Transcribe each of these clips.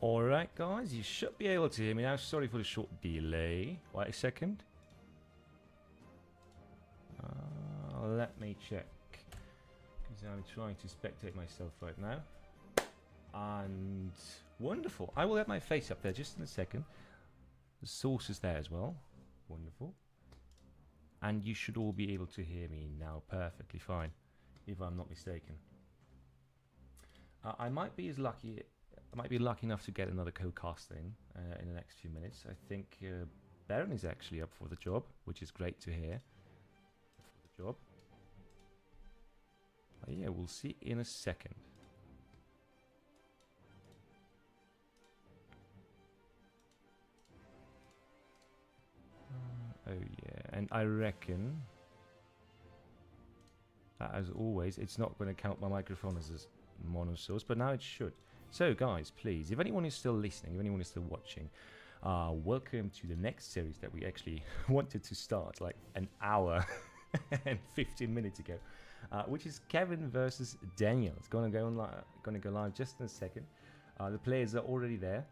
Alright guys, you should be able to hear me now. Sorry for the short delay. Wait a second. Let me check. Because I'm trying to spectate myself right now. And wonderful. I will have my face up there just in a second. The source is there as well. Wonderful. And you should all be able to hear me now perfectly fine, if I'm not mistaken. I might be lucky enough to get another co-cast in the next few minutes. I think Baron is actually up for the job, which is great to hear. For the job. Yeah, we'll see in a second. Oh yeah, and I reckon, as always, it's not going to count my microphone as a mono source, but now it should. So guys, please, if anyone is still listening, if anyone is still watching, welcome to the next series that we actually wanted to start like an hour and 15 minutes ago, which is Kevin versus Daniel. It's going to go live just in a second. The players are already there,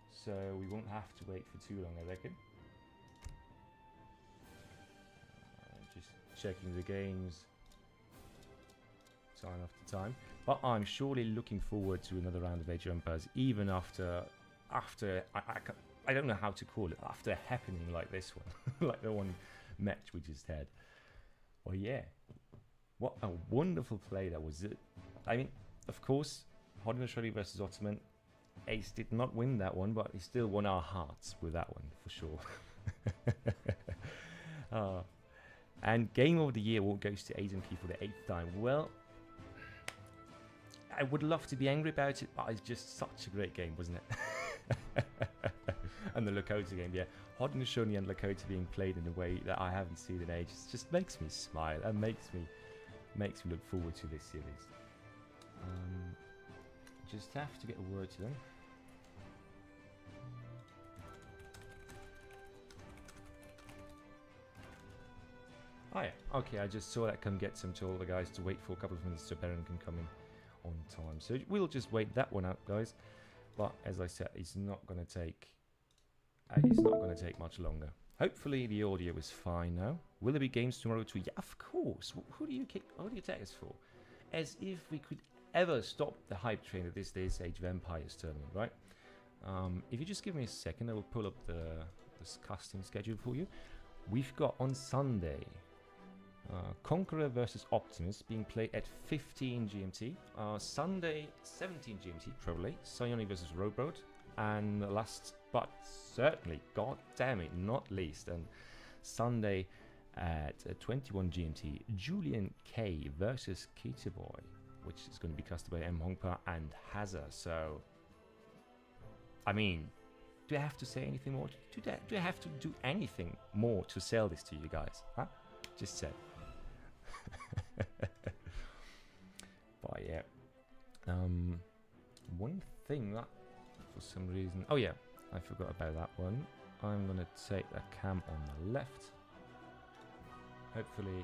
so we won't have to wait for too long, I reckon. Just checking the games time after time, but I'm surely looking forward to another round of Age of Empires, even after I don't know how to call it, after a happening like this one, like the one match we just had. Well, yeah, what a wonderful play that was. I mean, of course, Haudenosaunee versus Ottoman. Ace did not win that one, but he still won our hearts with that one for sure. And Game of the Year award goes to Aiden P for the 8th time. Well, I would love to be angry about it, but it's just such a great game, wasn't it? And the Lakota game, yeah. Haudenosaunee and Lakota being played in a way that I haven't seen in ages just makes me smile and makes me look forward to this series. Just have to get a word to them. Oh yeah, okay, I just saw that come get some to all the guys to wait for a couple of minutes so Baron can come in on time. So we'll just wait that one out, guys. But as I said, it's not going to take much longer. Hopefully the audio is fine now. Will there be games tomorrow too? Yeah, of course. Who do you take us for? As if we could ever stop the hype train of this day's Age of Empires tournament, right? If you just give me a second, I will pull up the casting schedule for you. We've got on Sunday Conqueror versus Optimus being played at 15 GMT. Sunday 17 GMT probably. Psionic versus Roadroad. And last but certainly, god damn it, not least, and Sunday at 21 GMT, Julian K versus Kita Boy, which is going to be casted by M. Hongpa and Hazza. So, I mean, do I have to say anything more? Do I have to do anything more to sell this to you guys? Huh? Just say. But yeah, one thing that for some reason, oh yeah, I forgot about that one. I'm gonna take the cam on the left. Hopefully,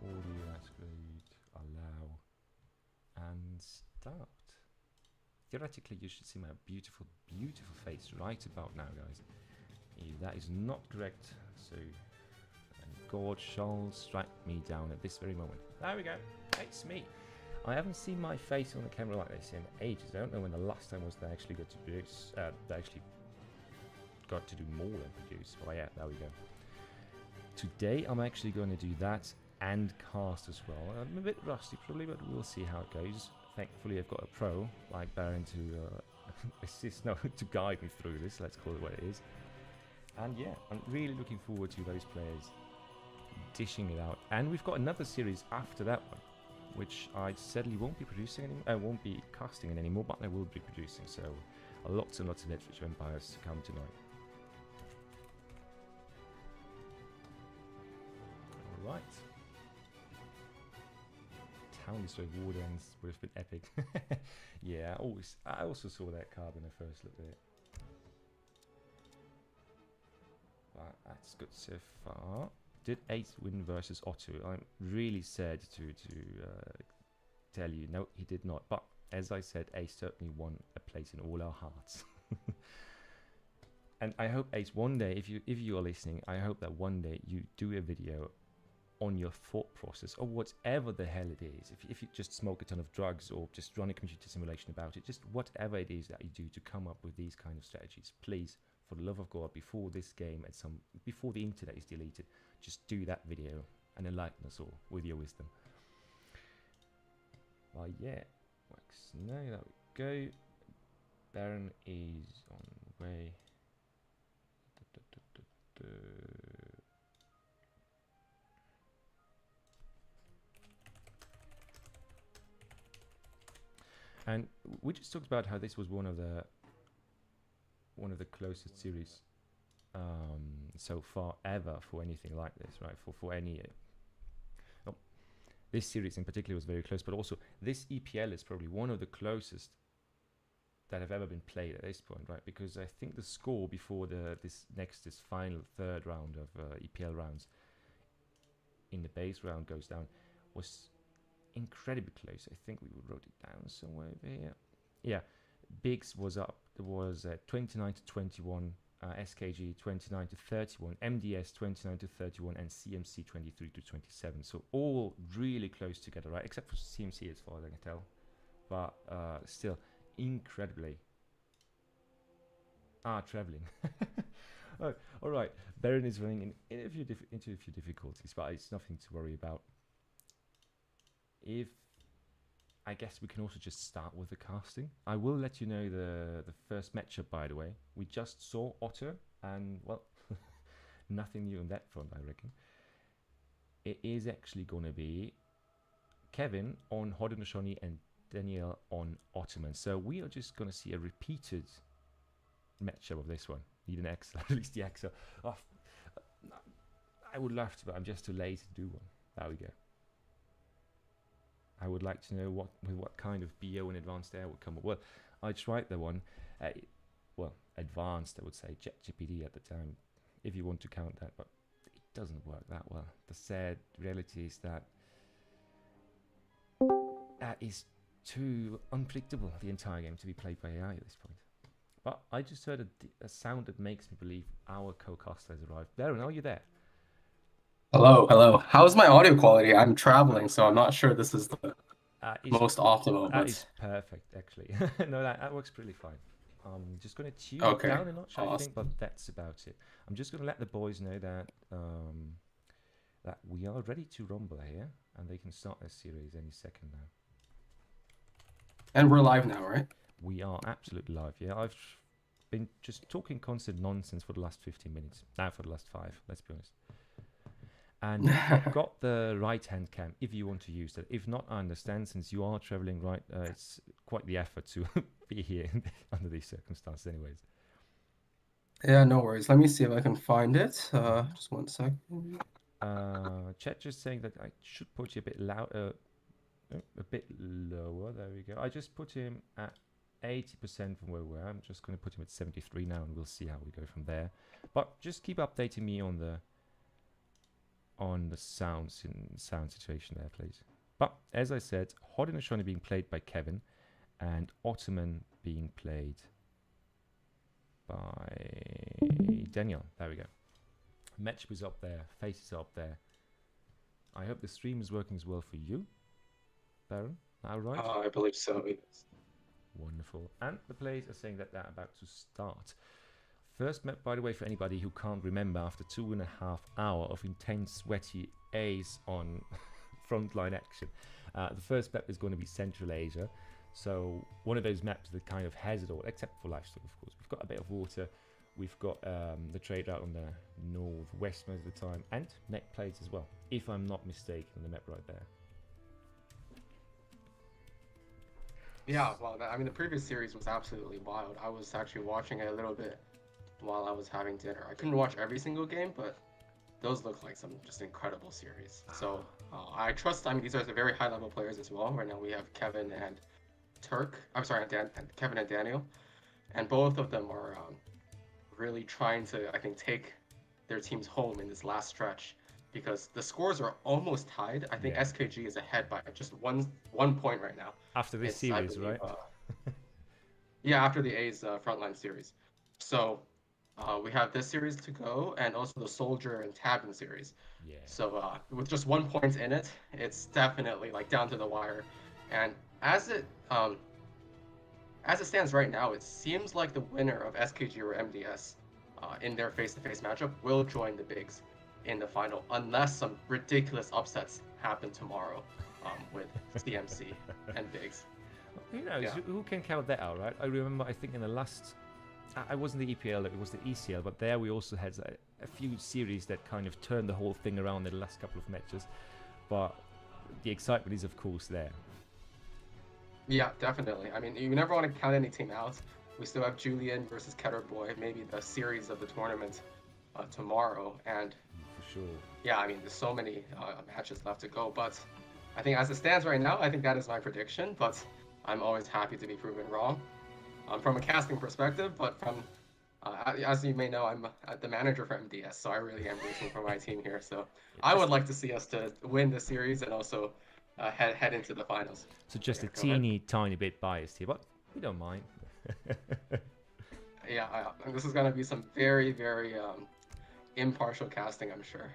audio, that's great. Allow and start. Theoretically, you should see my beautiful, beautiful face right about now, guys. If that is not correct, so God shall strike me down at this very moment. There we go. It's me. I haven't seen my face on the camera like this in ages. I don't know when the last time was that I actually got to produce. That actually got to do more than produce. But yeah, there we go. Today I'm actually going to do that and cast as well. I'm a bit rusty probably, but we'll see how it goes. Thankfully, I've got a pro like Baron to to guide me through this. Let's call it what it is. And yeah, I'm really looking forward to those players dishing it out. And we've got another series after that one, which I sadly won't be producing anymore. I won't be casting it anymore, but I will be producing. So, lots and lots of Age of Empires to come tonight. All right. Town Destroy Wardens would have been epic. Yeah, I also saw that card when I first looked at it. But that's good so far. Did Ace win versus Otto? I'm really sad to tell you, no, he did not. But as I said, Ace certainly won a place in all our hearts. And I hope, Ace, one day, if you are listening, I hope that one day you do a video on your thought process or whatever the hell it is. If you just smoke a ton of drugs or just run a computer simulation about it, just whatever it is that you do to come up with these kind of strategies, please, for the love of God, before this game before the internet is deleted, just do that video and enlighten us all with your wisdom. Well, yeah, wax. No, there we go. Baron is on the way. And we just talked about how this was one of the closest series so far ever for anything like this, right? For any this series in particular was very close, but also this EPL is probably one of the closest that have ever been played at this point, right? Because I think the score before this final third round of EPL rounds in the base round goes down was incredibly close. I think we wrote it down somewhere over here. Yeah, Biggs was up. There was 29 to 21, SKG 29 to 31, MDS 29 to 31, and CMC 23 to 27. So all really close together, right? Except for CMC, as far as I can tell. But still, incredibly. Traveling. Oh, all right. Baron is running into a few difficulties, but it's nothing to worry about. I guess we can also just start with the casting. I will let you know the first matchup, by the way. We just saw Otter, and, well, nothing new on that front, I reckon. It is actually going to be Kevin on Haudenosaunee and Daniel on Ottoman. So we are just going to see a repeated matchup of this one. Need an Excel, at least the Excel. Oh, I would love to, but I'm just too lazy to do one. There we go. I would like to know what kind of BO and advanced air would come up. Well, I tried the one, advanced, I would say, ChatGPT at the time, if you want to count that, but it doesn't work that well. The sad reality is that is too unpredictable, the entire game, to be played by AI at this point. But I just heard a sound that makes me believe our co-caster has arrived. Baron, are you there? Hello, hello. How's my audio quality? I'm traveling, so I'm not sure this is the most optimal. That is perfect, actually. No, that works pretty fine. I'm just going to tune it Okay, down a notch, I awesome. think, but that's about it. I'm just going to let the boys know that that we are ready to rumble here, and they can start their series any second now. And we're live now, right? We are absolutely live, yeah. I've been just talking constant nonsense for the last 15 minutes. Now for the last 5, let's be honest. And you've got the right-hand cam if you want to use that. If not, I understand, since you are traveling, right? It's quite the effort to be here under these circumstances anyways. Yeah, no worries. Let me see if I can find it. Just 1 second. Chat just saying that I should put you a bit louder, a bit lower. There we go. I just put him at 80% from where we were. I'm just going to put him at 73 now, and we'll see how we go from there. But just keep updating me on the sound situation there, please. But as I said, Haudenosaunee being played by Kevin and Ottoman being played by Daniel. There we go. Matchup is up there, faces are up there. I hope the stream is working as well for you, Baron. All right? I believe so, yes. Wonderful. And the players are saying that they're about to start. First map, by the way, for anybody who can't remember, after 2.5 hours of intense, sweaty A's on frontline action, the first map is going to be Central Asia. So one of those maps that kind of has it all, except for livestock, of course. We've got a bit of water. We've got the trade route on the northwest most of the time, and net plays as well, if I'm not mistaken, on the map right there. Yeah, well, I mean, the previous series was absolutely wild. I was actually watching it a little bit while I was having dinner. I couldn't watch every single game, but those look like some just incredible series. So I trust, I mean, these are the very high level players as well. Right now we have Kevin and Kevin and Daniel, and both of them are really trying to, I think, take their teams home in this last stretch, because the scores are almost tied. I think Yeah. SKG is ahead by just one point right now. After this It's, I series, believe, right? yeah, after the A's frontline series. So we have this series to go, and also the SoldieR and Tabben series. Yeah. So with just 1 point in it, it's definitely like down to the wire. And as it um, as it stands right now, it seems like the winner of SKG or MDS in their face-to-face matchup will join the bigs in the final, unless some ridiculous upsets happen tomorrow with CMC and bigs. Who knows? Yeah. Who can count that out, right? I remember, I think in the last, I wasn't the EPL, it was the ECL, but there we also had a few series that kind of turned the whole thing around in the last couple of matches. But the excitement is, of course, there. Yeah, definitely. I mean, you never want to count any team out. We still have Julian versus Ketterboy, maybe the series of the tournament tomorrow. And For sure. yeah, I mean, there's so many matches left to go. But I think as it stands right now, I think that is my prediction. But I'm always happy to be proven wrong from a casting perspective. But from, as you may know, I'm the manager for MDS, so I really am rooting for my team here. So I would like to see us to win the series and also head into the finals. So just Yeah, a go ahead. teeny tiny bit biased here, but we don't mind. Yeah, this is gonna be some very, very impartial casting, I'm sure.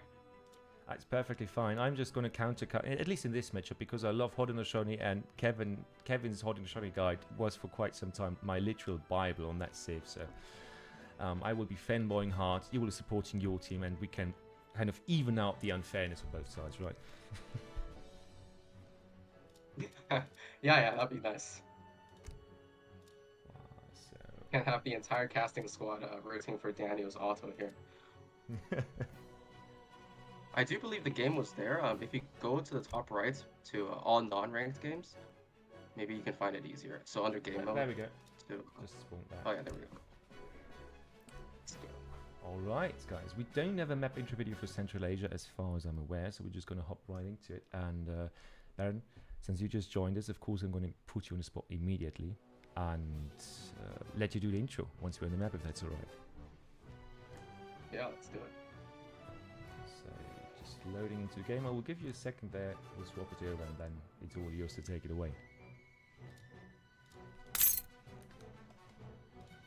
It's perfectly fine. I'm just going to countercut, at least in this matchup, because I love Haudenosaunee, and Kevin's Haudenosaunee guide was for quite some time my literal Bible on that save. So I will be fanboying hard, you will be supporting your team, and we can kind of even out the unfairness on both sides, right? Yeah, that'd be nice. So Can't have the entire casting squad rooting for Daniel's auto here. I do believe the game was there. If you go to the top right to all non-ranked games, maybe you can find it easier. So under game mode. there we go. To, Just spawn that. oh yeah, there we go. Alright, guys, we don't have a map intro video for Central Asia as far as I'm aware, so we're just going to hop right into it. And Baron, since you just joined us, of course I'm going to put you on the spot immediately and let you do the intro once we're on the map, if that's alright. Yeah, let's do it. So, just loading into the game. I will give you a second there, we'll swap it over, and then it's all yours to take it away.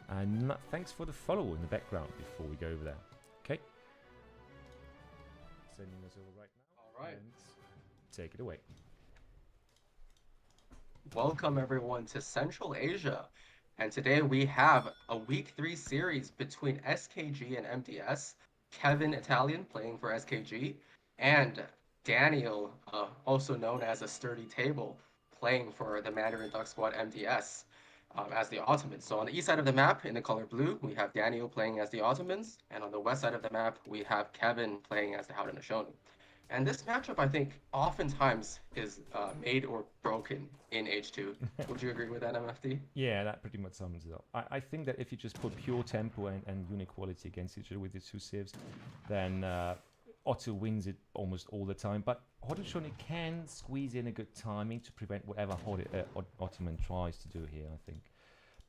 And thanks for the follow in the background before we go over there. Okay. Sending us over right now. All right. And take it away. Welcome everyone to Central Asia. And today we have a Week 3 series between SKG and MDS. Kevin Italian playing for SKG, and Daniel, also known as a Sturdy Table, playing for the Mandarin Duck Squad MDS as the Ottomans. So on the east side of the map, in the color blue, we have Daniel playing as the Ottomans, and on the west side of the map, we have Kevin playing as the Haudenosaunee. And this matchup, I think, oftentimes is made or broken in H2. Would you agree with that, MFD? Yeah, that pretty much sums it up. I think that if you just put pure tempo and unit quality against each other with the two civs, then Otto wins it almost all the time. But Haudenosaunee can squeeze in a good timing to prevent whatever Ottoman tries to do here, I think.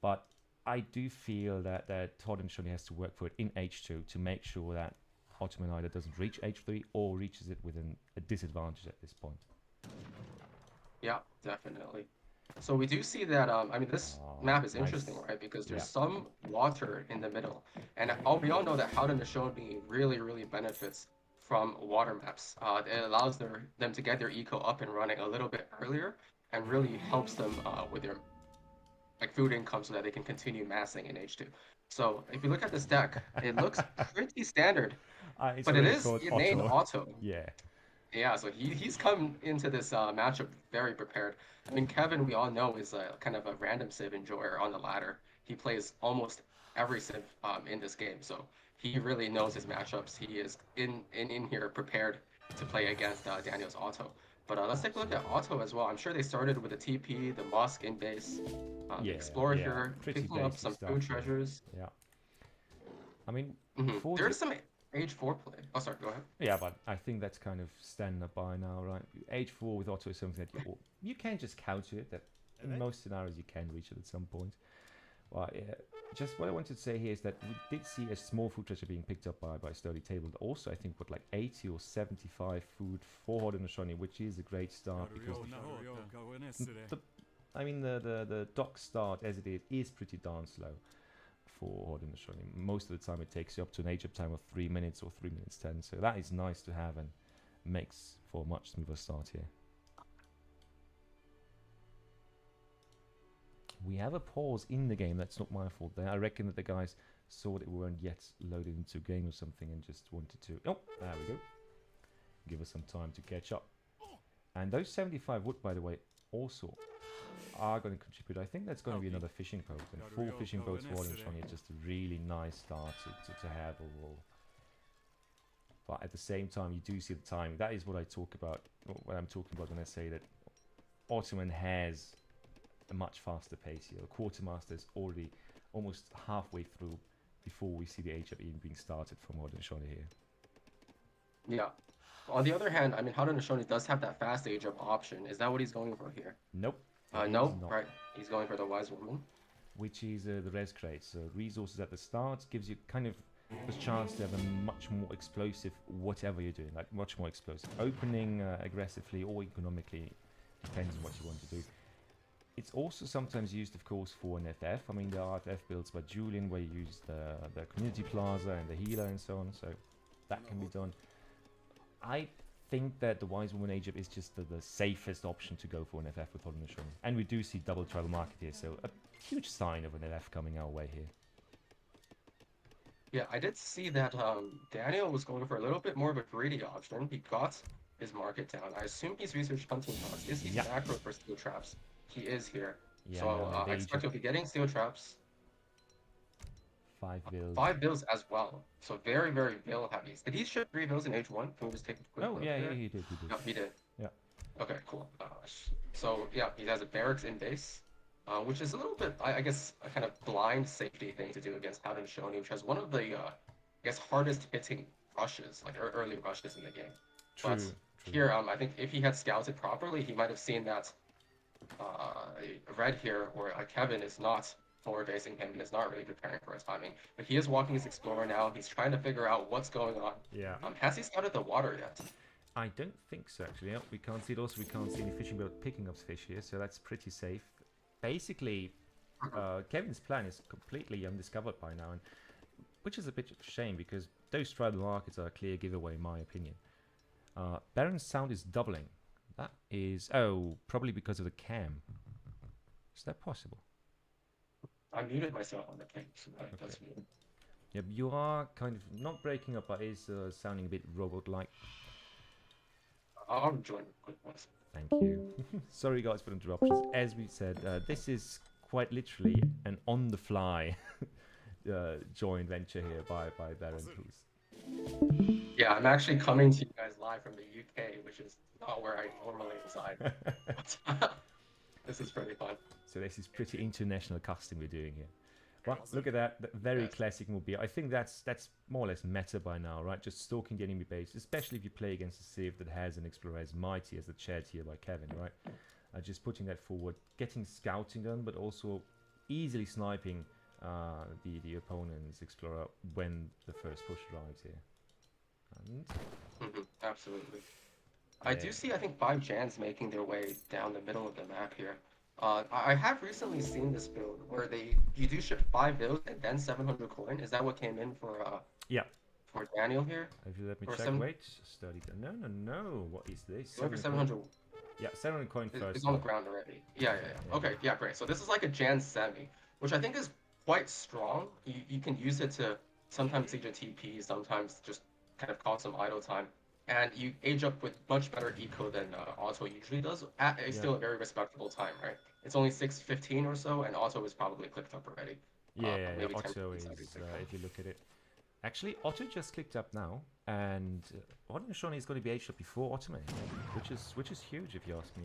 But I do feel that Haudenosaunee has to work for it in H2 to make sure that Ottoman either doesn't reach H3 or reaches it with a disadvantage at this point. Yeah, definitely. So we do see that, I mean, this map is interesting, right? Because there's some water in the middle. And we all know that Haudenosaunee really, really benefits from water maps. It allows them to get their eco up and running a little bit earlier and really helps them with their food income so that they can continue massing in H2. So if you look at this deck, it looks pretty standard. But it is named Otto. Yeah. Yeah, so he's come into this matchup very prepared. I mean, Kevin, we all know, is kind of a random civ enjoyer on the ladder. He plays almost every civ in this game, so he really knows his matchups. He is in here prepared to play against Daniel's Otto. But let's take a look at Otto as well. I'm sure they started with the TP, the Musk in base, the Explorer here, picking up some food treasures. Yeah. I mean, there's some Age 4 play. Oh, sorry, go ahead. Yeah, but I think that's kind of standard by now, right? Age 4 with Otto is something that you can just counter it, that in most scenarios you can reach it at some point. Well, yeah, just what I wanted to say here is that we did see a small food treasure being picked up by Sturdy Table. Also, I think, what, like 80 or 75 food for Haudenosaunee, which is a great start because the dock start as it is pretty darn slow for Haudenosaunee. Most of the time it takes you up to an age up time of 3 minutes or 3 minutes 10. So that is nice to have and makes for a much smoother start here. We have a pause in the game. That's not my fault there. I reckon that the guys saw that we weren't yet loaded into a game or something and just wanted to... Oh, there we go. Give us some time to catch up. And those 75 wood, by the way, also are going to contribute. I think that's going to be another fishing boat. And 4 fishing boats for Haudenosaunee is just a really nice start to have overall. But at the same time, you do see the timing. That is what I talk about, what I'm talking about when I say that Ottoman has a much faster pace here. The quartermaster is already almost halfway through before we see the age up even being started from Haudenosaunee here. Yeah. On the other hand, I mean, Haudenosaunee does have that fast age up option. Is that what he's going for here? Nope. No, right. He's going for the wise woman. Which is the res crate. So resources at the start gives you kind of the chance to have a much more explosive whatever you're doing, like much more explosive. Opening aggressively or economically, depends on what you want to do. It's also sometimes used, of course, for an FF. I mean, there are FF builds by Julian where you use the community plaza and the healer and so on, so that can be done. I think that the Wise Woman Age Up is just the safest option to go for an FF with Haudenosaunee. And we do see double tribal market here, so a huge sign of an FF coming our way here. Yeah, I did see that Daniel was going for a little bit more of a greedy option. He got his market down. I assume he's researched hunting dogs. Is he macro for steel traps? He is here. Yeah, so I expect he'll be getting steel traps. 5 bills. 5 bills as well. So very, very bill heavy. Did he ship 3 bills in age 1? Can we just take a quick look yeah, there? he did. No, he did. Yeah. Okay, cool. So yeah, he has a barracks in base, which is a little bit, I guess, a kind of blind safety thing to do against Haudenosaunee, which has one of the, I guess, hardest hitting rushes, like early rushes in the game. True. Here, I think if he had scouted properly, he might have seen that Red here, or Kevin, is not forward facing him and is not really preparing for his timing. But he is walking his explorer now. He's trying to figure out what's going on. Yeah. Has he scouted the water yet? I don't think so, actually. No, we can't see it. Also, we can't see any fishing boat picking up fish here, so that's pretty safe. Basically, Kevin's plan is completely undiscovered by now, and which is a bit of a shame because those tribal markets are a clear giveaway, in my opinion. Baron's sound is doubling. That is... Oh, probably because of the cam. Is that possible? I muted myself on the cam, so that's weird. Yeah, you are kind of not breaking up, but is sounding a bit robot-like. I'll join quick once. Thank you. Sorry, guys, for the interruptions. As we said, this is quite literally an on-the-fly joint venture here by Baron Cruz. Yeah, I'm actually coming to you guys live from the UK, which is not where I normally reside. This is pretty fun. So this is pretty international casting we're doing here. Well, look at that, very classic mobile. I think that's more or less meta by now, right? Just stalking the enemy base, especially if you play against a civ that has an explorer as mighty as the shared here by Kevin, right? Just putting that forward, getting scouting done, but also easily sniping the opponent's explorer when the first push arrives here. And absolutely. I do see, I think, 5 Jans making their way down the middle of the map here. I have recently seen this build where you do ship 5 bills and then 700 coin. Is that what came in for for Daniel here? If you let me check, wait, study. No. What is this? Going for 700. Yeah, 700 coin first. It's on the ground already. Yeah. Okay, yeah, great. So this is like a Jan semi, which I think is quite strong. You can use it to sometimes siege a TP, sometimes just kind of cause some idle time. And you age up with much better eco than Auto usually does. At still a very respectable time, right? It's only 6:15 or so, and Auto is probably clicked up already. Yeah, Auto is, if you look at it. Actually, Auto just clicked up now, and Haudenosaunee is going to be aged up before Ottoman, which is huge if you ask me.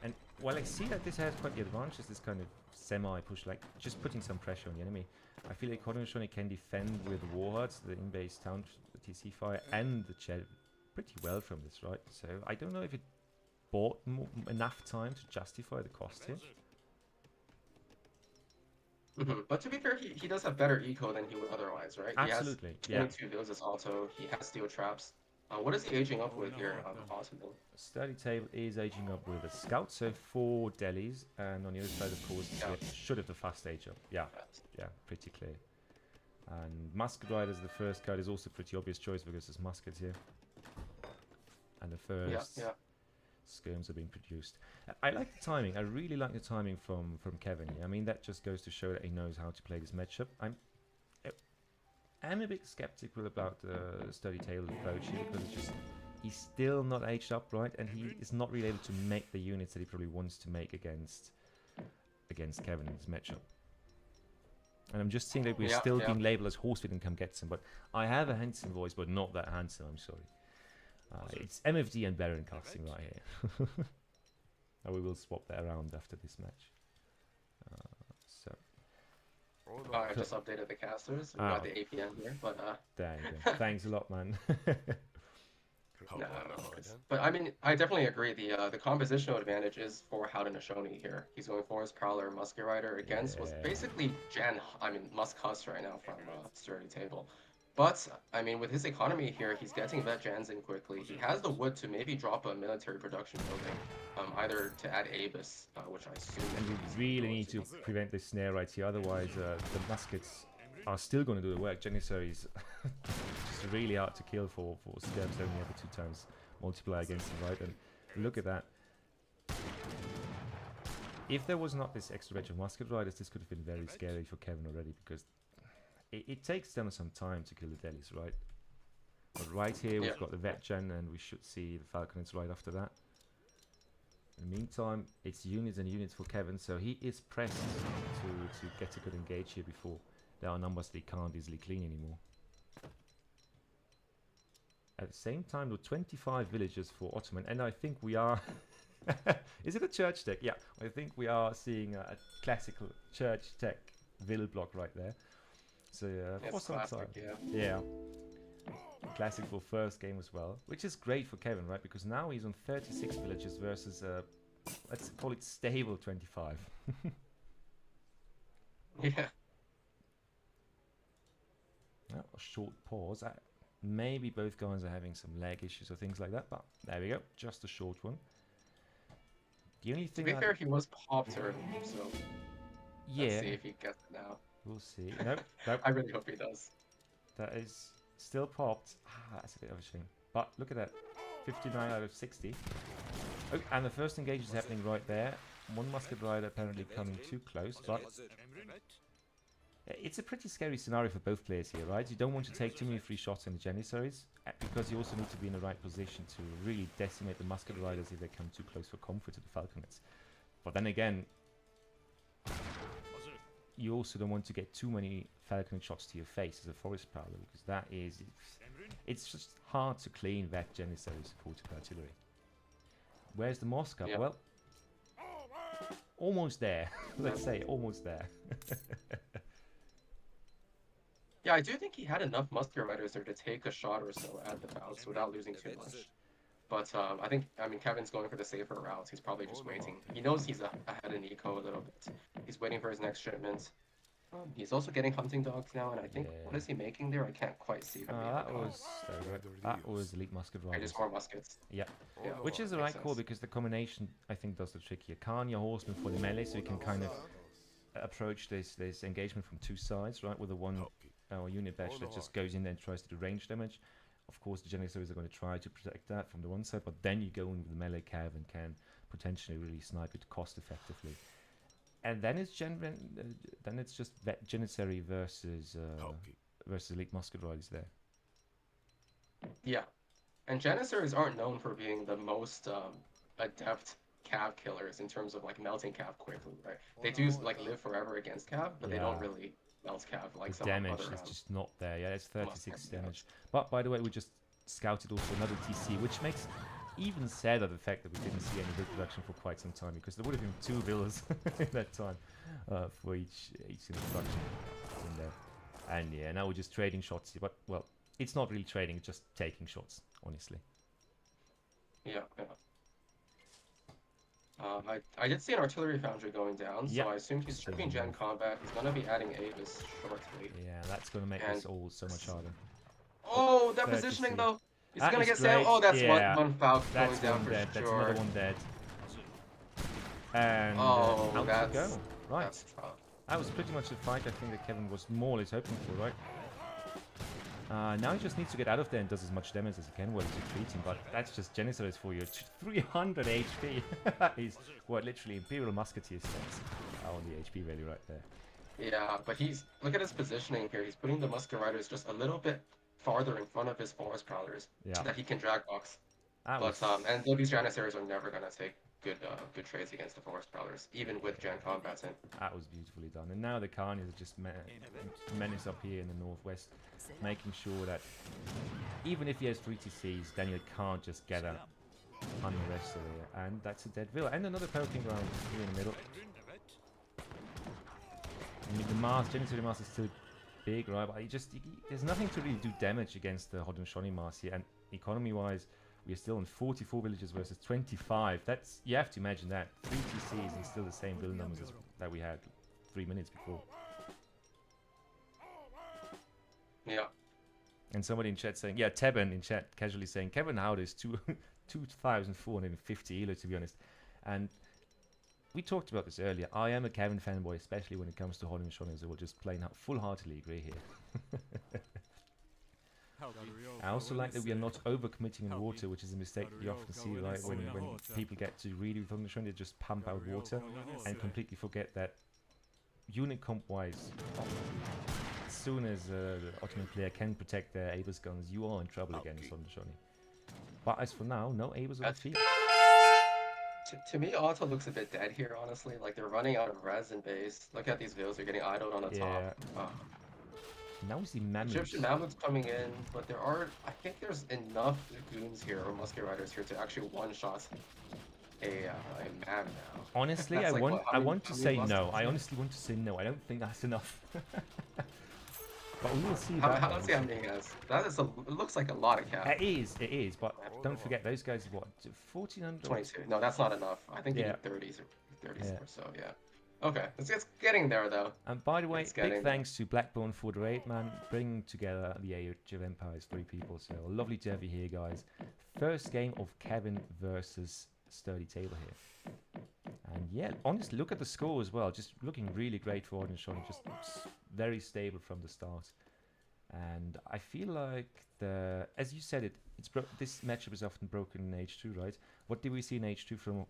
And while I see that this has quite the advantage, this kind of semi-push, like just putting some pressure on the enemy, I feel like Haudenosaunee can defend with Warheads, the in-base town, the TC fire, and the Ched pretty well from this, right? So I don't know if it bought enough time to justify the cost here. But to be fair, he does have better eco than he would otherwise, right? He has Absolutely, yeah. 22 builds as auto. He has steel traps. What is he aging up with here, possibly? Study table is aging up with a scout, so 4 delis, and on the other side, of course, Yeah. it should have the fast age up. Yeah, yeah, pretty clear. And Musket Rider as the first card is also a pretty obvious choice because there's muskets here. And the first skirms are being produced. I like the timing. I really like the timing from Kevin here. I mean, that just goes to show that he knows how to play this matchup. I'm a bit skeptical about the Study Table approach here because it's just he's still not aged up right, and he is not really able to make the units that he probably wants to make against Kevin in this matchup. And I'm just seeing that we're still being labeled as Horsefit and come get some, but I have a handsome voice, but not that handsome, I'm sorry. It's MFD and Baron casting right here. And we will swap that around after this match. I just updated the casters. We got the APM here, but there you go. Thanks a lot, man. No, but I mean, I definitely agree. The compositional advantage is for Howden Nashoni here. He's going Forest Prowler, Musket Rider against was basically Musk Husk right now from Sturdy Table. But I mean, with his economy here, he's getting vet gens in quickly. He has the wood to maybe drop a military production building, either to add Abyss, which I assume. And we really need to prevent this snare right here, otherwise the muskets are still going to do the work. Janissaries just really hard to kill for skirms only every 2 times multiply against them, right? And look at that. If there was not this extra batch of musket riders, this could have been very scary for Kevin already, because it takes them some time to kill the delis, right? But right here we've got the vet gen, and we should see the falconets right after that. In the meantime, it's units and units for Kevin, so he is pressed to get a good engage here before there are numbers that he can't easily clean anymore. At the same time, with 25 villagers for Ottoman, and I think we are... Is it a church deck? Yeah, I think we are seeing a classical church tech vill block right there. So for some time. Yeah. Classic for first game as well, which is great for Kevin, right? Because now he's on 36 villages versus, let's call it stable 25. Yeah. Well, a short pause. Maybe both guys are having some leg issues or things like that, but there we go. Just a short one. The only thing. To be fair, he was popped early, so let's see if he gets it now. We'll see. Nope. Nope. I really hope he does. That is still popped. That's a bit of a shame. But look at that. 59 out of 60. Okay, and the first engage is happening right there. One musket rider apparently coming too close, but it's a pretty scary scenario for both players here, right? You don't want to take too many free shots in the Janissaries, because you also need to be in the right position to really decimate the musket riders if they come too close for comfort to the falconets. But then again, you also don't want to get too many falconet shots to your face as a forest prowler, because that is... It's just hard to clean that Janissary supported artillery. Where's the Moscow? Yeah. Well, almost there. Let's say almost there. Yeah, I do think he had enough musket riders there to take a shot or so at the bounce without losing too much. But I mean, Kevin's going for the safer routes. He's probably just waiting. He knows he's ahead in eco a little bit. He's waiting for his next shipment. He's also getting hunting dogs now, and I think, what is he making there? I can't quite see. That was elite musket riders. Just more muskets. Yeah. Which is the right call, because the combination, I think, does the trick here. Kanya horseman for the melee, so you can kind of approach this engagement from 2 sides, right? With a one unit batch that just goes in there and tries to do range damage. Of course, the Janissaries are going to try to protect that from the one side, but then you go in with the melee cav and can potentially really snipe it cost effectively. And then it's just Janissary versus elite musket riders there. Yeah, and Janissaries aren't known for being the most adept cav killers in terms of like melting cav quickly, right? They do like live forever against cav, but they don't really melt cav like some damage other is just not there. Yeah, it's 36 damage. But by the way, we just scouted also another TC, which makes even sadder the fact that we didn't see any build production for quite some time, because there would have been 2 villas in that time for each introduction in there. And yeah, now we're just trading shots here. But well, it's not really trading; it's just taking shots, honestly. Yeah. I did see an artillery foundry going down, so Yep. I assume he's Still stripping Gen move. combat. He's gonna be adding Avis shortly. Yeah, that's going to make And this all so much harder. Oh, oh, that 30 positioning C. though. He's That gonna is get Sam. great. Oh, that's Yeah, one Falcon going that's down one for dead. That's another sure. one dead. And Oh, out you go. Right. that's tough. That was pretty much the fight I think that Kevin was more or less hoping for, right? Now he just needs to get out of there and does as much damage as he can while he's retreating, but that's just Genesis for you. 300 HP. He's, what, literally Imperial Musketeer stats on the HP value right there. Yeah, but look at his positioning here. He's putting the Musket Riders just a little bit farther in front of his Forest Prowlers Yeah. so that he can drag box. That But was... and these Janissaries are never gonna take good trades against the Forest Prowlers, even with Gen combats in. That was beautifully done. And now the Carnies are just menace up here in the northwest, making sure that even if he has 3 TCs, Daniel can't just get up on the rest of it. And that's a dead Villa. And another poking ground here in the middle. I mean, the Mars, Janissary Mars is still big, right? But there's nothing to really do damage against the Haudenosaunee Mars here. And economy-wise, we are still on 44 villages versus 25. That's, you have to imagine that. 3 TCs and still the same build numbers as that we had 3 minutes before. Yeah. And somebody in chat saying, yeah, Tabben in chat casually saying, Kevin Howard is 2,450 elo, to be honest. And we talked about this earlier. I am a Kevin fanboy, especially when it comes to Haudenosaunee, so we'll just plain out full-heartedly agree here. I also like that we are not overcommitting in water, which is a mistake you often see, right? When people get too greedy with Haudenosaunee, they just pump out water and completely forget that unit comp-wise, as soon as the Ottoman player can protect their Avis guns, you are in trouble against Haudenosaunee. But as for now, no Avis on the field. To me, Otto looks a bit dead here, honestly. Like, they're running out of res and base. Look at these villas, they're getting idled on the top. Now we see Mammoths. Egyptian Mammoths coming in, but I think there's enough goons here, or Musket Riders here, to actually one-shot a Mam now. Honestly, I want to say no. I honestly want to say no. I don't think that's enough. But we will see. How much he has? It looks like a lot of cap. It is, but don't forget, those guys are what, 1,400? 22. No, that's not enough. I think you need 30s or so, yeah. Okay, it's getting there, though. And by the way, big thanks to Blackburn for the raid, man, bringing together the Age of Empires, 3 people. So lovely to have you here, guys. First game of Kevin versus Sturdy Table here. And yeah, honestly, look at the score as well. Just looking really great for Haudenosaunee. Just very stable from the start. And I feel like as you said, this matchup is often broken in H2, right? What did we see in H2 from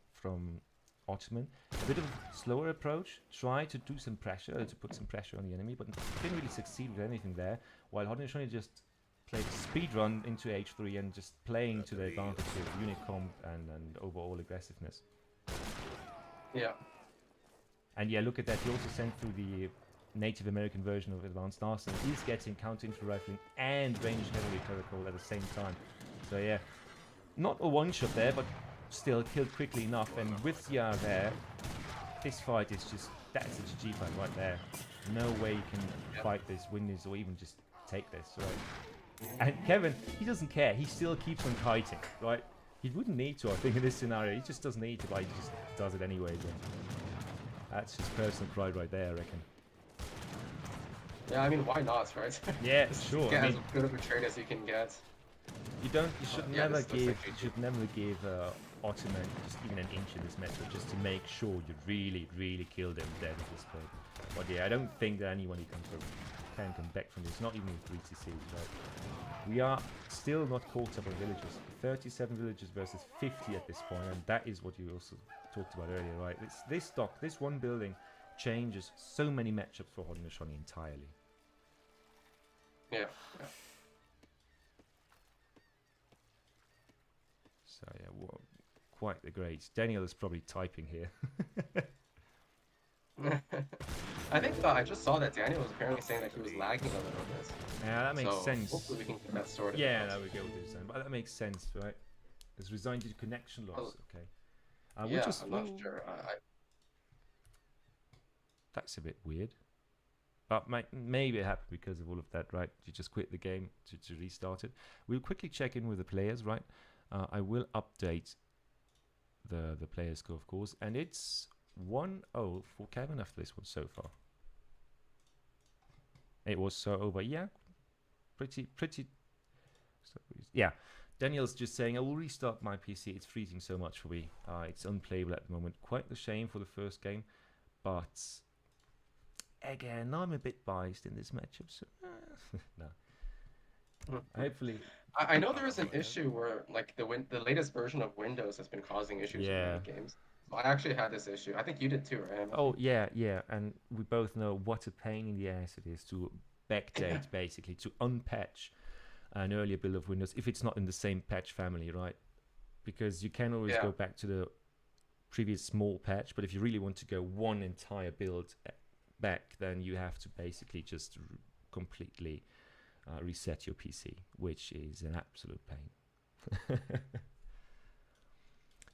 Ottoman? A bit of a slower approach. Try to do some pressure, to put some pressure on the enemy, but didn't really succeed with anything there. While Haudenosaunee just played speed run into H3 and just playing to the advantage of unit comp and overall aggressiveness. Yeah. And yeah, look at that. He also sent through the Native American version of Advanced Arsenal. He's getting counter-infantry rifling and ranged heavily turret at the same time. So yeah, not a one-shot there, but still killed quickly enough. And with CR there, this fight is just, that's a GG fight right there. No way you can fight this, win this, or even just take this, right? And Kevin, he doesn't care. He still keeps on kiting, right? He wouldn't need to, I think, in this scenario. He just doesn't need to, but he just does it anyway. That's just personal pride right there, I reckon. Yeah, I mean, why not, right? Yeah, sure. Get as good of a trade as you can get. You should never give Ottoman just even an inch in this matchup, just to make sure you really, really kill them dead at this point. But yeah, I don't think that anyone can come back from this, not even with 3 TCs, right? We are still not caught up on villages. 37 villages versus 50 at this point, and that is what you also talked about earlier, right? This one building changes so many matchups for Haudenosaunee entirely. Yeah. So yeah, well, quite the great. Daniel is probably typing here. I think I just saw that Daniel was apparently saying that he was lagging a little bit. Yeah, that makes sense. Hopefully we can get that sorted. Yeah, that would go with the but that makes sense, right? It's resigned due to connection loss. Okay. Yeah, I'm not sure. That's a bit weird. But maybe it happened because of all of that, right? You just quit the game to restart it. We'll quickly check in with the players, right? I will update the player score, of course, and it's 1-0 for Kevin after this one so far. It was so over, yeah, pretty. So, yeah, Daniel's just saying, I will restart my PC. It's freezing so much for me. It's unplayable at the moment. Quite the shame for the first game, but again, I'm a bit biased in this matchup. So no, hopefully. I know there is an issue where like the latest version of Windows has been causing issues with many games. I actually had this issue. I think you did too, right? Oh yeah, and we both know what a pain in the ass it is to backdate, basically to unpatch an earlier build of Windows if it's not in the same patch family, right? Because you can always go back to the previous small patch, but if you really want to go one entire build back, then you have to basically just completely reset your PC, which is an absolute pain.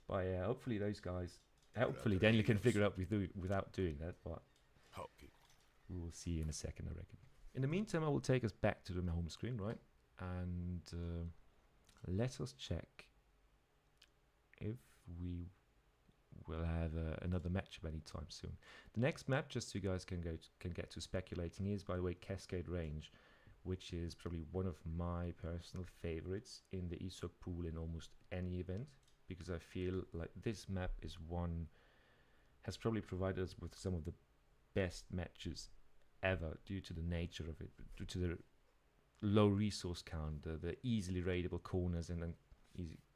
But yeah, hopefully those guys, hopefully Daniel can figure out without doing that, but we will see in a second, I reckon. In the meantime, I will take us back to the home screen, right? And let us check if we will have another matchup anytime soon. The next map, just so you guys can get to speculating, is, by the way, Cascade Range, which is probably one of my personal favorites in the ESOC pool in almost any event, because I feel like this map has probably provided us with some of the best matches ever due to the nature of it, due to the low resource count, the easily raidable corners, and then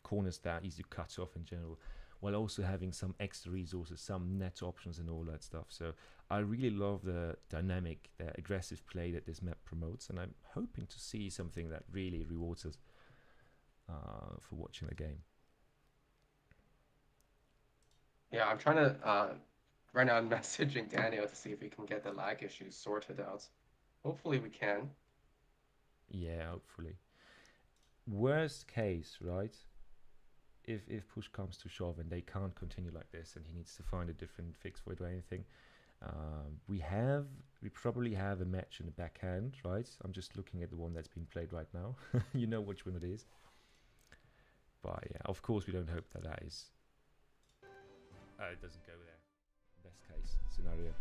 corners that are easy to cut off in general, while also having some extra resources, some net options and all that stuff. So I really love the dynamic, the aggressive play that this map promotes, and I'm hoping to see something that really rewards us for watching the game. Yeah, I'm trying to right now I'm messaging Daniel to see if we can get the lag issues sorted out. Hopefully we can. Yeah, hopefully. Worst case, right? If push comes to shove and they can't continue like this, and he needs to find a different fix for it or anything, we probably have a match in the backhand, right? I'm just looking at the one that's being played right now. You know which one it is. But yeah, of course we don't hope that is. It doesn't go there. Best case scenario.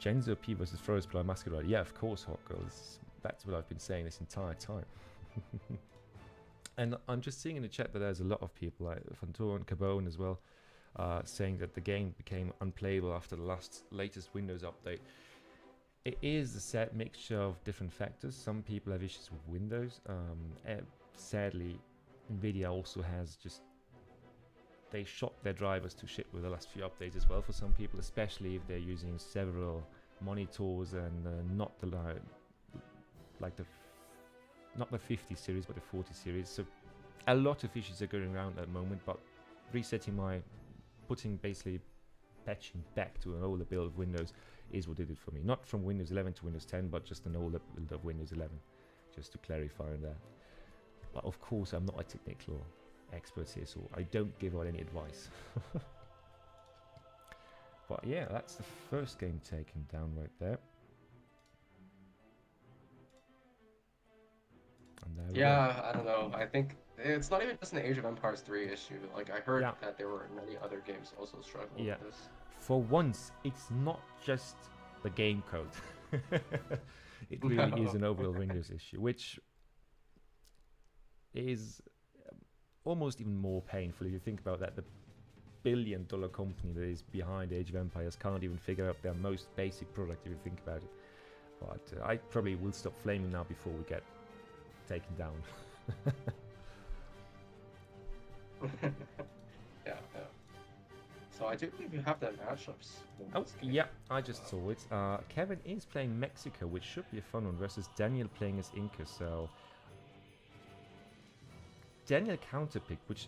Genzo P versus Froze Blood Masquerade. Yeah, of course, Hot Girls. That's what I've been saying this entire time. And I'm just seeing in the chat that there's a lot of people, like Fantor and Cabone as well, saying that the game became unplayable after the latest Windows update. It is a sad mixture of different factors. Some people have issues with Windows. Sadly, Nvidia also has they shot their drivers to shit with the last few updates as well for some people, especially if they're using several monitors and not the not the 50 series but the 40 series. So a lot of issues are going around at the moment, but basically patching back to an older build of Windows is what did it for me. Not from Windows 11 to Windows 10, but just an older build of Windows 11, just to clarify on that. But of course I'm not a technical expert here, so I don't give out any advice. But yeah, that's the first game taken down right there. Yeah, I don't know. I think it's not even just an Age of Empires 3 issue. Like, I heard that there were many other games also struggling with this. For once, it's not just the game code. It really is an overall Windows issue, which is almost even more painful if you think about that. The billion-dollar company that is behind Age of Empires can't even figure out their most basic product if you think about it. But I probably will stop flaming now before we get taken down. yeah. So I do believe you have the matchups. Oh, yeah, I just saw it. Kevin is playing Mexico, which should be a fun one, versus Daniel playing as Inca. So Daniel counterpick, which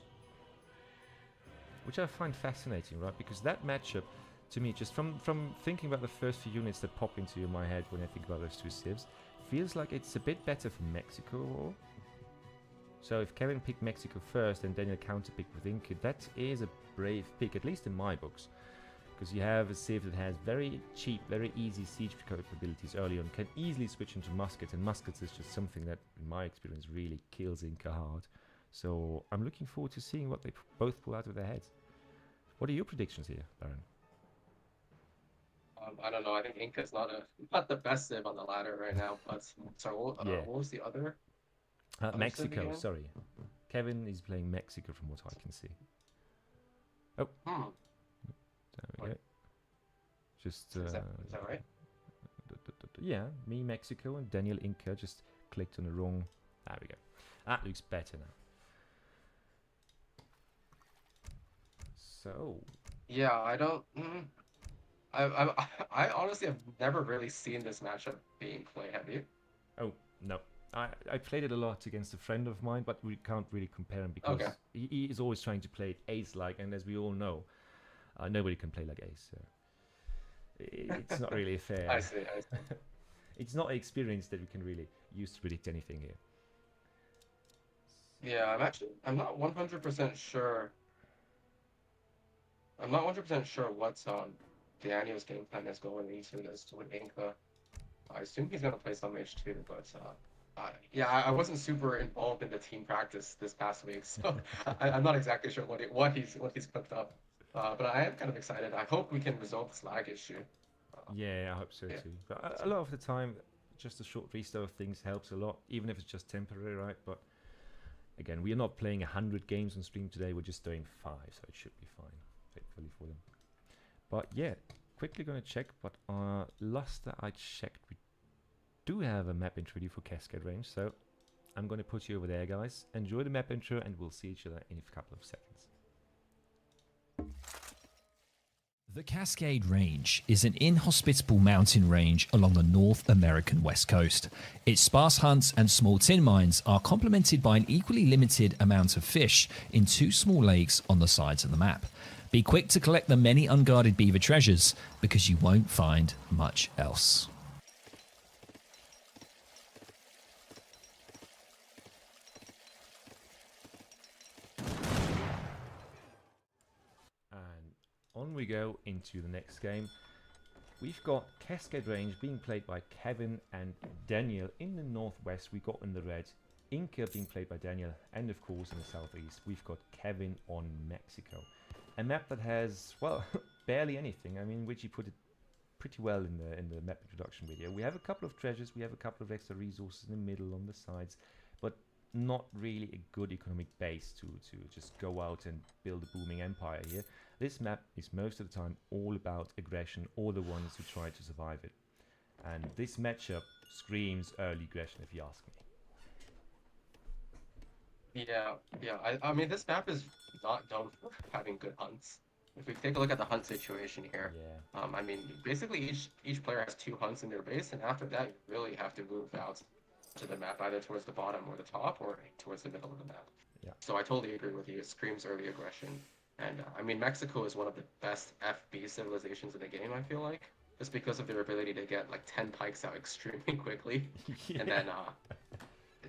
I find fascinating, right? Because that matchup, to me, just from thinking about the first few units that pop into my head when I think about those two civs, feels like it's a bit better for Mexico. So if Kevin picked Mexico first and Daniel counterpick with Inca, that is a brave pick, at least in my books. Because you have a civ that has very cheap, very easy siege capabilities early on, can easily switch into muskets, and muskets is just something that, in my experience, really kills Inca hard. So I'm looking forward to seeing what they both pull out of their heads. What are your predictions here, Baron? I don't know. I think Inca's not the best civ on the ladder right now. But sorry, Yeah. what was the other civ Mexico, again? sorry. Kevin is playing Mexico from what I can see. Oh. Hmm. There we go. Just... Is that right? Yeah, me, Mexico, and Daniel Inca just clicked on the wrong... There we go. That looks better now. So... Yeah, I don't... I honestly have never really seen this matchup being played. Have you? Oh, no. I played it a lot against a friend of mine, but we can't really compare him because he is always trying to play it Ace-like, and as we all know, nobody can play like Ace. So it's not really fair. I see. It's not experience that we can really use to predict anything here. Yeah, I'm not 100% sure. I'm not 100% sure what's Daniel's game plan is going into this with Inca. I assume he's gonna play some H2, but yeah, I wasn't super involved in the team practice this past week, so I'm not exactly sure what he's cooked up. But I am kind of excited. I hope we can resolve this lag issue. Yeah, I hope so too. But a lot of the time, just a short restart of things helps a lot, even if it's just temporary, right? But again, we are not playing 100 games on stream today. We're just doing 5, so it should be fine, hopefully for them. But yeah, quickly going to check. But last that I checked, we do have a map intro ready for Cascade Range, so I'm going to put you over there, guys. Enjoy the map intro, and we'll see each other in a couple of seconds. The Cascade Range is an inhospitable mountain range along the North American west coast. Its sparse hunts and small tin mines are complemented by an equally limited amount of fish in 2 small lakes on the sides of the map. Be quick to collect the many unguarded beaver treasures, because you won't find much else. On we go into the next game. We've got Cascade Range being played by Kevin and Daniel in the northwest. We got in the red Inca being played by Daniel, and of course in the southeast we've got Kevin on Mexico. A map that has, well, barely anything. I mean, Witchy put it pretty well in the map introduction video. We have a couple of treasures, we have a couple of extra resources in the middle on the sides, but not really a good economic base to just go out and build a booming empire here. This map is most of the time all about aggression, or the ones who try to survive it. And this matchup screams early aggression, if you ask me. Yeah. I mean, this map is not known for having good hunts. If we take a look at the hunt situation here, I mean, basically each player has 2 hunts in their base, and after that, you really have to move out to the map, either towards the bottom or the top, or towards the middle of the map. Yeah. So I totally agree with you. It screams early aggression. And I mean, Mexico is one of the best FB civilizations in the game, I feel like. Just because of their ability to get like 10 pikes out extremely quickly. Yeah. And then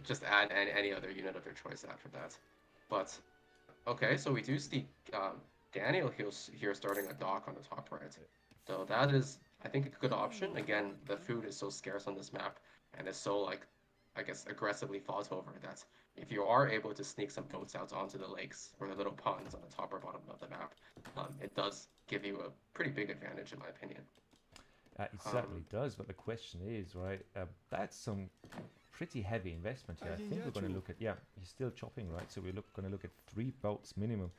just add any other unit of their choice after that. But, okay, so we do see Daniel here starting a dock on the top right. So that is, I think, a good option. Again, the food is so scarce on this map, and it's so, like, I guess, aggressively fought over that if you are able to sneak some boats out onto the lakes or the little ponds on the top or bottom of the map, it does give you a pretty big advantage, in my opinion. It certainly does, but the question is, right, that's some pretty heavy investment here. I think we're going to look at, he's still chopping, right? So we're going to look at 3 boats minimum,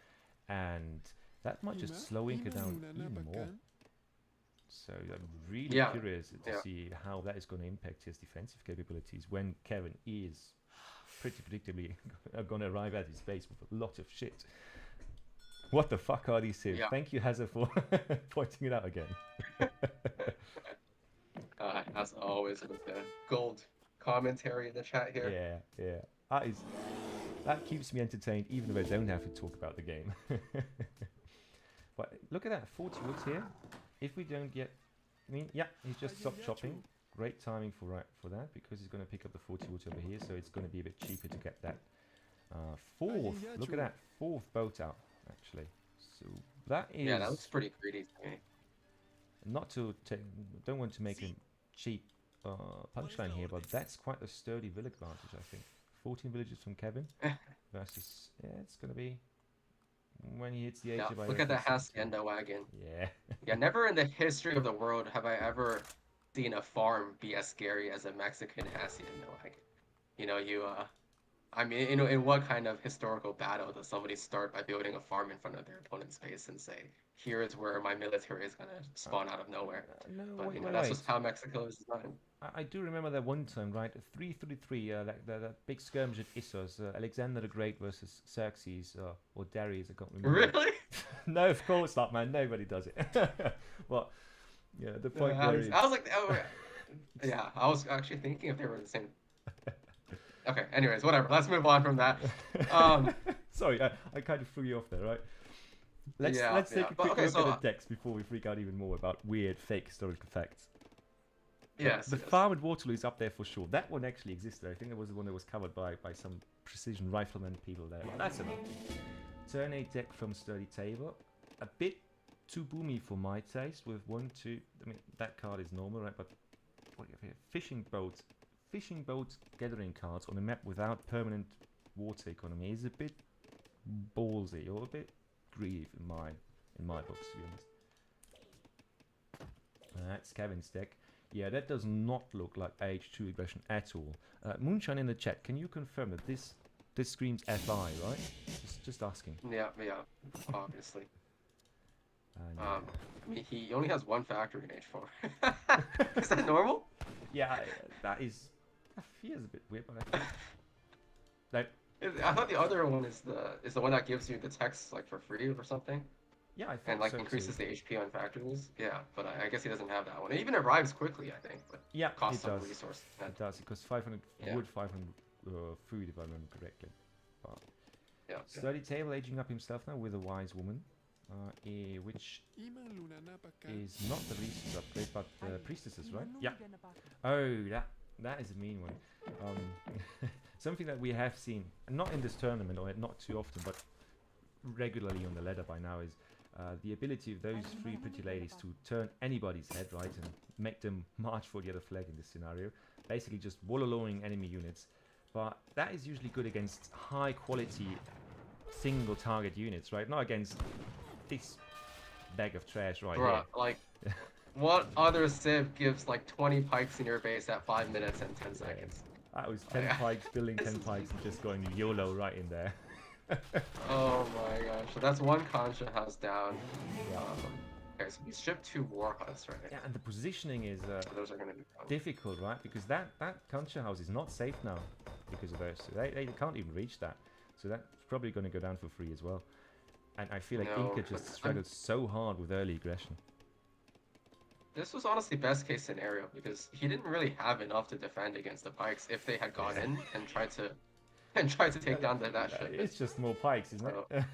and that might just slow Inca down even more. So I'm really curious to see how that is going to impact his defensive capabilities when Kevin is pretty predictably going to arrive at his base with a lot of shit. What the fuck are these here? Thank you, Hazard, for pointing it out again. As always, with the gold commentary in the chat here. Yeah. That keeps me entertained, even if I don't have to talk about the game. But look at that, 40 woods here. If we don't get, I mean, he's just stopped chopping. Great timing for that, because he's going to pick up the 40 wood over here, so it's going to be a bit cheaper to get that 4th. Look at that, 4th boat out, actually. So that is. Yeah, that looks pretty greedy to me. Not to don't want to make a cheap punchline here, but that's quite a sturdy will advantage, I think. 14 villages from Kevin versus, yeah, it's going to be when he hits the age Yeah, of look at the Iroquois. hacienda wagon. Yeah. Yeah, never in the history of the world have I ever seen a farm be as scary as a Mexican hacienda wagon. You know, I mean, you know, in what kind of historical battle does somebody start by building a farm in front of their opponent's base and say, here is where my military is gonna spawn out of nowhere? No, But, you know, wait, that's wait. just how Mexico is designed. I do remember that one time, right? 333, that big skirmish at Issos, Alexander the Great versus Xerxes, or Darius, I can't remember. Really? No, of course not, man. Nobody does it. Well, yeah, the point I where was like, oh, yeah, I was actually thinking if they were the same. Okay, anyways, whatever. Let's move on from that. Sorry, I kind of threw you off there, right? Let's take a quick look at the decks before we freak out even more about weird fake historical facts. Yes. The farm at Waterloo is up there for sure. That one actually existed. I think there was the one that was covered by some precision rifleman people there. That's enough. Turn 8 deck from Sturdy Table. A bit too boomy for my taste with 1, 2... I mean, that card is normal, right? But what do you have here? Fishing boats. Fishing boat gathering cards on a map without permanent water economy is a bit ballsy or a bit greedy in my books, to be honest. That's Kevin's deck. Yeah, that does not look like H2 aggression at all. Moonshine in the chat, can you confirm that this screams FI, right? Just asking. Yeah, obviously. No. I mean, he only has one factory in H4. Is that normal? Yeah, that feels a bit weird, but I thought the other one is the one that gives you the text like for free or something. Yeah, I think and like so increases too. the HP on factories. Yeah, but I guess he doesn't have that one. It even arrives quickly, I think. But yeah, costs it some does. resource. It does. It costs 500 Yeah. wood, 500 food, if I remember correctly. But Yeah. Sturdy Table aging up himself now with a wise woman, which is not the Reese's upgrade, but the priestesses, right? Yeah. Oh, that is a mean one. Something that we have seen, not in this tournament or not too often, but regularly on the ladder by now, is the ability of those 3 pretty ladies to turn anybody's head, right, and make them march for the other flag in this scenario. Basically just wall-alone enemy units. But that is usually good against high-quality single target units, right? Not against this bag of trash right Bruh, here. like, what other civ gives like 20 pikes in your base at 5 minutes and 10 seconds? That was 10 pikes, building 10 pikes, and just going YOLO right in there. Oh my gosh. So that's one Concha house down. Yeah. Okay, so we shipped 2 war huts, right? Yeah, and the positioning is Those are gonna be fun. difficult, right? Because that Concha house is not safe now because of those. So they can't even reach that. So that's probably going to go down for free as well. And I feel like No, Inca just struggled so hard with early aggression. This was honestly best case scenario because he didn't really have enough to defend against the pikes if they had gone in and tried to take down that ship. It's just more pikes, isn't it?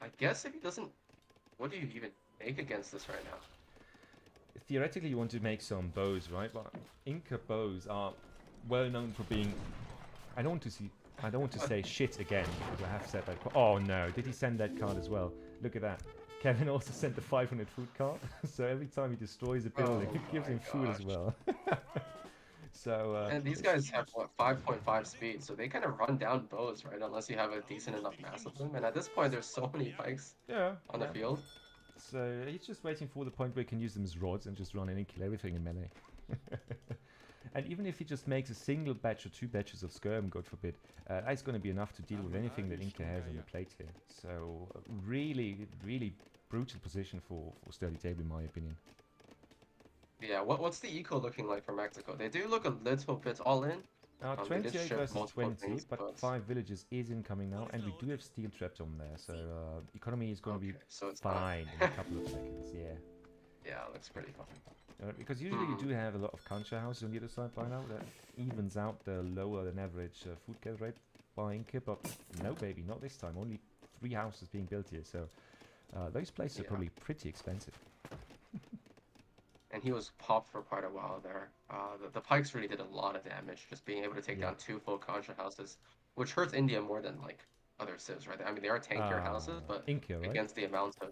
I guess if he doesn't, what do you even make against this right now? Theoretically, you want to make some bows, right? But Inca bows are well known for being. I don't want to say shit again because I have said that. Oh no! Did he send that card as well? Look at that. Kevin also sent the 500 food card. So every time he destroys a building, it gives him food as well. So. And these guys have what 5.5 speed, so they kind of run down bows, right? Unless you have a decent enough mass of them. And at this point, there's so many pikes on the field. So he's just waiting for the point where he can use them as rods and just run in and kill everything in melee. And even if he just makes a single batch or 2 batches of skirm, God forbid, that's going to be enough to deal with anything that Inca has on the plate here. So really, really brutal position for Sturdy Table, in my opinion. Yeah, what's the eco looking like for Mexico? They do look a little bit all in. 28 versus 20, things, but 5 villages is incoming now, and we do have steel traps on there, so economy is going to be so it's fine in a couple of seconds, yeah. Yeah, it looks pretty fun. Because usually you do have a lot of Concha houses on the other side by now that evens out the lower than average food gather rate by Inca, but no baby, not this time. Only 3 houses being built here, so those places are probably pretty expensive. And he was popped for quite a while there. The pikes really did a lot of damage, just being able to take down 2 full Concha houses, which hurts India more than like other civs, right? I mean, they are tankier houses, but Inca, right? against the amount of...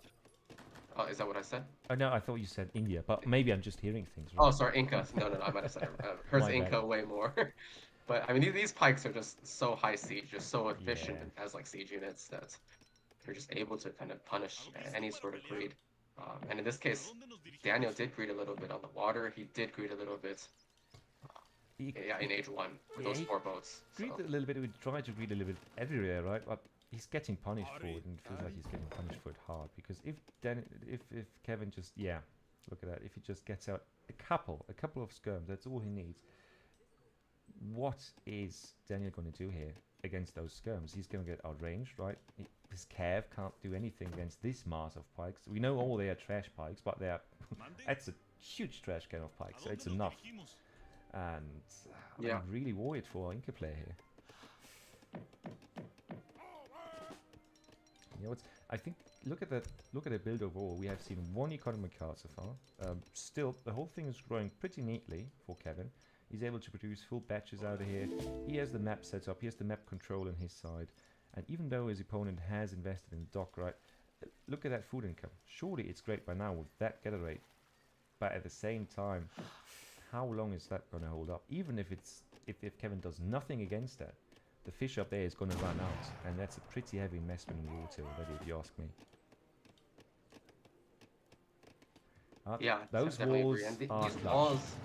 is that what I said? Oh no, I thought you said India, but maybe I'm just hearing things. Right? Oh, sorry, Inca. No, I might have said it. Hurts Inca way more. But I mean, these pikes are just so high siege, just so efficient Yeah. as like siege units that you're just able to kind of punish any sort of greed. And in this case, Daniel did greed a little bit on the water. He did greed a little bit, yeah, in Age 1 with Yeah, those he 4 boats. So. greed a little bit. We try to greed a little bit everywhere, right? But he's getting punished for it, and it feels like he's getting punished for it hard. Because if Kevin just look at that. If he just gets out a couple of skirms, that's all he needs. What is Daniel going to do here against those skirms? He's going to get outranged, right? His Cav can't do anything against this mass of pikes. We know all they are trash pikes, but they are that's a huge trash can of pikes, so it's enough. And Yeah. I'm really worried for our Inca player here. You know, I think look at the build overall. We have seen one economy card so far. Still, the whole thing is growing pretty neatly for Kevin. He's able to produce full batches out of here. He has the map set up. He has the map control on his side. And even though his opponent has invested in the dock, right? Look at that food income. Surely it's great by now with that gather rate. But at the same time, how long is that going to hold up? Even if if Kevin does nothing against that, the fish up there is going to run out. And that's a pretty heavy investment in water already, if you ask me. Yeah, those I definitely walls agree. And are these clutch. walls,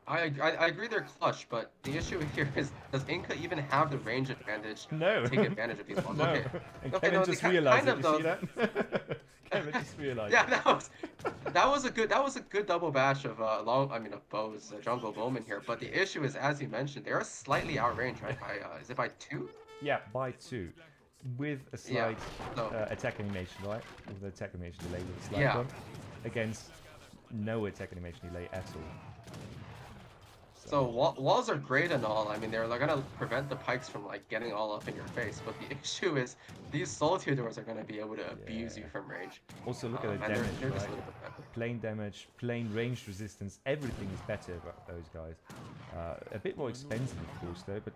I agree they're clutch, but the issue here is, does Inca even have the range advantage No. to take advantage of these walls? No. Okay. And Okay, Kevin no, just kind realized of it. You though. see that? Kevin just realized Yeah, it. that was a good double batch of of bows, jungle bowmen here. But the issue is, as you mentioned, they are slightly outranged, right? By is it by 2? Yeah, by 2. With a Yeah. slight So attack animation, right? With the attack animation delay with a slight Yeah. one. Against no attack animation delay at all. so walls are great and all. I mean, they're gonna prevent the pikes from like getting all up in your face. But the issue is, these SoldieRs are gonna be able to abuse you from range. Also, look at the And damage, they're just a right? little bit better. Plain damage, plain range resistance, everything is better about those guys. A bit more expensive, of course, though, but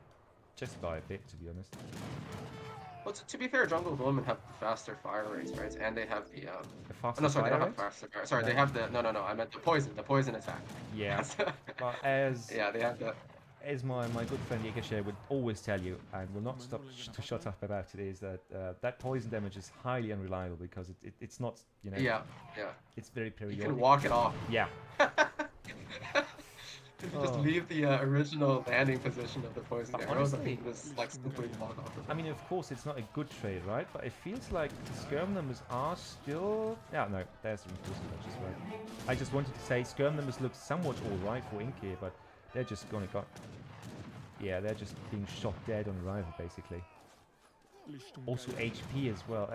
just by a bit, to be honest. Well, to be fair, jungle bowmen have faster fire rates, right? And they have the The faster no, sorry, they fire don't have rate? faster fire. Sorry, No. they have the no. I meant the poison attack. Yeah. But as Yeah, they have the. as my good friend Yekashe would always tell you, and will not stop to shut up about it, is that that poison damage is highly unreliable because it's not, you know, Yeah. it's very You periodic. can walk it off. Yeah. If you just Oh. leave the original landing position of the poison But arrows, I honestly, think this like simply walk off. I mean, of course, it's not a good trade, right? But it feels like the skirm numbers are still... Yeah, no, there's the reinforcement as well. I just wanted to say skirm numbers look somewhat alright for Ink here, but they're just gonna got... Yeah, they're just being shot dead on arrival, basically. Also HP as well.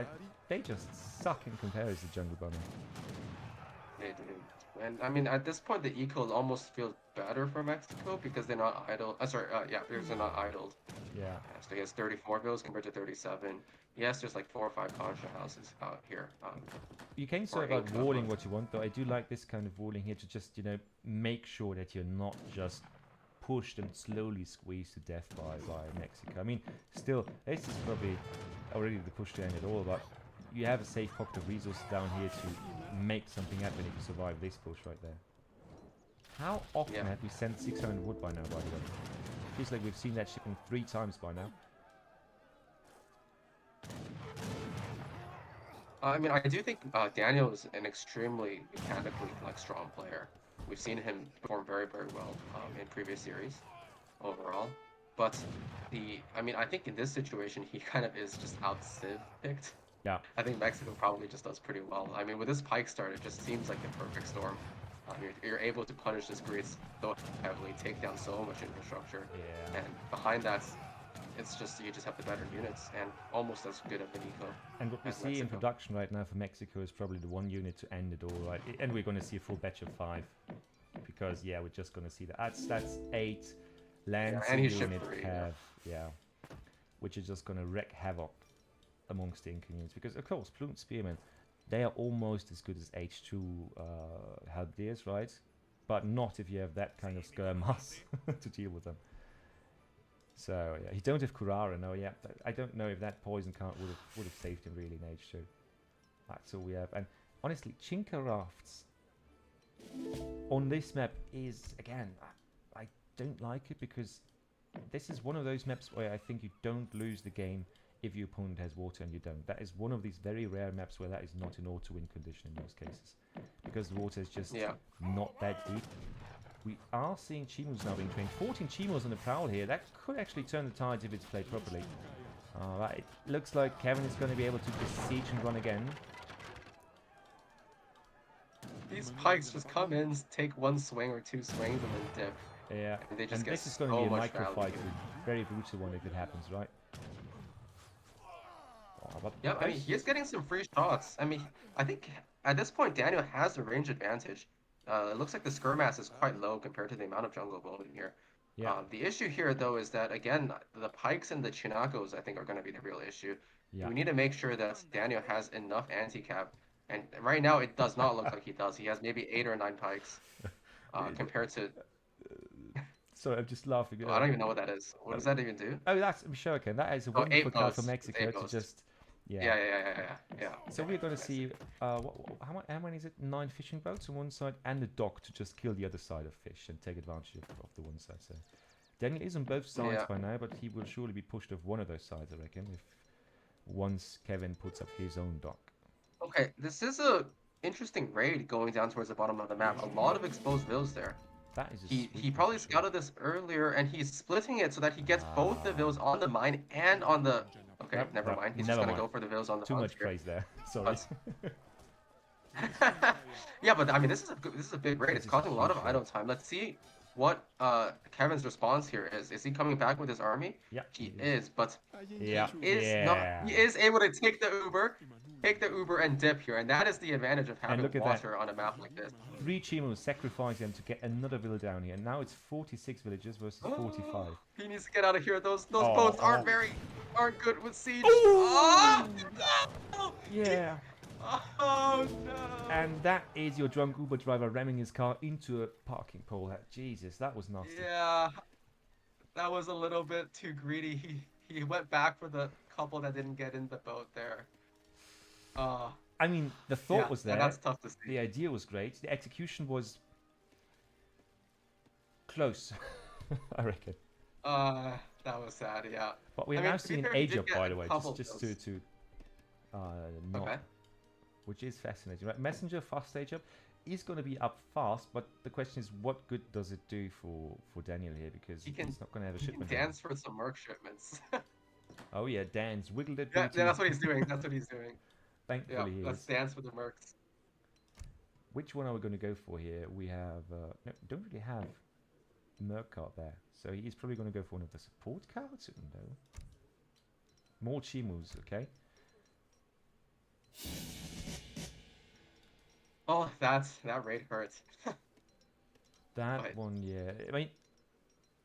They just suck in comparison to Jungle Bunny. They do. And I mean, at this point, the eco almost feels better for Mexico because they're not idle. Because they're not idled. Yeah. So he has 34 bills compared to 37. Yes, there's like 4 or 5 contra houses out here. You can say or about Inca, walling but- what you want, though. I do like this kind of walling here to just, you know, make sure that you're not just pushed and slowly squeezed to death by Mexico. I mean, still, this is probably already the push to end it all, but you have a safe pocket of resources down here to make something happen if you survive this push right there. How often have we sent 600 wood by now, by the way? Feels like we've seen that shipping 3 times by now. I mean, I do think Daniel is an extremely mechanically strong player. We've seen him perform very, very well in previous series overall. But I think in this situation, he kind of is just out-civ picked. Yeah. I think Mexico probably just does pretty well. I mean, with this pike start, it just seems like the perfect storm. You're able to punish this greed so heavily, take down so much infrastructure. Yeah. And behind that, it's just you just have the better units and almost as good of an eco. And what we as see in Mexico. production right now for Mexico is probably the one unit to end it all, right? And we're going to see a full batch of 5. Because, yeah, we're just going to see that. That's 8 lands and he's unit shipped 3, have, which is just going to wreak havoc amongst the Incan units. Because, of course, Plumed Spearmen, they are almost as good as H2 Halberdiers, right? But not if you have that kind of skirmass to deal with them. So, yeah, you don't have Kurara, no, yeah. I don't know if that poison card would have saved him really in H2. That's all we have. And honestly, Chinka Rafts on this map is, again, don't like it because this is one of those maps where I think you don't lose the game if your opponent has water and you don't. That is one of these very rare maps where that is not an auto-win condition in most cases. Because the water is just not that deep. We are seeing Chimos now being trained. 14 Chimos on the prowl here. That could actually turn the tides if it's played properly. It looks like Kevin is going to be able to besiege and run again. These pikes just come in, take one swing or two swings, and then dip. Yeah, and they just get this is going to be a micro fight, a very brutal one if it happens, right? Yeah, I mean, he's getting some free shots. I mean, I think at this point, Daniel has the range advantage. It looks like the skirmass is quite low compared to the amount of jungle gold in here. Yeah. The issue here, though, is that, again, the pikes and the chinakos, I think, are going to be the real issue. Yeah. We need to make sure that Daniel has enough anti-cap. And right now, it does not look like he does. He has maybe 8 or 9 pikes compared to... Sorry, I'm just laughing. Oh, I don't even know what that is. What does that even do? Oh, that's Shokan. That is a wonderful card for Mexico to just... Yeah. So we're going to see, how many is it? 9 fishing boats on one side and a dock to just kill the other side of fish and take advantage of the one side. So Daniel is on both sides by now, but he will surely be pushed off one of those sides, I reckon, if once Kevin puts up his own dock. Okay, this is a interesting raid going down towards the bottom of the map. A lot of exposed vills there. That is he probably scouted this earlier, and he's splitting it so that he gets both the vills on the mine and on the... Okay, never mind. He's just going to go for the vills on the... Too much praise there. Sorry. Yeah, but I mean, this is a big raid. It's causing a lot of idle time. Let's see what Kevin's response here is. Is he coming back with his army? Yeah, he is. But yeah, he is able to take the Uber and dip here, and that is the advantage of having water on a map like this. 3 Chimos sacrifice them to get another village down here. Now it's 46 villages versus 45. He needs to get out of here. Those boats aren't good with siege. Oh, no! Yeah. Oh no! And that is your drunk Uber driver ramming his car into a parking pole. Jesus, that was nasty. Yeah, that was a little bit too greedy. He went back for the couple that didn't get in the boat there. I mean, the thought was there. That's tough to see. The idea was great. The execution was close, I reckon. That was sad. Yeah. But we're now seeing an age up, by the way, just to not. Okay. Which is fascinating, right? Messenger fast stage up is going to be up fast, but the question is, what good does it do for Daniel here? Because he's not going to have a shipment. He can dance for some merc shipments. Oh yeah, dance, wiggle it. Yeah, that's what he's doing. That's what he's doing. Thankfully, he let's dance for the mercs. Which one are we going to go for here? We have no, don't really have merc card there, so he's probably going to go for one of the support cards. No, more Chimos, okay. Oh, that raid hurts. That one, yeah. I mean,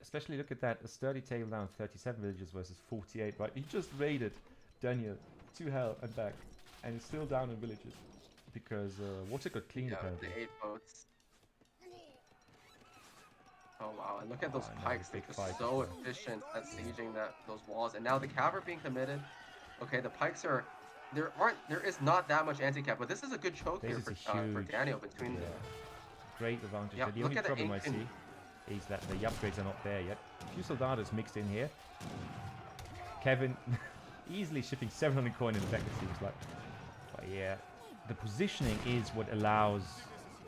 especially look at that. A sturdy tail down 37 villages versus 48, right? He just raided Daniel to hell and back, and he's still down in villages because water got cleaned apparently. The 8 boats. Oh wow! And look at those pikes. They're just so efficient at sieging those walls. And now the cav are being committed. Okay, the pikes are. There is not that much anti-cap, but this is a good choke here for Daniel between the... Great advantage. Yeah, the only problem I see is that the upgrades are not there yet. A few soldados mixed in here. Kevin easily shipping 700 coin in the back, it seems like. But yeah, the positioning is what allows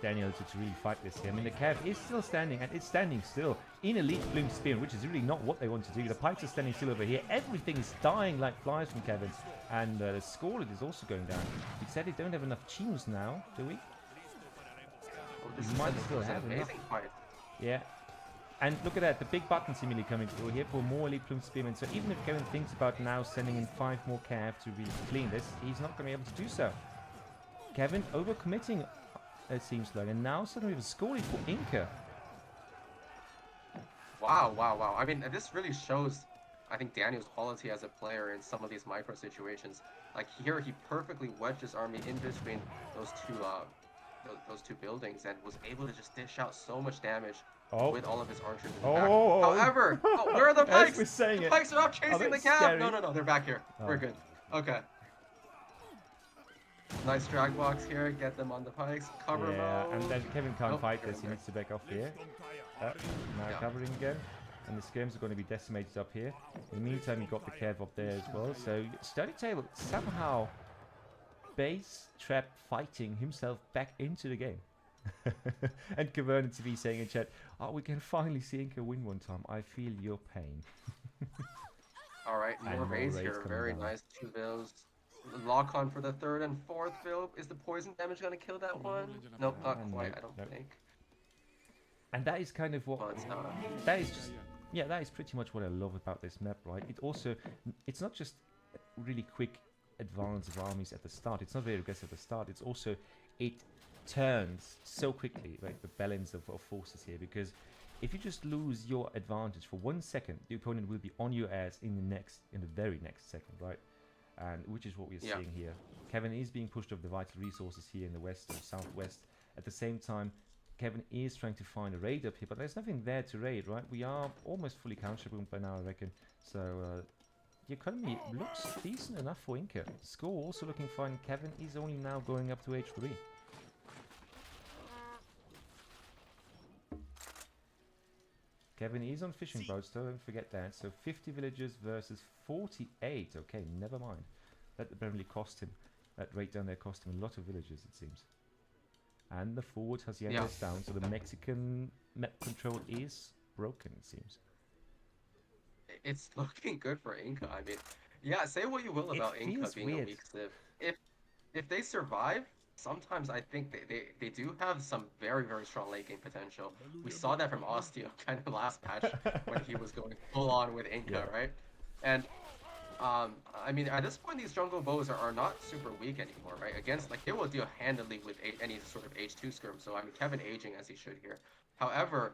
Daniel to really fight this here. I mean, the cav is still standing, and it's standing still in elite bloom spear, which is really not what they want to do. The pikes are standing still over here. Everything is dying like flies from Kevin. And the scoreline is also going down. We said they don't have enough Chimos now, do we? We might still have enough. Yeah. And look at that, the big button seemingly coming through here for more elite plume spearmen. So even if Kevin thinks about now sending in 5 more cav to really clean this, he's not going to be able to do so. Kevin overcommitting, it seems like. And now suddenly we have a scoreline for Inca. Wow. I mean, this really shows... I think Daniel's quality as a player in some of these micro situations. Like here, he perfectly wedged his army in between those two buildings and was able to just dish out so much damage with all of his archers in the back. However, where are the pikes? The pikes are up chasing the cav. No, they're back here. We're good. Okay. Nice drag box here. Get them on the pikes. Cover Yeah, and mode. then Kevin can't Nope, fight get this. in He there. needs to back off here. Now Yeah. covering again. And the skirms are going to be decimated up here. In the meantime, you got the Kev up there as well. So SoldieR somehow base trap fighting himself back into the game. And Caverna TV saying in chat, "Oh, we can finally see Inca win one time. I feel your pain." All right, And more more raids raids here. coming Very down. nice. 2 bills. Lock on for the 3rd and 4th bill. Is the poison damage gonna kill that one? Nope, not quite. Nope, I don't nope. think. And that is kind of what But that is just, yeah, that is pretty much what I love about this map, right? It also, it's not just really quick advance of armies at the start. It's not very aggressive at the start. It's also, it turns so quickly, like the balance of forces here, because if you just lose your advantage for 1 second, the opponent will be on your ass in the very next second, right? And which is what we're seeing here. Kevin is being pushed off the vital resources here in the west or southwest. At the same time, Kevin is trying to find a raid up here, but there's nothing there to raid, right? We are almost fully counter-boomed by now, I reckon. So the economy looks decent enough for Inca. Score also looking fine. Kevin is only now going up to H3. Kevin is on fishing boats, don't forget that. So 50 villagers versus 48. Okay, never mind. That apparently cost him. That raid down there cost him a lot of villagers, it seems. And the forward Hacienda is down, so the Mexican map control is broken, it seems. it's looking good for Inca. I mean, yeah, say what you will about Inca being a weak civ. If they survive, sometimes I think they do have some very, very strong late game potential. We saw that from Osteo kind of last patch when he was going full on with Inca, right? And I mean, at this point, these jungle bows are not super weak anymore, right? Against, like, they will deal handily with any sort of H2 skirm. So, I mean, Kevin aging as he should here. However,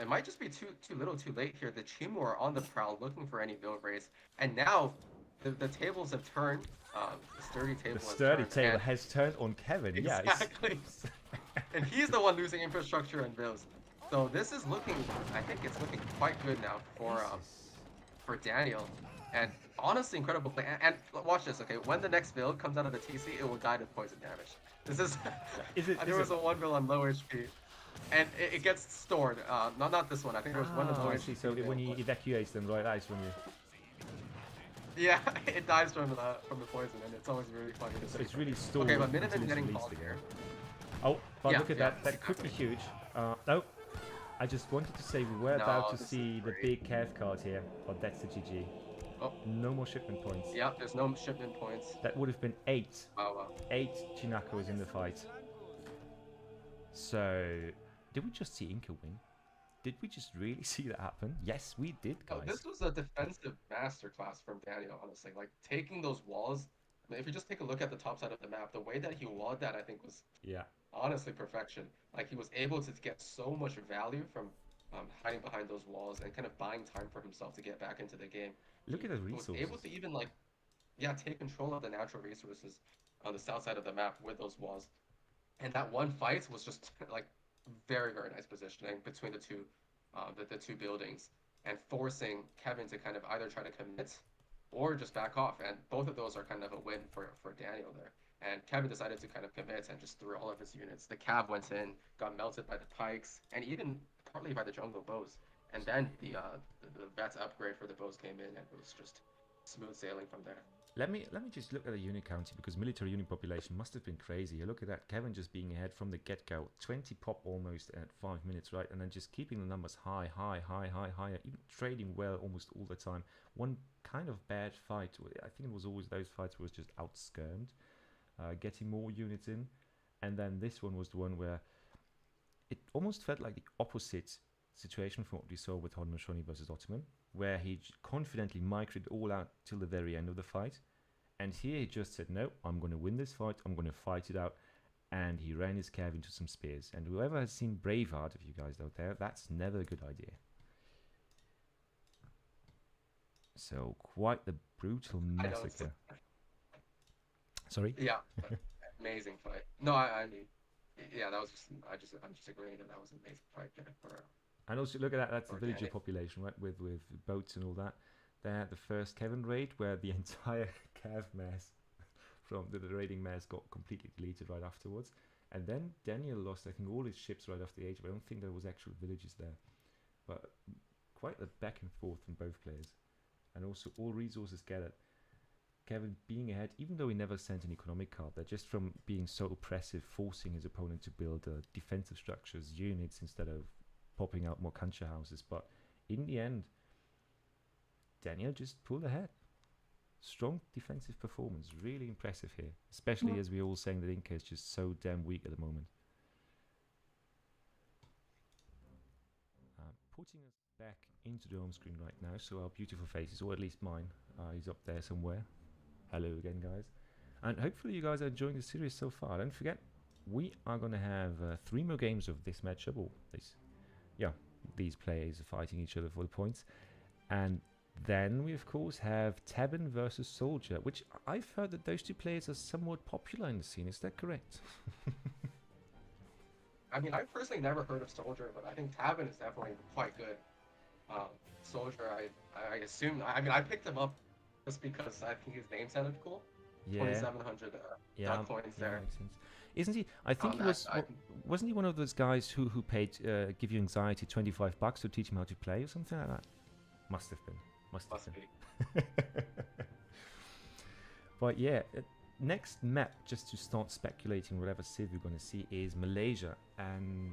it might just be too little too late here. The Chimu are on the prowl looking for any build raids. And now, the tables have turned. The sturdy table has turned on Kevin, exactly. And he's the one losing infrastructure and builds. So, this is looking, I think it's looking quite good now for Daniel. And honestly, incredible play. And watch this, okay? When the next build comes out of the TC, it will die to poison damage. This is. There was a 1 build on low HP, and it gets stored. Not this one. I think it was one of the low HP. So when he evacuates them, right? That is when you. Yeah, it dies from the poison, and it's always really funny to see. So it's really stored. Okay, but Minutemen getting called here. Oh, but look at that. That could be huge. No. I just wanted to say we were about to see the big Cav card here, but that's the GG. Oh. No more shipment points. Yeah, there's no shipment points. That would have been 8. Oh, wow. 8 Chinacos in the fight. So, did we just see Inca win? Did we just really see that happen? Yes, we did, guys. Oh, this was a defensive masterclass from Daniel, honestly. Like, taking those walls. I mean, if you just take a look at the top side of the map, the way that he walled that, I think, was honestly perfection. Like, he was able to get so much value from hiding behind those walls and kind of buying time for himself to get back into the game. Look at the resources. He was able to even, like, take control of the natural resources on the south side of the map with those walls. And that one fight was just, like, very, very nice positioning between the two buildings, and forcing Kevin to kind of either try to commit or just back off. And both of those are kind of a win for Daniel there. And Kevin decided to kind of commit and just threw all of his units. The Cav went in, got melted by the pikes, and even partly by the jungle bows. And then the Vets upgrade for the bows came in, and it was just smooth sailing from there. Let me just look at the unit count, because military unit population must have been crazy. You look at that, Kevin just being ahead from the get-go, 20 pop almost at 5 minutes, right? And then just keeping the numbers higher, even trading well almost all the time. One kind of bad fight, I think it was always those fights where it was just outskirmed, getting more units in. And then this one was the one where it almost felt like the opposite situation from what we saw with Haudenosaunee versus Ottoman, where he confidently microed all out till the very end of the fight. And here he just said, no, I'm going to win this fight, I'm going to fight it out. And he ran his Cav into some spears. And whoever has seen Braveheart, of you guys out there, that's never a good idea. So, quite the brutal massacre. Sorry? Yeah, amazing fight. No, I mean, yeah, that was just, I'm just agreeing that was an amazing fight there for and also, look at that, that's the villager population, right, with boats and all that. They had the first Kevin raid, where the entire Cav mass from the raiding mares got completely deleted right afterwards. And then Daniel lost, I think, all his ships right after the age. But I don't think there was actual villages there. But quite a back and forth from both players. And also all resources gathered. Kevin being ahead, even though he never sent an economic card, but just from being so oppressive, forcing his opponent to build defensive structures, units, instead of popping out more country houses. But in the end, Daniel just pulled ahead. Strong defensive performance, really impressive here, especially as we're all saying that Inca is just so damn weak at the moment. Putting us back into the home screen right now, so our beautiful faces, or at least mine, is up there somewhere. Hello again, guys, and hopefully you guys are enjoying the series so far. Don't forget, we are going to have 3 more games of this matchup, or this, these players are fighting each other for the points, and then we of course have Tabben versus SoldieR, which I've heard that those 2 players are somewhat popular in the scene. Is that correct? I mean, I've personally never heard of SoldieR, but I think Tabben is definitely quite good. SoldieR, I assume, I mean, I picked him up just because I think his name sounded cool. Yeah. 2,700 duck coins there. Makes sense. Isn't he? I think he was. Wasn't he one of those guys who paid give you anxiety $25 to teach him how to play or something like that? Must have been. Must be. But yeah, next map, just to start speculating whatever civ you're going to see, is Malaysia, and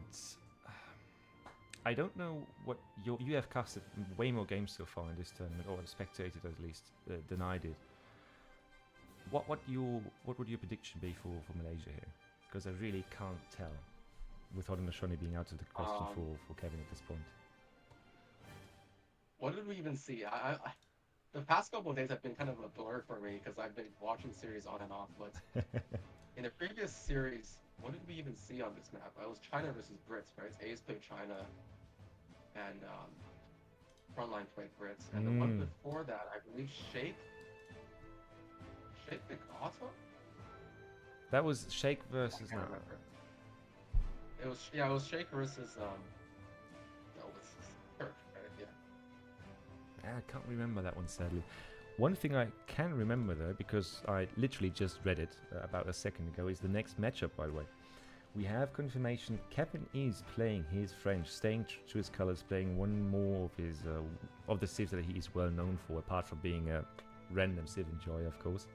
I don't know what you have casted way more games so far in this tournament, or spectated at least, than I did. What would your prediction be for Malaysia here? Because I really can't tell, with Haudenosaunee being out of the question for Kevin at this point. What did we even see? The past couple of days have been kind of a blur for me because I've been watching series on and off. But in the previous series, what did we even see on this map? It was China versus Brits, right? A's played China, and Frontline played Brits. And the one before that, I believe Sheikh the Otto? That was Sheikh versus. It was Sheikh versus Turk, right? Yeah. I can't remember that one, sadly. One thing I can remember, though, because I literally just read it about a second ago, is the next matchup, by the way. We have confirmation Kevin is playing his French, staying true to his colors, playing one more of his of the civs that he is well known for, apart from being a random civ enjoyer, of course.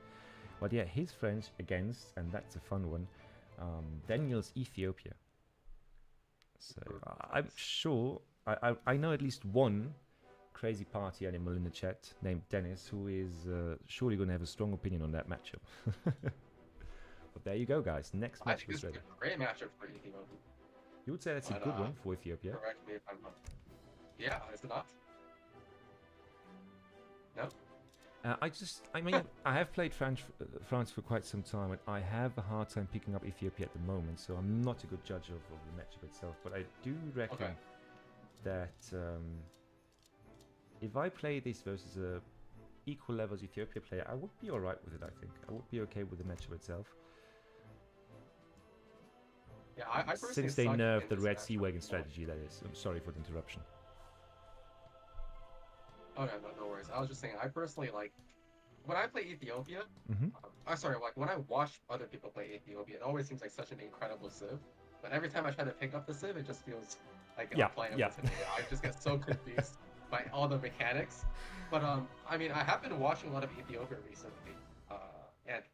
But yeah, his French against, and that's a fun one, Daniel's Ethiopia. So I'm sure, I know at least one crazy party animal in the chat named Dennis, who is surely going to have a strong opinion on that matchup. But there you go, guys. Next match is ready. A great matchup for Ethiopia. You would say that's a good one for Ethiopia? Correct me if I'm wrong. Yeah, is it not? No? I mean, I have played France for quite some time, and I have a hard time picking up Ethiopia at the moment, so I'm not a good judge of the matchup itself. But I do reckon that if I play this versus a equal levels Ethiopia player, I would be alright with it, I think. I would be okay with the matchup itself. Yeah, I since they nerfed the Red Sea Wagon strategy, that is. I'm sorry for the interruption. Oh, no worries. I was just saying, I personally, like, when I play Ethiopia, when I watch other people play Ethiopia, it always seems like such an incredible civ. But every time I try to pick up the civ, it just feels like I'm playing with today. I just get so confused by all the mechanics. But, I mean, I have been watching a lot of Ethiopia recently, and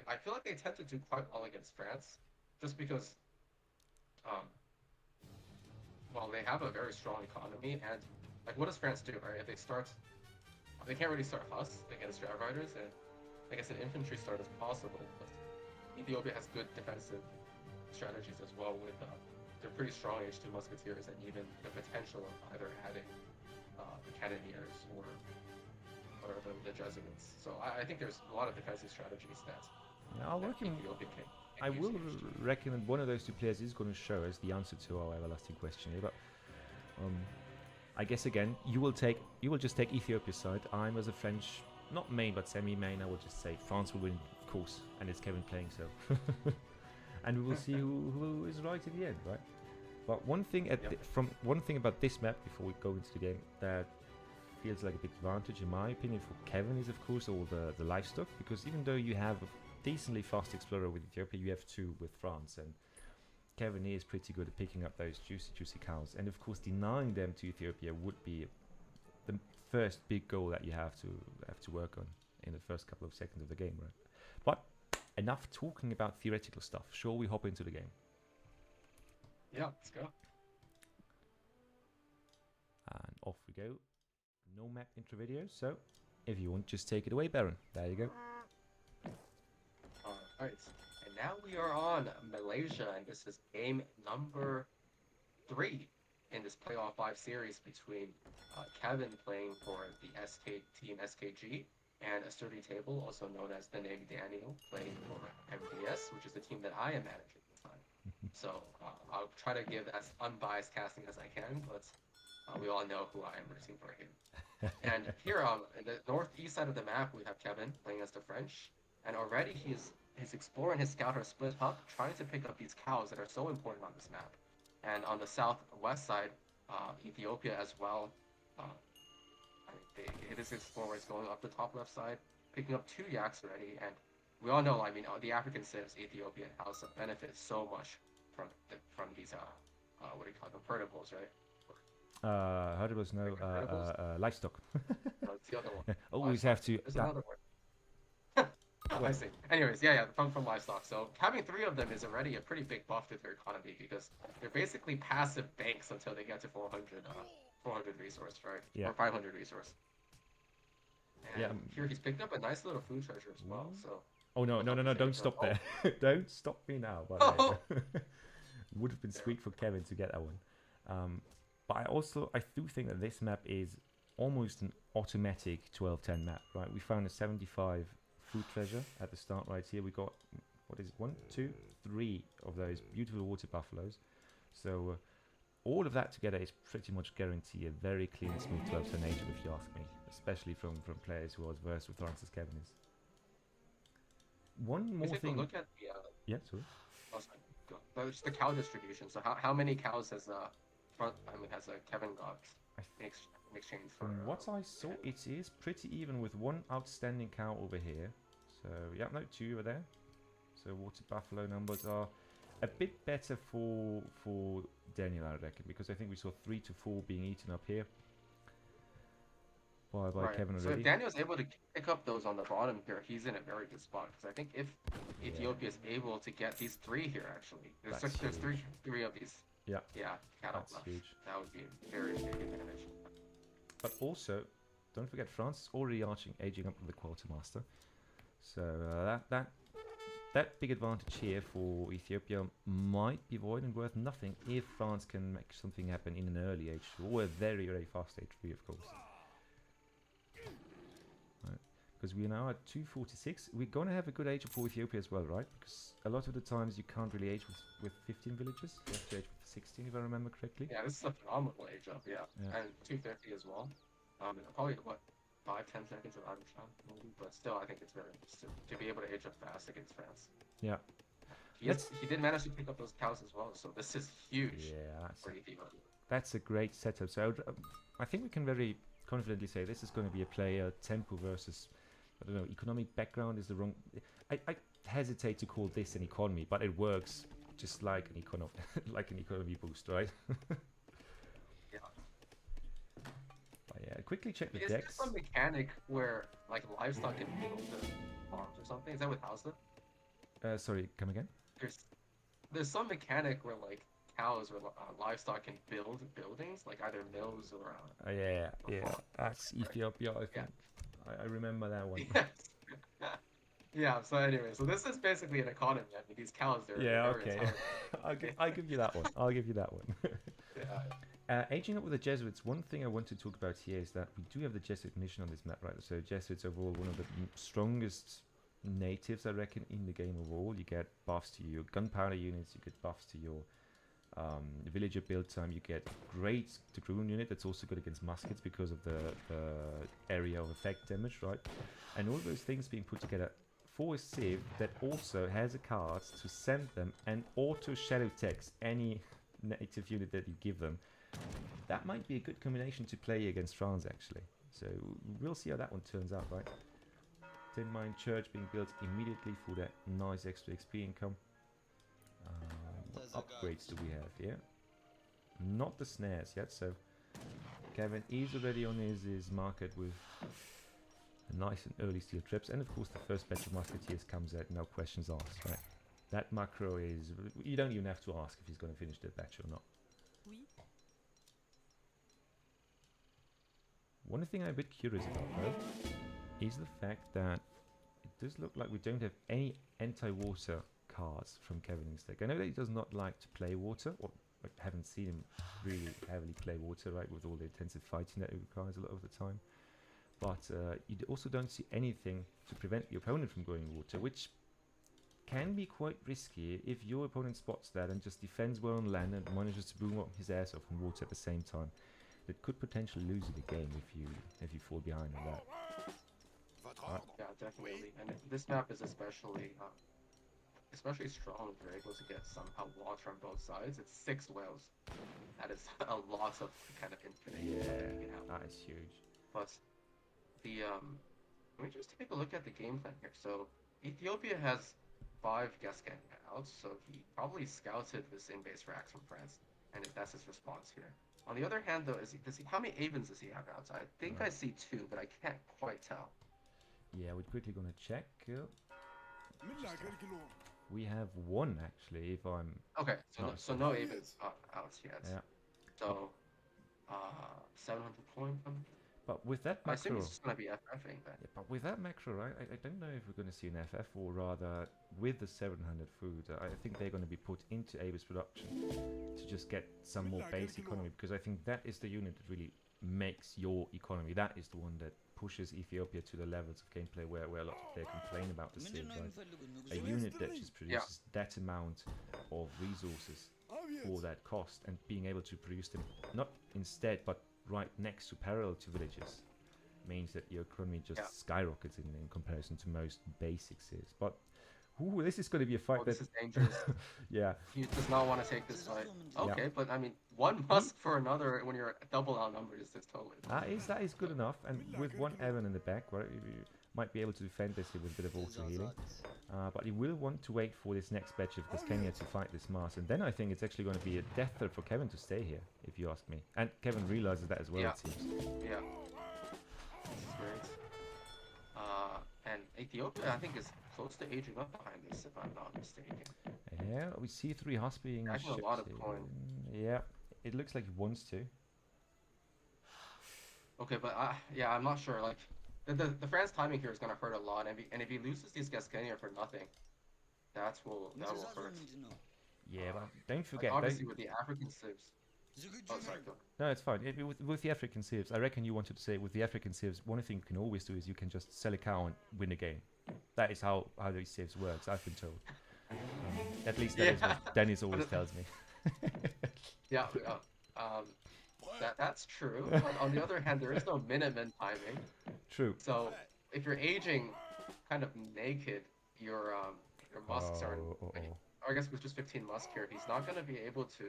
I feel like they tend to do quite well against France, just because, well, they have a very strong economy, and like, what does France do, right? If they can't really start Huss against Draft Riders, and I guess an infantry start is possible, but Ethiopia has good defensive strategies as well, with they're pretty strong H2 Musketeers, and even the potential of either adding the Cannoneers or the Jesuits. So I think there's a lot of defensive strategies that Ethiopia can. I will reckon that one of those 2 players is going to show us the answer to our everlasting question here, but I guess again, you will just take Ethiopia's side. I'm, as a French, not main but semi-main, I will just say France will win, of course, and it's Kevin playing so. And we will see who is right in the end, right? But one thing one thing about this map before we go into the game that feels like a big advantage, in my opinion, for Kevin is of course all the livestock, because even though you have decently fast explorer with Ethiopia. You have 2 with France, and Kevin is pretty good at picking up those juicy cows. And of course, denying them to Ethiopia would be the first big goal that you have to work on in the first couple of seconds of the game, right? But enough talking about theoretical stuff. Shall we hop into the game? Yeah, let's go. And off we go. No map intro video, so if you want, just take it away, Baron. There you go. Alright, and now we are on Malaysia, and this is game number 3 in this playoff 5 series between Kevin playing for the team SKG and a sturdy table, also known as the name Daniel, playing for MDS, which is the team that I am managing this time. So I'll try to give as unbiased casting as I can, but we all know who I am rooting for here. And here on the northeast side of the map, we have Kevin playing as the French, and already his explorer and his scout are split up, trying to pick up these cows that are so important on this map. And on the southwest side, Ethiopia as well. His explorer is going up the top left side, picking up 2 yaks already, and we all know, I mean, the African Civs, Ethiopia and Hausa benefit so much from these what do you call them, herdables, right? Herdables, no, livestock. No, it's the other one. Always Livestock. have to. There's another word. I see. Anyways, yeah, from livestock. So having 3 of them is already a pretty big buff to their economy because they're basically passive banks until they get to 400 resource, right? Yeah. Or 500 resource. And Yeah. here he's picked up a nice little food treasure as well. So. Oh no! Don't stop there! Don't stop me now. By the way. Would have been sweet for Kevin to get that one. But I do think that this map is almost an automatic 12-10 map, right? We found a 75 food treasure at the start right here. We got, what is it, 1, 2, 3 of those beautiful water buffaloes. So all of that together is pretty much guarantee a very clean, smooth 12-10 agent, if you ask me, especially from players who are as versed with France as Kevin is. One more thing. Look at the. Yeah, sorry. Oh, sorry. Just the cow distribution. So how many cows has Kevin got in exchange for? From what I saw, it is pretty even with 1 outstanding cow over here. So yeah, no, 2 over there. So water buffalo numbers are a bit better for Daniel, I reckon, because I think we saw 3 to 4 being eaten up here by right. Kevin already. So if Daniel's able to pick up those on the bottom here, he's in a very good spot. Because I think if Ethiopia is able to get these 3 here, actually, there's three of these. Yeah. Yeah, cattle That's left. huge. That would be a very big advantage. But also, don't forget France is already aging up with the quartermaster. So that big advantage here for Ethiopia might be void and worth nothing if France can make something happen in an early age 2 or a very, very fast age 3, of course. Right. Because we are now at 246. We're going to have a good age for Ethiopia as well, right? Because a lot of the times you can't really age with 15 villages. You have to age with 16, if I remember correctly. Yeah, this is a phenomenal age up, yeah. And 250 as well. Probably, 5-10 seconds of average time, maybe. But still, I think it's very interesting to be able to age up fast against France. Yeah. He did manage to pick up those cows as well, so this is huge for Ethiopia. That's a great setup. So I think we can very confidently say this is going to be a player tempo versus, I don't know, economic background is the wrong. I hesitate to call this an economy, but it works just like an economy boost, right? Yeah. But yeah, quickly check the Is decks. there some mechanic where like livestock can build the farms or something? Is that with Hausa? Sorry, come again? There's some mechanic where like cows or livestock can build buildings, like either mills or. Yeah, that's Ethiopia. I think I remember that one. Yeah. So anyway, so this is basically an economy. I mean, these cows, they're okay. I'll give you that one. I'll give you that one. Yeah. Aging up with the Jesuits, one thing I want to talk about here is that we do have the Jesuit mission on this map, right? So Jesuits overall one of the strongest natives, I reckon, in the game overall. You get buffs to your gunpowder units, you get buffs to your villager build time, you get great dragoon unit that's also good against muskets because of the area of effect damage, right? And all those things being put together for a Civ that also has a card to send them and auto shadow text any native unit that you give them. That might be a good combination to play against France, actually. So we'll see how that one turns out, right? Thin Mine Church being built immediately for that nice extra XP income. What upgrades do we have here? Not the snares yet, so Kevin is already on his market with nice and early steel trips, and of course the first batch of musketeers comes out, no questions asked, right? That macro is, you don't even have to ask if he's going to finish the batch or not. One thing I'm a bit curious about though is the fact that it does look like we don't have any anti-water cards from Kevin in his deck. I know that he does not like to play water, or I haven't seen him really heavily play water, right, with all the intensive fighting that it requires a lot of the time. But you also don't see anything to prevent the opponent from going water, which can be quite risky if your opponent spots that and just defends well on land and manages to boom up his ass off on water at the same time. It could potentially lose you the game if you fall behind on that. Right. Yeah, definitely. And this map is especially strong if you're able to get somehow water on both sides. It's 6 wells. That is a lot of kind of infinite. Yeah, that is huge. But the let me just take a look at the game plan here. So Ethiopia has 5 Gascan out, so he probably scouted this in-base racks from France, and if that's his response here. On the other hand, though, how many Avens does he have outside? I think I see 2, but I can't quite tell. Yeah, we're quickly gonna check. We have 1 actually. If I'm okay, so no Avens out yet. Yeah. So 700 coin from. But with that macro, I assume it's just gonna be FFing then. yeah, but with that macro, right? I don't know if we're gonna see an FF, or rather, with the 700 food, I think they're gonna be put into Avis production to just get some more base economy, because I think that is the unit that really makes your economy. That is the one that pushes Ethiopia to the levels of gameplay where a lot of players complain about the Civ, right? A unit that just produces that amount of resources for that cost, and being able to produce them not instead but right next to parallel to villages means that your economy just skyrockets in comparison to most basic Civs. But ooh, this is going to be a fight this is dangerous. Yeah. He does not want to take this fight. Okay, but I mean, 1 musk for another when you're double outnumbered is just totally. That is good enough, and with 1 Evan in the back, right, you might be able to defend this with a bit of auto healing. But you will want to wait for this next batch of Gascania to fight this Mars, and then I think it's actually going to be a death threat for Kevin to stay here, if you ask me. And Kevin realizes that as well, it seems. Yeah. That's great. And Ethiopia, I think, is close to aging up behind this, if I'm not mistaken. Yeah, we see 3 husks being shipped. A lot of coin. Yeah, it looks like he wants to. Okay, but yeah, I'm not sure. Like, the France timing here is gonna hurt a lot, and if he loses these Gascania for nothing, that will hurt. Yeah, but don't forget. Like, obviously, with the African Civs. Oh, sorry, go. No, it's fine. With the African Civs, I reckon you wanted to say with the African Civs, one thing you can always do is you can just sell a cow and win a game. That is how these Civs works, I've been told. At least that is what Dennis always tells me. Yeah. That's true. But on the other hand, there is no minimum timing. True. So if you're aging kind of naked, your musks are. Or I guess with just 15 musk here, he's not going to be able to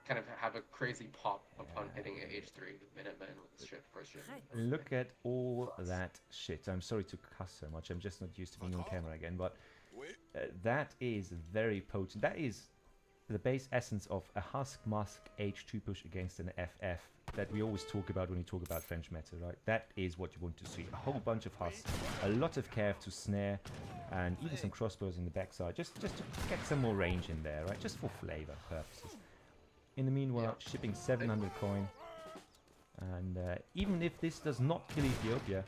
kind of have a crazy pop upon hitting an age 3 minute man with the first ship. Look at all that shit. I'm sorry to cuss so much. I'm just not used to being on camera again, but that is very potent. That is the base essence of a Husk Musk H2 push against an FF that we always talk about when we talk about French meta, right? That is what you want to see. A whole bunch of Husks, a lot of Cav to snare, and even some crossbows in the backside, just to get some more range in there, right? Just for flavor purposes. In the meanwhile, shipping 700 coin, and even if this does not kill Ethiopia,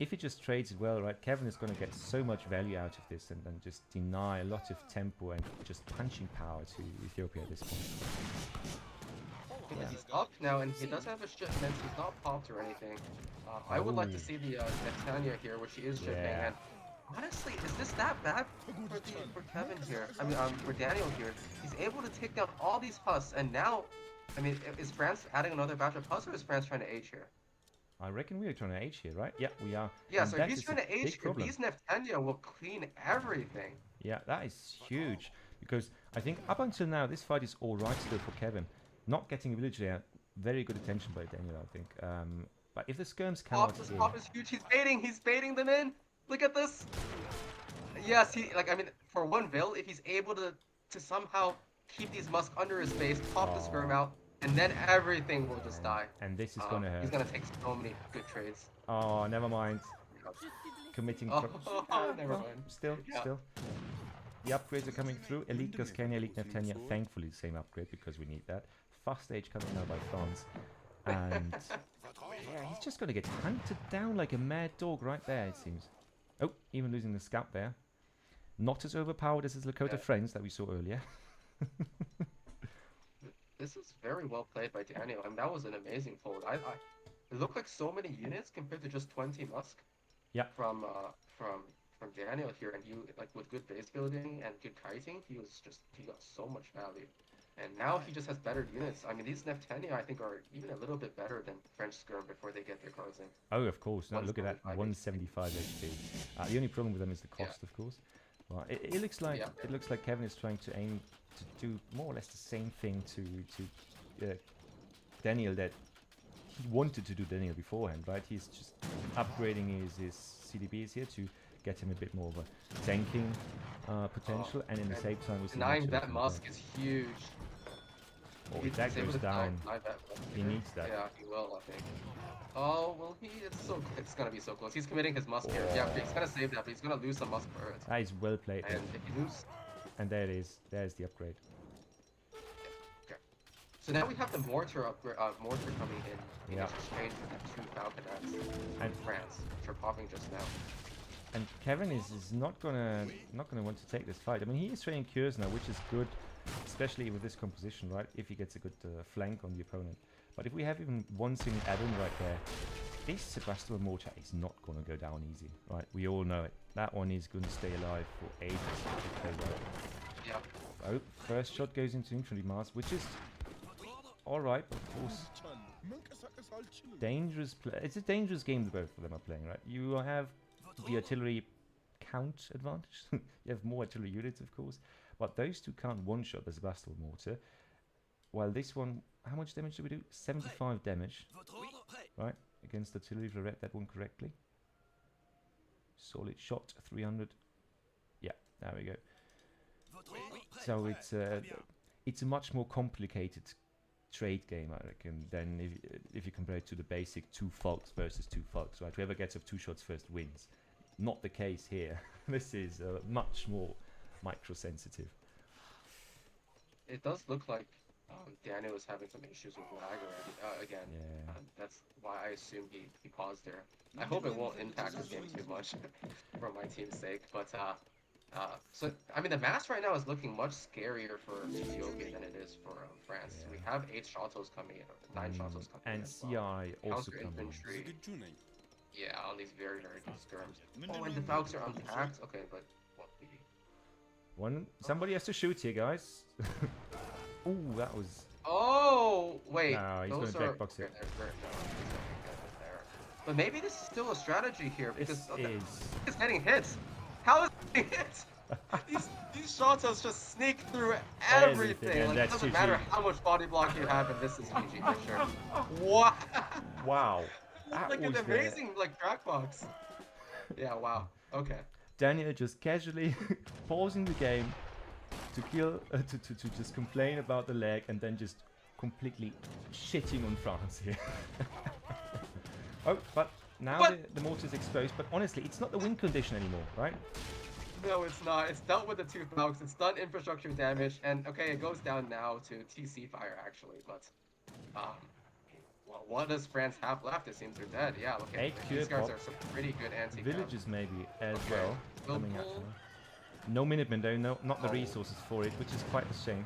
if it just trades it well, right, Kevin is going to get so much value out of this, and just deny a lot of tempo and just punching power to Ethiopia at this point. Yeah. He's up now, and he does have a shipment. He's not popped or anything. I would like to see the Netanya here, which he is shipping. And honestly, is this that bad for Kevin here? I mean, for Daniel here. He's able to take down all these Husks, and now, I mean, is France adding another batch of Husks, or is France trying to age here? I reckon we are trying to age here, right? Yeah, we are. Yeah, and so if he's trying to age here, these Neftanya will clean everything. Yeah, that is huge. Because I think up until now, this fight is all right still for Kevin. Not getting a village there, very good attention by Daniel, I think. But if the skirms come out This pop is huge. He's baiting them in. Look at this. Yes, I mean, for one Vil, if he's able to somehow keep these Musk under his face, pop the Skirm out, and then everything will just die. And this is gonna hurt. He's gonna take so many good trades. Oh, never mind. Committing. Never mind. Still. The upgrades are coming through. Elite Gascania, Elite Neftenia. Thankfully, the same upgrade because we need that. Fast stage coming now by France. And yeah, he's just going to get hunted down like a mad dog right there, it seems. Oh, even losing the scout there. Not as overpowered as his Lakota friends that we saw earlier. This is very well played by Daniel. I mean, that was an amazing fold. It looked like so many units compared to just 20 Musk. Yeah. From Daniel here, and like with good base building and good kiting, he got so much value. And now he just has better units. I mean, these Neftenia, I think, are even a little bit better than French Skirm before they get their cards in. Oh, of course. No, look at that, 175 HP. The only problem with them is the cost, of course. Well, it looks like Kevin is trying to aim to do more or less the same thing to Daniel that he wanted to do Daniel beforehand, right? He's just upgrading his CDBs here to get him a bit more of a tanking potential, and in the same time we see denying that Musk is huge. Oh, if that goes down, he needs that. Yeah, he will, I think. Oh, well, it's gonna be so close. He's committing his Musk here. Yeah, he's gonna save that, but he's gonna lose some Musk for it. That is well played. And if he loses... And there it is. There's the upgrade. Okay. So now we have the mortar coming in exchange for the 2 Falconets and France, which are popping just now. And Kevin is not gonna want to take this fight. I mean, he is training cures now, which is good, especially with this composition, right? If he gets a good flank on the opponent. But if we have even one single add-on right there, this Sebastopol mortar is not gonna go down easy, right? We all know it. That one is gonna stay alive for ages. Yeah. Oh, first shot goes into infantry mass, which is all right, of course. Dangerous play. It's a dangerous game the both of them are playing, right? You have the artillery count advantage. You have more artillery units, of course, but those two can't one-shot the Sebastopol mortar. While this one, how much damage do we do? 75 damage, right? Against artillery, if I read that one correctly. Solid shot, 300. Yeah, there we go. So it's a much more complicated trade game, I reckon, than if you compare it to the basic 2 Falks versus 2 Falks, right? Whoever gets off 2 shots first wins. Not the case here. This is much more micro-sensitive. It does look like Daniel is having some issues with lag already, again. Yeah. That's why I assume he paused there. I hope it won't impact his game too much for my team's sake. But so I mean, the mass right now is looking much scarier for Ethiopia than it is for France. Yeah. We have 8 Chateaus coming in, 9 Chateaus coming in. And CI also coming infantry. Yeah, on these very, very good skirms. Oh, and the Falcons are unpacked? Okay, but somebody has to shoot here, guys. Ooh, that was... Oh, wait. No, he's going to jackbox it. But maybe this is still a strategy here, because it's getting hit. How is it getting hit? These Chateaus just sneak through everything. Like, it doesn't matter how much body block you have, and this is GG for sure. Wow. Wow. Like an amazing track box. Yeah, wow. Okay. Daniel just casually pausing the game to kill, to just complain about the lag, and then just completely shitting on France here. Oh, but now the mortar's exposed. But honestly, it's not the win condition anymore, right? No, it's not. It's dealt with the 2 Falcons. It's done infrastructure damage, and okay, it goes down now to TC fire actually, but well, what does France have left? It seems they're dead. Yeah, okay. These guys are some pretty good anti-cap. Villages maybe as well coming out. No Minutemen though, no, not the resources for it, which is quite a shame.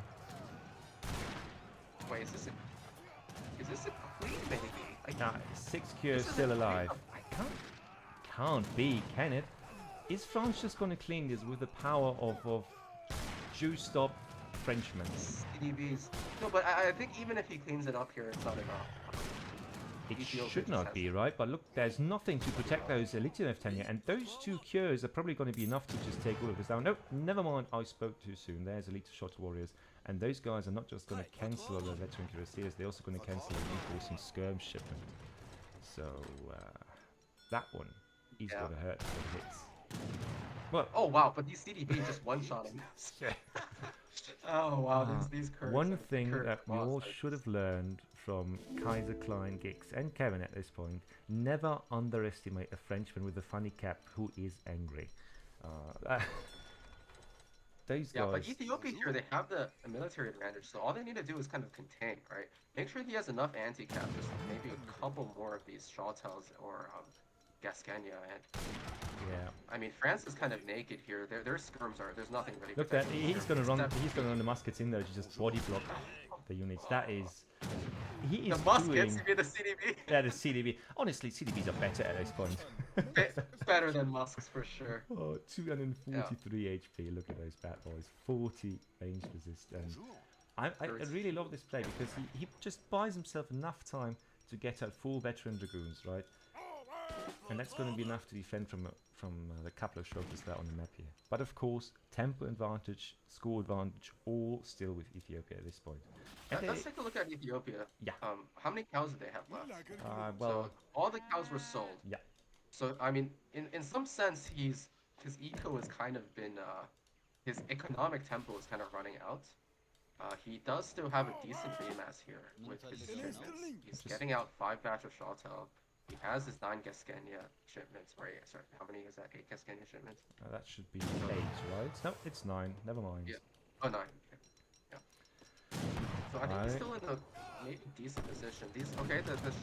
Wait, is this a queen maybe? Nah, 6 cures still alive. Can't be, can it? Is France just gonna clean this with the power of juiced up Frenchmen? CDBs. No, but I think even if he cleans it up here, it's not enough. It should not be, right? But look, there's nothing to protect those Elite Neftenia, and those 2 cures are probably going to be enough to just take all of this down. Nope, never mind, I spoke too soon. There's Elite Shot Warriors, and those guys are not just going to cancel the veteran cuirassiers, they're also going to cancel an enforcing skirm shipment. So, that one is going to hurt for hits. Well, Oh wow, but these CDB just one-shotting. yeah. Oh wow, Ah, these curves. one and thing curve that we all boss are should have just- learned from Kaiser Klein, Gix, and Kevin at this point: never underestimate a Frenchman with a funny cap who is angry. Those Yeah, but guys. Ethiopia here, they have the military advantage, so all they need to do is kind of contain, right? Make sure he has enough anti-cap, just maybe a couple more of these Shawtels or Gascania, and Yeah. I mean, France is kind of naked here. Their skirms are, there's nothing really Look, that protecting he's them gonna run. except He's gonna run the muskets in there to just body block the units. That is. He the is muskets, doing. you mean the CDB? That is CDB. Honestly, CDBs are better at this point. Better than Musks for sure. Oh, 243 HP. Look at those bad boys. 40 range resist. And I really love this play because he just buys himself enough time to get out 4 veteran dragoons, right? And that's going to be enough to defend from the couple of shoulders that are on the map here. But of course, tempo advantage, score advantage, all still with Ethiopia at this point. And Let's take a look at Ethiopia. Yeah. How many cows do they have left? well, So all the cows were sold. yeah. So I mean, in some sense, his eco has kind of been his economic tempo is kind of running out. He does still have a decent mass here with his shipments. He's getting out 5 batch of Shawtel. He has his 9 Gascania shipments. Right? Sorry, how many is that? 8 Gascania shipments? That should be 8, right? No, it's 9. Never mind. Yeah. Oh, 9. Okay. Yeah. So I think he's still in a maybe decent position. The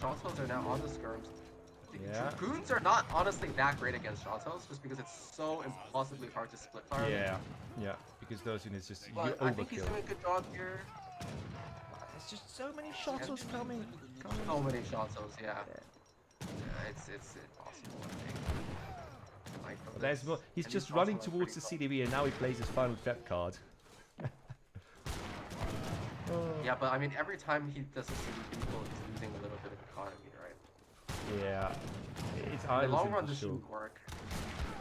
Shawtels are now on the skirms. The Yeah. Dragoons are not honestly that great against Shawtels, just because it's so impossibly hard to split fire. Yeah, because those units just you But I think he's overkill. doing a good job here. There's just so many shottles coming. So many Shawtels, yeah. It's impossible, I think. But there's more. He's And just these running Shawtels are towards the pretty CDB, and now he plays his final threat card. Yeah, but I mean, every time he does a CDB pull, he's losing a little bit of economy, right? Yeah, it's In the idle long run, for this sure. shouldn't work.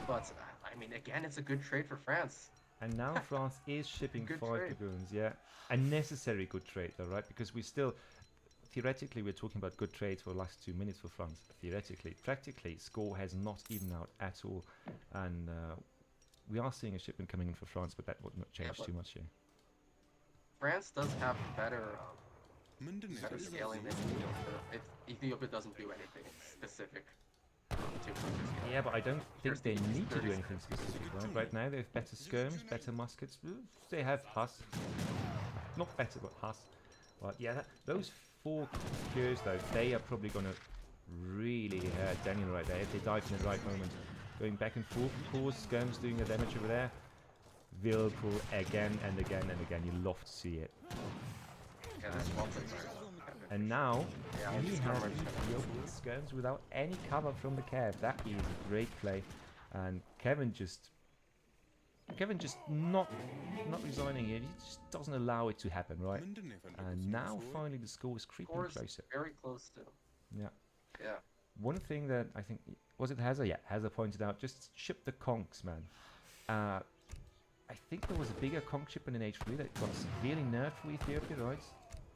But, I mean, again, it's a good trade for France. And now France is shipping Good 5 trade. dragoons. Yeah, a necessary good trade, though, right? Because we still. Theoretically, we're talking about good trades for the last 2 minutes for France. Theoretically, practically, score has not evened out at all, and we are seeing a shipment coming in for France, but that would not change but- too much here. France does have better scaling than Ethiopia. If Ethiopia doesn't do anything specific to scale. Yeah, but I don't think Here's they the- need to do 36 anything specific, right? Right now, they have better skirms, better muskets. They have Huss, not better, but Huss. But yeah, those 4 cures though, they are probably gonna really hurt Daniel right there if they dive in the right moment. Going back and forth, of course, skirms doing the damage over there. Whirlpool again and again and again. You love to see it. Yeah, that's one thing. And now Yeah, he these has skirmers are Ethiopian skirms without any cover from the Kev. That is a great play, and Kevin just not resigning here. He just doesn't allow it to happen, right? And now finally the score is creeping Scores closer. very close to. Yeah. Yeah. One thing that I think was it Hazard? Yeah, Hazard pointed out. Just ship the conks, man. I think there was a bigger conch shipment in H3 that got severely nerfed for Ethiopia, right?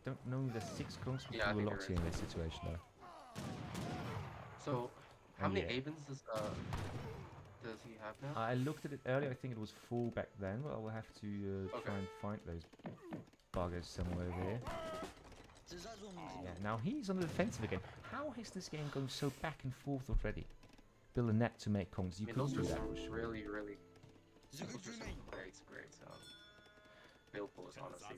Don't know the 6 conks would Yeah, I do a think lot you're here in this situation, though. So, how many yeah. Avens does he have now? I looked at it earlier. I think it was 4 back then. Well, I will have to Okay. try and find those buggers somewhere there. Yeah, now he's on the defensive again. How has this game gone so back and forth already? Build a net to make conks. You I mean, could those do are that. some for sure. really those are some great build pulls, honestly.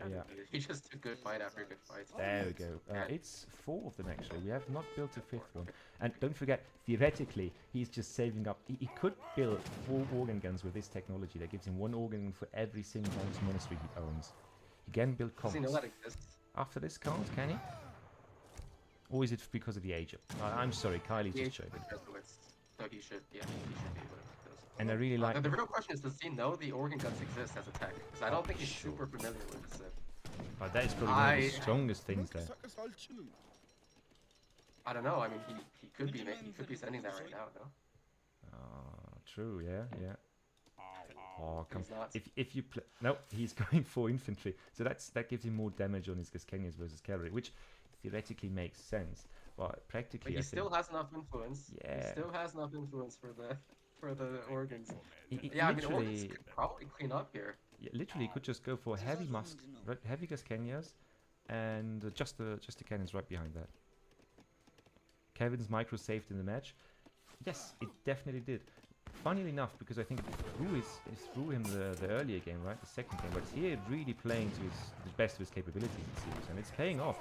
Yeah. He just took good fight after good fight. There we go. It's 4 of them actually. We have not built a 5th one. And don't forget, theoretically, he's just saving up. He could build 4 organ guns with this technology that gives him 1 organ for every single monastery he owns. He can build Does he know conks. that exists? After this card, can he? Or is it because of the age? I'm sorry, Kylie's The just H joking. Jesuits. So he should be able to do those. And I really like. The real question is, does he know the organ guns exist as a tech? Because I don't think he's sure. super familiar with this. That is probably one of the strongest things there. I don't know. I mean, he could be sending that right now, no? True. Yeah. Oh, come. He's not. If you play, no, he's going for infantry, so that gives him more damage on his Gascanians versus cavalry, which theoretically makes sense, but practically But he I still think, has enough influence. Yeah. He still has enough influence for the for the organs. He Yeah, I mean, organs literally, could probably clean up here. yeah, literally could just go for heavy heavy Kenyas, and just the cannons right behind that. Kevin's micro saved in the match. Yes, it definitely did. Funnily enough, because I think it threw him the earlier game, right? The second game, but here really playing to the best of his capabilities in series, and it's paying off.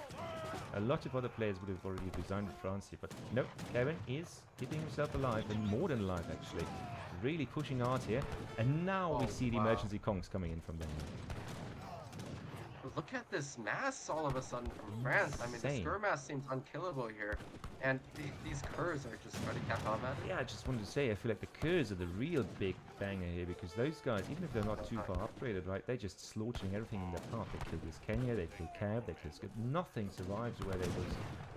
A lot of other players would have already resigned in France here, but nope, Kevin is keeping himself alive, and more than alive actually. Really pushing hard here, and now we see the emergency conks coming in from them. Look at this mass all of a sudden from France. I mean, the Skur mass seems unkillable here. And these Kurs are just ready to combat. Yeah, I just wanted to say, I feel like the Kurs are the real big banger here, because those guys, even if they're not too far upgraded, right, they're just slaughtering everything in their path. They kill this Kenya, they kill Cab, they kill Skip. Nothing survives where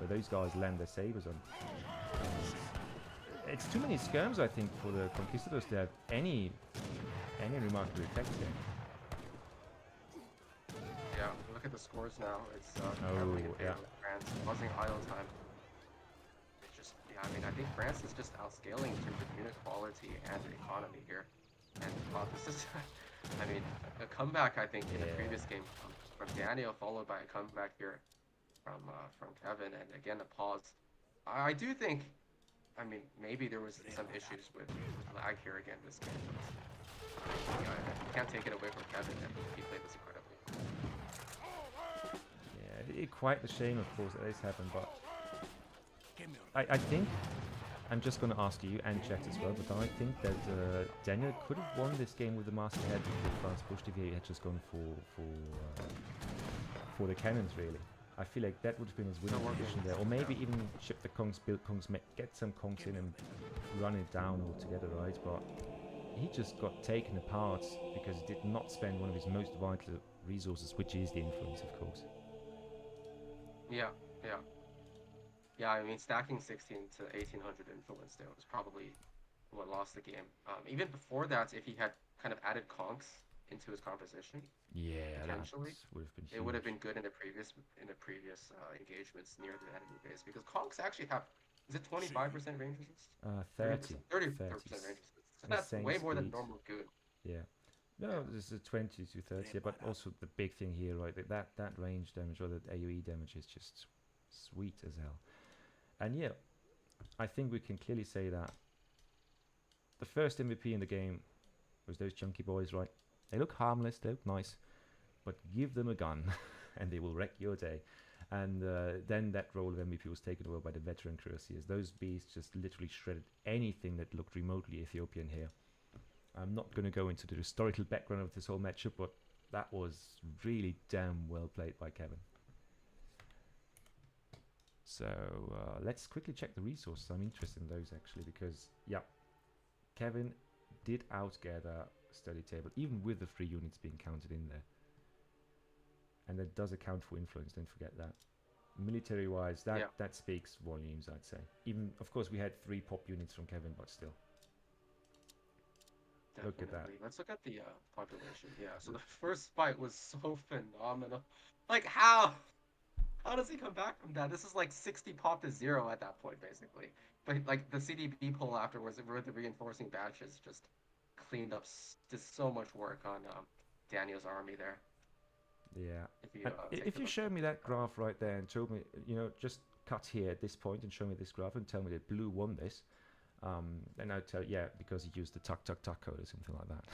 those guys land their sabers on. It's too many skirms, I think, for the Conquistadors to have any remarkable effects here. Yeah, look at the scores now. It's oh, yeah. France causing idle time. It's just, yeah, I mean, I think France is just outscaling in terms of unit quality and economy here. And this is, I mean, a comeback, I think, in the previous game from Daniel, followed by a comeback here from Kevin, and again a pause. I do think, I mean, maybe there was some issues with lag here again this game. Yeah, you can't take it away from Kevin, and he played this incredibly. Yeah, quite a shame, of course, that this happened, but I think, I'm just going to ask you and chat as well, but I think that Daniel could have won this game with the master head before France pushed if he had just gone for the cannons, really. I feel like that would have been his winning position there, or maybe even ship the conks, build conks, get some conks in and run it down altogether, right? But he just got taken apart because he did not spend one of his most vital resources, which is the influence, of course. Yeah. Yeah, I mean, stacking 16 to 1800 influence there was probably what lost the game. Even before that, if he had kind of added conks into his composition, potentially, it would have been good in the previous engagements near the enemy base, because conks actually have, is it 25% range resist? 30% range resist. So that's way more than normal good. Yeah. No, this is 20 to 30, yeah, but also the big thing here, right? That range damage, or that AoE damage, is just sweet as hell. And yeah, I think we can clearly say that the first MVP in the game was those chunky boys, right? They look harmless, they look nice, but give them a gun and they will wreck your day. And then that role of MVP was taken over by the veteran cuirassiers. Those beasts just literally shredded anything that looked remotely Ethiopian here. I'm not going to go into the historical background of this whole matchup, but that was really damn well played by Kevin. So let's quickly check the resources. I'm interested in those actually, because yeah, Kevin did outgather study table, even with the 3 units being counted in there. And that does account for influence, don't forget that. Military wise, that speaks volumes, I'd say. Even, of course, we had 3 pop units from Kevin, but still. Definitely. Look at that. Let's look at the population. Yeah, so the first fight was so phenomenal. Like, how does he come back from that? This is like 60 pop to 0 at that point, basically. But like the CDB pull afterwards, with the reinforcing batches, just cleaned up, did so much work on Daniel's army there. Yeah. If you showed me that graph right there and told me, you know, just cut here at this point and show me this graph and tell me that blue won this, then I'd tell, yeah, because he used the tuck code or something like that.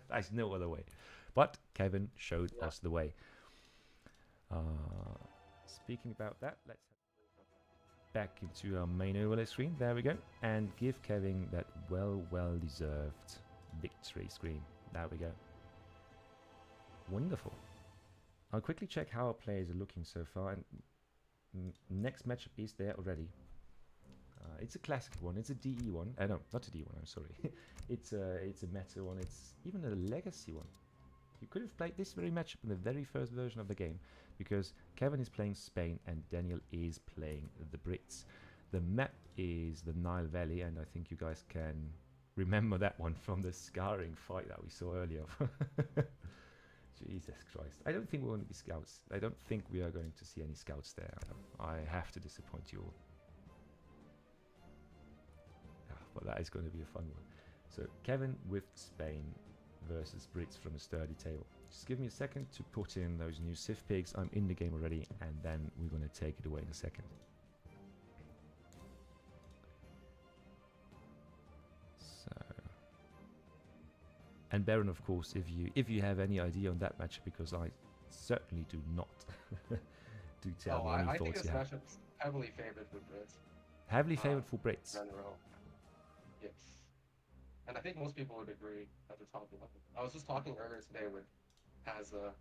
There's no other way. But Kevin showed us the way. Speaking about that, let's back into our main overlay screen. There we go. And give Kevin that well-deserved victory screen. There we go. Wonderful. I'll quickly check how our players are looking so far. And next matchup is there already. It's a classic one. It's a DE one. No, not a DE one. I'm sorry. It's a meta one. It's even a legacy one. You could have played this very matchup in the very first version of the game, because Kevin is playing Spain and Daniel is playing the Brits. The map is the Nile Valley, and I think you guys can remember that one from the scarring fight that we saw earlier. Jesus Christ. I don't think we're going to be scouts. I don't think we are going to see any scouts there. I have to disappoint you all. But that is going to be a fun one. So Kevin with Spain versus Brits from a sturdy table. Just give me a second to put in those new Civ pigs. I'm in the game already, and then we're going to take it away in a second. So, and Baron, of course, if you have any idea on that matchup, because I certainly do not. Do tell me any I think thoughts this you have. matchup's heavily favored for Brits. Heavily favored for Brits. In a row. Yes. And I think most people would agree at the top level. I was just talking earlier today with Hazza,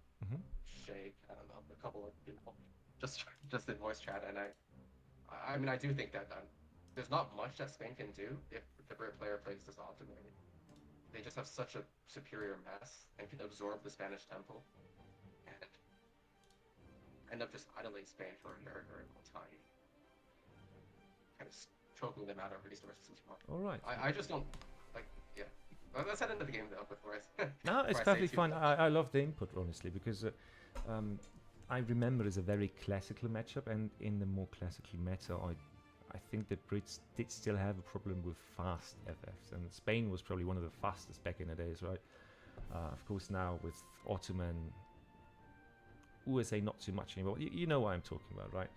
Shake, I don't know, a couple of people, just in voice chat, and I mean, I do think that there's not much that Spain can do if the Brit player plays this optimally. They just have such a superior mess and can absorb the Spanish tempo and end up just idling Spain for a very, very long time, kind of choking them out of resources as well. All right. I just don't like. Yeah. Let's head into the game though before I. No, it's perfectly fine. I love the input, honestly, because I remember it's a very classical matchup, and in the more classical meta, I think the Brits did still have a problem with fast FFs, and Spain was probably one of the fastest back in the days, right? Of course, now with Ottoman, USA not too much anymore. You know what I'm talking about, right?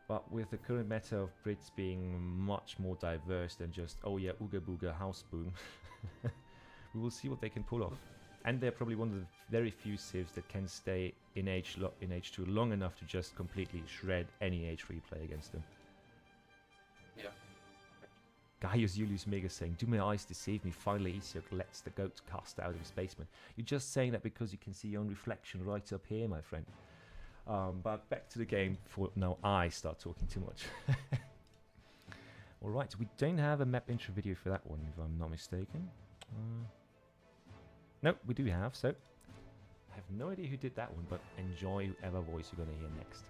But with the current meta of Brits being much more diverse than just, oh yeah, ooga booga, house boom, we will see what they can pull off. And they're probably one of the very few civs that can stay in H2 long enough to just completely shred any H3 play against them. Yeah. Gaius Julius Mega saying, do my eyes deceive me? Finally, ESOC lets the goat cast out of his basement. You're just saying that because you can see your own reflection right up here, my friend. But back to the game for now. I start talking too much. All right, we don't have a map intro video for that one, if I'm not mistaken. No, we do have. So I have no idea who did that one, but enjoy whoever voice you're going to hear next.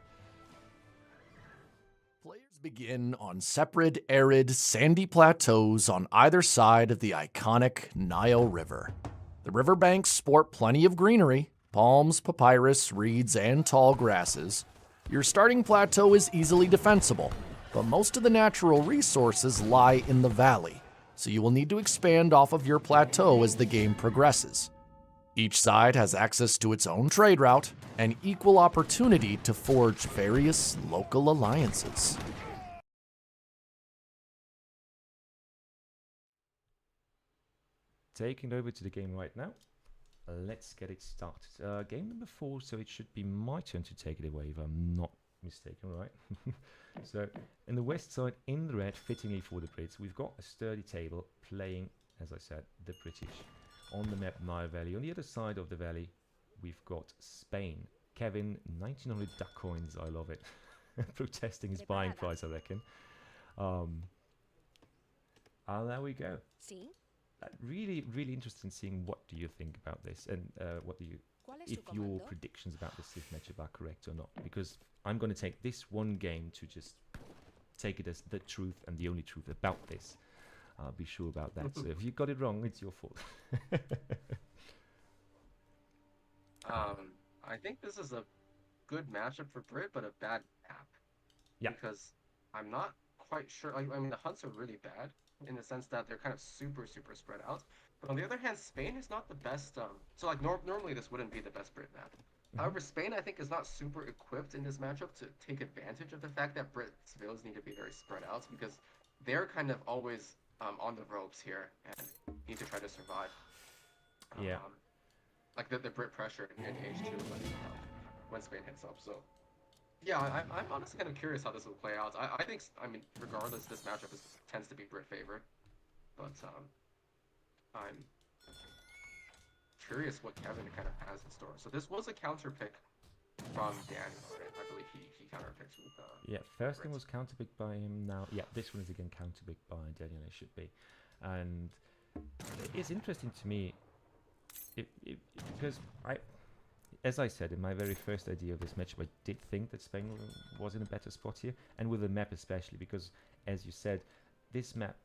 Players begin on separate, arid, sandy plateaus on either side of the iconic Nile River. The riverbanks sport plenty of greenery, palms, papyrus, reeds, and tall grasses. Your starting plateau is easily defensible, but most of the natural resources lie in the valley, so you will need to expand off of your plateau as the game progresses. Each side has access to its own trade route and equal opportunity to forge various local alliances. Taking over to the game right now. Let's get it started. Game number 4, so it should be my turn to take it away if I'm not mistaken, right? So, in the west side, in the red, fittingly for the Brits, we've got a sturdy table playing, as I said, the British. On the map, Nile Valley. On the other side of the valley, we've got Spain. Kevin, 1900 duck coins, I love it. Protesting his buying price, I reckon. There we go. See? Really, really interesting seeing what do you think about this, and if your predictions about the Civ matchup are correct or not, because I'm going to take this one game to just take it as the truth and the only truth about this. I'll be sure about that. So if you got it wrong, it's your fault. I think this is a good matchup for Brit, but a bad map. Yeah. Because I'm not quite sure. Like, I mean, the hunts are really bad in the sense that they're kind of super spread out. But on the other hand, Spain is not the best. So like normally this wouldn't be the best Brit map. However, Spain I think is not super equipped in this matchup to take advantage of the fact that Brits villas need to be very spread out, because they're kind of always on the ropes here and need to try to survive. Yeah. Like the Brit pressure in H2 when Spain hits up. So yeah, I'm honestly kind of curious how this will play out. I think, I mean, regardless, this matchup tends to be Brit favored, but I'm curious what Kevin kind of has in store. So this was a counter pick from Danny, right? I believe he counter picked with yeah, first one was counter picked by him. Now, yeah, this one is again counter picked by Daniel. It should be, and it's interesting to me, because as I said in my very first idea of this matchup, I did think that Spain was in a better spot here, and with the map especially, because as you said, this map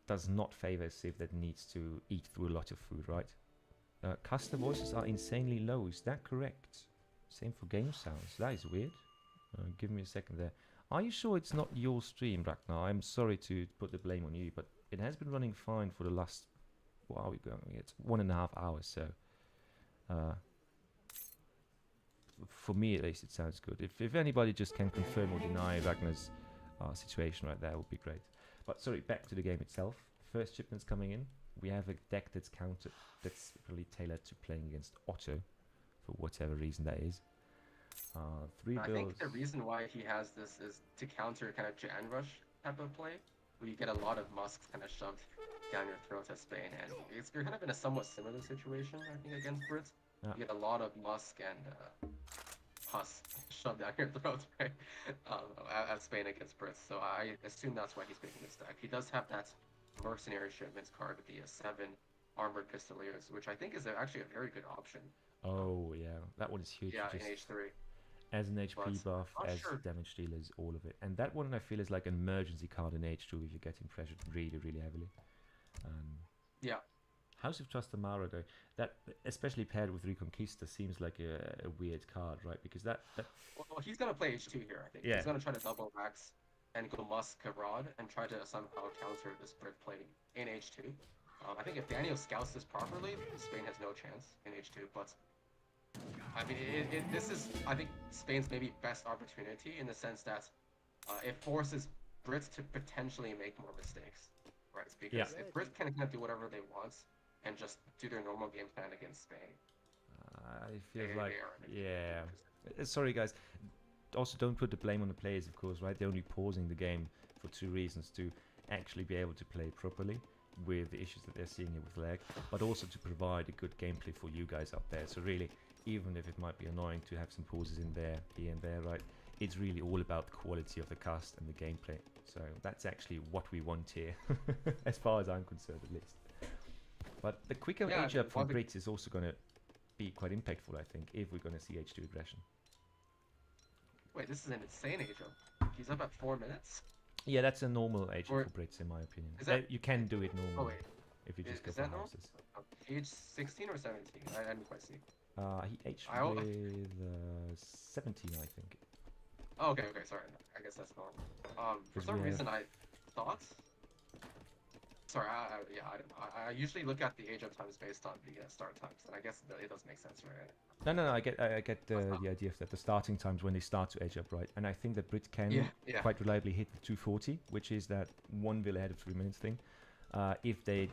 does not favor a Civ that needs to eat through a lot of food, right? Caster voices are insanely low. Is that correct? Same for game sounds. That is weird. Give me a second there. Are you sure it's not your stream, Ragnar? I'm sorry to put the blame on you, but it has been running fine for the last, what are we going? It's 1.5 hours, so for me at least it sounds good. If anybody just can confirm or deny Ragnar's situation right there, would be great. But sorry, back to the game itself. First shipment's coming in. We have a deck that's counted, that's really tailored to playing against Otto, for whatever reason that is. 3 I bills. think the reason why he has this is to counter kind of Jan Rush type of play, where you get a lot of musks kind of shoved down your throat as Spain, and you're kind of in a somewhat similar situation, I think, against Brits. Yeah. You get a lot of musk and pus shoved down your throat, right? As Spain against Brits. So I assume that's why he's picking this deck. He does have that mercenary shipments card with the 7 armored pistoliers, which I think is actually a very good option. Oh yeah, that one is huge. Yeah, Just in H3. as an HP buff, not as sure. damage dealers, all of it. And that one I feel is like an emergency card in H2 if you're getting pressured really, really heavily. Yeah. House of Trastamara though, that especially paired with Reconquista seems like a weird card, right? Because that Well, he's gonna play H2 here, I think. Yeah. He's gonna try to double max and go Musk Rod and try to somehow counter this Brit play in H2. I think if Daniel scouts this properly, Spain has no chance in H2. But I mean, this is, I think, Spain's maybe best opportunity in the sense that it forces Brits to potentially make more mistakes, right? Because if Brits can kind of do whatever they want and just do their normal game plan against Spain, I feel they like, are in a yeah. position. Sorry guys. Also, don't put the blame on the players, of course, right? They're only pausing the game for 2 reasons: to actually be able to play properly with the issues that they're seeing here with lag, but also to provide a good gameplay for you guys out there. So really, even if it might be annoying to have some pauses in there, here and there, right? It's really all about the quality of the cast and the gameplay. So that's actually what we want here, as far as I'm concerned, at least. But the quicker age up from Brits is also going to be quite impactful, I think, if we're going to see H2 aggression. Wait, this is an insane age up. He's up at 4 minutes? Yeah, that's a normal age for Brits, in my opinion. Is that, you can do it normally. oh wait, if you just go is for that houses. age 16 or 17? I didn't quite see. He aged I al- with 17, I think. Oh, okay, sorry. I guess that's normal. For some reason, I thought. Sorry, I usually look at the age up times based on the start times, and I guess it does make sense, right? No, I get the idea of that. The starting times when they start to edge up, right? And I think that Brits can quite reliably hit the 240, which is that 1 bill ahead of 3 minutes thing. If they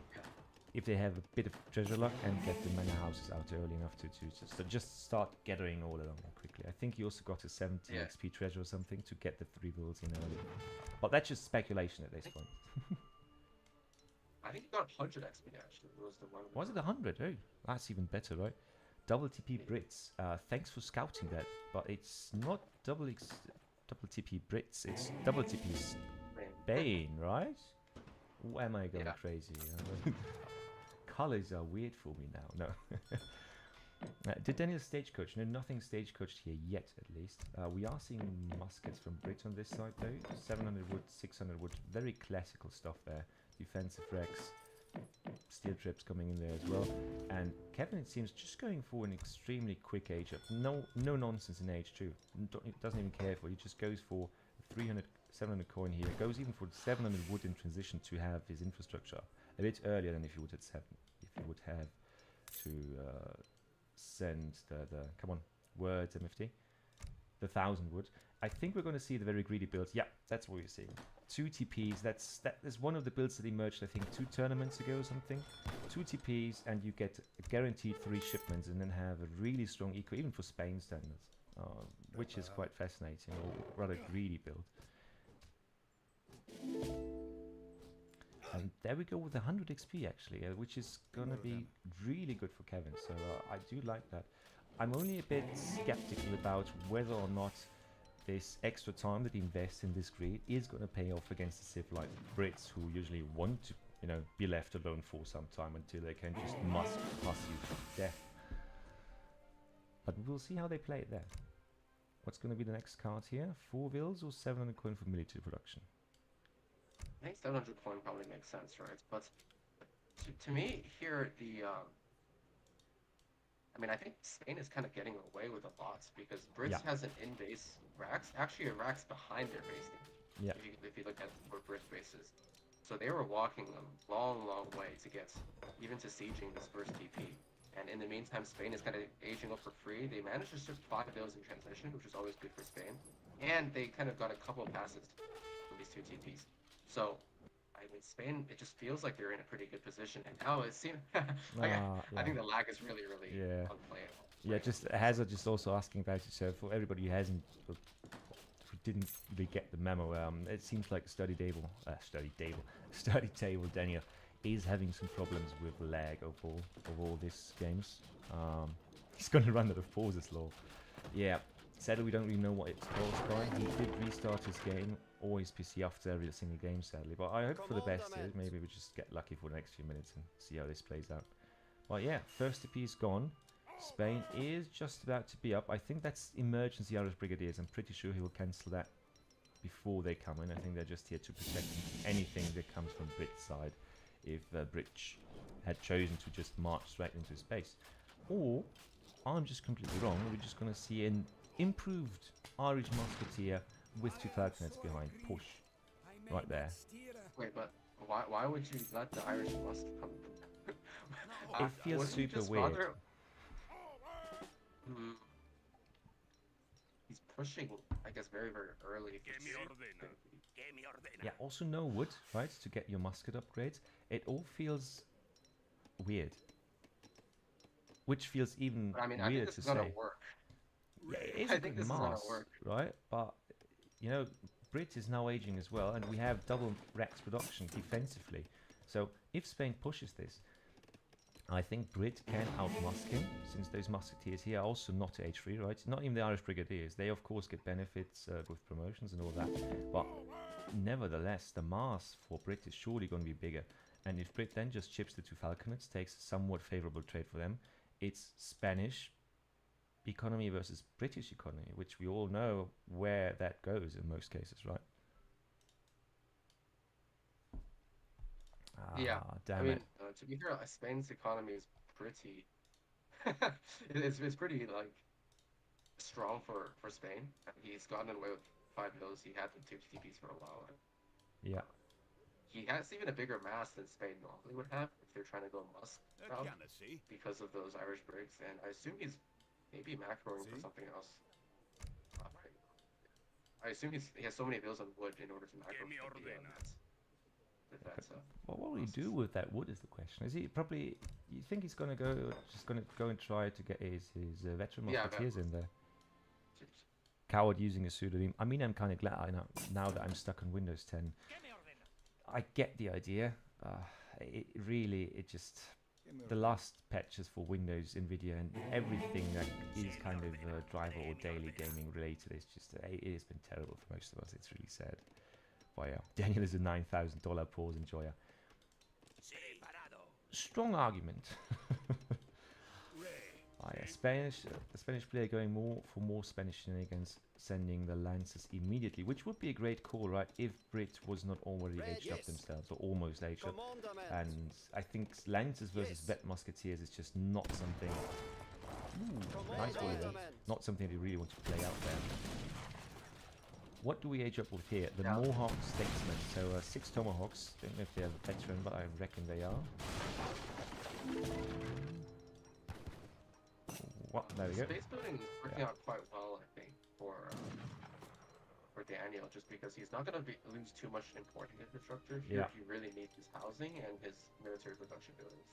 have a bit of treasure luck and get the mana houses out early enough to just start gathering all along quickly. I think he also got a 70 XP treasure or something to get the 3 bills in early. But that's just speculation at this point. I think he got 100 XP actually. Was the one. Was it 100? Oh, that's even better, right? Double TP Brits. Thanks for scouting that, but it's not double TP Brits. It's double TP Spain, right? Or am I going crazy? Colors are weird for me now. No. Did Daniel stagecoach? No, nothing stagecoached here yet, at least. We are seeing muskets from Brit on this side, though. 700 wood, 600 wood. Very classical stuff there. Defensive Rex. Steel trips coming in there as well. And Kevin, it seems, just going for an extremely quick age up. No nonsense in age 2. Doesn't even care for it. He just goes for 300, 700 coin here. Goes even for 700 wood in transition to have his infrastructure a bit earlier than if you would have to send the come on words MFT the 1000 wood. I think we're going to see the very greedy builds. Yeah, that's what we're seeing. 2 TPs. That is one of the builds that emerged, I think, 2 tournaments ago or something. 2 TPs and you get a guaranteed 3 shipments, and then have a really strong eco, even for Spain standards, which is quite fascinating. Or rather greedy build. And there we go with 100 XP actually, which is gonna be really good for Kevin. So I do like that. I'm only a bit skeptical about whether or not this extra time that he invests in this greed is going to pay off against the Civ like Brits, who usually want to, be left alone for some time until they can just pass you to death. But we'll see how they play it there. What's going to be the next card here? 4 bills or 700 coin for military production? I think 700 coin probably makes sense, right? But to me, here, I think Spain is kind of getting away with a lot, because Brits has an in-base Rax. Actually, a Rax behind their base. Yeah. If you look at where Brits base is. So they were walking a long, long way to get even to sieging this first TP. And in the meantime, Spain is kind of aging up for free. They managed to ship 5 bills in transition, which is always good for Spain. And they kind of got a couple of passes from these 2 TPs. So, I mean, Spain, it just feels like they're in a pretty good position. And now it seems, I think the lag is really, really unplayable. Yeah, just Hazard just also asking about it. So for everybody who hasn't, who didn't really get the memo, it seems like study table Daniel is having some problems with lag of all these games. He's going to run out of pauses, lol. Yeah, sadly we don't really know what it's caused by. He did restart his game or his PC after every single game, sadly. But I hope for the best here. Maybe we just get lucky for the next few minutes and see how this plays out. But yeah, first TP is gone. Spain is just about to be up. I think that's emergency Irish Brigadiers. I'm pretty sure he will cancel that before they come in. I think they're just here to protect anything that comes from Brit's side. If Brit had chosen to just march straight into space. Or, I'm just completely wrong, we're just going to see an improved Irish Musketeer with 2 Falconets behind. Push. Right there. Wait, but why would you let the Irish Musk come? It feels super weird. He's pushing, I guess, very, very early. Yeah, also no wood, right, to get your musket upgrades. It all feels weird. Which feels even weirder to say. Work. Yeah, it is a good mass, right? But, you know, Brit is now aging as well, and we have double Rex production defensively. So, if Spain pushes this, I think Brit can outmusk him, since those musketeers here are also not H3, right? Not even the Irish Brigadiers. They, of course, get benefits with promotions and all that. But nevertheless, the mass for Brit is surely going to be bigger. And if Brit then just chips the 2 Falconets, takes a somewhat favorable trade for them, it's Spanish economy versus British economy, which we all know where that goes in most cases, right? Yeah, damn it. To be fair, Spain's economy is pretty. it's pretty like strong for Spain. He's gotten away with 5 bills. He had the 2 TPs for a while. Yeah. He has even a bigger mass than Spain normally would have if they're trying to go Musk because of those Irish Brigs. And I assume he's maybe macroing for something else. I assume he has so many bills on wood in order to macro for the well, what will he do with that wood is the question. Is he probably? You think he's gonna go? Just gonna go and try to get his veteran musketeers in there? Coward using a pseudonym. I mean, I'm kind of glad I know now that I'm stuck on Windows 10. I get the idea. It just the last patches for Windows, Nvidia, and everything that is kind of driver or daily gaming related is just it has been terrible for most of us. It's really sad. But yeah, Daniel is a $9,000 pause enjoyer. Strong argument. Yeah, the Spanish player going for more Spanish shenanigans, sending the Lancers immediately, which would be a great call, right? If Brit was not already aged up themselves, or almost aged up. And I think Lancers versus Vet Musketeers is just not something. Ooh, nice volley there. Not something they really want to play out there. What do we age up with here? The Mohawk Statesman. So 6 Tomahawks. Don't know if they are veteran, but I reckon they are. What? There we go. Space building is working out quite well, I think, for Daniel, just because he's not going to lose too much important infrastructure here. He really needs his housing and his military production buildings.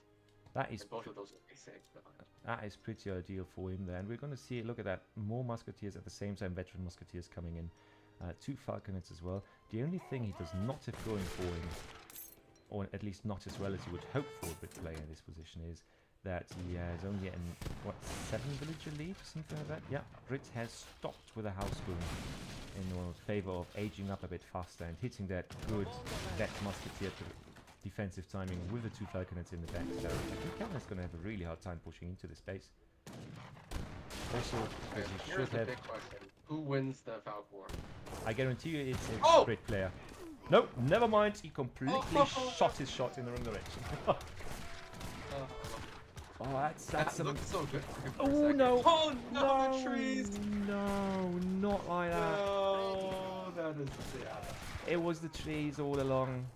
That is both of those will be safe behind. That is pretty ideal for him there. And we're going to see, look at that, more Musketeers at the same time, veteran Musketeers coming in. 2 Falconets as well. The only thing he does not have going for him, or at least not as well as you would hope for a Brit player in this position, is that he has only an, 7 villager lead or something like that? Yeah, Brit has stopped with a house boom in favor of aging up a bit faster and hitting that good vet musketeer to defensive timing with the 2 Falconets in the back. So I think Canada's going to have a really hard time pushing into the space. Also, as you should have... Big question. Who wins the Falc War? I guarantee you it's a Brit player. Nope, never mind. He completely shot his shot in the wrong direction. That's that looks so good for him for oh no! Oh no! The trees! No, not like that. No, that is It was the trees all along.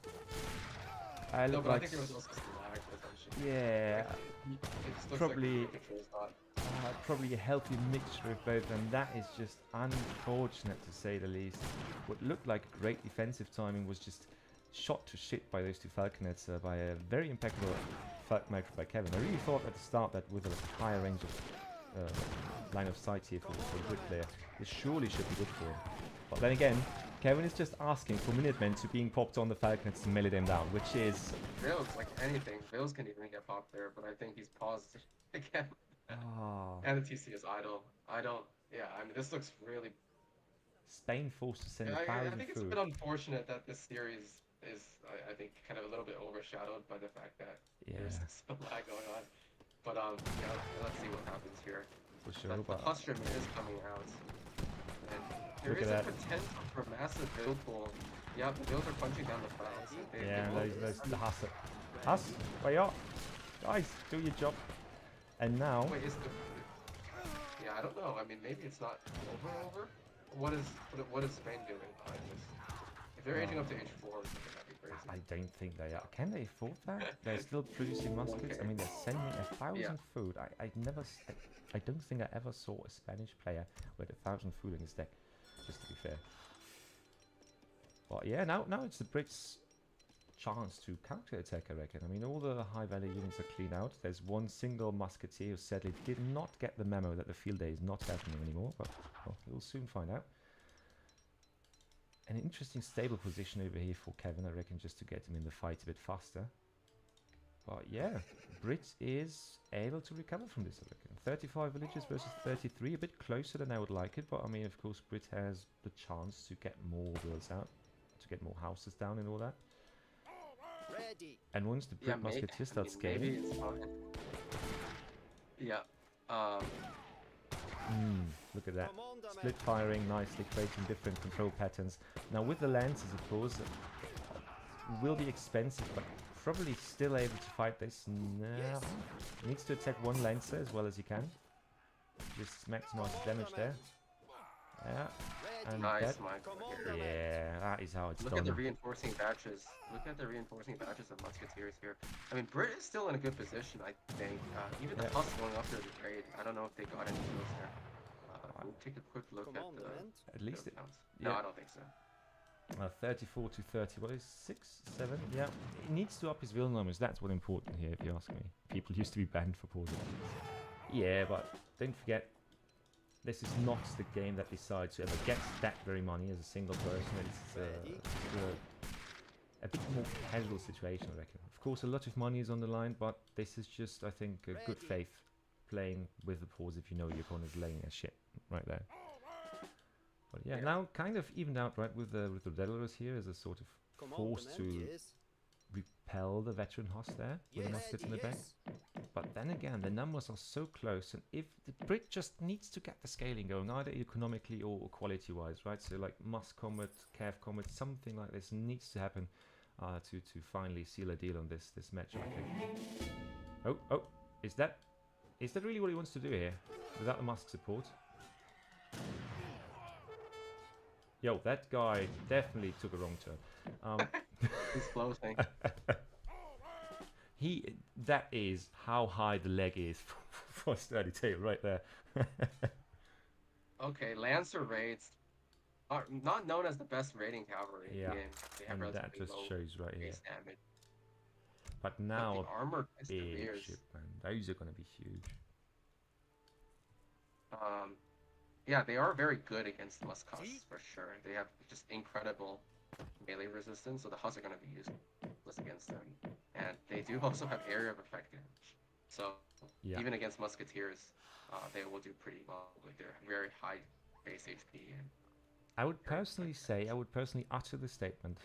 I No, look but I like think there was also some lag potentially. yeah, It just looks probably like the control's not. probably a healthy mixture of both, and that is just unfortunate to say the least. What looked like great defensive timing was just shot to shit by those two Falconets by a very impeccable Falcon micro by Kevin. I really thought at the start that with a higher range of line of sight here for the Brit player, this surely should be good for him. But then again, Kevin is just asking for Minutemen to being popped on the Falconets to melee them down, which is... Bills, like anything. Bills can even get popped there, but I think he's paused again. And the TC is idle. I don't... Yeah, I mean, this looks really... Spain forced to send I 1,000 think it's a food. bit unfortunate that this series is, I think, kind of a little bit overshadowed by the fact that there's some lag going on. But, yeah, let's see what happens here. For sure, The but cluster is coming out. And there Look is at a that. potential for massive build pool. Yeah, the builds are punching down the fouls. yeah, those the Huss. Huss, where you at? Guys, do your job. And now, Wait, is the... Yeah, I don't know. I mean, maybe it's not over. What is Spain doing behind this? If they're aging up to age 4 or something, that'd be crazy. I don't think they are. Can they afford that? They're still producing muskets. I mean, they're sending 1,000 food. I don't think I ever saw a Spanish player with 1,000 food in his deck. Just to be fair. But yeah, now it's the Brits' chance to counter-attack, I reckon. I mean, all the high-value units are clean out. There's one single musketeer who sadly did not get the memo that the field day is not happening anymore, but well, we'll soon find out. An interesting stable position over here for Kevin, I reckon, just to get him in the fight a bit faster. But yeah, Brit is able to recover from this, I reckon. 35 villages versus 33, a bit closer than I would like it, but I mean, of course, Brit has the chance to get more builds out, to get more houses down and all that. Ready. And once the Brit musketeer starts scaling... Maybe it's fine. Yeah. Look at that. Split firing nicely, creating different control patterns. Now with the lances, of course, will be expensive, but probably still able to fight this. No. Needs to attack one lancer as well as he can. Just maximize the damage there. Yeah. And Nice, that, Mike. yeah, that is how it's Look done. at the reinforcing batches. Look at the reinforcing batches of musketeers here. I mean, Brit is still in a good position, I think. Even the Huss going after the trade. I don't know if they got any kills there. We'll take a quick look at the At least kill it, counts. yeah. No, I don't think so. 34 to 30. What is 6, 7? Yeah. He needs to up his will numbers. That's what's important here, if you ask me. People used to be banned for pausing. Yeah, but don't forget, this is not the game that decides whoever gets that very money as a single person. It's a bit more casual situation, I reckon. Of course, a lot of money is on the line, but this is just, I think, a good faith playing with the pause if you know your opponent's laying a shit right there. But yeah, now kind of evened out, right, with the Delores here as a sort of force to repel the veteran Hoss there with the muskets in the back. But then again, the numbers are so close, and if the Brit just needs to get the scaling going, either economically or quality-wise, right? So like Musk Combat, Cav Combat, something like this needs to happen to finally seal a deal on this match, I think. Oh, is that really what he wants to do here without the Musk support? Yo, that guy definitely took a wrong turn. He's floating. That is how high the leg is for Sturdy Tail right there. Okay, Lancer raids are not known as the best raiding cavalry in the game. They have and that relatively just low shows right here. base damage. But now, the armor is big severe. ship, man. Those are going to be huge. Yeah, they are very good against the Musk Huss, for sure. They have just incredible melee resistance, so the Huss are going to be useless against them. And they do also have area of effect damage. So even against musketeers, they will do pretty well with their very high base HP. And I would personally utter the statement.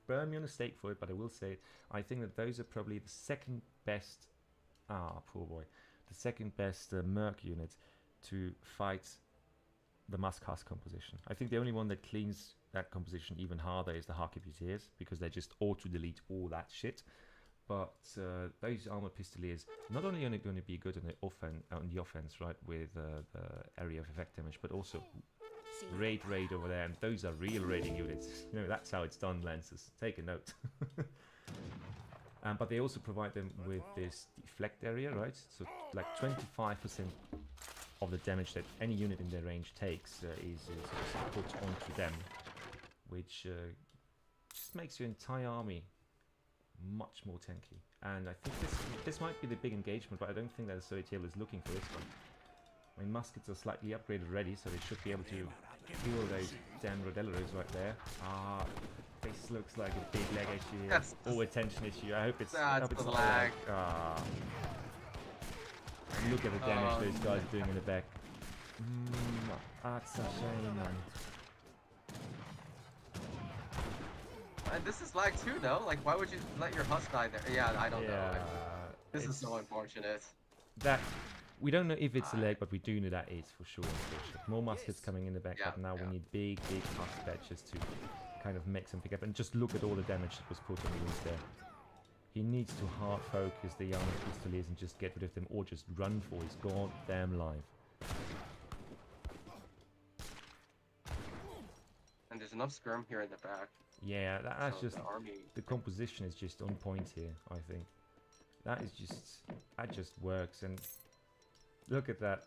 Burn me on a stake for it, but I will say it. I think that those are probably the second best. Poor boy. The second best Merc unit to fight the Musk Huss composition. I think the only one that cleans that composition even harder is the Harkebusiers, because they just auto-delete all that shit. But those armored pistoliers not only are going to be good on the offense, right, with the area of effect damage, but also raid over there, and those are real raiding units. You know, that's how it's done, Lancers. Take a note. But they also provide them with this deflect area, right? So like 25% of the damage that any unit in their range takes is put onto them, which just makes your entire army much more tanky. And I think this might be the big engagement, but I don't think that SoldieR is looking for this one. I mean, muskets are slightly upgraded already, so they should be able to kill those damn Rodelleros right there. Ah, this looks like a big lag issue here. Or attention issue. I hope it's not lag. Ah. Look at the damage those guys are doing in the back. That's a shame, man. And this is lag too, though. Like, why would you let your Husk die there? Yeah, I don't know. Like, this is so unfortunate. That we don't know if it's a lag, but we do know that is for sure. More muskets coming in the back, but now we need big Husk batches to kind of make something up. And just look at all the damage that was put on the units there. He needs to hard focus the young pistoliers and just get rid of them, or just run for his goddamn life. And there's enough skirm here in the back. Yeah, that's So just the army. the composition is just on point here. I think that just works. And look at that,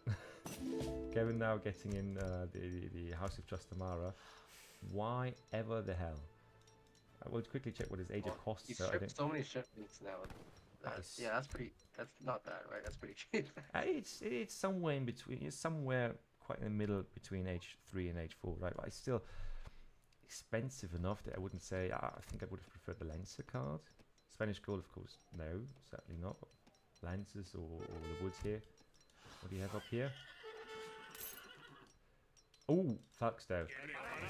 Kevin now getting in the House of Trastamara. Why ever the hell? I will quickly check what his age of costs. He's So I shipped think so many shipments now. Yeah, that's not bad, right? That's pretty cheap. it's somewhere in between. It's somewhere quite in the middle between age 3 and age 4, right? But it's still expensive enough that I wouldn't say. I think I would have preferred the Lancer card. Spanish gold, of course, no, certainly not. Lancers or the woods here. What do you have up here? Oh, Falkstow.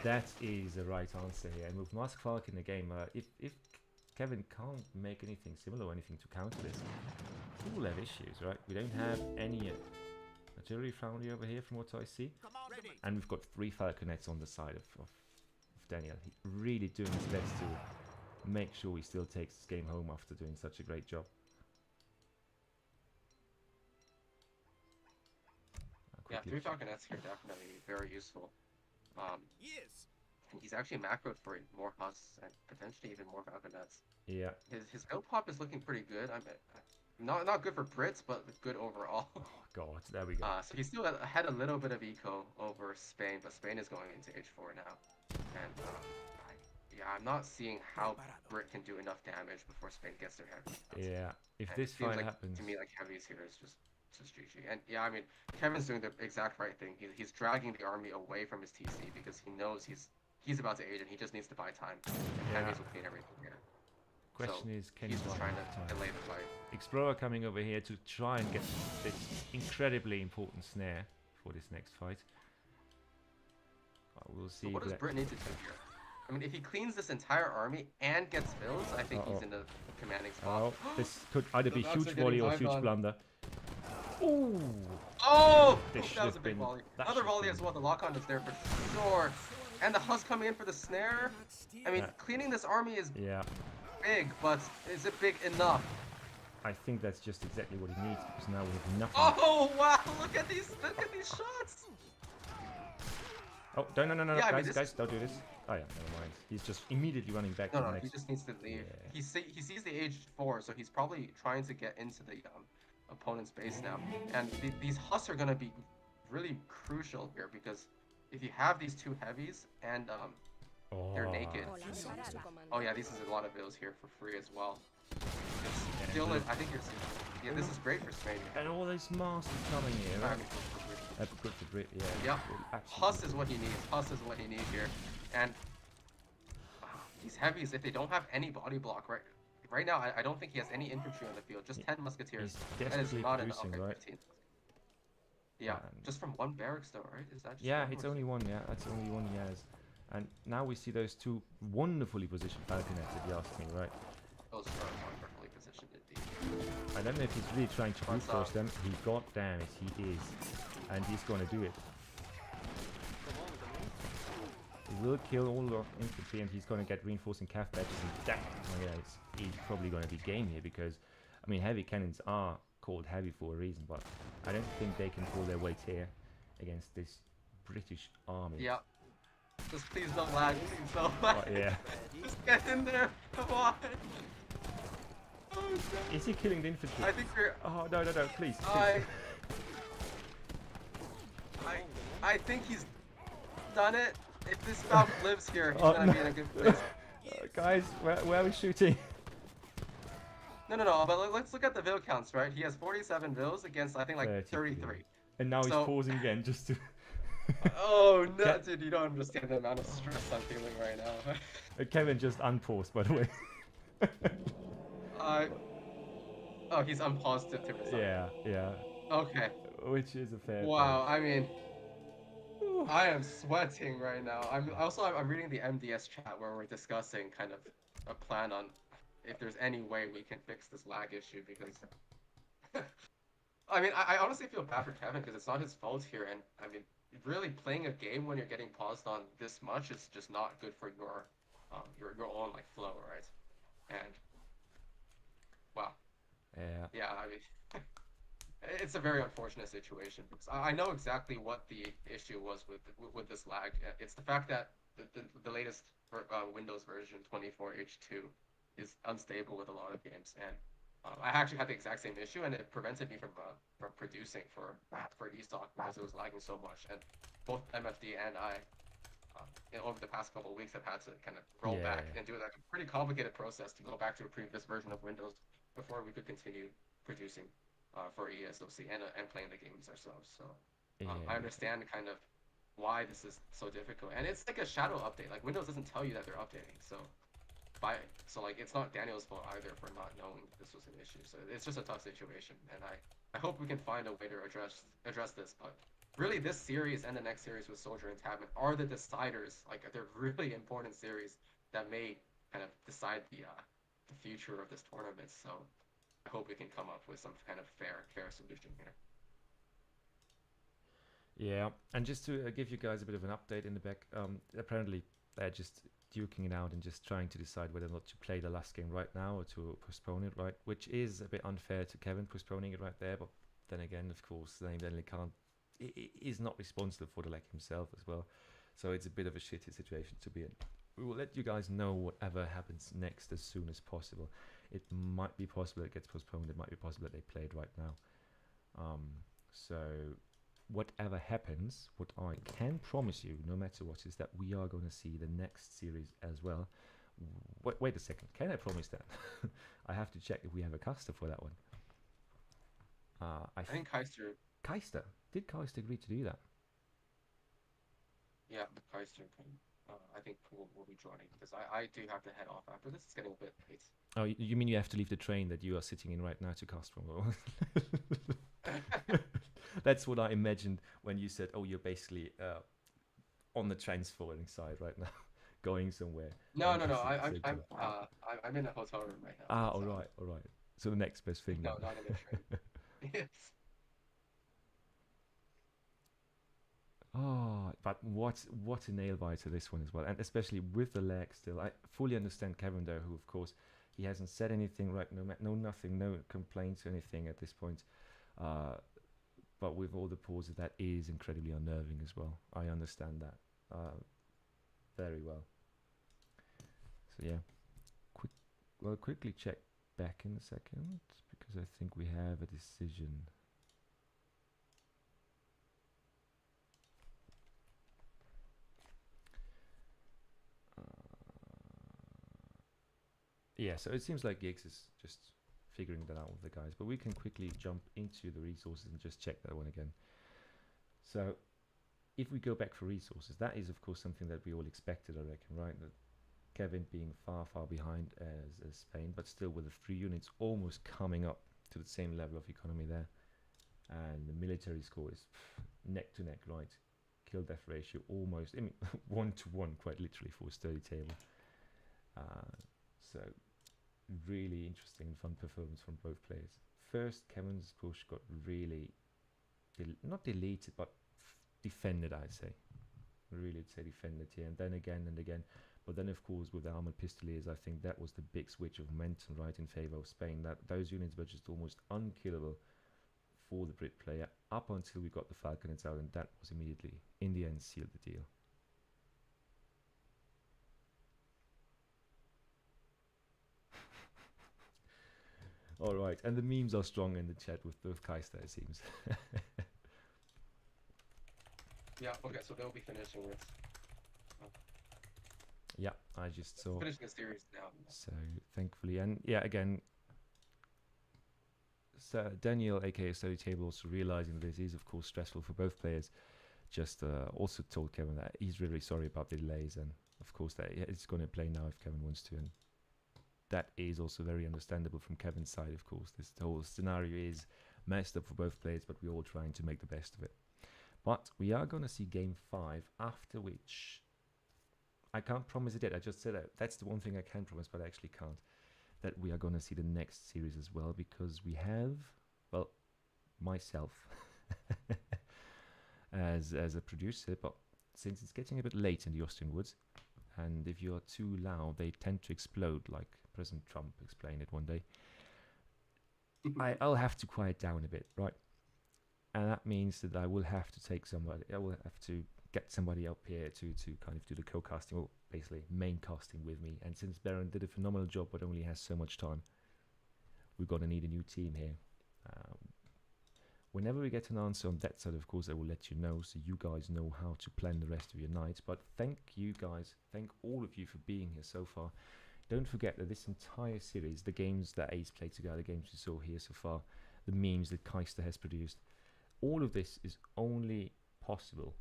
That is the right answer here. And with Mask Falk in the game, if Kevin can't make anything similar or anything to counter this, he will have issues, right? We don't have any artillery foundry over here from what I see. And we've got 3 Falconets on the side of Daniel. He's really doing his best to make sure he still takes this game home after doing such a great job. Yeah, 3 Falconets here definitely very useful. Yes. He's actually macroed for more Husks and potentially even more Falconets. Yeah. His build pop is looking pretty good. I mean, not good for Brits, but good overall. Oh God, there we go. So he's still had a little bit of eco over Spain, but Spain is going into H4 now. And I'm not seeing how Brit can do enough damage before Spain gets their heavy. Yeah, if And this it seems fight like, happens, to me, like heavies here is just GG. And yeah, I mean, Kevin's doing the exact right thing. He's dragging the army away from his TC because he knows he's about to age and he just needs to buy time. And heavies will clean everything here. question is, can he's he just buy trying enough to time? delay the fight. Explorer coming over here to try and get this incredibly important snare for this next fight. We'll see. So what does that- Brit need to do here? I mean, if he cleans this entire army and gets builds, I think he's in a commanding spot. Oh, this could either be The Bucks huge are getting volley or dive huge on. blunder. Ooh! Oh! This should That was a have big been- volley. that Another should have volley been- as well. The lock-on is there for sure. And the Husk coming in for the snare. I mean, cleaning this army is Yeah, big, but is it big enough? I think that's just exactly what he needs because now we have nothing. Oh wow! Look at these shots. Oh, no, Yeah, I mean, guys, don't do this. Oh yeah, never mind. He's just immediately running back to the No, next. he just needs to leave. Yeah. He sees the age 4, so he's probably trying to get into the opponent's base now. And these Husks are gonna be really crucial here because if you have these 2 heavies and they're naked. Oh yeah, this is a lot of bills here for free as well. It's still, I think yeah, this is great for Spain. And all those masters coming here. I Right? mean, That's good for Brit, yeah. Yep. Absolutely. Huss is what he needs. Huss is what he needs here. And these heavies, if they don't have any body block, right now, I don't think he has any infantry on the field. Just 10 musketeers. He's That is desperately not enough. producing, Okay, right? 15. Yeah, just from 1 barracks though, right? Is that just Yeah, one it's or- only one, yeah. That's the only one he has. And now we see those 2 wonderfully positioned Falconets, if you ask me, right? Those are wonderfully positioned indeed. I don't know if he's really trying to What's reinforce up? them. He got damn it, he is. And he's gonna do it. He will kill all the infantry and he's gonna get reinforcing calf badges and that, oh yeah, he's probably gonna be game here because, I mean, heavy cannons are called heavy for a reason, but I don't think they can pull their weight here against this British army. Yeah. Just please don't lag. Please don't lag. But yeah. Just get in there. Come on. Oh, no. Is he killing the infantry? I think we're. Oh, no, please. I think he's done it. If this Falk lives here, he's Oh, gonna no. be in a good place. Guys, where are we shooting? No, but let's look at the vill counts, right? He has 47 vills against, I think, like 33. And now he's So- pausing again just to... Oh, no, Ca- dude, you don't understand the amount of stress I'm feeling right now. Kevin just unpaused, by the way. Oh, he's unpaused it to resign. Yeah. Okay. Which is a fair Wow, point. I mean, I am sweating right now. I'm reading the MDS chat where we're discussing kind of a plan on if there's any way we can fix this lag issue because I mean I honestly feel bad for Kevin because it's not his fault here, and I mean really playing a game when you're getting paused on this much is just not good for your own like flow, right? And wow. Yeah. I mean it's a very unfortunate situation because I know exactly what the issue was with this lag. It's the fact that the latest Windows version 24H2 is unstable with a lot of games, and I actually had the exact same issue, and it prevented me from producing for ESOC because it was lagging so much. And both MFD and I, over the past couple of weeks, have had to kind of roll back and do like a pretty complicated process to go back to a previous version of Windows before we could continue producing for ESOC and playing the games ourselves. So I understand kind of why this is so difficult, and it's like a shadow update. Like Windows doesn't tell you that they're updating, so like it's not Daniel's fault either for not knowing this was an issue. So it's just a tough situation, and I hope we can find a way to address this. But really, this series and the next series with SoldieR and Tabben are the deciders. Like they're really important series that may kind of decide the future of this tournament. So I hope we can come up with some kind of fair solution here. Yeah, and just to give you guys a bit of an update in the back, apparently they're just duking it out and just trying to decide whether or not to play the last game right now or to postpone it, right? Which is a bit unfair to Kevin postponing it right there, but then again, of course, they can't. He's not responsible for the lag himself as well, so it's a bit of a shitty situation to be in. We will let you guys know whatever happens next as soon as possible. It might be possible it gets postponed. It might be possible that they play it right now. So whatever happens, what I can promise you, no matter what, is that we are going to see the next series as well. Wait a second, can I promise that? I have to check if we have a caster for that one. I think Keister. Keister? Did Keister agree to do that? Yeah, Keister can. I think we'll be joining because I do have to head off after this. It's getting a bit late. Oh, you mean you have to leave the train that you are sitting in right now to cast from? That's what I imagined when you said, "Oh, you're basically on the transferring side right now, going somewhere." No. I'm in a hotel room right now. Ah, all right. So the next best thing. No, then. not in the train. Yes. Oh, but what a nail biter this one as well, and especially with the lag still. I fully understand Kevin though, who of course he hasn't said anything, right? No nothing, no complaints or anything at this point. But with all the pauses, that is incredibly unnerving as well. I understand that very well. So yeah, quickly check back in a second because I think we have a decision. Yeah, so it seems like Giggs is just figuring that out with the guys, but we can quickly jump into the resources and just check that one again. So if we go back for resources, that is of course something that we all expected, I reckon, right? That Kevin being far behind as Spain, but still with the 3 units almost coming up to the same level of economy there, and the military score is neck to neck, right? Kill death ratio almost, I mean, 1-to-1 quite literally for a sturdy table. So really interesting and fun performance from both players. First, Kevin's push got really not deleted but defended, I'd say. Really say defended here, and then again and again. But then of course with the armored pistoliers, I think that was the big switch of momentum right in favor of Spain. That those units were just almost unkillable for the Brit player up until we got the Falconets out, and that was immediately in the end sealed the deal. All right, and the memes are strong in the chat with both Kaister, it seems. Yeah, okay, so they'll be finishing this. Yeah, I just saw. Finishing the series now. So thankfully, and yeah, again, so Daniel, aka Study Table, also realizing this is of course stressful for both players. Just also told Kevin that he's really sorry about the delays, and of course that it's going to play now if Kevin wants to, and that is also very understandable from Kevin's side. Of course, this whole scenario is messed up for both players, but we're all trying to make the best of it. But we are going to see game 5, after which I can't promise it yet. I just said that that's the one thing I can promise, but I actually can't. That we are going to see the next series as well, because we have, well, myself as a producer, but since it's getting a bit late in the Austrian woods, and if you're too loud, they tend to explode, like President Trump explained it one day. I'll have to quiet down a bit, right? And that means that I will have to take somebody, I will have to get somebody up here to kind of do the co-casting, or basically main casting with me. And since Baron did a phenomenal job but only has so much time, we're going to need a new team here. Whenever we get an answer on that side, of course, I will let you know, so you guys know how to plan the rest of your night. But thank you guys, thank all of you for being here so far. Don't forget that this entire series, the games that Ace played together, the games we saw here so far, the memes that Kaister has produced, all of this is only possible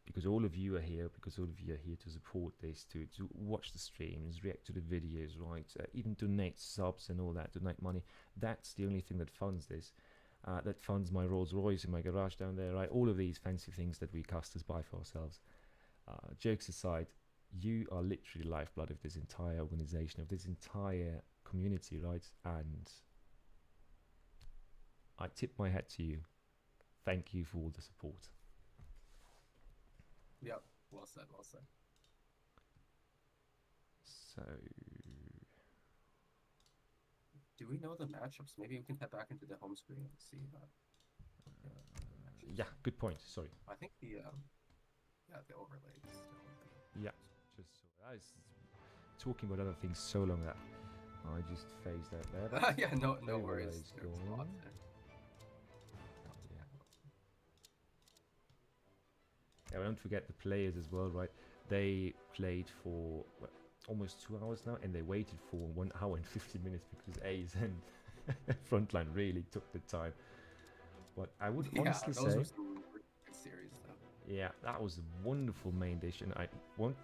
because all of you are here, because all of you are here to support this, to watch the streams, react to the videos, right? Even donate subs and all that, donate money. That's the only thing that funds this. That funds my Rolls Royce in my garage down there, right? All of these fancy things that we casters buy for ourselves. Jokes aside, you are literally the lifeblood of this entire organization, of this entire community, right? And I tip my hat to you. Thank you for all the support. Yep, well said, well said. So, do we know the matchups? Maybe we can head back into the home screen and see. yeah, good point. Sorry. I think the the overlay is still there. Yeah, just so I was talking about other things so long that I just phased out there. But Yeah, no overlay's worries. There's gone. lots there. Yeah, don't forget the players as well, right? They played for almost 2 hours now, and they waited for 1 hour and 50 minutes because Ace and Frontline really took the time. But I would honestly those say, were some really good series, though. yeah, that was a wonderful main dish, and I want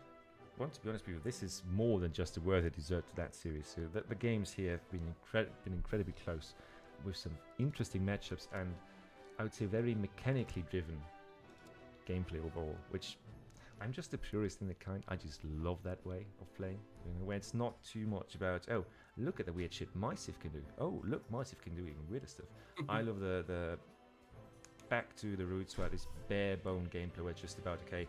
to be honest with you, this is more than just a worthy dessert to that series. So the games here have been incredibly close, with some interesting matchups, and I would say very mechanically driven gameplay overall, which I'm just a purist in the kind. I just love that way of playing, you know, where it's not too much about, oh, look at the weird shit my Civ can do. Oh, look, my Civ can do even weirder stuff. I love the back to the roots, where this bare bone gameplay where it's just about, okay,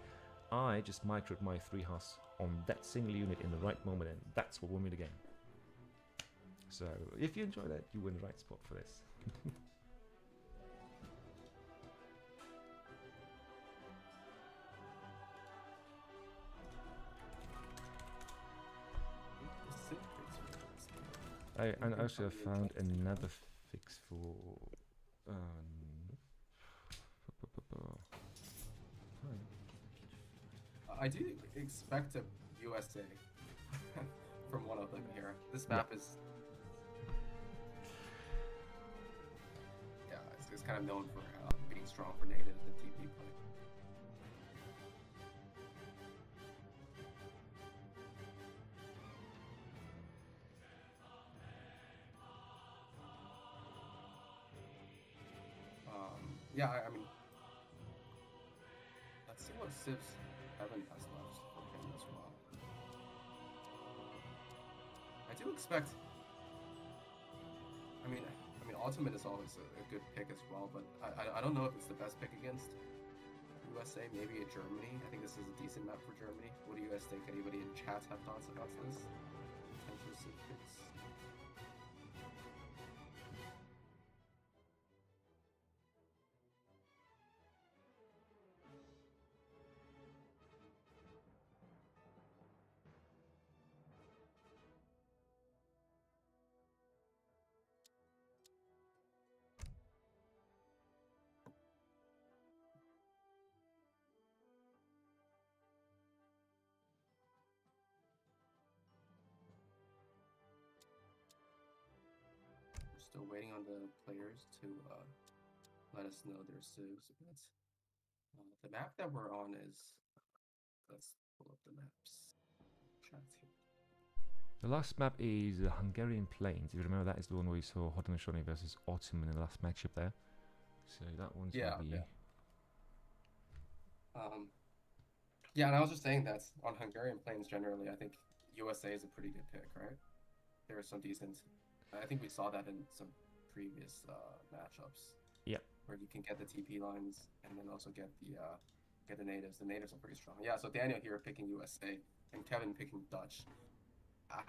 I just microed my 3 Hus on that single unit in the right moment, and that's what won me the game. So if you enjoy that, you're in the right spot for this. And also I found another fix for I do expect a USA from one of them here. This map is, yeah, it's kind of known for being strong for natives and TP play. Yeah, I mean, let's see what Civs Tabben has left for him as well. I do expect. I mean, Ultimate is always a good pick as well, but I don't know if it's the best pick against USA. Maybe a Germany. I think this is a decent map for Germany. What do you guys think? Anybody in chat have thoughts about this? Potential Civ picks. Still waiting on the players to let us know their civs. But the map that we're on is. Let's pull up the maps. Chat here. The last map is the Hungarian Plains. If you remember, that is the one where we saw Haudenosaunee versus Autumn in the last matchup there. So that one's gonna be. Yeah, and I was just saying that on Hungarian Plains generally, I think USA is a pretty good pick, right? There are some decent. I think we saw that in some previous matchups. Yeah. Where you can get the TP lines and then also get the natives. The natives are pretty strong. Yeah. So Daniel here picking USA and Kevin picking Dutch.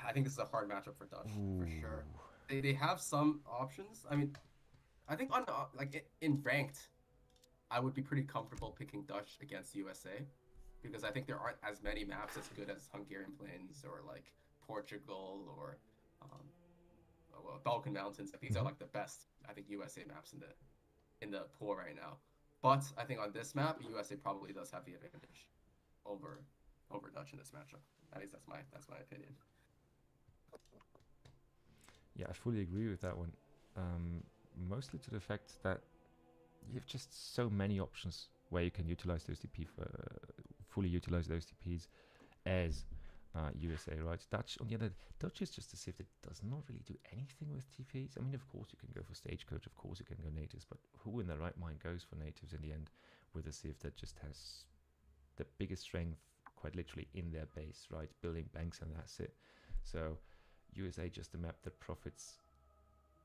I think this is a hard matchup for Dutch for sure. They have some options. I mean, I think on in ranked, I would be pretty comfortable picking Dutch against USA, because I think there aren't as many maps as good as Hungarian Plains or like Portugal or Balkan Mountains. These are like the best, I think, USA maps in the pool right now. But I think on this map, USA probably does have the advantage over Dutch in this matchup. At least that's my opinion. Yeah, I fully agree with that one. Mostly to the fact that you have just so many options where you can utilize those fully utilize those TPs as USA, right? Dutch, on the other, Dutch is just a civ that does not really do anything with TPs. I mean, of course you can go for Stagecoach, of course you can go natives, but who in their right mind goes for natives in the end with a civ that just has the biggest strength, quite literally, in their base, right? Building banks and that's it. So USA just a map that profits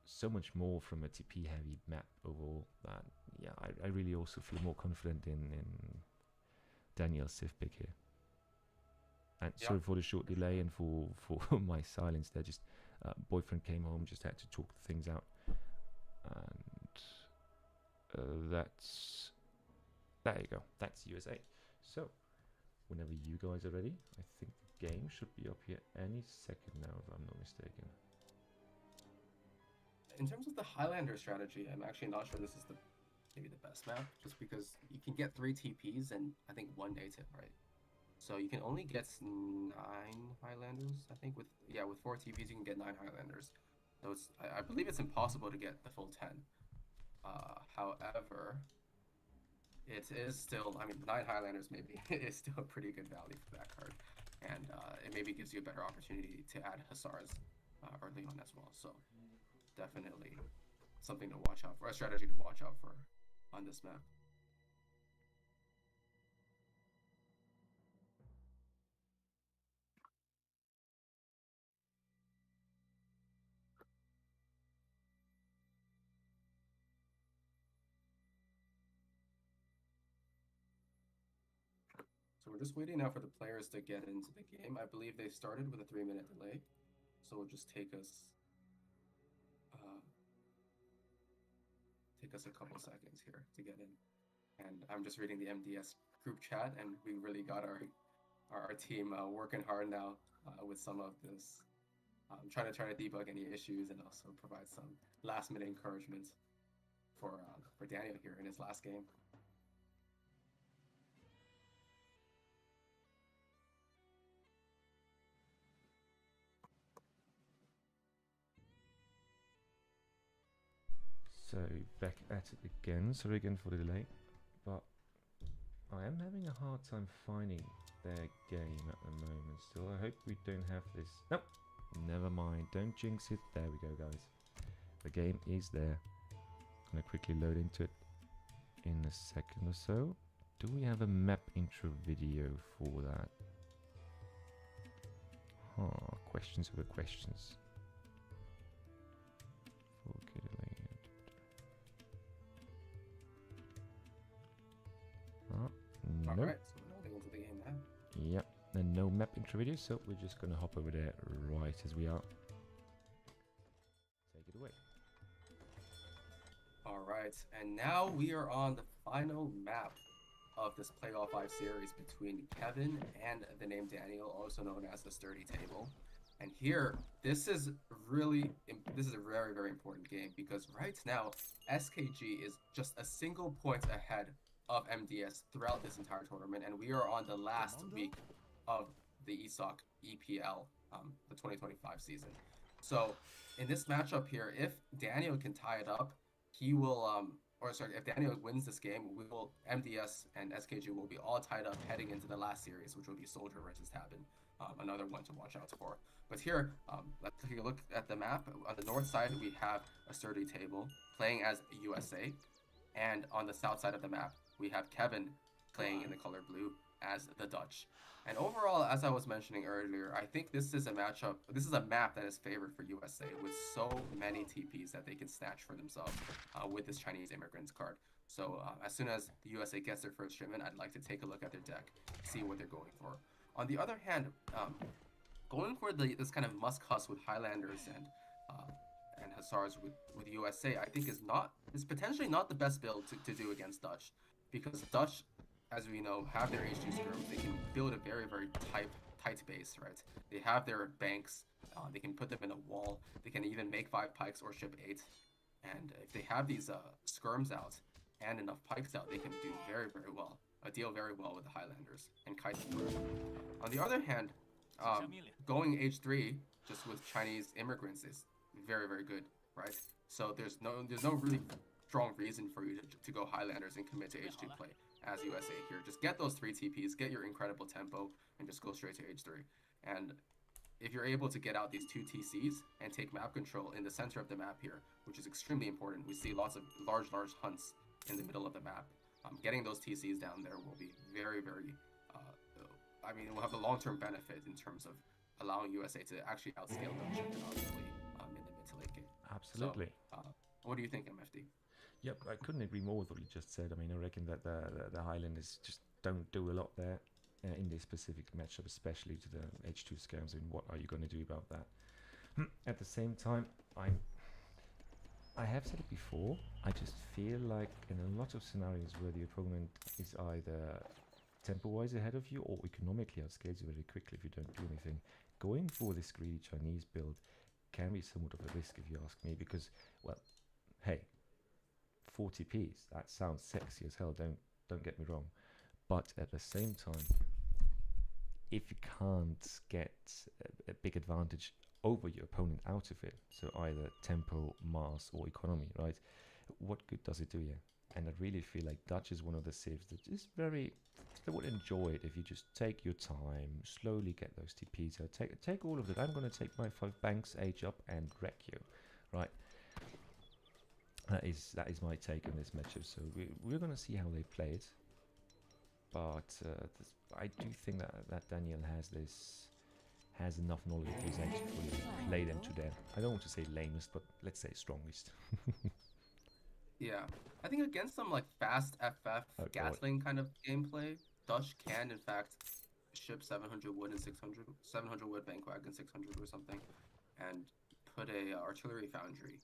so much more from a TP heavy map overall that, yeah, I really also feel more confident in Daniel's civ pick here. And sorry for the short delay and for my silence there. Just boyfriend came home, just had to talk things out, and there you go. That's USA. So whenever you guys are ready, I think the game should be up here any second now, if I'm not mistaken. In terms of the Highlander strategy, I'm actually not sure this is maybe the best map, just because you can get 3 TPs and I think 1 native, right? So you can only get 9 Highlanders, I think. With 4 TPs you can get 9 Highlanders. So I believe it's impossible to get the full 10. However, it is still, I mean, 9 Highlanders maybe is still a pretty good value for that card, and it maybe gives you a better opportunity to add Hussars early on as well. So definitely something to watch out for, a strategy to watch out for on this map. So we're just waiting now for the players to get into the game. I believe they started with a 3-minute delay, so it'll just take us a couple seconds here to get in. And I'm just reading the MDS group chat, and we really got our team working hard now with some of this. Trying to debug any issues and also provide some last-minute encouragement for Daniel here in his last game. So back at it again. Sorry again for the delay, but I am having a hard time finding their game at the moment still. I hope we don't have this. Nope, never mind, don't jinx it. There we go, guys. The game is there. Gonna quickly load into it in a second or so. Do we have a map intro video for that? Questions over questions. 4K delay. Nope. Alright, so we're loading into the game now. Yep, and no map intro video, so we're just gonna hop over there right as we are. Take it away. Alright, and now we are on the final map of this Playoff 5 series between Kevin and the name Daniel, also known as the Sturdy Table. And here, this is a very, very important game, because right now, SKG is just a single point ahead of MDS throughout this entire tournament, and we are on the last week of the ESOC EPL, the 2025 season. So in this matchup here, if Daniel can tie it up, he will if Daniel wins this game, we will MDS and SKG will be all tied up heading into the last series, which will be SoldieR versus Tabben. Another one to watch out for. But here, let's take a look at the map. On the north side, we have a sturdy table playing as USA, and on the south side of the map, we have Kevin playing in the color blue as the Dutch. And overall, as I was mentioning earlier, I think this is a matchup. This is a map that is favored for USA with so many TPs that they can snatch for themselves with this Chinese immigrants card. So as soon as the USA gets their first shipment, I'd like to take a look at their deck, see what they're going for. On the other hand, going for this kind of musk-huss with Highlanders and Hussars with USA, I think is potentially not the best build to do against Dutch, because Dutch, as we know, have their H2 skirms. They can build a very, very tight base, right? They have their banks. They can put them in a wall. They can even make 5 pikes or ship 8. And if they have these skirms out and enough pikes out, they can do very, very well. Deal very well with the Highlanders and kite them. On the other hand, going H3 just with Chinese immigrants is very, very good, right? So there's no really strong reason for you to go Highlanders and commit to H2 play as USA here. Just get those 3 TPs, get your incredible tempo, and just go straight to H3. And if you're able to get out these 2 TCs and take map control in the center of the map here, which is extremely important, we see lots of large hunts in the middle of the map. Getting those TCs down there will be very, very, I mean, it will have a long-term benefit in terms of allowing USA to actually outscale Dutch in the mid to late game. Absolutely. So, what do you think, MFD? Yep, I couldn't agree more with what you just said. I mean, I reckon that the Highlanders just don't do a lot there in this specific matchup, especially to the H2 scams. I mean, what are you going to do about that? At the same time, I have said it before, I just feel like in a lot of scenarios where the opponent is either tempo-wise ahead of you or economically outscales you very quickly if you don't do anything, going for this greedy Chinese build can be somewhat of a risk if you ask me, because, well, hey, 40p's, that sounds sexy as hell, don't get me wrong, but at the same time, if you can't get a big advantage over your opponent out of it, so either tempo, mass, or economy, right? What good does it do you? And I really feel like Dutch is one of the civs that is very, they would enjoy it if you just take your time, slowly get those TPs out, take all of it. I'm going to take my 5 banks, age up, and wreck you, right? That is my take on this matchup. So we're going to see how they play it, but I do think that Daniel has enough knowledge of his age to fully play them to death. I don't want to say lamest, but let's say strongest. Yeah, I think against some like fast FF Gatling kind of gameplay, Dutch can in fact ship 700 wood and 700 wood bank wagon 600 or something, and put a artillery foundry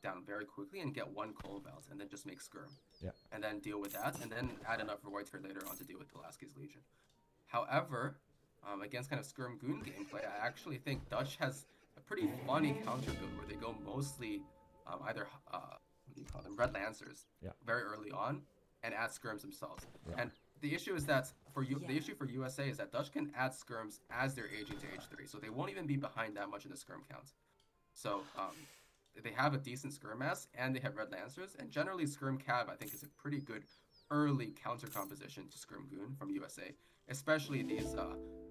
down very quickly and get 1 coal belt and then just make skirm. Yeah. And then deal with that, and then add enough Reuter later on to deal with Pulaski's Legion. However, against kind of skirm goon gameplay, I actually think Dutch has a pretty funny counter build where they go mostly either what do you call them, Red Lancers, very early on, and add skirms themselves. Yeah. And the issue is that the issue for USA is that Dutch can add skirms as they're aging to H3, so they won't even be behind that much in the skirm count. So they have a decent skirm mass, and they have Red Lancers, and generally skirm cav I think is a pretty good early counter composition to skirm goon from USA, especially these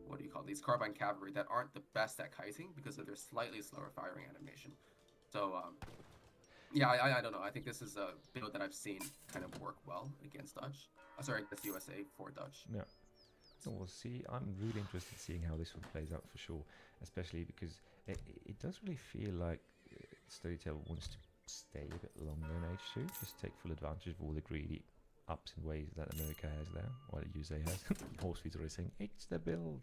what do you call these carbine cavalry that aren't the best at kiting because of their slightly slower firing animation. So yeah, I don't know. I think this is a build that I've seen kind of work well against Dutch. Sorry, against USA for Dutch. Yeah. So we'll see. I'm really interested in seeing how this one plays out for sure, especially because it does really feel like SoldieR wants to stay a bit longer in H2, just take full advantage of all the greedy ups and ways that America has there, or the USA has. Horsefeed's already saying, it's the build.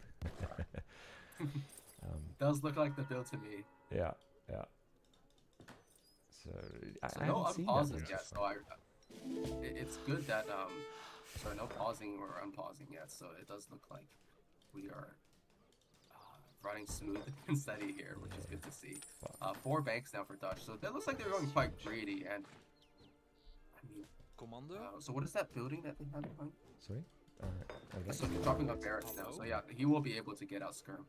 Does look like the build to me. Yeah, yeah. So I no unpausing yet. So it's good that sorry, no pausing or unpausing yet. So it does look like we are running smooth and steady here, which is good to see. 4 banks now for Dutch. So that looks like they're going quite greedy. And I mean, Commando. So what is that building that they have behind? Sorry. So he's dropping up barracks now. So yeah, he will be able to get out skirm.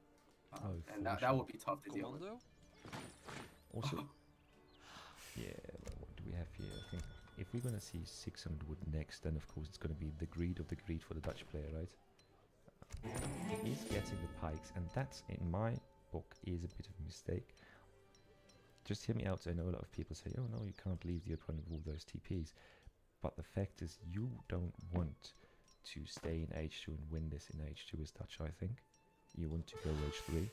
And that will be tough to deal with. Also, yeah, well, what do we have here? I think if we're going to see 600 wood next, then of course it's going to be the greed of the greed for the Dutch player, right? He's getting the pikes, and that, in my book, is a bit of a mistake. Just hear me out. I know a lot of people say, oh no, you can't leave the opponent with all those TPs. But the fact is, you don't want to stay in H2 and win this in H2 as Dutch, I think. You want to go H3.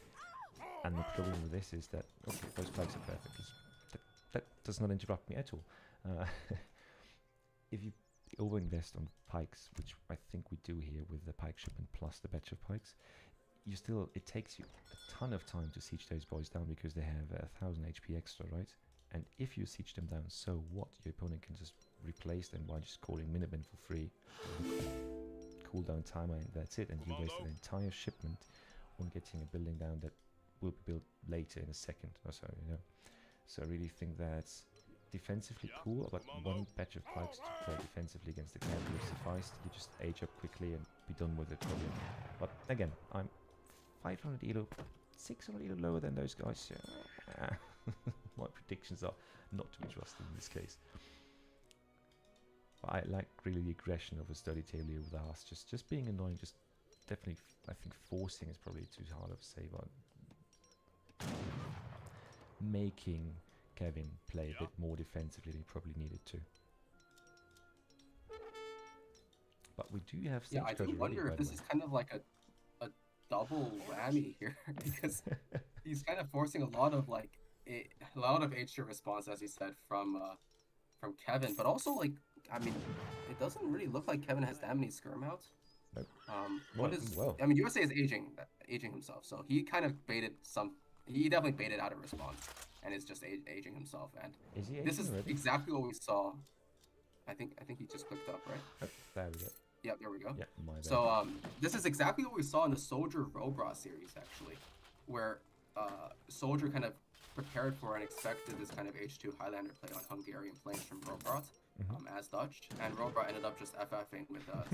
And the problem with this is that, okay, those pikes are perfect. That does not interrupt me at all. If you overinvest on pikes, which I think we do here with the pike shipment plus the batch of pikes, it takes you a ton of time to siege those boys down because they have 1000 HP extra, right? And if you siege them down, so what? Your opponent can just replace them by just calling Minibin for free, cooldown timer, and that's it. And you waste an entire shipment on getting a building down that will be built later in a second or so, you know. So I really think that's defensively cool, but one batch of pikes to play defensively against the cavalry sufficed. You just age up quickly and be done with it probably. But again, I'm 500 elo, 600 elo lower than those guys. My predictions are not to be trusted in this case. But I like really the aggression of a sturdy tailor with the ass. Just being annoying, just definitely, I think forcing is probably too hard of a say, but making Kevin play a bit more defensively than he probably needed to. But we do have I do wonder if this is kind of like a double whammy here because he's kind of forcing a lot of H2 response, as you said, from Kevin, but also like, I mean, it doesn't really look like Kevin has that many skirm outs. Nope. I mean, USA is aging himself, so he kind of baited he definitely baited out a response and is just aging himself. And is he this is already? exactly what we saw. I think he just clicked up, right? Oh, there we go. Yeah, there we go. Yeah, my bad. So this is exactly what we saw in the SoldieR Robra series, actually, where SoldieR kind of prepared for and expected this kind of H2 Highlander play on Hungarian plains from Robra as Dutch, and Robra ended up just FFing with a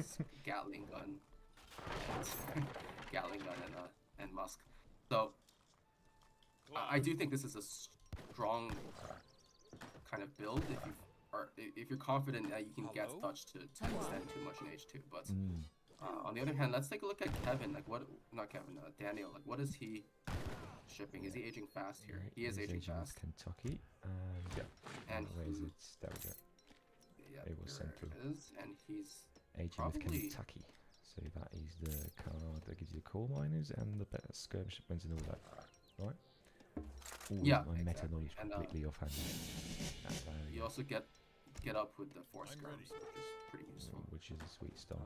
Gatling gun, and Musk. So I do think this is a strong kind of build if you're confident that you can get Dutch to extend too much in H2. But on the other hand, let's take a look at Kevin. Like Daniel. Like, what is he shipping? Is he aging fast here? He is aging fast. Kentucky, yeah. And where is it? There we go. Yeah, it was sent through. And he's aging with Kentucky. So that is the card that gives you the coal miners and the skirm shipments and all that, right? Ooh, yeah, my exactly. meta knowledge completely offhand. You also get up with the 4 skirms, which is pretty useful. Which is a sweet start.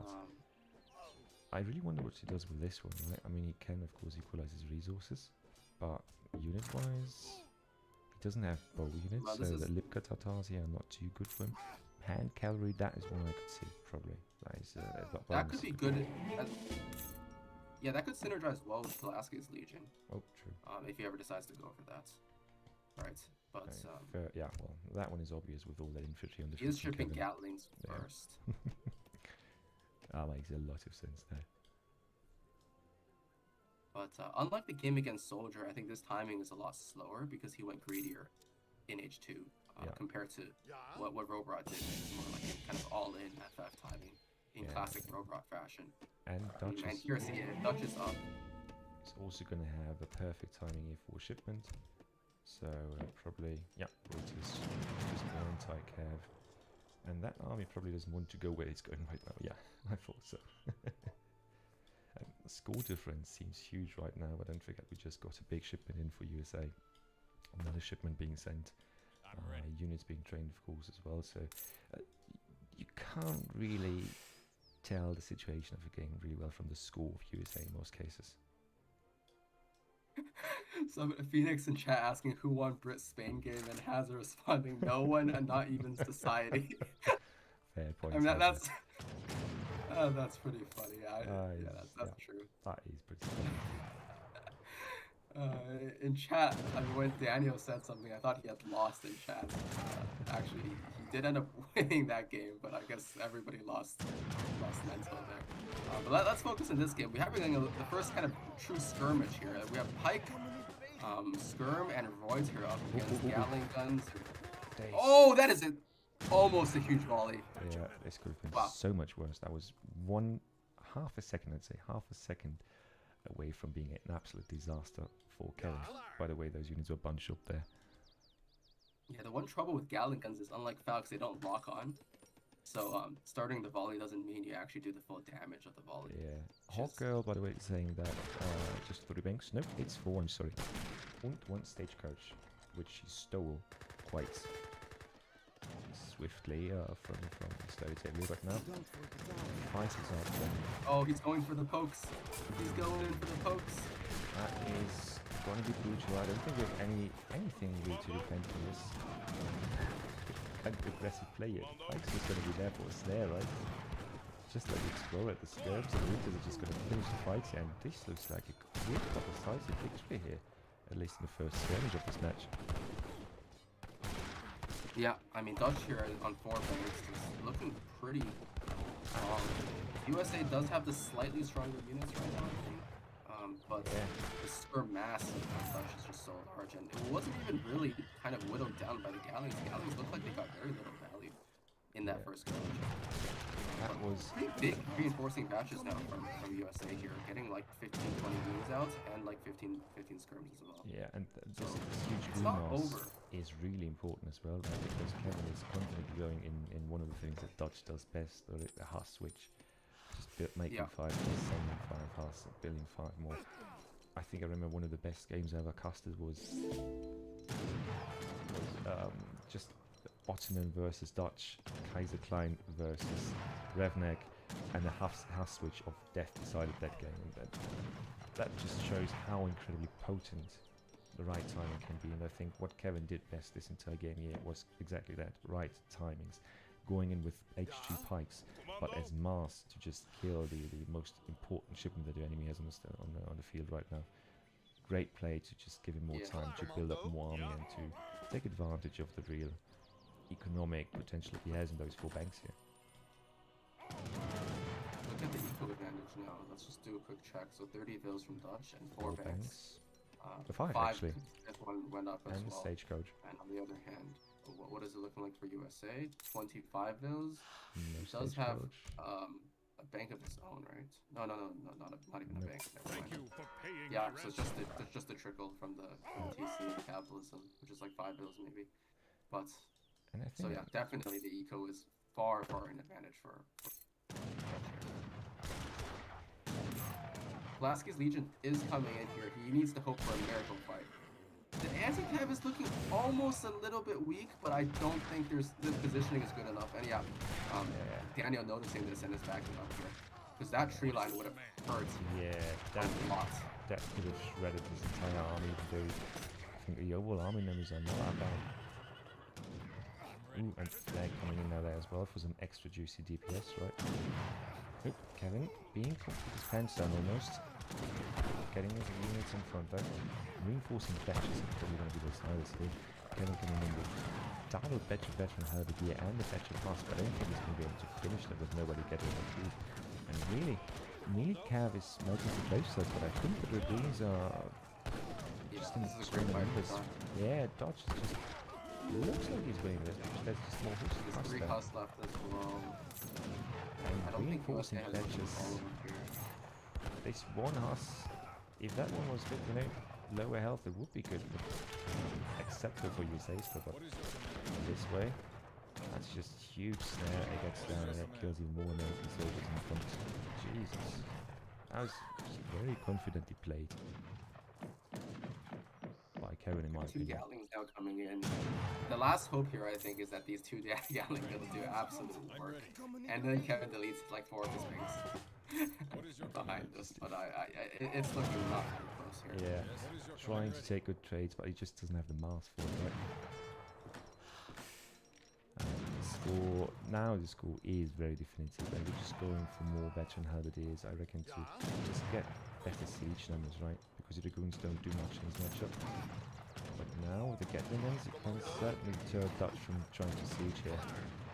I really wonder what he does with this one, right? I mean, he can, of course, equalize his resources, but unit-wise, he doesn't have bow units, so the Lipka Tatars here are not too good for him. Hand cavalry, that is one I could see, probably. That could be good. Yeah, that could synergize well with Velasquez's Legion. Oh, true. If he ever decides to go for that. Right, but... yeah, well, that one is obvious with all that infantry on the... He is shipping Gatlings first. That makes a lot of sense there. But unlike the game against SoldieR, I think this timing is a lot slower because he went greedier in H2 compared to what Robra did. More like kind of all-in FF timing in classic Robra fashion. And Dutch and here, see, Dutch is up. It's also going to have a perfect timing here for shipment. So probably, we'll just more anti-cav. And that army probably doesn't want to go where it's going right now. Yeah, I thought so. The score difference seems huge right now, but don't forget we just got a big shipment in for USA. Another shipment being sent. Units being trained, of course, as well. So you can't really tell the situation of a game really well from the score of USA in most cases. So Phoenix in chat asking who won Brit-Spain game, and Hazard responding, no one, and not even society. Fair point. I mean, that's pretty funny. That's true. That is pretty funny. In chat, I mean, when Daniel said something, I thought he had lost in chat. Actually, he did end up winning that game, but I guess everybody lost mental there. But let's focus on this game. We're having the first kind of true skirmish here. We have Pike Skirm and Reuter up against ooh. Gatling guns. Days. Oh, that is almost a huge volley. Yeah, this could have been Wow. so much worse. That was half a second, I'd say, half a second away from being an absolute disaster for Kevin. By the way, those units were bunched up there. Yeah, the one trouble with Gatling guns is unlike Falcons, they don't lock on. So starting the volley doesn't mean you actually do the full damage of the volley. Yeah. Hawk Girl, by the way, is saying that just for the banks. Nope, it's 4, I'm sorry. Und one stagecoach, which she stole quite swiftly from the study table. But now, fight is up. Oh, he's going for the pokes. He's going in for the pokes. That is going to be brutal. I don't think we have anything really to defend from this. Kind of aggressive play yet. Pikes is going to be there for us there, right? Just like Explorer, the Skirms and the Winters are just going to finish the fight here, and this looks like a clear cut decisive victory here, at least in the first skirmish of this match. Yeah, I mean, Dutch here on 4 banks is looking pretty strong. USA does have the slightly stronger units right now, I think. But the Skirm mass of Dutch is just so large, and it wasn't even really kind of whittled down by the Galleys. The Galleys looked like they got very little value in that first skirmish. That was pretty big reinforcing batches now from USA here, getting like 15-20 units out and like 15 skirms as well. yeah, and this huge It's not mass over. is really important as well, right? Because Kevin is confidently going in one of the things that Dutch does best, the Huss switch. Just making 5 plus, sending 5 Huss, building 5 more. I think I remember one of the best games I ever casted was just Ottoman versus Dutch, Kaiser Klein versus Revnek, and the Huss switch of death decided that game. And that just shows how incredibly potent the right timing can be. And I think what Kevin did best this entire game here was exactly that, right timings. Going in with H2 pikes, but as mass to just kill the most important shipment that the enemy has on the field right now. Great play to just give him more time to build up more army and to take advantage of the real economic potential that he has in those 4 banks here. Look at the eco advantage now. Let's just do a quick check. So 30 vills from Dutch and 4 banks. 5 actually. This one went up as and well. Stagecoach. And on the other hand, what is it looking like for USA? 25 vills. No It does have Stagecoach. a bank of its own, right? No, not even a bank. Never Thank mind. you for paying Yeah, your so it's just a trickle from the TC and capitalism, which is like 5 vills maybe. But And I so think yeah, definitely the eco is far an advantage for Lasky's Legion is coming in here. He needs to hope for a miracle fight. The anti-cav is looking almost a little bit weak, but I don't think the positioning is good enough. And yeah, Daniel noticing this and is backing up here. Because that tree line would have hurt yeah, a lot. that could have shredded this entire army. Though I think the overall army numbers are not that bad. Ooh, and Flag coming in now there as well for some extra juicy DPS, right? Oop, Kevin being caught with his pants down almost. Getting his units in front though. Reinforcing batches is probably going to be the slightest here. Kevin coming in with double batch of veteran halberdier and the batch of pass, but I don't think he's going to be able to finish that with nobody getting the food. And really, Cav is smoking the close up, but I think the Dragoons are just in extreme numbers. Yeah, Dodge is just looks like he's winning this, because there's just more horses There's past 3 there. Huss left as well. I And don't think reinforcing USA has much batches. control over here. This one Huss, if that one was good, lower health, it would be good, but acceptable for USA's stuff. But this way, that's just huge snare. It gets down and it kills even more American soldiers in front. Jesus, that was very confidently played by Kevin, in my 2 opinion. Gatlings now coming in. The last hope here, I think, is that these 2 Gatling guns do absolute work. And then Kevin deletes like 4 of his wings behind this. But it's looking not very close here. Yeah, trying to take good trades, but he just doesn't have the mass for it, right? The score is very definitive, and we're just going for more veteran halberdiers, I reckon, to just get better siege numbers, right? Because the Dragoons don't do much in this matchup. But now with the Gatling guns, it can certainly deter Dutch from trying to siege here.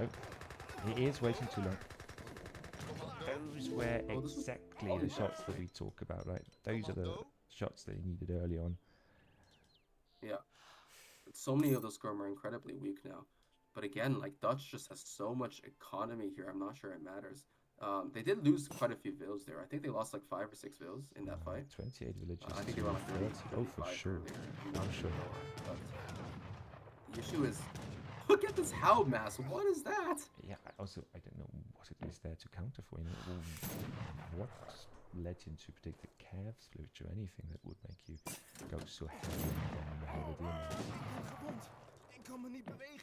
Oh, he is waiting too long. Those were exactly the shots that we talk about, right? Those are the shots that he needed early on. Yeah. So many of those Skirm are incredibly weak now. But again, like Dutch just has so much economy here. I'm not sure it matters. They did lose quite a few vills there. I think they lost like 5 or 6 vills in that fight. 28 villages I think to they were on 30, 30. Oh, for 35 sure. earlier. I'm For not sure. sure. But the issue is, look at this Hound Mass. What is that? Yeah, also, I don't know what it is there to counter for. You know, what led you to predict the calves flute or anything that would make you go so heavy on the Halberdian?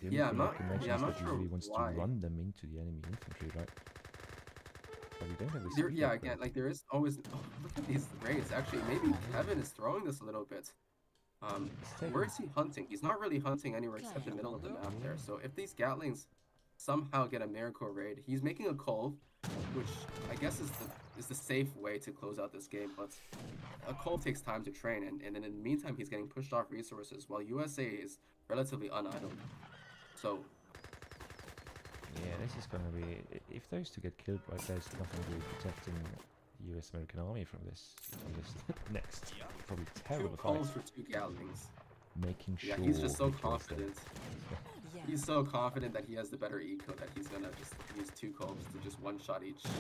Yeah, I'm not that sure usually wants why. to run them into the enemy infantry, right? But we don't have this. Yeah, again, like there is always. Oh, look at these raids. Actually, maybe Kevin is throwing this a little bit. Where is he hunting? He's not really hunting anywhere except the middle of the map there. So if these Gatlings somehow get a miracle raid, he's making a cove, which I guess is the safe way to close out this game. But a cove takes time to train, and then in the meantime, he's getting pushed off resources while USA is relatively unidled. So yeah, this is going to be. If those two get killed, right, there's nothing really protecting the US American army from this next probably 2 terrible calls fight. for 2 Gatlings. Making sure. Yeah, he's just so he kills them. confident. He's so confident that he has the better eco that he's gonna just use 2 coves to just one-shot each one.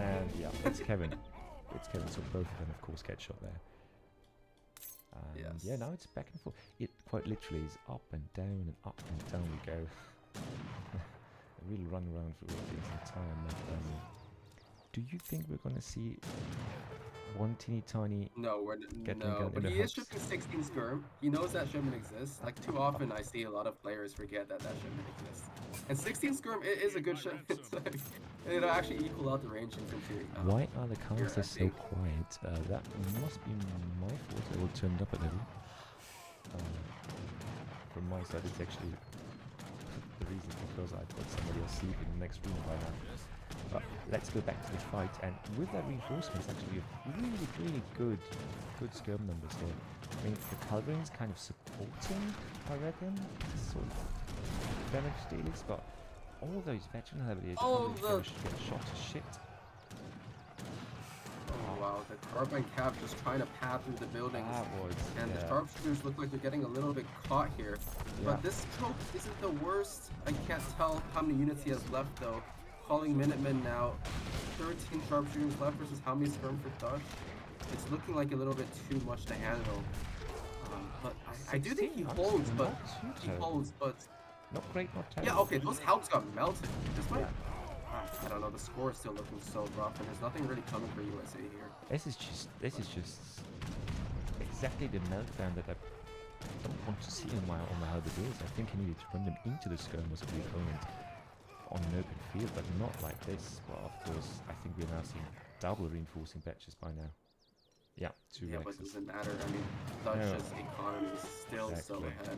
And yeah, it's Kevin. It's Kevin, so both of them, of course, get shot there. And yeah, Yes. now it's back and forth. It quite literally is up and down and up and down we go. A real run around for the entire map. Do you think we're going to see one teeny tiny... No, Gatling no, gun in but the he is hubs? shipping 16 skirm. He knows that shipment exists. Like too often, I see a lot of players forget that shipment exists. And 16 skirm is a good shipment. It'll actually equal out the range infantry. Why are the here, I casters so think. quiet? That must be my fault. I will turn it up a little. From my side, it's actually the reason because I've got somebody else sleeping in the next room by now. But let's go back to the fight, and with that reinforcements, actually, we have really good skirm numbers here. I mean, the Culvering's kind of supporting, I reckon, sort of damage dealers, but all those veteran heavily get shot to shit. Oh wow, the carbine cap just trying to pad through the buildings. And the sharpshooters look like they're getting a little bit caught here. But this choke isn't the worst. I can't tell how many units he has left though. Calling Minutemen now. 13 sharpshooters left versus how many skirm for Dutch. It's looking like a little bit too much to handle. But I do think he holds, but Not great, not terrible. yeah, okay, those helps got melted. This might. I don't know. The score is still looking so rough, and there's nothing really coming for USA here. This is just exactly the meltdown that I don't want to see on my Halberdiers. I think I needed to run them into the skirmers of the opponent on an open field, but not like this. But of course, I think we're now seeing double reinforcing batches by now. Yeah, 2 Yeah, but it Rexes. doesn't matter. I mean, Dutch's economy is still so Exactly. ahead.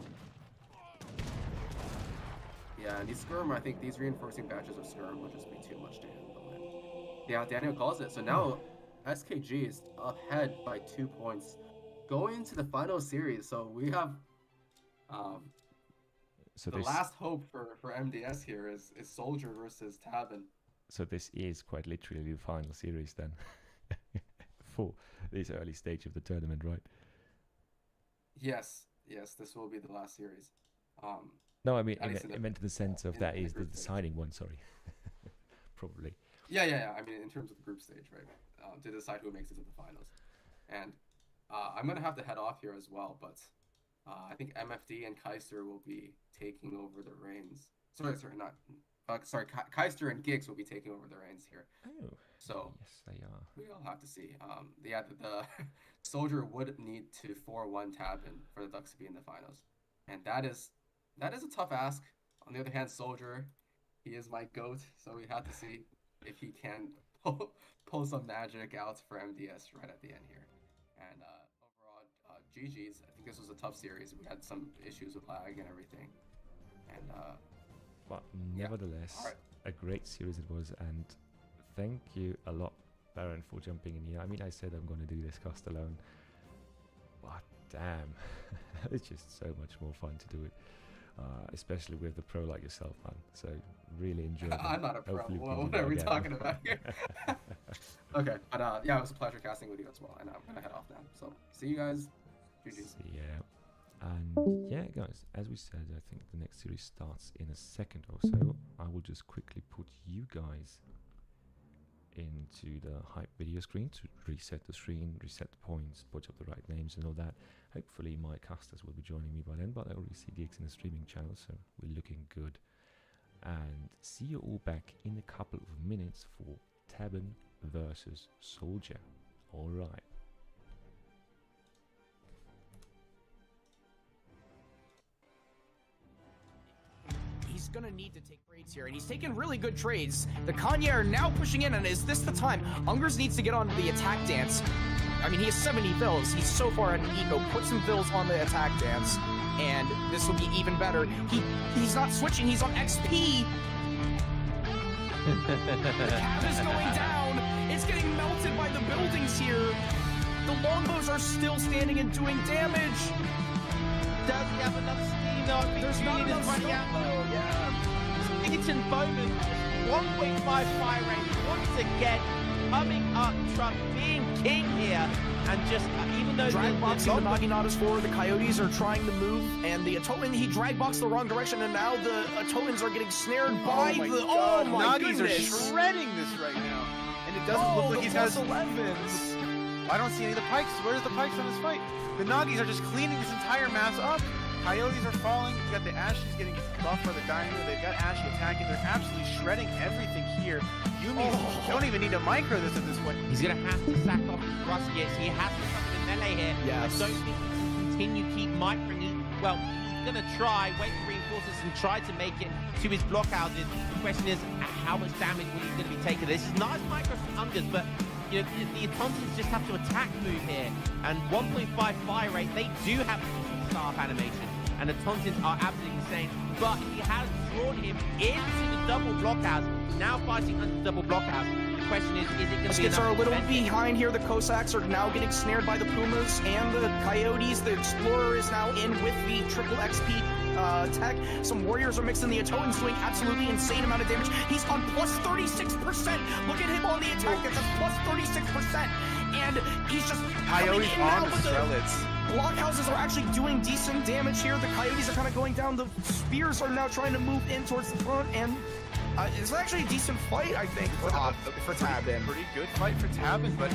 Yeah, and these skirm, I think these reinforcing batches of skirm will just be too much to handle. And yeah, Daniel calls it. So now SKG is ahead by 2 points, going into the final series. So we have So the last hope for MDS here is SoldieR versus Tabben. So this is quite literally the final series then, for this early stage of the tournament, right? Yes, this will be the last series. No, I mean, At I least in the- meant in the sense of in that the is the group stage. deciding one, sorry. Probably. Yeah. I mean, in terms of the group stage, right? To decide who makes it to the finals. And I'm going to have to head off here as well, but I think MFD and Keister will be taking over the reins. Keister and Giggs will be taking over the reins here. Oh, So yes, they are. we'll have to see. The SoldieR would need to 4-1 Tabben for the Ducks to be in the finals. And that is a tough ask. On the other hand, SoldieR, he is my GOAT, so we have to see if he can pull some magic out for MDS right at the end here. And overall, GG's. I think this was a tough series. We had some issues with lag and everything. And But nevertheless, Alright. a great series it was, and thank you a lot, Baron, for jumping in here. I mean, I said I'm going to do this cast alone, but damn, it's just so much more fun to do it, especially with a pro like yourself, man. So really enjoy it. I'm not a pro. Hopefully we can What do that are we again. talking about here? Okay, but yeah, it was a pleasure casting with you as well, and I'm gonna head off now. So see you guys. GG's. See ya. And yeah, guys, as we said, I think the next series starts in a second or so. I will just quickly put you guys into the hype video screen to reset the screen, reset the points, put up the right names and all that. Hopefully my casters will be joining me by then, but I already see gigs in the streaming channel, so we're looking good. And see you all back in a couple of minutes for Tabben versus SoldieR. Alright. He's gonna need to take trades here, and he's taking really good trades. The Kanye are now pushing in, and is this the time? Ungers needs to get on the attack dance. I mean, he has 70 fills. He's so far at an eco. Put some fills on the attack dance, and this will be even better. He's not switching. He's on XP. The cab is going down. It's getting melted by the buildings here. The longbows are still standing and doing damage. Does he have enough steam though? I think There's not Julian enough is running out. though. Yeah. Eaton Bowman, 1.5 fire rate once again, coming up, Trump being king here, and just even though Drag boxing the Naginatas forward, the Coyotes are trying to move, and the Atoman, he drag boxed the wrong direction, and now the Atomans are getting snared by the. Oh my Nagis goodness! are shredding this right now, and it doesn't look like he's got his 11s. I don't see any of the pikes. Where's the pikes on this fight? The Nagis are just cleaning this entire mass up. Coyotes are falling. You got the Ashes getting buffed by the Dino. They've got Ashy attacking. They're absolutely shredding everything here. Yumi don't even need to micro this at this point. he's gonna have to sack off his Ruskets. He has to come in melee here. Yes. I don't think he can continue keep microing. Well, he's gonna try, wait for reinforcements and try to make it to his blockhouses. The question is, how much damage will he gonna be taking? This is nice micro from Ungers, but you know, the Atontins just have to attack move here. And 1.5 fire rate, they do have staff animation. And the Tontins are absolutely insane. But he has drawn him into the double blockhouse. Now fighting under the double blockhouse. The question is it going to be Skits are a enough little to defend him? behind here. The Cossacks are now getting snared by the Pumas and the Coyotes. The Explorer is now in with the triple XP tech. Some warriors are mixing. The Atoans doing absolutely insane amount of damage. He's on plus 36%. Look at him on the attack. That's a plus 36%. And he's just Coyotes coming in now on the with the Strelitz. blockhouses are actually doing decent damage here. The Coyotes are kind of going down. The Spears are now trying to move in towards the front, and it's actually a decent fight, I think, for Tabben. Pretty good fight for Tabben, but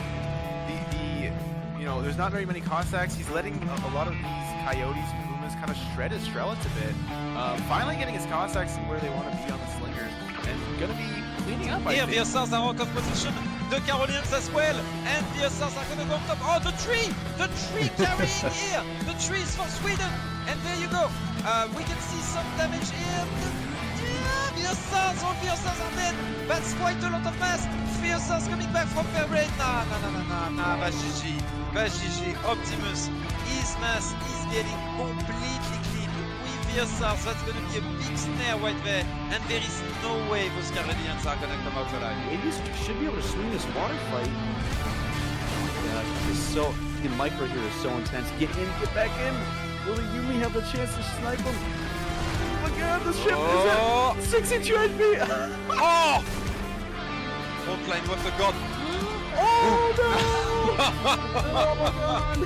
you know, there's not very many Cossacks. He's letting a lot of these Coyotes and Pumas kind of shred his Strelitz a bit. Finally getting his Cossacks where they want to be on the slingers, and gonna be cleaning up. Here, the ESOCs are out of position. The Carolinians as well, and the ESOCs are gonna go on top. Oh, the tree carrying here. The tree is for Sweden, and there you go. We can see some damage here. The ESOCs, all the ESOCs are dead. That's quite a lot of mass. The ESOCs coming back from fair rate. Nah, GG. Optimus, his mass is getting completely clean. With the ESOCs, that's gonna be a big snare right there, and there is no way those Carolinians are gonna come out alive. Maybe should be able to swing this water fight. Yeah, it's so the micro here is so intense. Get in, get back in. Will the Yumi have the chance to snipe him? Look at the ship is at 62 HP. Oh! Frontline, what a god! Oh no! Oh my god!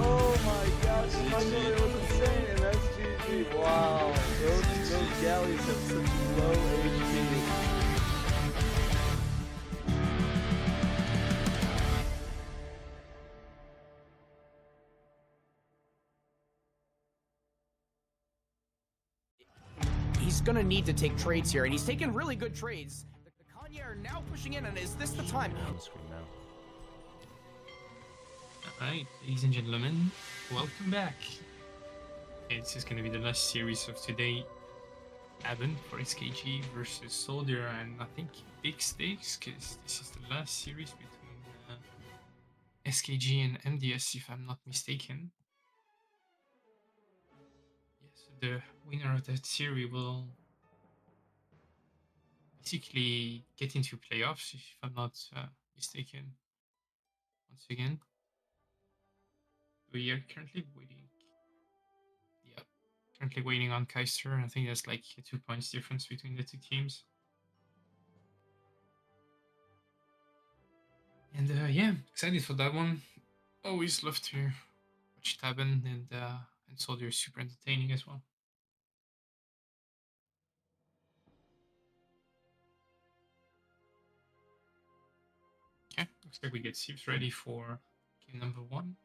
Oh my gosh, the micro was insane, and that's GG. Wow, those galleys have such low HP. He's gonna need to take trades here, and he's taking really good trades. The Kanye are now pushing in, and is this the time? On the screen now. Alright, ladies and gentlemen, welcome back. Okay, this is going to be the last series of today. Tabben for SKG versus SoldieR, and I think big stakes because this is the last series between SKG and MDS, if I'm not mistaken. Yes, the winner of that series will basically get into playoffs, if I'm not mistaken. Once again. We are currently waiting. Yeah, currently waiting on Keister. I think there's like 2 points difference between the two teams. And yeah, excited for that one. Always love to watch Tabben and And SoldieR is super entertaining as well. Okay, looks like we get Sieves ready for game number 1.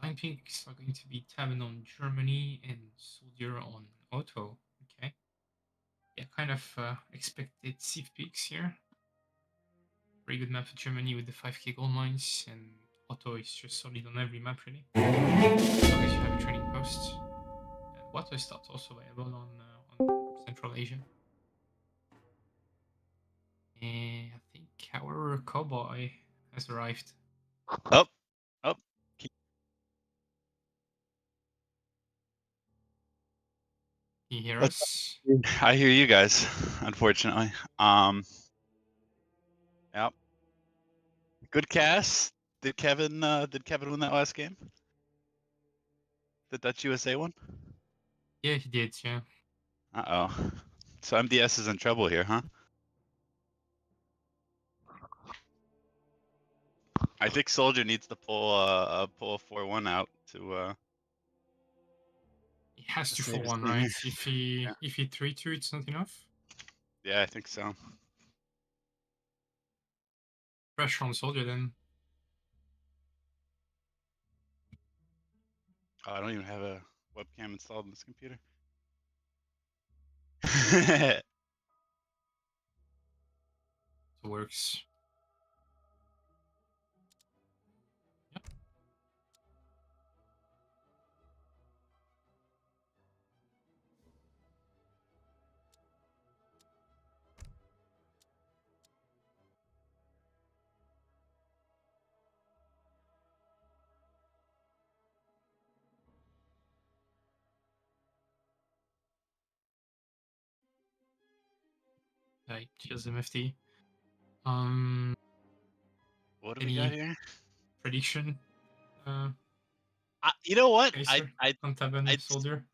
Blind picks are going to be Tabben on Germany and SoldieR on Auto. Okay. Yeah, kind of expected Sieve picks here. Very good map for Germany with the 5k gold mines, and Auto is just solid on every map really. As long as you have a training post. And Auto is also available on Central Asia. And I think our cowboy has arrived. Oh. Can you hear us? I hear you guys, unfortunately. Yep. Good cast. Did Kevin win that last game? The Dutch USA one? Yeah, he did, yeah. Uh-oh. So MDS is in trouble here, huh? I think SoldieR needs to pull a 4-1 out to He has to save for his one, team right? here. If he 3-2, it's not enough. Yeah, I think so. Pressure on SoldieR then. Oh, I don't even have a webcam installed on this computer. It works. Yep. Right, cheers MFT. What do we got Any here? prediction? You know what? On Tabben SoldieR.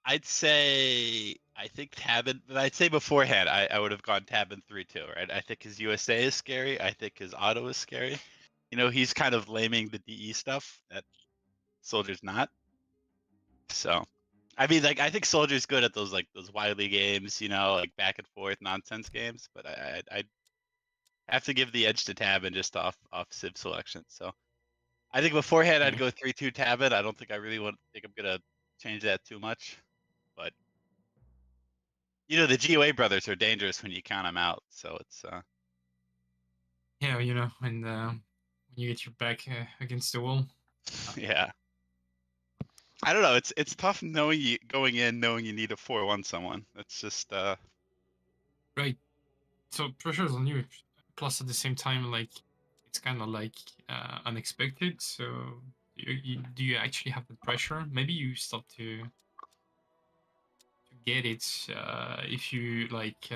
I'd say I think Tabben, but I'd say beforehand I would have gone Tabben 3-2, right? I think his USA is scary. I think his auto is scary. You know, he's kind of laming the DE stuff that SoldieR's not. So, I mean, like I think SoldieR's good at those wily games, you know, like back and forth nonsense games. But I have to give the edge to Tabben just off Civ selection. So, I think beforehand I'd go 3-2 Tabben. I don't think I really think I'm gonna change that too much, but. You know, the GOA brothers are dangerous when you count them out, so it's Yeah, you know, when you get your back against the wall. yeah. I don't know. It's tough knowing going in knowing you need to 4-1 someone. It's just Right. So pressure's on you. Plus, at the same time, like it's kind of like unexpected. So, do you actually have the pressure? Maybe you start to get it if you like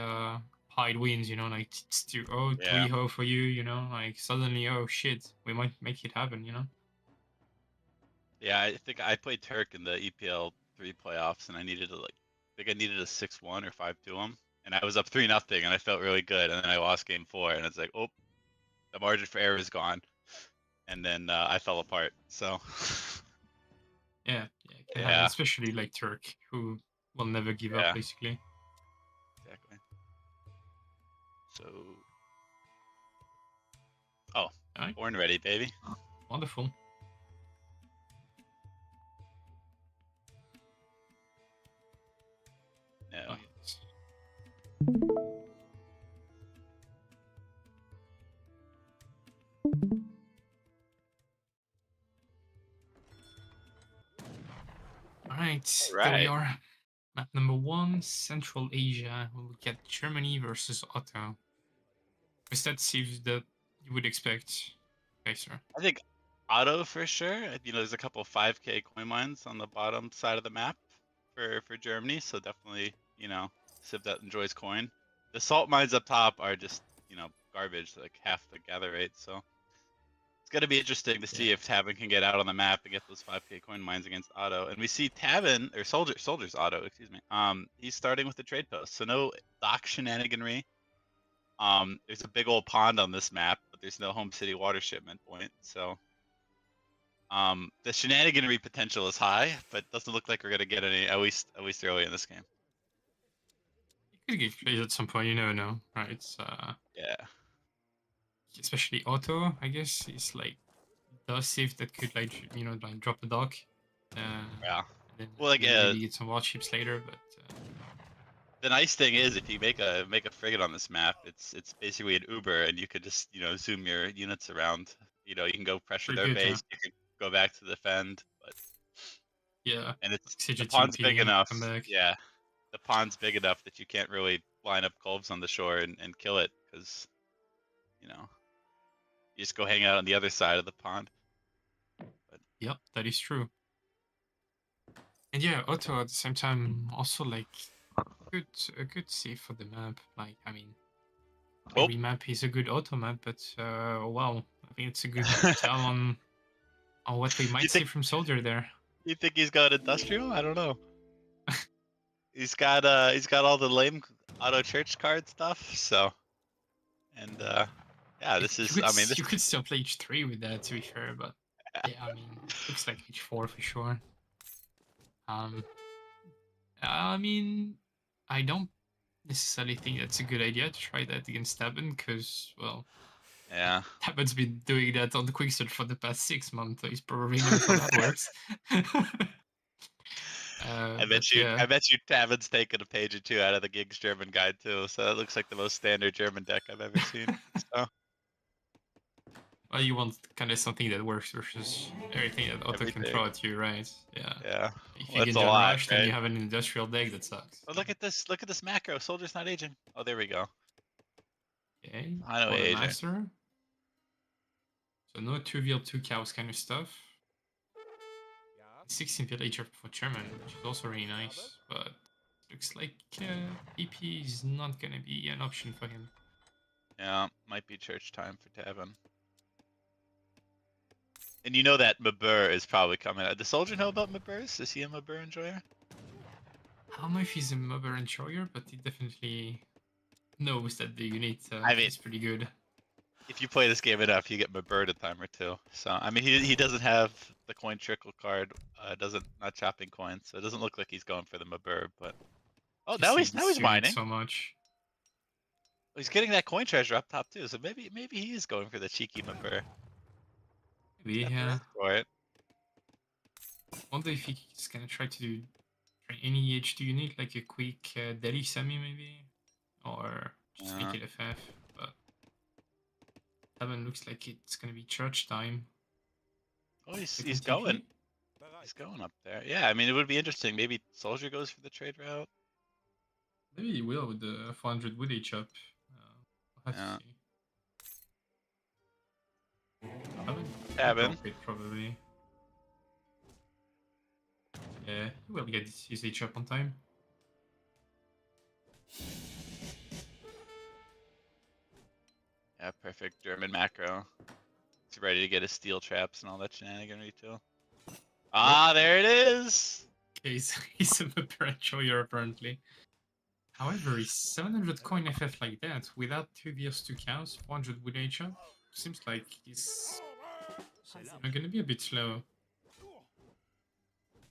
hide wins. You know, like it's 2-0, 3-0 for you. You know, like suddenly, oh shit, we might make it happen. You know. Yeah, I think I played Turk in the EPL 3 playoffs, and I needed I think I needed a 6-1 or 5-2 him, and I was up 3-0, and I felt really good, and then I lost game 4, and it's like, oh, the margin for error is gone, and then I fell apart. So. Yeah, it can happen, especially like Turk, who will never give up, basically. Exactly. So. Oh, born ready, baby. Wonderful. No. Alright, there we are. Map number 1, Central Asia. We'll get Germany versus Otto. Is that Civ that you would expect, Pacer? I think auto for sure. You know, there's a couple 5k coin mines on the bottom side of the map for Germany, so definitely, you know, Civ that enjoys coin. The salt mines up top are just, you know, garbage, like half the gather rate, so it's gonna be interesting to see if Tabben can get out on the map and get those 5k coin mines against auto. And we see Tabben or SoldieR's auto, excuse me. He's starting with the trade post, so no dock shenaniganry. There's a big old pond on this map, but there's no home city water shipment point, so The shenaniganry potential is high, but doesn't look like we're gonna get any, at least early in this game. You could get played at some point, you never know, right? It's Yeah. especially Otto, I guess, is like Decisive that could like like drop the dock. Yeah. And then Well, like, maybe get some warships later, but the nice thing is if you make a frigate on this map, it's basically an Uber, and you could just zoom your units around. You can go pressure Pretty their good, yeah. base. You can go back to defend, but yeah. and it's the CGTP, pond's big enough. come back. Yeah, the pond's big enough that you can't really line up Culves on the shore and kill it because you just go hang out on the other side of the pond. But Yep, that is true. And yeah, Otto at the same time also like a good save for the map. Like, I mean, every map is a good Otto map, but wow, I think it's a good tell on what we might see from SoldieR there. You think he's got industrial? I don't know. He's got all the lame auto church card stuff. So, and yeah, this is. You could still play H3 with that, to be fair, but yeah, I mean, looks like H4 for sure. I mean, I don't necessarily think that's a good idea to try that against Tabben, because, well, yeah, Tabben's been doing that on the quick search for the past 6 months, so he's probably knows how that works. I bet you Tabben's taken a page or two out of the Gigs German guide too, so that looks like the most standard German deck I've ever seen. So. Well, you want kind of something that works versus everything that Otto can throw at you, right? Yeah. Yeah. If you get John Rush, then you have an industrial deck that sucks. Oh, look at this! Look at this macro. SoldieR's not aging. Oh, there we go. Okay. I know aging. Master. So no 2v2 cows kind of stuff. 16 villager for German, which is also really nice, but looks like EP is not gonna be an option for him. Yeah, might be church time for Tabben. And you know that Mabur is probably coming out. Does SoldieR know about Maburs? Is he a Mabur enjoyer? I don't know if he's a Mabur enjoyer, but he definitely knows that the unit is pretty good. If you play this game enough, you get Mabur a time or two. So I mean, he doesn't have the coin trickle card. Not chopping coins, so it doesn't look like he's going for the Mabur. But now he's mining so much. He's getting that coin treasure up top too. So maybe he is going for the cheeky Mabur. Maybe, yeah. For it. Wonder if he's gonna try to try any H2 unit, like a quick Delhi semi maybe, or just make it FF. But Tabben looks like it's gonna be church time. Oh, he's going. He's going up there. Yeah, I mean it would be interesting. Maybe SoldieR goes for the trade route. Maybe he will with the 400 wood H up. We'll have to see. Tabben. Probably. Yeah, he will get his H up on time. Yeah, perfect German macro. He's ready to get his steel traps and all that shenaniganry too. Ah, there it is! Okay, he's a Mabur enjoyer apparently. However, his 700 coin FF like that, without 2 VS 2 cows, 400 wood H up, seems like he's gonna be a bit slow.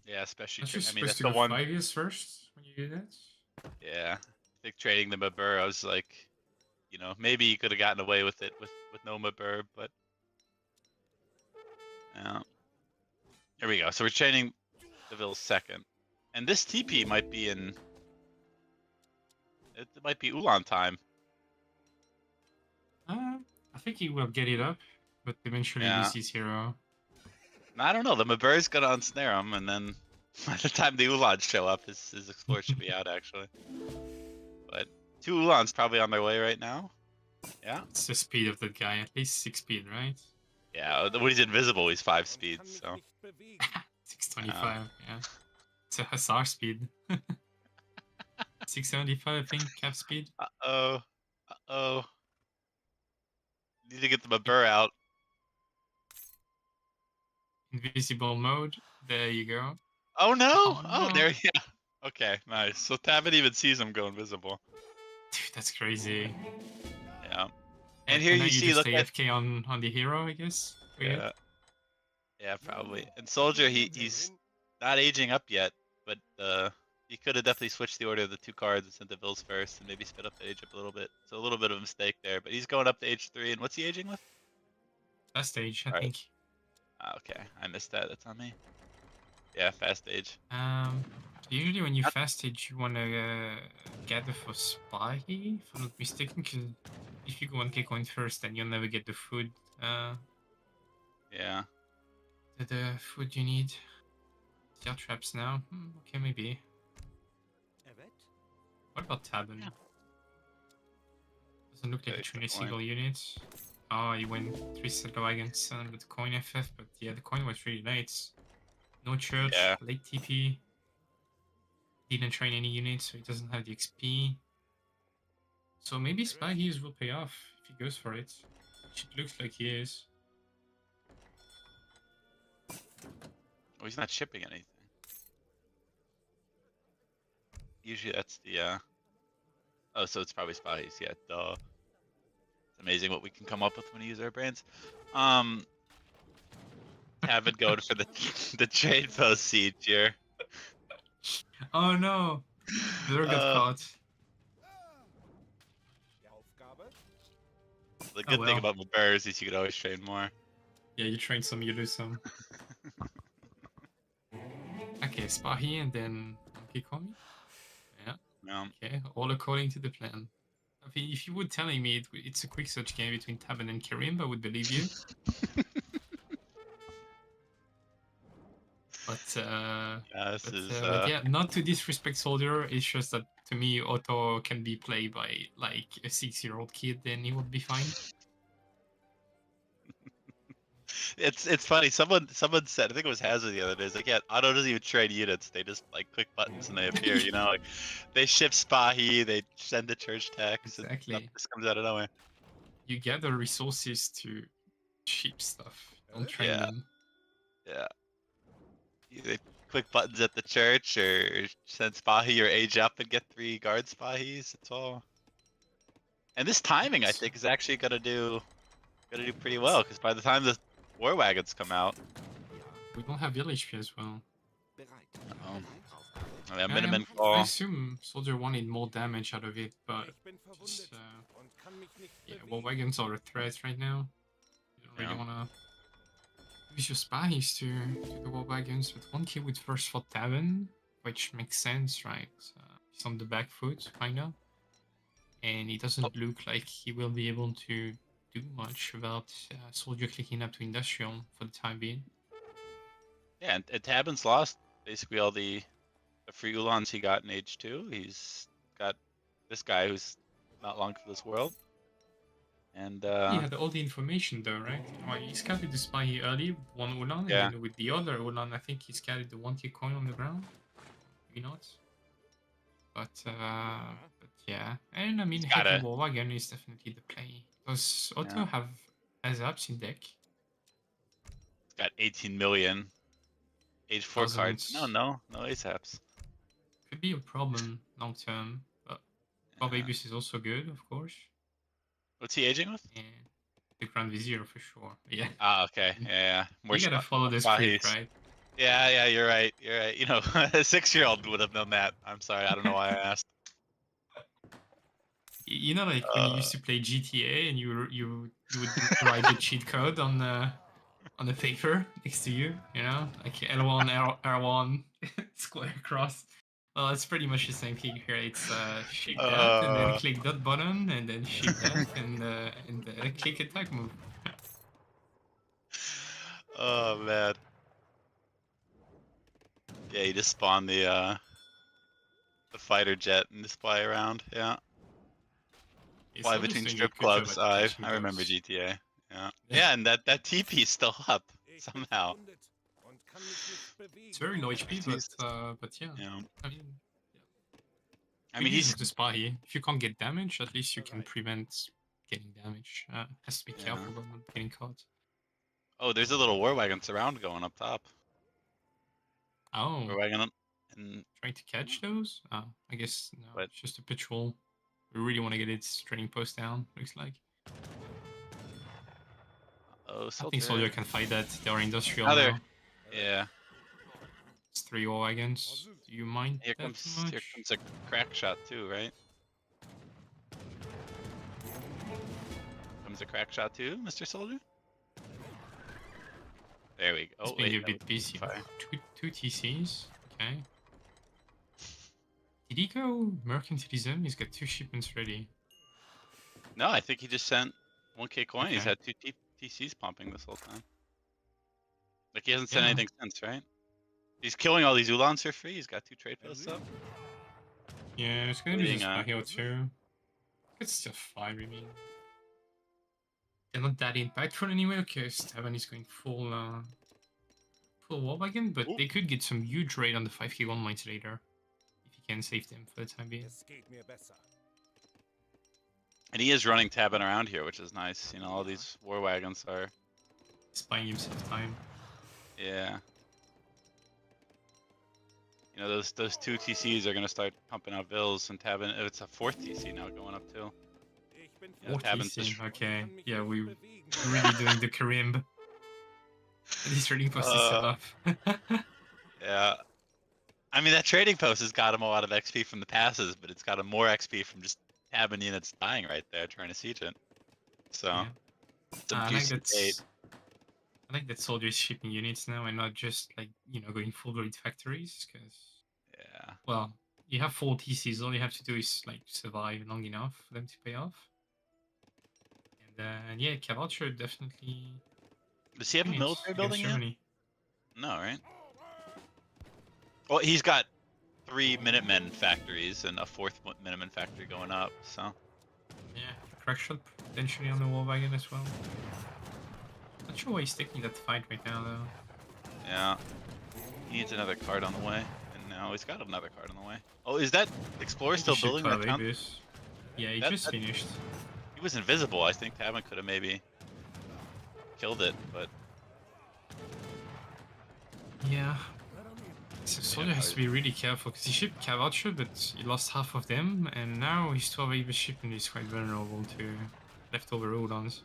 Yeah, especially. That's just supposed to go 5 years first when you do that. Yeah, I think trading the Mabur, I was like, maybe you could have gotten away with it with no Mabur, but yeah. Here we go. So we're trading the Ville second, and this TP might be in. It might be Ulan time. I think he will get it up, but eventually lose his hero. I don't know. The Mabur's gonna ensnare him, and then by the time the Ulans show up, his Explorer should be out actually. But 2 Ulans probably on their way right now. Yeah. It's the speed of that guy. At least 6 speed, right? Yeah. When he's invisible, he's 5 speed. So. 625. Yeah. It's a Hussar speed. 675, I think, cap speed. Uh-oh. Need to get the Mabur out. Invisible mode. There you go. Oh no! Oh, no. There. Yeah. Okay, nice. So Tabben even sees him go invisible. Dude, that's crazy. Yeah. And here you see, just look at AFK on the hero, I guess. Yeah. Yeah, probably. And SoldieR, he's not aging up yet, but he could have definitely switched the order of the 2 cards and sent the Bills first, and maybe sped up the age up a little bit. So a little bit of a mistake there, but he's going up to age 3. And what's he aging with? Fast stage, I Alright. think. Okay, I missed that. That's on me. Yeah, fast age. Usually when you fast stage, you want to gather for spy, if I'm not mistaken, because if you go 1k coin first, then you'll never get the food. Yeah. The food you need. Steel traps now. Okay, maybe. What about Tabben? Yeah. Doesn't look like Okay, it's really a good single unit. Oh, you win 3 settler wagons with coin FF, but yeah, the coin was really late. No church, Yeah. late TP. Didn't train any units, so he doesn't have the XP. So maybe Spy Gears will pay off if he goes for it. Which it looks like he is. Oh, he's not shipping anything. Usually that's the oh, so it's probably spies. Yeah, duh. It's amazing what we can come up with when we use our brains. Haven't going for the trade post siege here. Oh no! Blur got caught. The good thing well. about Mabers is you could always train more. Yeah, you train some, you lose some. Okay, Spahi and then Kikomi. Yeah. Okay, all according to the plan. I mean, if you were telling me it's a quick search game between Tabben and Karim, I would believe you. But yeah, not to disrespect SoldieR, it's just that to me, Otto can be played by like a 6-year-old kid, then he would be fine. It's funny. Someone said, I think it was Hazard the other day. It's like, yeah, Otto doesn't even trade units. They just like click buttons and they appear. You know, like they ship Spahi, they send the church text. Exactly. And this comes out of nowhere. You gather resources to ship stuff. Don't train them. Yeah. Either click buttons at the church or send Spahi or age up and get 3 guard Spahis. It's all. And this timing, I think, is actually gonna do pretty well because by the time the war wagons come out, we don't have village as well. I mean, minimum call. I assume SoldieR wanted more damage out of it, but just, yeah, war wagons are a threat right now. You don't really wanna use your spies to the war wagons, but 1k with first for Tabben, which makes sense, right? He's on the back foot, kinda. And it doesn't look like he will be able to do much without SoldieR clicking up to industrial for the time being. Yeah, and Tabben's lost basically all the free Ulans he got in Age 2. He's got this guy who's not long for this world. And he had all the information though, right? Well, he scouted the spy early, one Ulan, and then with the other Ulan, I think he scouted the 1k coin on the ground. Maybe not. But yeah, and I mean, Heavy War Wagon is definitely the play. Does Otto have ASAPs in deck? He's got 18 million. Age 4 cards. No ASAPs. Could be a problem long term, but Barbabius is also good, of course. What's he aging with? Yeah, the Grand Vizier for sure. Yeah. Ah, okay. Yeah. More you gotta follow the script, right? Yeah, you're right. You know, a 6-year-old would have known that. I'm sorry, I don't know why I asked. You know, like when you used to play GTA and you would write the cheat code on the paper next to you, you know, like L1, R1, square cross. Well, it's pretty much the same thing here. It's shift that and then click that button and then shift that and click attack move. Oh man. Yeah, you just spawn the fighter jet and just fly around. Yeah. Fly between strip clubs. I remember GTA. Yeah, and that TP is still up somehow. It's very low HP, but yeah. I mean, he's the spy. If you can't get damage, at least you can prevent getting damage. Has to be careful about not getting caught. Oh, there's a little war wagon surround going up top. Oh. War wagon and trying to catch those? Oh, I guess no. It's just a patrol. We really want to get its training post down. Looks like. Oh, I SoldieR. think SoldieR can fight that. They are industrial Now now. they're- Yeah. It's 3 war wagons. Do you mind Here that comes too much? here comes a crack shot too, right? Comes a crack shot too, Mr. SoldieR. There we go. It's Oh being wait, a bit busy. fire. Two TCs. Okay. Did he go mercantilism? He's got 2 shipments ready. No, I think he just sent 1k coin. He's Okay. had 2 TCs pumping this whole time. Like he hasn't sent Yeah. anything since, right? He's killing all these Ulans for free. He's got 2 trade posts up. Yeah, it's gonna be Leading, just here too. It's still fine, I mean. They're not that impactful anyway, because Tabben is going full war wagon, but they could get some huge raid on the 5k 1 mines later. If he can save them for the time being. And he is running Tabben around here, which is nice. You know, all these war wagons are. He's buying himself time. Yeah. You know, those 2 TCs are gonna start pumping out Vills, and Tabben. It's a 4th TC now going up too. You know, Tabben's just- Okay, yeah, we're really doing the Karim. This trading post is set up. Yeah. I mean, that trading post has got him a lot of XP from the passes, but it's got him more XP from just Tabben units dying right there trying to siege it. So, Yeah. it's a I like juicy that. bait. I like that SoldieR is shipping units now and not just like going full raid factories. Because Yeah. well, you have 4 TCs. All you have to do is like survive long enough for them to pay off. And yeah, Cavalcher definitely. Does he have a wins military against building yet? Germany. No, right? Well, he's got 3 Minutemen factories and a 4th Minutemen factory going up, so. Yeah, crack shot potentially on the war wagon as well. Not sure why he's taking that fight right now though. Yeah. He needs another card on the way. And now he's got another card on the way. Oh, is that Explorer still He shipped building that town? Palabus. Yeah, he That- just that- finished. He was invisible. I think Tabben could have maybe killed it, but Yeah. So SoldieR has to be really careful because he shipped Cavalcher, but he lost half of them, and now his 12 Avis shipment is quite vulnerable to leftover Udons.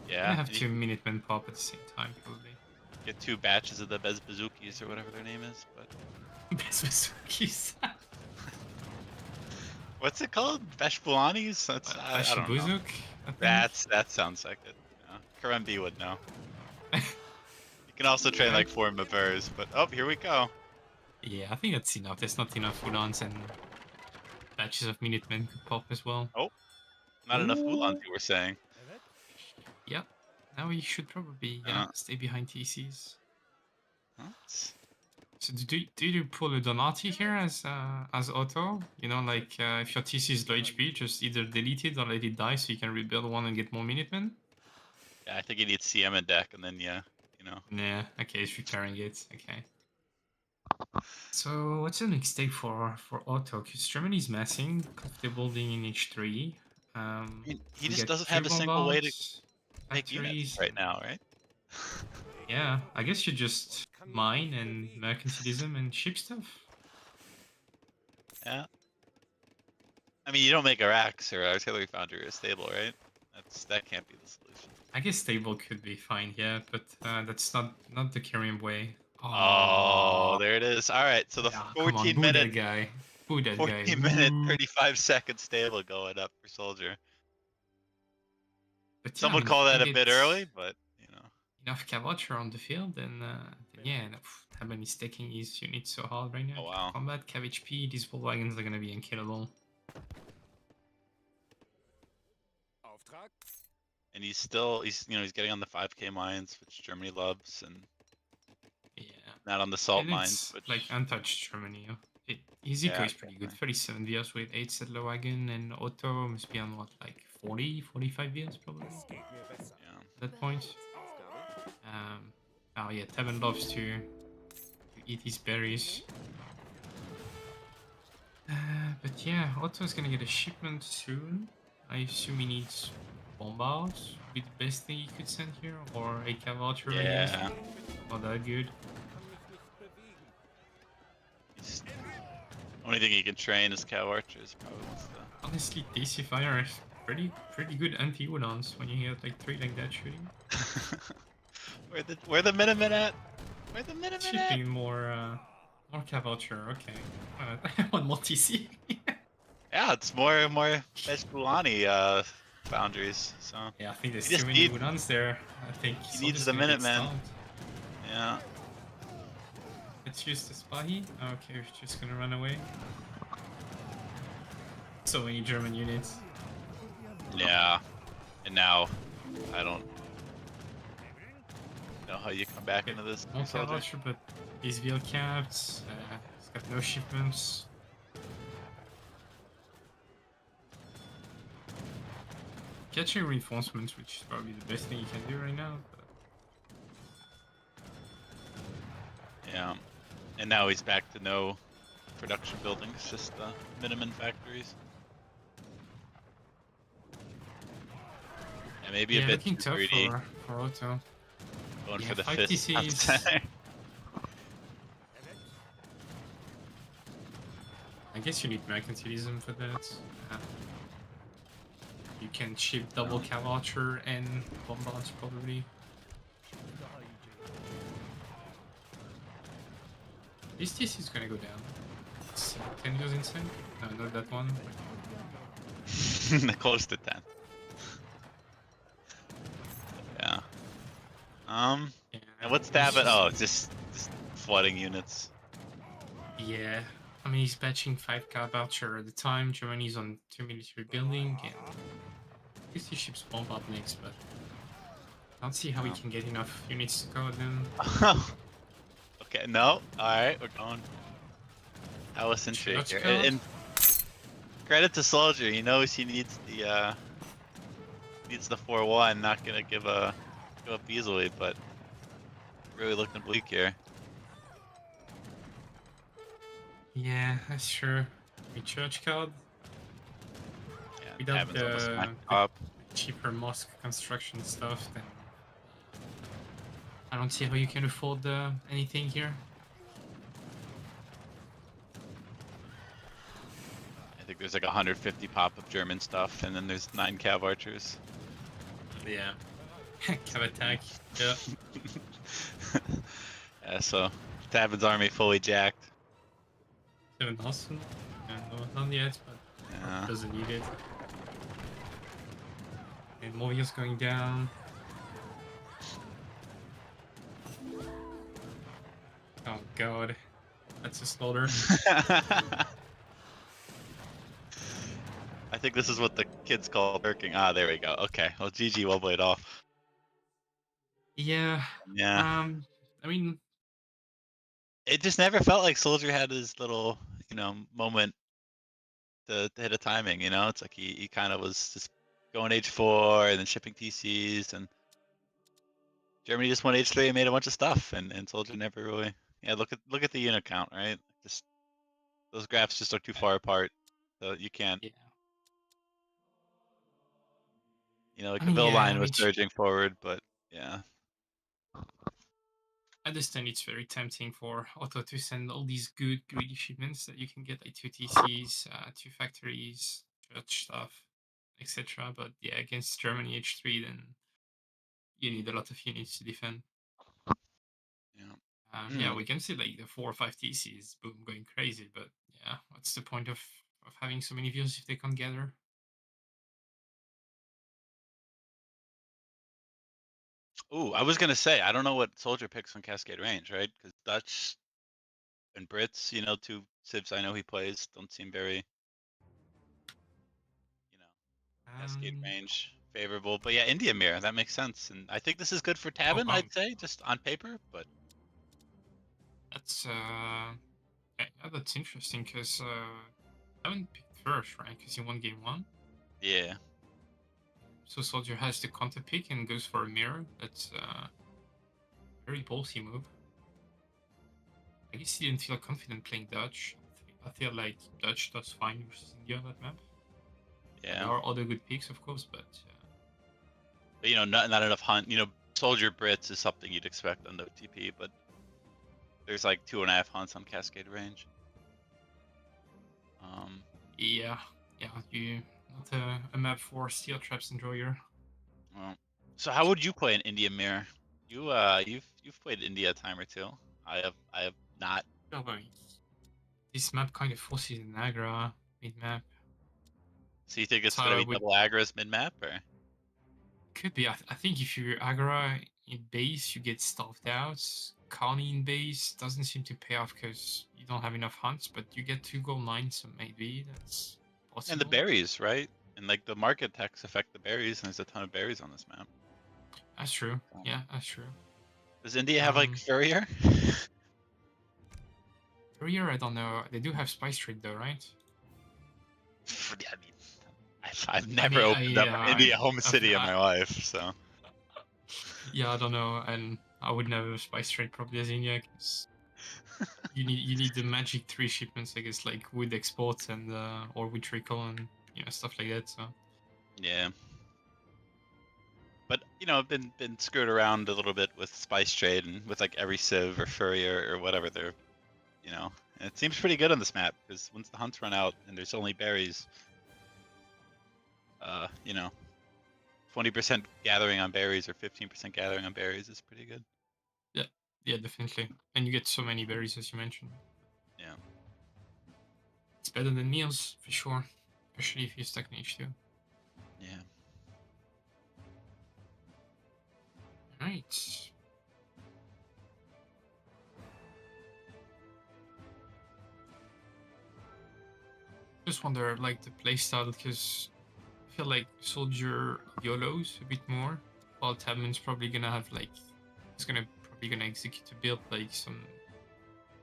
yeah. I have and you 2 Minutemen pop at the same time, probably. get 2 batches of the Bezbazukis or whatever their name is, but Best Masuki's. what's it called? Beshbulanis? That's I don't know. Buzuk, I think. That sounds like it. Yeah. Karembi would know. You can also train like 4 Mavers, but oh, here we go. Yeah, I think that's enough. There's not enough Udons, and batches of Minutemen could pop as well. Oh, not enough Ulans, you were saying. Yeah, now we should probably stay behind TCs. So do you pull a Donati here as auto? You know, like if your TC is low HP, just either delete it or let it die so you can rebuild one and get more Minutemen? Yeah, I think you need CM in deck, and then yeah, you know. Nah, okay, it's repairing it. Okay. So what's the next step for auto? Because Germany's massing, they're building in H3. He just doesn't have a single way to make units factories. right now, right? Yeah, I guess you just mine and mercantilism and ship stuff. Yeah. I mean, you don't make Iraqs or artillery foundry or stable, right? That can't be the solution. I guess stable could be fine, yeah, but that's not the Karim way. Oh, there it is. All right, so the Yeah, 14 minute that guy. Boo that 14 guy. minute, Boo. 35-second stable going up for SoldieR. But yeah, Some I would mean, call if that they a bit get early, but you know. enough Cavalcher on the field, then yeah, Tabben is taking his units so hard right now. Oh wow. Combat, Cav HP, these bull wagons are gonna be unkillable. And he's getting on the 5k mines, which Germany loves, and Yeah. not on the salt And mines, it's which like untouched Germany. His eco Yeah, is pretty good. 37 VRs with 8 settler wagon, and Otto must be on what, like 40, 45 VRs probably at that point. Oh yeah, Tabben loves to eat his berries. But yeah, Otto's gonna get a shipment soon. I assume he needs bombards. Would be the best thing he could send here, or a Cavalcher. I guess. Yeah. Not that good. only thing he can train is cow archers, probably. So. Honestly, Decisive pretty good anti-udons when you get like 3 like that shooting. Where the Minutemen at? Where the Minutemen at? Shipping more Cavalture, okay. One more TC. Yeah, it's more Bejbulani boundaries. So Yeah, I think there's He just too many need- udons there. I think he needs Soldier's the gonna get Minutemen. stomped. yeah. Let's use the Spahi. Okay, we're just gonna run away. So many German units. Yeah. And now I don't know how you come back into this. More Soldier. Cavalture, but he's veal capped. He's got no shipments. Catching reinforcements, which is probably the best thing you can do right now. But Yeah. And now he's back to no production buildings, just Minutemen factories. And maybe yeah, a bit looking too tough greedy, for Otto. going yeah, for the 5 fist. TCs. I guess you need mercantilism for that. You can ship double Cavalture and bombards probably. This TC is gonna go down. 10 goes inside? No, not that one. Close to 10. Yeah. Yeah, And what's it's Tabben? just- Oh, just flooding units. Yeah, I mean he's batching 5 Cavalture at the time. Germany's on 2 military building, and I guess he ships bombard next, but I don't see how he can get enough units to cover them. Okay, no. Alright, we're going. That was intriguing. Church card? And credit to SoldieR, he knows he needs the 4-1, not gonna give up easily, but really looking bleak here. Yeah, that's true. We church card. Yeah, Without Tabben's almost the- smacked up. Cheaper mosque construction stuff, then I don't see how you can afford anything here. I think there's like 150 pop-up German stuff, and then there's 9 Cav archers. Yeah. Cav attack. Yeah. Yeah, so Tabben's army fully jacked. 7,000. Yeah, no, not yet, but Yeah. doesn't need it. And Movia's going down. Oh god. That's a slaughter. I think this is what the kids call working. Ah, there we go. Okay, well, GG, well played off. Yeah. Yeah. I mean, It just never felt like SoldieR had his little, moment to hit a timing, It's like he kind of was just going H4 and then shipping TCs, and Germany just went H3 and made a bunch of stuff, and SoldieR never really. Yeah, look at the unit count, right? Just those graphs just are too far apart, so you can't. yeah. Like I the mean, Ville yeah, line I was mean, surging forward, but yeah. I understand it's very tempting for Otto to send all these good greedy shipments that you can get, like 2 TCs, 2 factories, church stuff, etc. But yeah, against Germany H3, then you need a lot of units to defend. Yeah. Yeah, we can see like the 4 or 5 TCs, boom, going crazy. But yeah, what's the point of having so many views if they can't gather? Ooh, I was gonna say I don't know what SoldieR picks on Cascade Range, right? Because Dutch and Brits, 2 civs I know he plays, don't seem very, Cascade Um, Range favorable. But yeah, India Mirror, that makes sense, and I think this is good for Tabben. wow. I'd say just on paper, but That's yeah, that's interesting because I haven't picked first, right? Because he won game 1. yeah, So SoldieR has the counter pick and goes for a mirror. That's very ballsy move. I guess he didn't feel confident playing Dutch. I feel like Dutch does fine versus India on that map. yeah. There are other good picks, of course, but But not enough hunt. SoldieR Brits is something you'd expect on the TP, but there's like 2.5 hunts on Cascade Range. yeah, you Not a map for steel traps enjoyer. Well, so how would you play an India mirror? You've played India a time or two. I have not. Well, like, this map kind of forces an aggro mid-map. So you think it's So gonna I be would- double aggro's mid map or? Could be. I think if you aggro in base, you get starved out. Carney in base doesn't seem to pay off because you don't have enough hunts, but you get 2 gold 9, so maybe that's possible. And the berries, right? And like the market tax affect the berries, and there's a ton of berries on this map. That's true. Yeah, that's true. Does India have like Furrier? Furrier, I don't know. They do have spice trade though, right? Yeah, I mean, I've never opened up India home city in my life, so. Yeah, I don't know, and I would never spice trade probably as India because you need the magic 3 shipments, I guess, like wood export and or wood trickle and stuff like that. So Yeah. But I've been screwed around a little bit with spice trade and with like every civ or furrier or whatever they're, and it seems pretty good on this map because once the hunts run out and there's only berries, 20% gathering on berries or 15% gathering on berries is pretty good. yeah, definitely, and you get so many berries as you mentioned. Yeah. It's better than meals for sure, especially if you're stuck in H2. Yeah. Right. Just wonder, like, the playstyle, because I feel like SoldieR YOLOs a bit more, while Tabben's probably gonna have, like, probably gonna execute a build, like,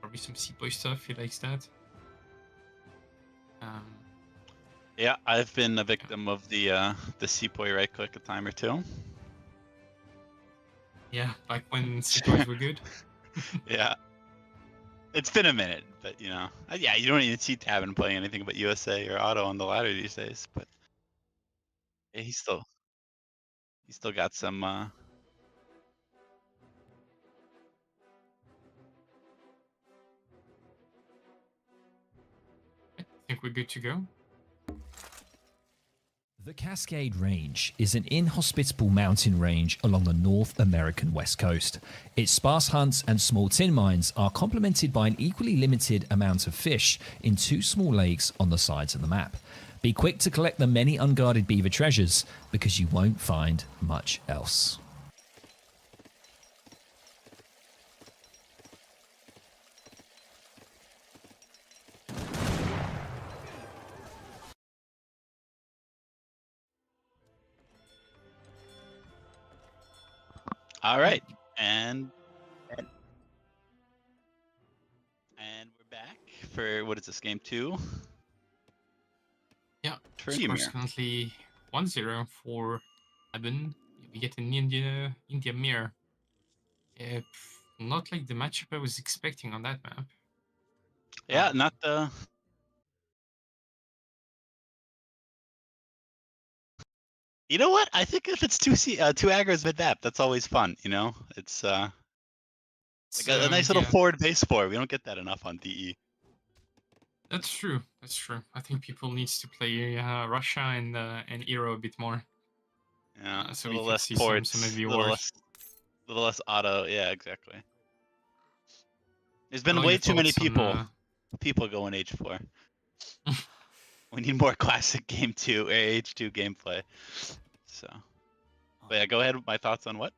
probably some Seaboy stuff, he likes that. Yeah, I've been a victim of the Seapoy right click a time or two. Yeah, back when Seaboys were good. Yeah. It's been a minute, but yeah, you don't even see Tabben playing anything but USA or Auto on the ladder these days. But yeah, he's still got some. I think we're good to go. The Cascade Range is an inhospitable mountain range along the North American west coast. Its sparse hunts and small tin mines are complemented by an equally limited amount of fish in 2 small lakes on the sides of the map. Be quick to collect the many unguarded beaver treasures because you won't find much else. All right, and we're back for what is this, game 2? Yeah, Pretty score's currently 1-0 for Tabben. We get an India mirror. Yeah, not like the matchup I was expecting on that map. Yeah, not the. You know what? I think if it's two aggro's mid map, that's always fun. It's like a nice little forward base 4. We don't get that enough on DE. That's true. That's true. I think people needs to play Russia and Euro a bit more. Yeah, so a we little can less see ports, some of a your little less auto. Yeah, exactly. There's been What are way your too many thoughts on, people going H4. We need more classic game 2 or H2 gameplay. So, but yeah, go ahead with my thoughts on what?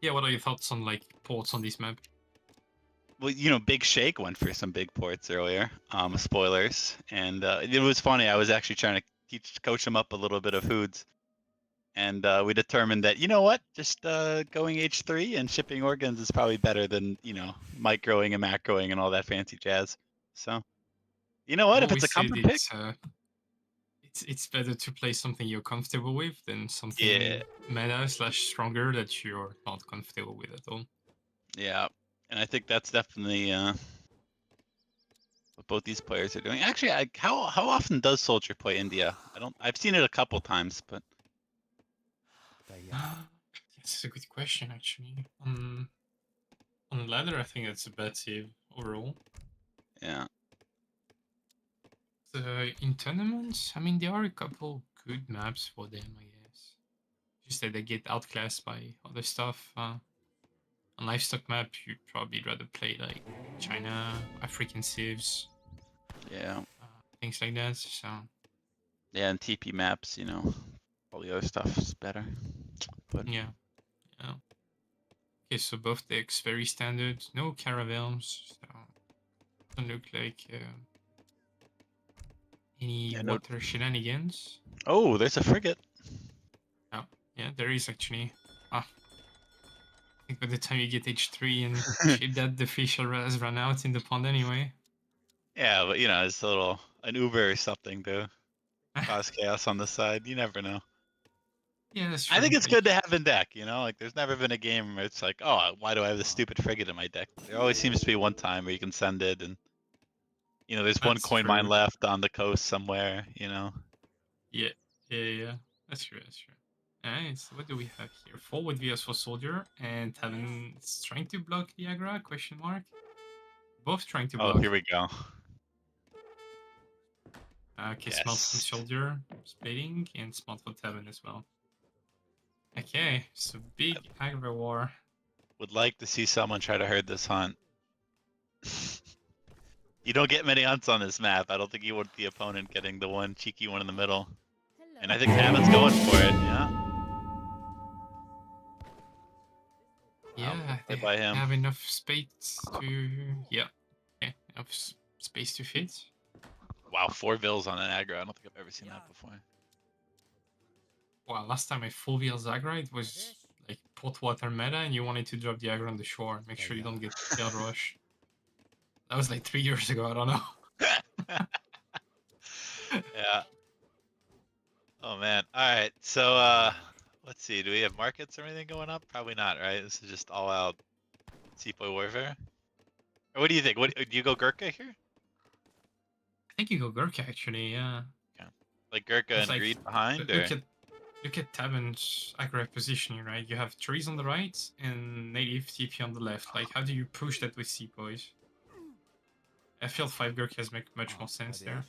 Yeah, what are your thoughts on like ports on this map? Well, Big Shake went for some big ports earlier. Spoilers, and it was funny. I was actually trying to coach him up a little bit of foods, and we determined that just going H3 and shipping organs is probably better than microing and macroing and all that fancy jazz. So, if it's a comfort pick. It's better to play something you're comfortable with than something meta / stronger that you're not comfortable with at all. Yeah, and I think that's definitely what both these players are doing. Actually, how often does SoldieR play India? I've seen it a couple times, but That's a good question actually. On ladder, I think that's a bad save overall. Yeah. In tournaments, I mean, there are a couple good maps for them, I guess. Just that they get outclassed by other stuff. On livestock map, you'd probably rather play like China, African civs, Yeah. things like that. So Yeah, and TP maps, you know, all the other stuff is better. But yeah. Okay, so both decks very standard, no caravels, so doesn't look like any Yeah, no- water shenanigans. oh, there's a frigate. Oh, yeah, there is actually. Ah, I think by the time you get H3 and shit that the fish has run out in the pond anyway. Yeah, but you know, it's a little an Uber or something to cause chaos on the side. You never know. Yeah, that's true. I think it's good to have in deck, you know? Like, there's never been a game where it's like, oh, why do I have this stupid frigate in my deck? There always seems to be one time where you can send it, and, you know, there's one That's coin mine true. left on the coast somewhere, you know? Yeah. That's true, that's true. Alright, so what do we have here? Forward VS for SoldieR, and Tabben trying to block the aggro, question mark? Both trying to Oh, block. here we go. Okay, smelt from Yes. SoldieR, splitting, and smelt for Tabben as well. Okay, so big aggro war. Would like to see someone try to herd this hunt. You don't get many hunts on this map. I don't think you want the opponent getting the one cheeky one in the middle. And I think Tabben's going for it, yeah? Yeah, Play they by him. have enough space to... Yeah, okay, enough space to fit. Wow, 4 vills on an aggro. I don't think I've ever seen that before. Well, last time I full wheel aggro, it was like pot water meta, and you wanted to drop the aggro on the shore. Make sure you don't get tail rush. That was like 3 years ago, I don't know. Yeah. Oh man. Alright, so let's see, do we have markets or anything going up? Probably not, right? This is just all out Seapoy warfare. Or what do you think? What do you go Gurkha here? I think you go Gurkha actually, yeah. Like Gurkha It's and like, Greed behind, or? Look at Tabben's aggro positioning, right? You have trees on the right and native TP on the left. Like, how do you push that with Seapoys? I feel 5 Gurkhas make much more sense there.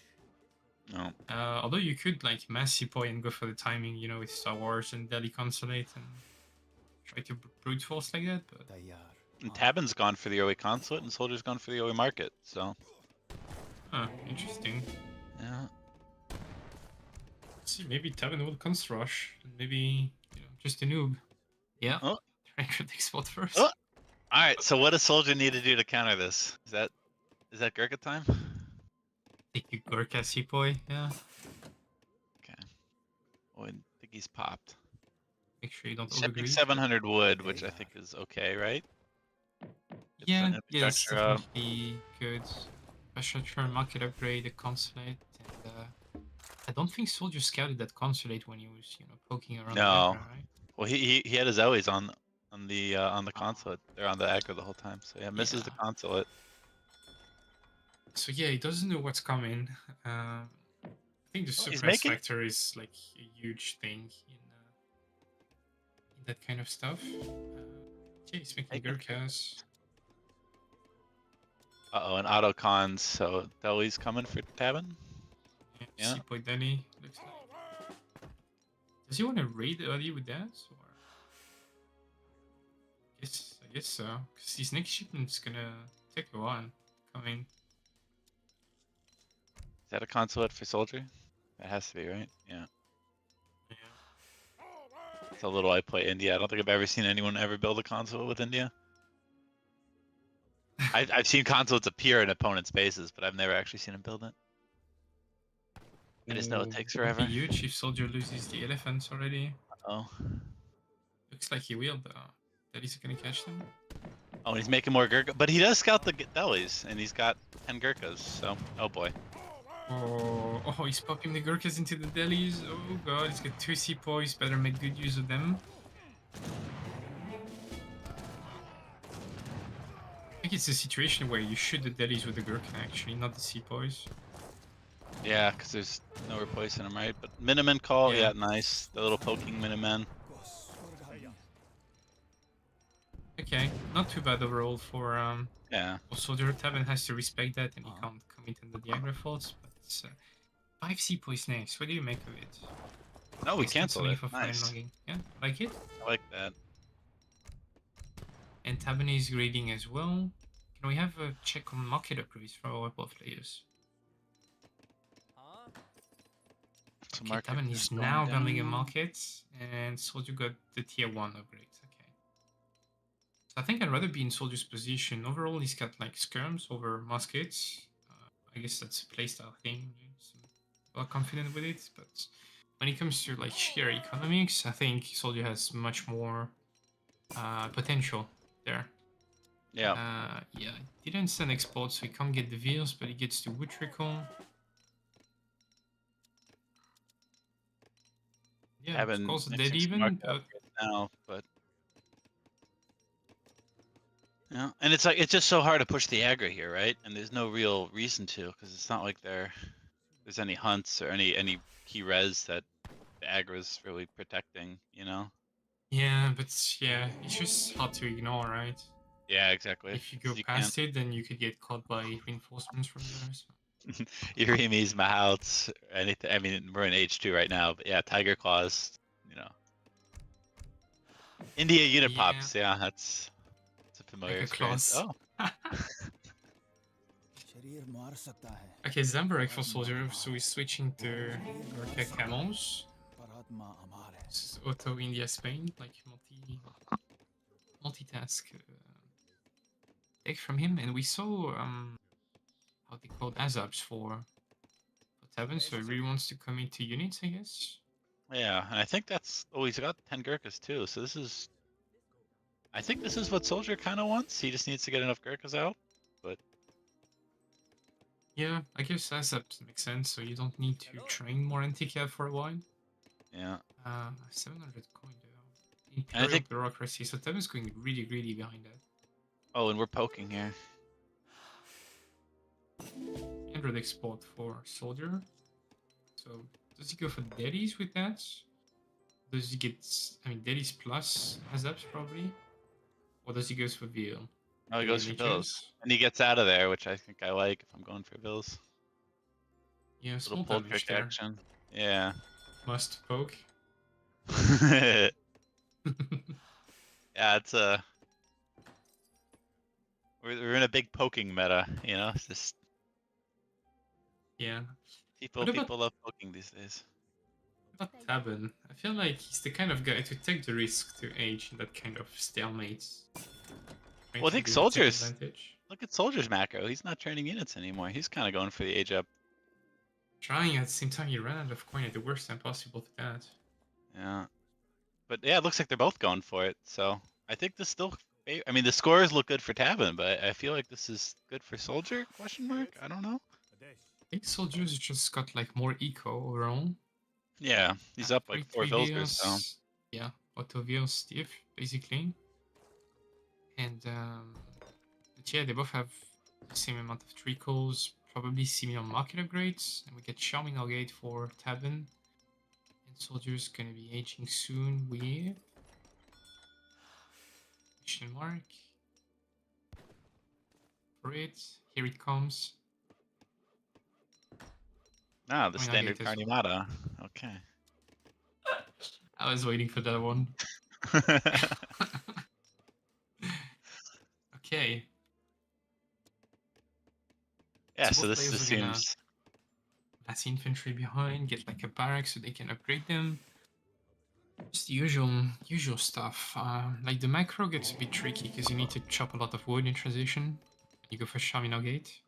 No. Although you could like mass Seapoy and go for the timing, you know, with Star Wars and Delhi Consulate and try to brute force like that, but... And Tabben's gone for the OE Consulate and SoldieR's gone for the OE Market, so. Huh, interesting. Yeah. Let's see, maybe Tabben will Const Rush, and maybe, you know, just a noob. Yeah. Oh. Try and critic spot first. Oh. Alright, so what does SoldieR need to do to counter this? Is that Gurkha time? Take you Gurkha Seapoy, yeah. Okay. Oh, I think he's popped. Make sure you don't He's shipping overgreed. 700 wood, which I think is okay, right? Get Yeah, some yeah, it's infrastructure up. definitely good. Infrastructure, market upgrade, the consulate, and I don't think SoldieR scouted that consulate when he was, you know, poking around. No. The aggro, right? Well, he had his Zoes on the consulate. They're on the aggro the whole time, so yeah, misses the Yeah. consulate. So yeah, he doesn't know what's coming. I think the Oh, he's suppress making- factor is like a huge thing in that kind of stuff. Yeah, he's making Gurkhas. Uh-oh, and auto cons, so Delhi's coming for Tabben? Yeah. Seapoy Delhi, looks like. Does he want to raid early with that? Or... I guess so. Because his next shipment's gonna take a while coming. Is that a consulate for SoldieR? That has to be, right? Yeah. It's a little I play India. I don't think I've ever seen anyone ever build a consulate with India. I've seen consulates appear in opponents' bases, but I've never actually seen them build it. I just know it takes Would be forever. huge if SoldieR loses the elephants already. Oh. Looks like he will though. Delhi's gonna catch them. Oh, and he's making more Gurkha, but he does scout the Delhis, and he's got 10 Gurkhas, so, oh boy. Oh, he's popping the Gurkhas into the Delhis. Oh god, he's got 2 Seapoys. Better make good use of them. I think it's a situation where you shoot the Delhis with the Gurkha actually, not the Seapoys. Yeah, because there's no replacing him, right? But Miniman call, Yeah. yeah, nice. The little poking Miniman. Okay, not too bad overall for Yeah. SoldieR. Tabben has to respect that, and he can't commit under the aggro faults. But 5C points next. What do you make of it? No, we It's canceled cancelling it. for fine Nice. logging. Yeah, like it. I like that. And Tabben is grading as well. Can we have a check on market upgrades for our both players? So Okay, market Tabben is is going now building a down. market, and Soldier got the tier 1 upgrade. Okay. So I think I'd rather be in Soldier's position. Overall, he's got like skirms over muskets. I guess that's a playstyle thing. So I'm not confident with it, but when it comes to like sheer economics, I think Soldier has much more potential there. Yeah. Yeah, he didn't send export, so he can't get the Veers, but he gets the wood trickle. Yeah, Haven't scores mixing dead some even, market but upgrades now, but yeah, and it's like it's just so hard to push the aggro here, right? And there's no real reason to, because it's not like there's any hunts or any key res that the aggro is really protecting, you know? yeah, it's just hard to ignore, right? Yeah, exactly. If you go You past it, then you could get caught by reinforcements from there. So. Irimis, Mahouts, anything. I mean, we're in H2 right now, but yeah, Tiger Claws, you know. India unit Yeah. pops, yeah, that's a familiar Like a experience. claws. Oh, Okay, Zambarek for Soldier, so he's switching to Gorka Camels. This is Auto India Spain, like multitask take from him, and we saw how they called ASAPs for Tabben, so he really wants to commit to units, I guess. yeah, and I think that's. Oh, he's got 10 Gurkhas too, so this is. I think this is what Soldier kind of wants. He just needs to get enough Gurkhas out, but. Yeah, I guess ASAPs makes sense, so you don't need to train more anti-cav for a while. Yeah. 700 coin though. And I Imperial think. bureaucracy, so Tabben's going really greedy behind that. Oh, and we're poking here. 100 export for Soldier. So, does he go for Daddies with that? Does he get, Daddies plus ASAPs probably? Or does he go for Veal? Oh, he goes for Bills. And he gets out of there, which I think I like if I'm going for Bills. Yeah, small Little pull damage trick there. action. Yeah. Must poke. Yeah, it's a. We're in a big poking meta, you know. It's just Yeah. people love poking these days. What about Tabben? I feel like he's the kind of guy to take the risk to age in that kind of stalemate. Well, I think Soldiers. Look at Soldier's macro. He's not training units anymore. He's kind of going for the age up. Trying at the same time, he ran out of coin at the worst time possible to that. Yeah. But yeah, it looks like they're both going for it. So I think this still. I mean, the scores look good for Tabben, but I feel like this is good for Soldier? Question mark? I don't know. I think Soldier's just got like more eco overall. Yeah, he's up like 4 Vilsgers, so. Yeah, Auto Veal Steve, basically. And but yeah, they both have the same amount of trickles, probably similar market upgrades, and we get Charming Gate for Tabben. And Soldier's gonna be aging soon with question mark. For it, here it comes. Ah, the standard Carnimata. Okay. I was waiting for that one. Okay. Yeah, so this just seems. Mass infantry behind, get like a barrack so they can upgrade them. Just the usual stuff. Like the macro gets a bit tricky because you need to chop a lot of wood in transition. You go for Shamino Gate.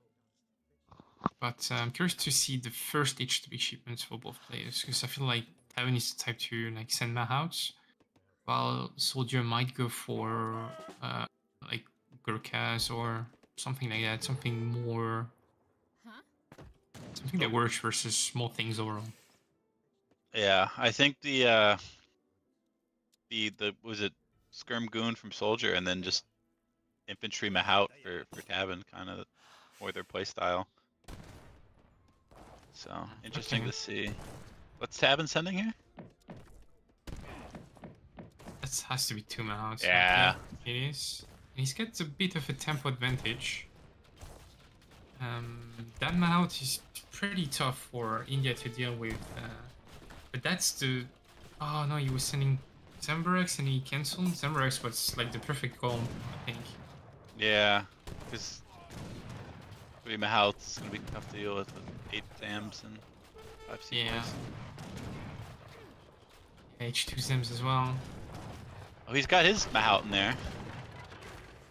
But I'm curious to see the first H2B shipments for both players because I feel like Tabben is the type to like send Mahouts, while Soldier might go for like Gurkhas or something like that, something more, something that works versus small things overall. Yeah, I think the was it Skirm Goon from Soldier and then just infantry Mahout for Tabben, kind of or their playstyle. So interesting to see. What's Tabben sending here? That has to be 2 Mahouts. Yeah. It is. And he's got a bit of a tempo advantage. That Mahout is pretty tough for India to deal with. But that's the... Oh no, he was sending Zembrax and he cancelled. Zembrax was like the perfect goal, I think. Yeah, because Mahout's gonna be tough to deal with 8 Zams and 5 Seapoys. Yeah. H2 Zems as well. Oh, he's got his Mahout in there.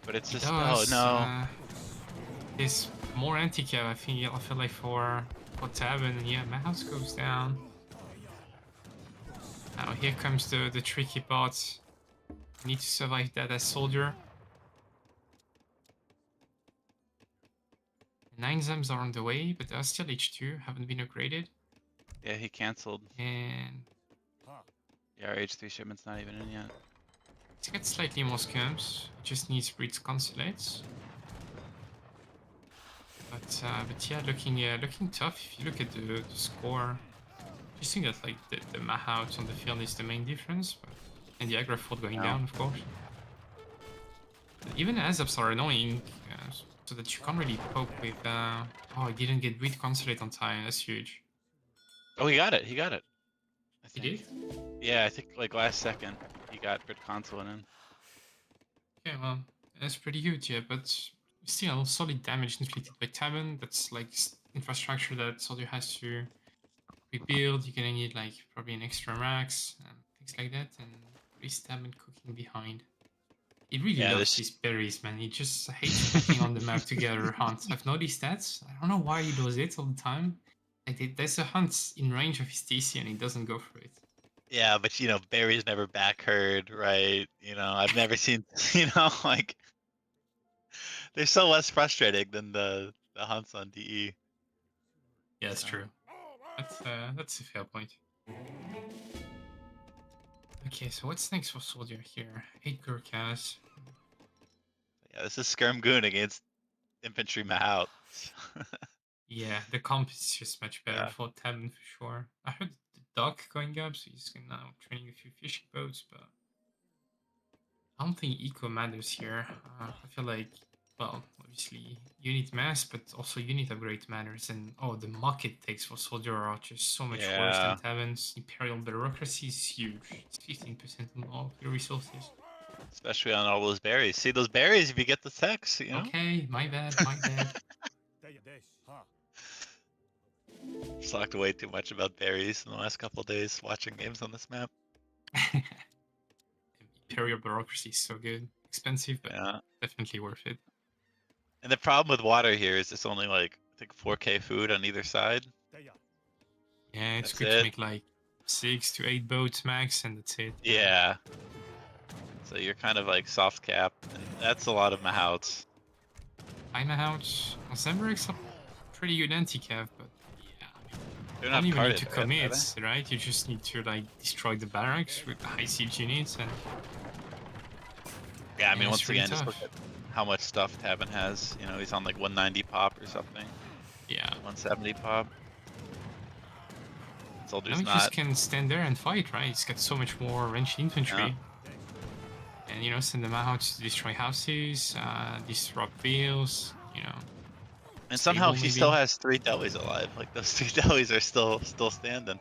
But it's just... Does, oh, no. There's more anti-cav, I feel like for Tabben, and yeah, Mahout goes down. Now here comes the tricky part. Need to survive that as SoldieR. 9 Zems are on the way, but they are still H2, haven't been upgraded. Yeah, he cancelled. And Yeah, our H3 shipment's not even in yet. he's got slightly more scums, just needs Breed's consulates. But yeah, looking tough. If you look at the score, just think that like the Mahout on the field is the main difference, but, and the aggro fault going down, of course. But even ASAPs are annoying, so that you can't really poke with. Oh, he didn't get Breed consulate on time. That's huge. Oh, he got it. He got it. I He think. did? Yeah, I think like last second he got Grid Consulate in. Okay, well, that's pretty good, yeah, but still solid damage inflicted by Tabben. That's like infrastructure that SoldieR has to rebuild. You're gonna need like probably an extra Rax and things like that, and Tabben cooking behind. He really loves these berries, man. He just hates cooking on the map together hunt. I've noticed that. I don't know why he does it all the time. Like there's a hunt in range of his TC and he doesn't go for it. Yeah, but you know, Barry's never back herd, right? You know, I've never seen, you know, like they're so less frustrating than the hunts on DE. Yeah, that's true. That's a fair point. Okay, so what's next for SoldieR here? 8 Gurkhas. Yeah, this is Skirm Goon against Infantry Mahout. Yeah, the comp is just much better for Tabben for sure. I heard the dock going up, so he's now training a few fishing boats, but I don't think eco matters here. I feel like, well, obviously unit mass, but also unit upgrade matters, and the market takes for SoldieR are just so much worse than Tabben's. Imperial bureaucracy is huge. It's 15% on all your resources. Especially on all those berries. See those berries if you get the text, you know? Okay, my bad, my bad. Just talked way too much about berries in the last couple of days watching games on this map. Imperial bureaucracy is so good. Expensive, but definitely worth it. And the problem with water here is it's only like, I think 4k food on either side. Yeah, it's good to make like 6 to 8 boats max, and that's it. Yeah. So you're kind of like soft cap, and that's a lot of Mahouts. Mahouts. Zembrax are pretty good anti-cav, but they're you not don't even need to yet, commit, right? You just need to like destroy the barracks with the high siege units, and yeah, I mean, once really again, just look at how much stuff Tabben has. You know, he's on like 190 pop or something. Yeah. 170 pop. Soldier's he not. just can stand there and fight, right? He's got so much more ranged infantry. And, you know, send them out to destroy houses, disrupt wheels, you know. And somehow he still has 3 delis alive. Like, those 3 delis are still standing.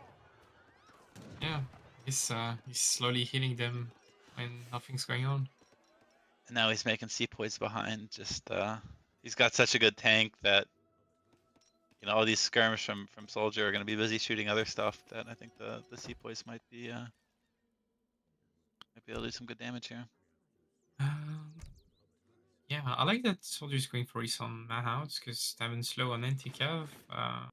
Yeah, he's slowly healing them when nothing's going on. And now he's making sepoys behind. Just, he's got such a good tank that, you know, all these skirms from SoldieR are going to be busy shooting other stuff that I think the sepoys might be able to do some good damage here. Yeah, I like that Soldier's going for his own Mahouts, because Tabben's slow on anti-cav. I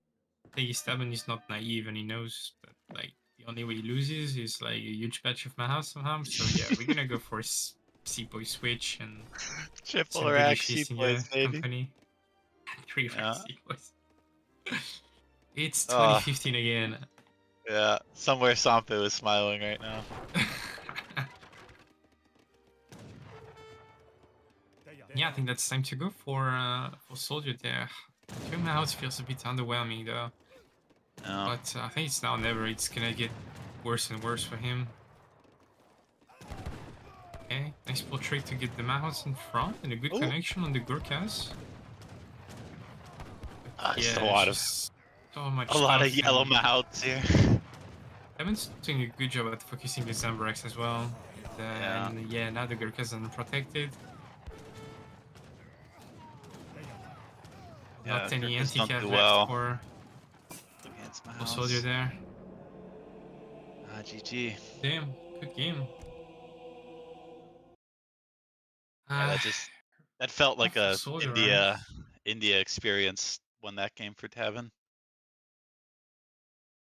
think Tabben is not naive, and he knows that like the only way he loses is like a huge batch of Mahouts somehow. So yeah, we're gonna go for sepoy switch and triple rack sepoys, baby. Company. 3 rack sepoys. It's 2015 again. Yeah, somewhere Sampe is smiling right now. Yeah, I think that's time to go for SoldieR there. 2 Mahouts feels a bit underwhelming though. But I think it's now or never. It's gonna get worse and worse for him. Okay, nice pull trick to get the Mahouts in front and a good connection on the Gurkhas. Just a Yeah, lot just so much of stuff, yellow and mouths here. Tabben's doing a good job at focusing the Zambrex as well. Yeah. And yeah, now the Gurkha's unprotected. Yeah, Not any Gurkhas don't anti-cav do left well for against my SoldieR house. there. GG. Damn, good game. Yeah, that felt like a SoldieR. India experience won that game for Tabben.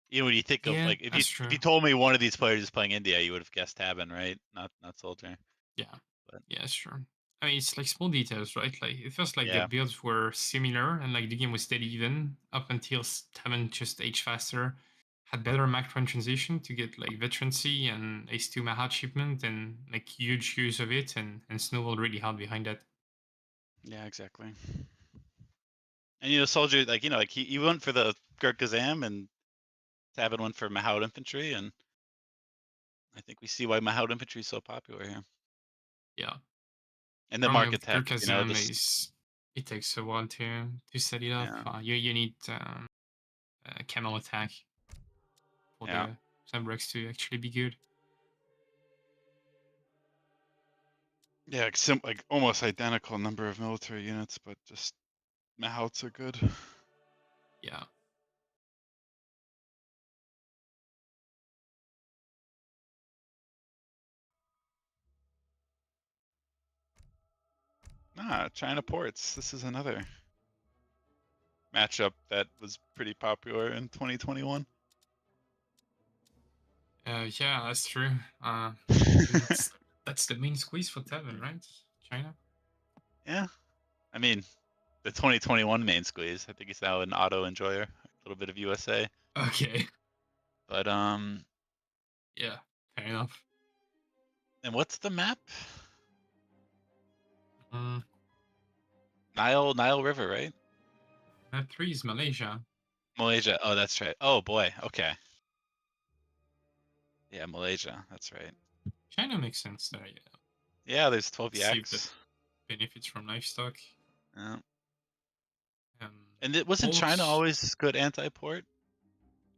You know, when you think of Yeah, like if that's true. you told me one of these players is playing India, you would have guessed Tabben, right? Not SoldieR. Yeah, But yeah, sure. I mean, it's like small details, right? Like it feels like the yeah, builds were similar, and like the game was dead even up until Tabben just aged faster, had better macro and transition to get like veterancy and Ace 2 Maha achievement, and like huge use of it, and snowballed really hard behind that. yeah, exactly. And you know, SoldieR, like you know, like he went for the Gurkhazam, and Tabben went for Mahout infantry, and I think we see why Mahout infantry is so popular here. Yeah. And the Problem with architect, you know, Gurkhazam this. is it takes a while to set it up. Yeah. You need camel attack for Yeah. the Zambrex to actually be good. Yeah, like almost identical number of military units, but just Mahouts are good. Yeah. China ports. This is another matchup that was pretty popular in 2021. Yeah, that's true. That's the main squeeze for Tabben, right? China. Yeah. I mean, the 2021 main squeeze. I think he's now an auto enjoyer. A little bit of USA. Okay. But Yeah, fair enough. and what's the map? Mm, Nile River, right? map 3 is Malaysia. Malaysia. Oh, that's right. Oh boy. Okay. Yeah, Malaysia. That's right. China makes sense there. Yeah. Yeah, there's 12 See if yaks. benefits from livestock. Yeah. And it wasn't China ports- always good anti-port?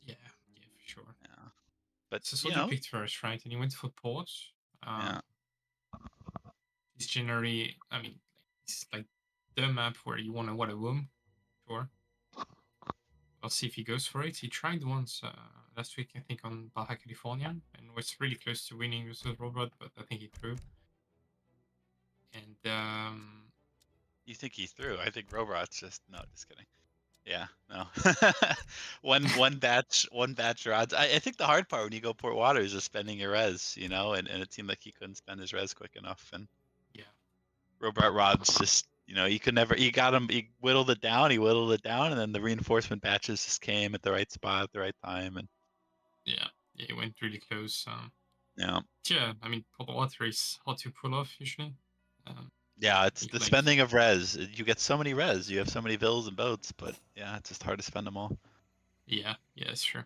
Yeah, for sure. Yeah. But So you SoldieR know, picked first, right? And he went for ports. yeah. It's generally, I mean, it's like the map where you want to water womb. Sure. I'll see if he goes for it. He tried once last week, I think, on Baja California, and was really close to winning versus Robot, but I think he threw. And You think he threw? I think Robot's just just kidding. Yeah, no. one batch rods. I think the hard part when you go port water is just spending your res, you know, and it seemed like he couldn't spend his res quick enough. And yeah, Robot rods just, you know, he whittled it down, and then the reinforcement batches just came at the right spot at the right time, and yeah, he went really close. yeah. Yeah, I mean, port water is hard to pull off usually. Yeah, it's the like- spending of res. You get so many res, you have so many vills and boats, but yeah, it's just hard to spend them all. Yeah, it's true.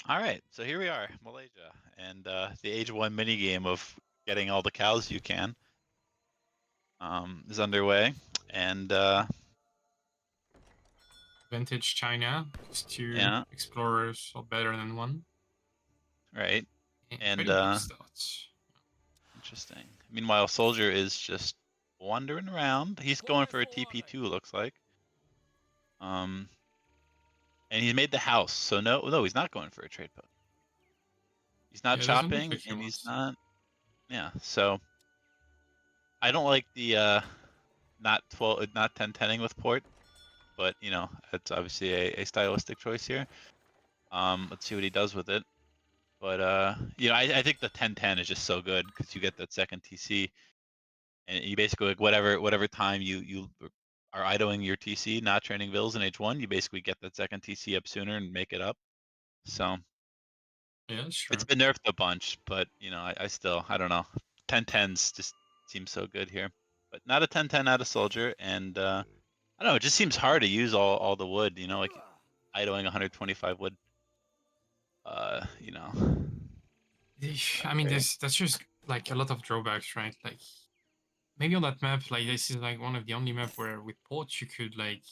All right, so here we are, Malaysia, and the Age 1 minigame of getting all the cows you can is underway, and Vintage China, because 2 Yeah. explorers are better than 1. right, and pretty good starts. interesting. Meanwhile, SoldieR is just wandering around. He's going for a TP2, looks like. And he made the house, so no, he's not going for a trade post. He's not Yeah, doesn't look chopping, like he and he's wants. not. Yeah, so I don't like the not 10-10ing with port, but you know, it's obviously a stylistic choice here. Let's see what he does with it. But you know, I think the 10-10 is just so good because you get that second TC, and you basically like whatever time you are idling your TC, not training vills in H1, you basically get that second TC up sooner and make it up. So Yeah, sure. it's been nerfed a bunch, but you know, I don't know. 10-10s just seems so good here, but not a 10-10 out of SoldieR, and I don't know, it just seems hard to use all the wood, you know, like idling 125 wood. You know. I mean, that's just like a lot of drawbacks, right? Like maybe on that map, like this is like one of the only map where with ports you could like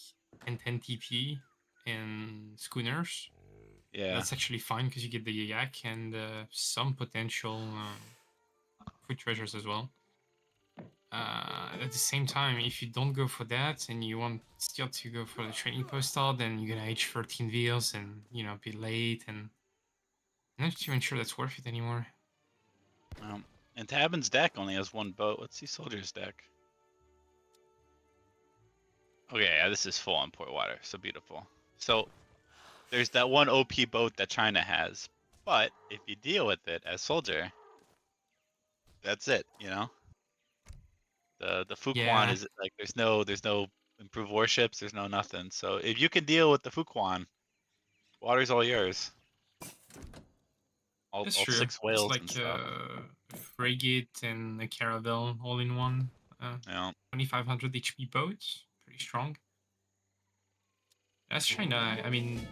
10 TP and schooners. Yeah. That's actually fine because you get the yak and some potential food treasures as well. At the same time, if you don't go for that and you want still to go for the training post star, then you're gonna age 13 Vs and be late, and I'm not even sure that's worth it anymore. And Tabben's deck only has one boat. Let's see SoldieR's deck. Okay, yeah, this is full on port water, so beautiful. So there's that one OP boat that China has, but if you deal with it as SoldieR, that's it, you know? The Fuquan Yeah. is like there's no improved warships, there's no nothing. So if you can deal with the Fuquan, water's all yours. All That's true. 6 It's whales like and stuff. a frigate and a caravel all in one. Yeah. 2500 HP boat, pretty strong. That's China. I mean,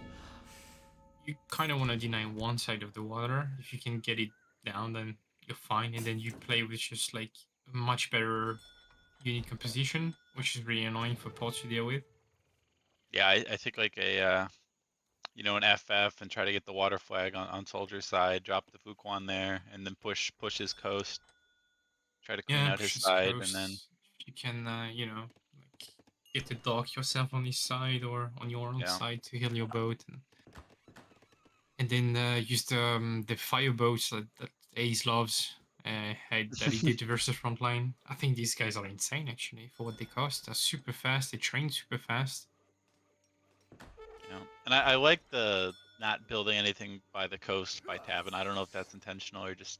you kind of want to deny one side of the water. If you can get it down, then you're fine. And then you play with just like a much better unit composition, which is really annoying for ports to deal with. Yeah, I think like a an FF and try to get the water flag on Soldier's side, drop the Fuquan there, and then push his coast. Try to clean out his push side, coast. and then You can like get to dock yourself on his side or on your own side to heal your boat, and then use the fire boats that Ace loves. That he did versus frontline. I think these guys are insane actually for what they cost. They're super fast. They train super fast. and I like the not building anything by the coast by Tabben. I don't know if that's intentional or just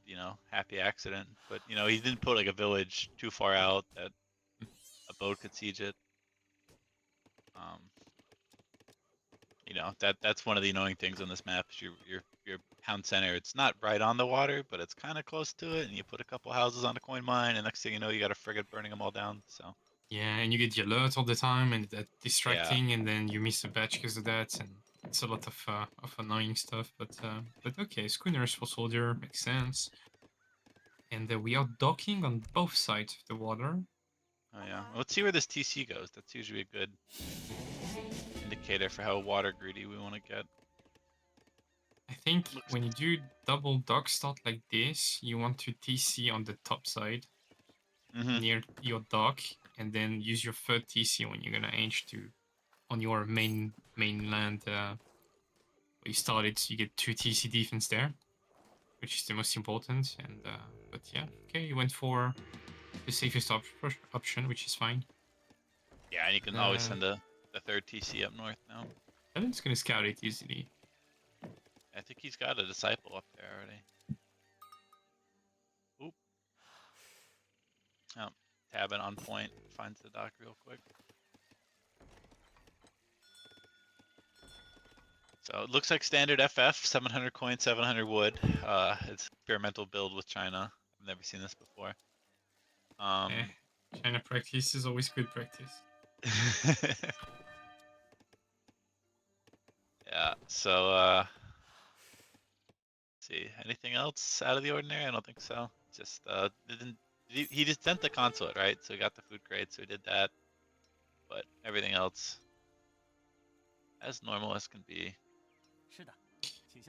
happy accident, but he didn't put like a village too far out that a boat could siege it. That's one of the annoying things on this map. Is your town center. It's not right on the water, but it's kind of close to it. And you put a couple houses on a coin mine, and next thing you know, you got a frigate burning them all down. So yeah, and you get the alert all the time, and that's distracting, and then you miss a batch because of that, and it's a lot of annoying stuff. But okay, schooners for SoldieR makes sense. And we are docking on both sides of the water. Oh yeah, let's see where this TC goes. That's usually a good indicator for how water greedy we want to get. I think when you do double dock start like this, you want to TC on the top side near your dock, and then use your third TC when you're gonna age to on your mainland where you started. So you get 2 TC defense there, which is the most important. And but yeah, okay, you went for the safest option, which is fine. Yeah, and you can always send the third TC up north now. Tabben's gonna scout it easily. I think he's got a disciple up there already. Oop. Oh, Tabben on point. Finds the dock real quick. So it looks like standard FF, 700 coin, 700 wood. It's experimental build with China. I've never seen this before. China practice is always good practice. Yeah, so let's see, anything else out of the ordinary? I don't think so. Just he just sent the consulate, right? So he got the food crate, so he did that. But everything else as normal as can be.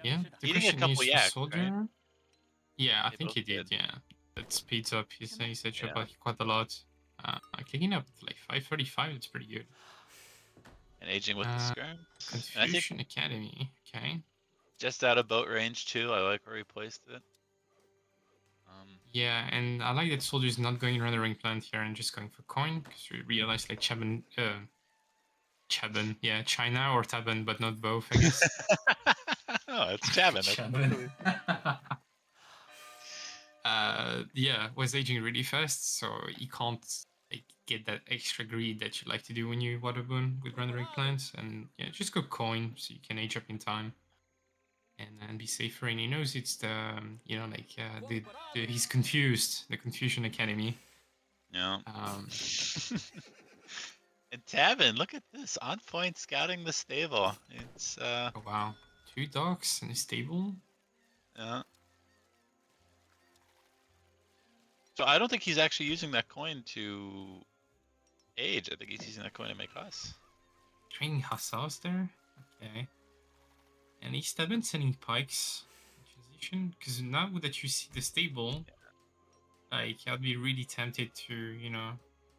Yeah, the Eating a question couple is yak, SoldieR. right? Yeah, I They think both he did. did. Yeah, that speeds up his HO quite a lot. Kicking up like 535. That's pretty good. And aging with the skirms. Confusion Academy. Okay. Just out of boat range too. I like where he placed it. Yeah, and I like that SoldieR is not going around the ring plant here and just going for coin, because we realized like Tabben, yeah, China or Tabben, but not both, I guess. Oh, it's Tabben. Tabben. Yeah, was aging really fast, so he can't like get that extra greed that you like to do when you waterboon with rendering plants, and yeah, just go coin so you can age up in time and be safer. And he knows it's the he's confused, the Confusion Academy. Yeah. And Tabben, look at this, on point scouting the stable. It's oh wow, 2 docks and a stable. Yeah. So I don't think he's actually using that coin to age. I think he's using that coin to make us. Training hussars there? Okay. And he's Tabben sending pikes in transition, because now that you see the stable, like, I'd be really tempted to, you know,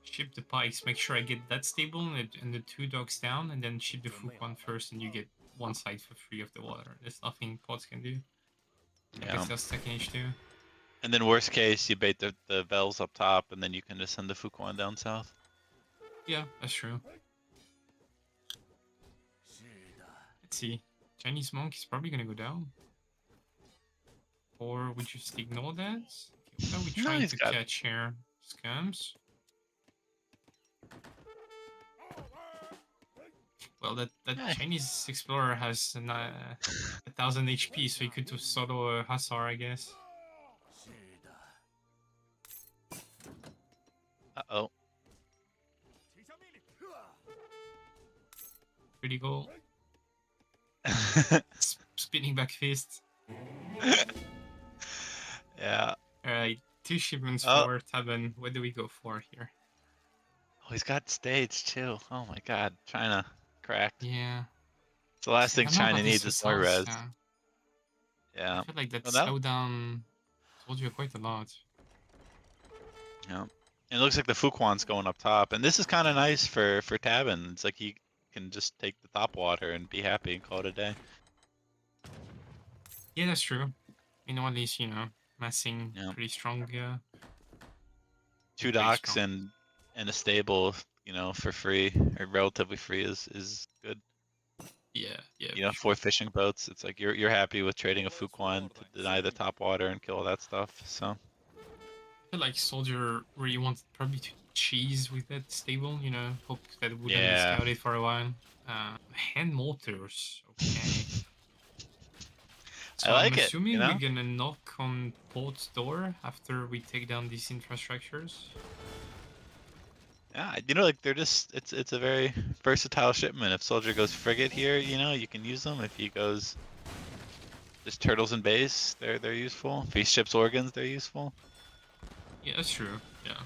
ship the pikes, make sure I get that stable and the 2 dogs down, and then ship the Fuquan first, and you get one side for free of the water. There's nothing pods can do. I Yeah. guess they're stuck in H2. And then worst case, you bait the bells up top, and then you can just send the Fuquan down south. Yeah, that's true. Let's see. Chinese monk is probably gonna go down. Or we just ignore that? Okay, what are we No, trying he's to got- catch here? Scams? Well, that Yeah. Chinese explorer has 1,000 HP, so he could do solo Hussar, I guess. Uh-oh. Pretty cool. Spinning back fist. Yeah. Alright, 2 shipments Oh. for Tabben. What do we go for here? Oh, he's got stage too. Oh my god, China cracked. Yeah. It's the last thing I don't know China about needs this is more res. Hussars, Yeah. I feel like that Well, that- slowed down SoldieR quite a lot. Yeah. It looks like the Fuquan's going up top, and this is kind of nice for Tabben. It's like he can just take the top water and be happy and call it a day. Yeah, that's true. You know, at least, you know, massing Yeah. pretty strong, yeah. 2 Pretty docks strong. and a stable, you know, for free or relatively free is good. Yeah, yeah. You know, for 4 fishing boats. It's like you're happy with trading a Fuquan to deny the top water and kill all that stuff. So I feel like SoldieR really wanted probably to cheese with that stable, you know, hope that it wouldn't Yeah. be scouted for a while. Hand mortars, okay. So I like I'm it, assuming you know? we're gonna knock on port's door after we take down these infrastructures. yeah, you know, like they're just it's a very versatile shipment. If SoldieR goes frigate here, you know, you can use them. If he goes just turtles and base, they're useful. If he ships organs, they're useful. Yeah, that's true. Yeah.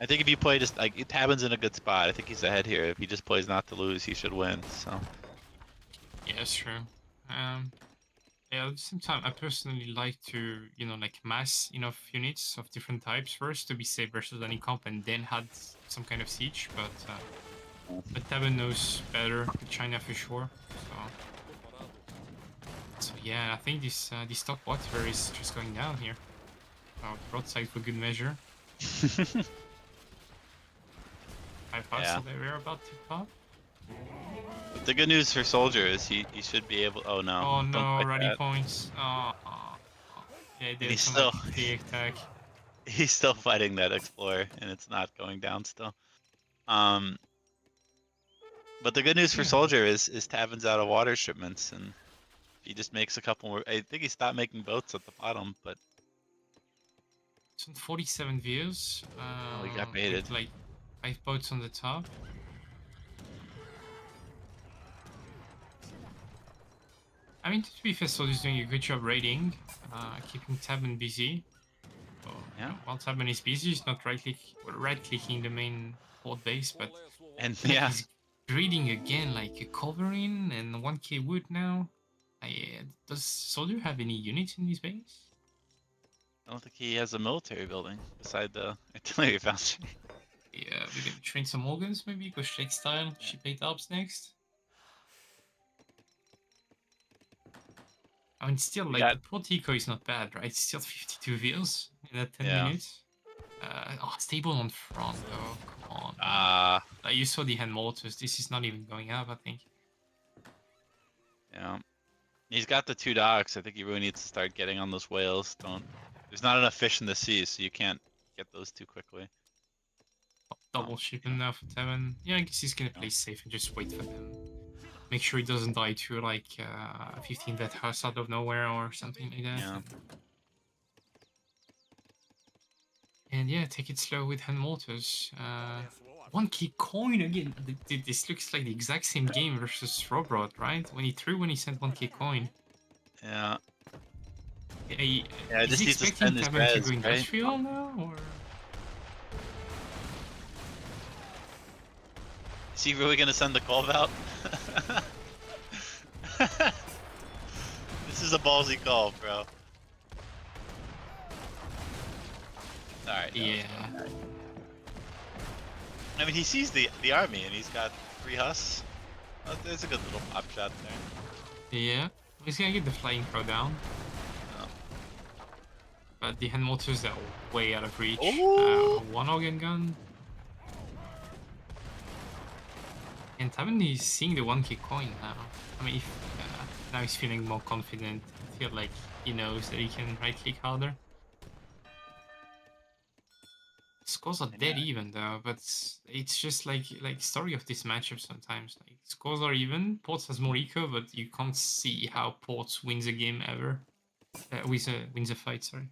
I think if you play just like Tabben's in a good spot. I think he's ahead here. If he just plays not to lose, he should win. So Yeah, that's true. Yeah, at the same time, I personally like to, you know, like mass enough units of different types first to be safe versus any comp, and then had some kind of siege. But Tabben knows better with China for sure. So yeah, I think this top water is just going down here. Broadside for good measure. 5 hours, Yeah. so they were about to pop. but the good news for SoldieR is he should be able. Oh no! Oh don't no, fight ready that. points. Oh. Yeah, they he's did still- the attack. He's still fighting that explorer, and it's not going down still. But the good news for Yeah. SoldieR is Tabben's out of water shipments, and he just makes a couple more. I think he stopped making boats at the bottom, but It's on 47 views. he got baited. With like 5 boats on the top. I mean, to be fair, SoldieR's doing a good job raiding, keeping Tabben busy. So, Yeah. While Tabben is busy, he's not right-clicking the main port base, but and like yeah, he's breeding again, like a covering and 1k wood now. Does SoldieR have any units in this base? I don't think he has a military building beside the artillery foundry. Yeah, we're gonna train some organs maybe, go Shake style, ship 8 Alps next. I mean, still, like, got- the port eco is not bad, right? It's still 52 views in that 10 Yeah. minutes. Stable on front, oh, come on. You saw the hand mortars, this is not even going up, I think. Yeah. He's got the 2 docks. I think he really needs to start getting on those whales. There's not enough fish in the sea, so you can't get those too quickly. Double shipping now for Tabben. Yeah, I guess he's gonna play safe and just wait for them. Make sure he doesn't die to like 15 vet house out of nowhere or something like that. Yeah. And yeah, take it slow with hand mortars. 1k coin again. This looks like the exact same game versus Robrod, right? When he sent 1k coin. Yeah. Yeah, Yeah, is just he needs to expecting spend his Tabben to res, go right? industrial now, or? Is he really gonna send the call out? This is a ballsy call, bro. Alright. Yeah. I mean, he sees the army and he's got 3 husks. Oh, there's a good little pop shot there. Yeah. He's gonna get the flying crow down. Oh. But the hand mortars are way out of reach. Ooh. 1 organ gun. And Tabben is seeing the 1k coin now. I mean, if, now he's feeling more confident. I feel like he knows that he can right click harder. Scores are dead even though, but it's just like story of this matchup sometimes. Like scores are even, Ports has more eco, but you can't see how Ports wins a game ever. Wins a fight, sorry.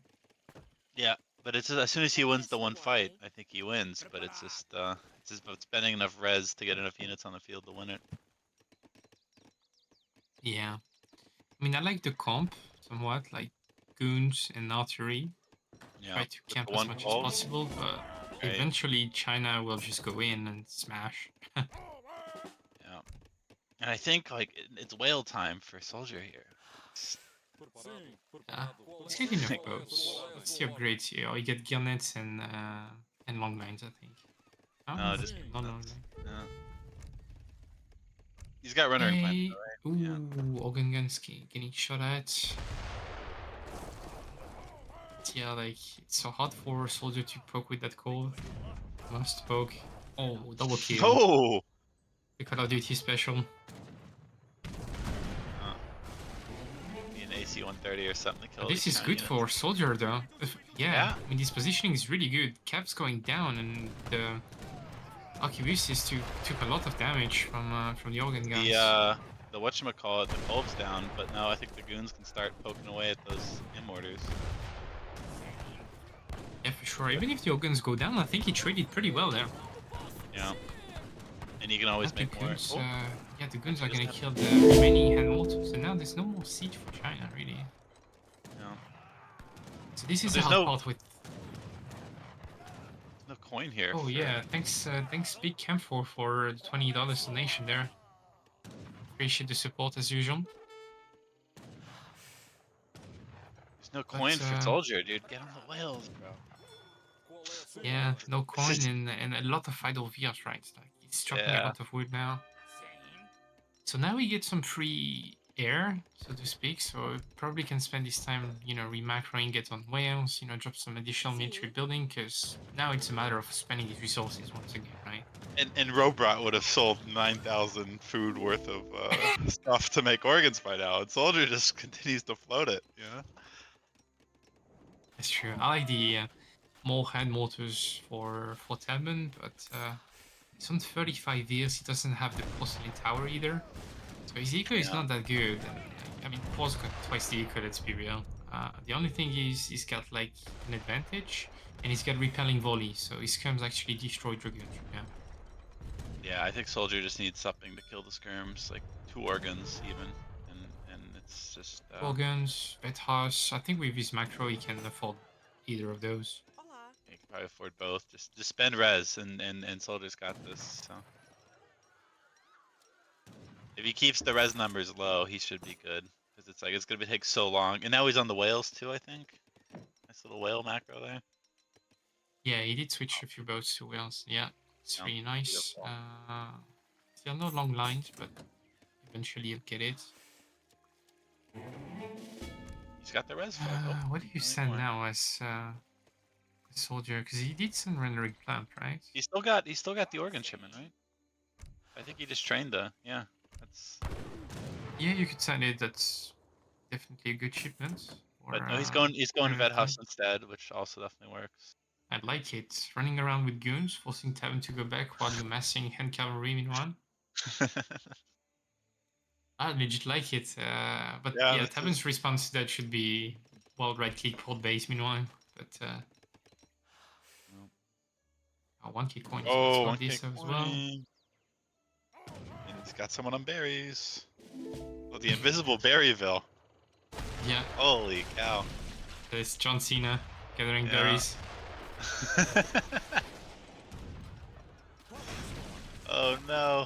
Yeah, but it's as soon as he wins the one fight, I think he wins. But it's just about spending enough res to get enough units on the field to win it. Yeah, I mean I like the comp somewhat, like goons and artillery. Yeah, Try to camp as much as possible, but eventually China will just go in and smash. Yeah, and I think like it's whale time for SoldieR here. Let's get enough boats. What's the upgrades here? Oh, you get gear nets and long lines, I think. Oh, No, just no. He's got runner and plant, Hey. though, right? Ooh, organ guns getting shot at. Yeah, like it's so hard for SoldieR to poke with that call. Must poke. Oh, double kill. Oh! The Call of Duty special. Be an AC-130 or something to kill. This these is kind good of for SoldieR though. Yeah, Yeah. I mean this positioning is really good. Cap's going down and the Arquebuses took a lot of damage from the organ guns. The whatchamacallit, the Bulb's down, but now I think the goons can start poking away at those immortars. Yeah, for sure. Even if the organs go down, I think he traded pretty well there. Yeah. And you can always The make more. goons, Oh, yeah, the goons are gonna kill the remaining hand mortars, so now there's no more siege for China, really. no. So this is the There's hard no- part with. No coin here. Oh for- yeah, thanks Big Camp for the $20 donation there. Appreciate the support as usual. There's no coin for SoldieR, dude. Get on the whales, bro. Yeah, no coin and a lot of idle VRs, right? Like it's dropping a Yeah. lot of wood now. So now we get some free air, so to speak. So probably can spend this time, remacroing, get on whales, drop some additional military building, because now it's a matter of spending these resources once again, right? And Robot would have sold 9,000 food worth of stuff to make organs by now, and SoldieR just continues to float it, you know? That's true. I like the more hand mortars for Tabben, but it's on 35 years. He doesn't have the porcelain tower either, so his eco is not that good. And, I mean, Paul's got twice the eco. Let's be real. The only thing is he's got like an advantage, and he's got repelling volley, so his skirms actually destroy dragoons. Yeah. Yeah, I think SoldieR just needs something to kill the skirms, like 2 organs even, and it's just. Organs, vet house. I think with his macro, he can afford either of those. You can probably afford both. Just spend res, and Soldier's got this. So if he keeps the res numbers low, he should be good. Because it's gonna take so long. And now he's on the whales too, I think. Nice little whale macro there. Yeah, he did switch a few boats to whales. Yeah, it's Yeah, really nice. beautiful. Still no long lines, but eventually he'll get it. He's got the res. What do you send now as SoldieR? Because he did send rendering plant, right? He's still got the organ shipment, right? I think he just trained the that's. Yeah, you could send it. That's definitely a good shipment. Or, But no, he's going rendering vet house plant. instead, which also definitely works. I like it. Running around with goons, forcing Tabben to go back while you're massing hand cavalry in one. I legit like it. But Yeah, yeah, this Tabben's response to that should be, well, right click port base meanwhile. But 1k coins. Oh, Let's 1K this as well. coin. And he's got someone on berries. Oh, the invisible Berryville. Yeah, Holy cow. there's John Cena gathering Yeah. berries. Oh no.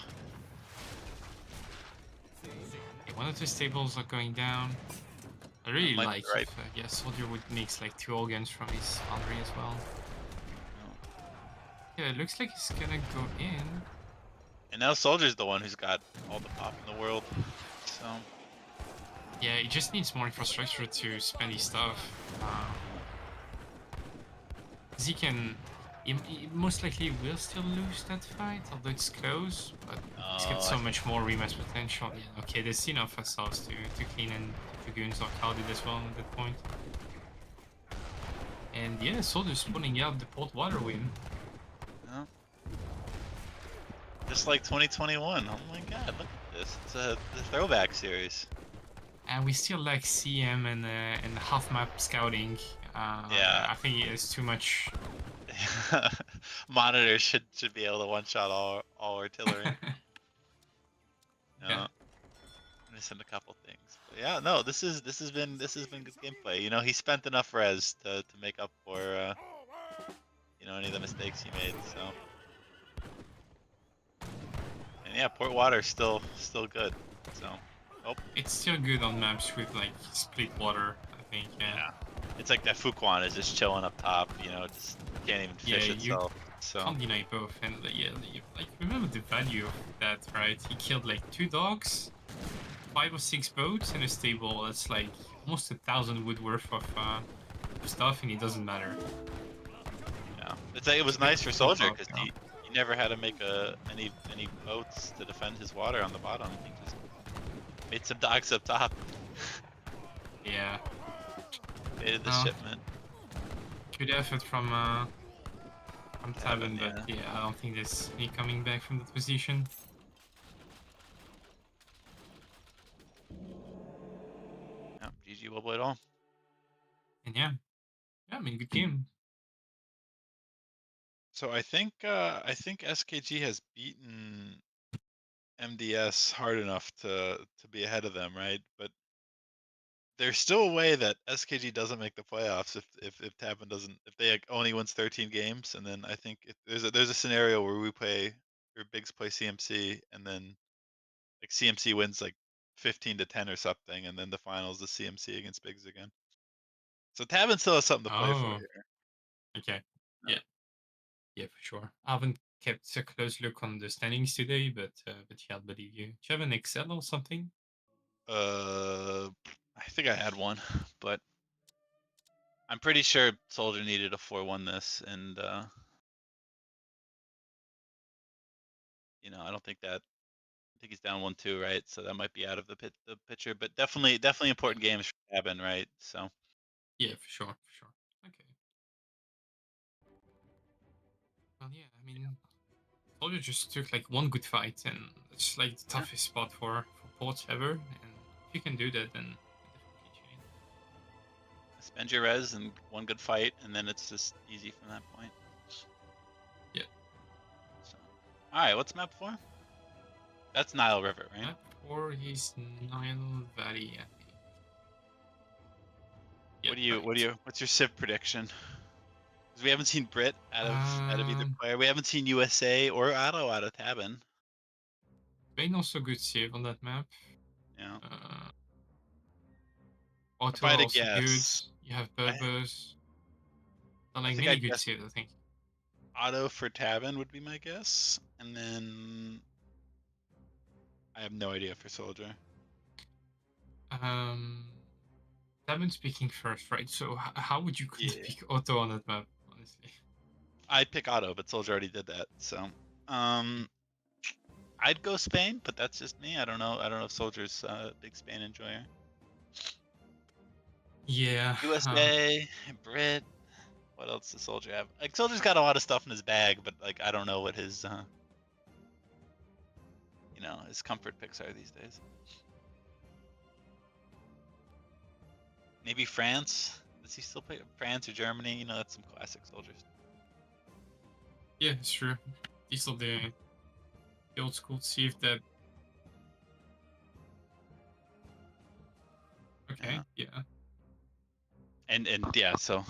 One of the stables are going down. I really might be like right. if yeah, SoldieR would mix like 2 organs from his armory as well. Yeah, it looks like he's gonna go in. And now SoldieR's the one who's got all the pop in the world. So Yeah, he just needs more infrastructure to spend his stuff. 'Cause he can... He most likely will still lose that fight, although it's close, but he's got so much more rematch potential. Yeah, okay, there's enough ourselves to clean, and Dragoons are crowded as well at that point. And yeah, SoldieR's pulling out the port water win. yeah. Just like 2021. Oh my god, look at this. It's a throwback series. And we still lack CM and half map scouting. Yeah. I think it's too much. Monitors should be able to one-shot all artillery. Yeah. Missing a couple things. But yeah, no, this has been good gameplay. You know, he spent enough res to make up for you know, any of the mistakes he made. So, and yeah, port water still good. So, It's still good on maps with like split water, I think. Yeah. it's like that Fuquan is just chilling up top. You know, just can't even fish itself. So Can't deny both. And yeah, like remember the value of that, right? He killed like 2 dogs, 5 or 6 boats, and a stable. That's like almost 1,000 wood worth of stuff, and it doesn't matter. yeah, it's like, it was nice for SoldieR because he never had to make any boats to defend his water on the bottom. He just made some docks up top. Yeah. Baited the shipment. Good effort from Tabben, but yeah, I don't think there's any coming back from that position. Yeah, GG, well played all. And yeah, I mean, good game. So I think SKG has beaten MDS hard enough to be ahead of them, right? But there's still a way that SKG doesn't make the playoffs if Tabben doesn't, if they only wins 13 games, and then I think there's a scenario where we play, or Biggs play CMC, and then like CMC wins like 15-10 or something, and then the finals the CMC against Biggs again. So Tabben still has something to play for here. Okay. Yeah. Yeah, for sure. I haven't kept a close look on the standings today, but yeah, I believe you. Do you have an Excel or something? I think I had one, but I'm pretty sure SoldieR needed a 4-1 this, and you know, I don't think that. I think he's down 1-2, right? So that might be out of the picture, but definitely important games for Tabben, right? So Yeah, for sure, Okay. Well, yeah, I mean, SoldieR just took like 1 good fight, and it's like the toughest spot for ports ever. And if you can do that, then definitely change. spend your res and 1 good fight, and then it's just easy from that point. Yeah. So, all right, what's map 4? That's Nile River, right? Map 4 is Nile Valley, I think. Yeah, What's your Civ prediction? Because we haven't seen Brit out of either player. We haven't seen USA or Otto out of Tabben. Spain also good save on that map. Yeah. Otto If I had to also good. guess, You have Burbers. I Like think many I'd good guess saves, I think. Otto for Tabben would be my guess, and then I have no idea for SoldieR. Tabben speaking first, right? So how would you pick Otto on that map, honestly? I'd pick Otto, but SoldieR already did that. So, I'd go Spain, but that's just me. I don't know if Soldier's a big Spain enjoyer. Yeah. USA, Brit. What else does SoldieR have? Like Soldier's got a lot of stuff in his bag, but like I don't know what his you know, his comfort picks are these days. Maybe France. Does he still play France or Germany? You know, that's some classic SoldieRs. Yeah, it's true. These are the old school. See if that. Okay. Yeah. And yeah, so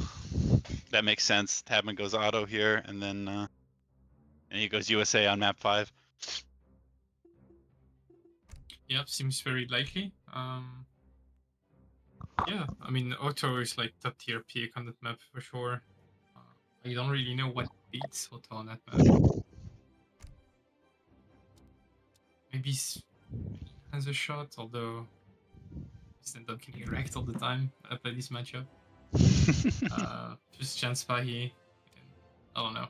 that makes sense. Tabben goes Otto here, and then and he goes USA on map 5. Yep, seems very likely. Yeah, I mean, Otto is like top tier pick on that map for sure. I don't really know what beats Otto on that map. Maybe has a shot, although he's end up getting wrecked all the time. I play this matchup. Just chance Fahi. I don't know.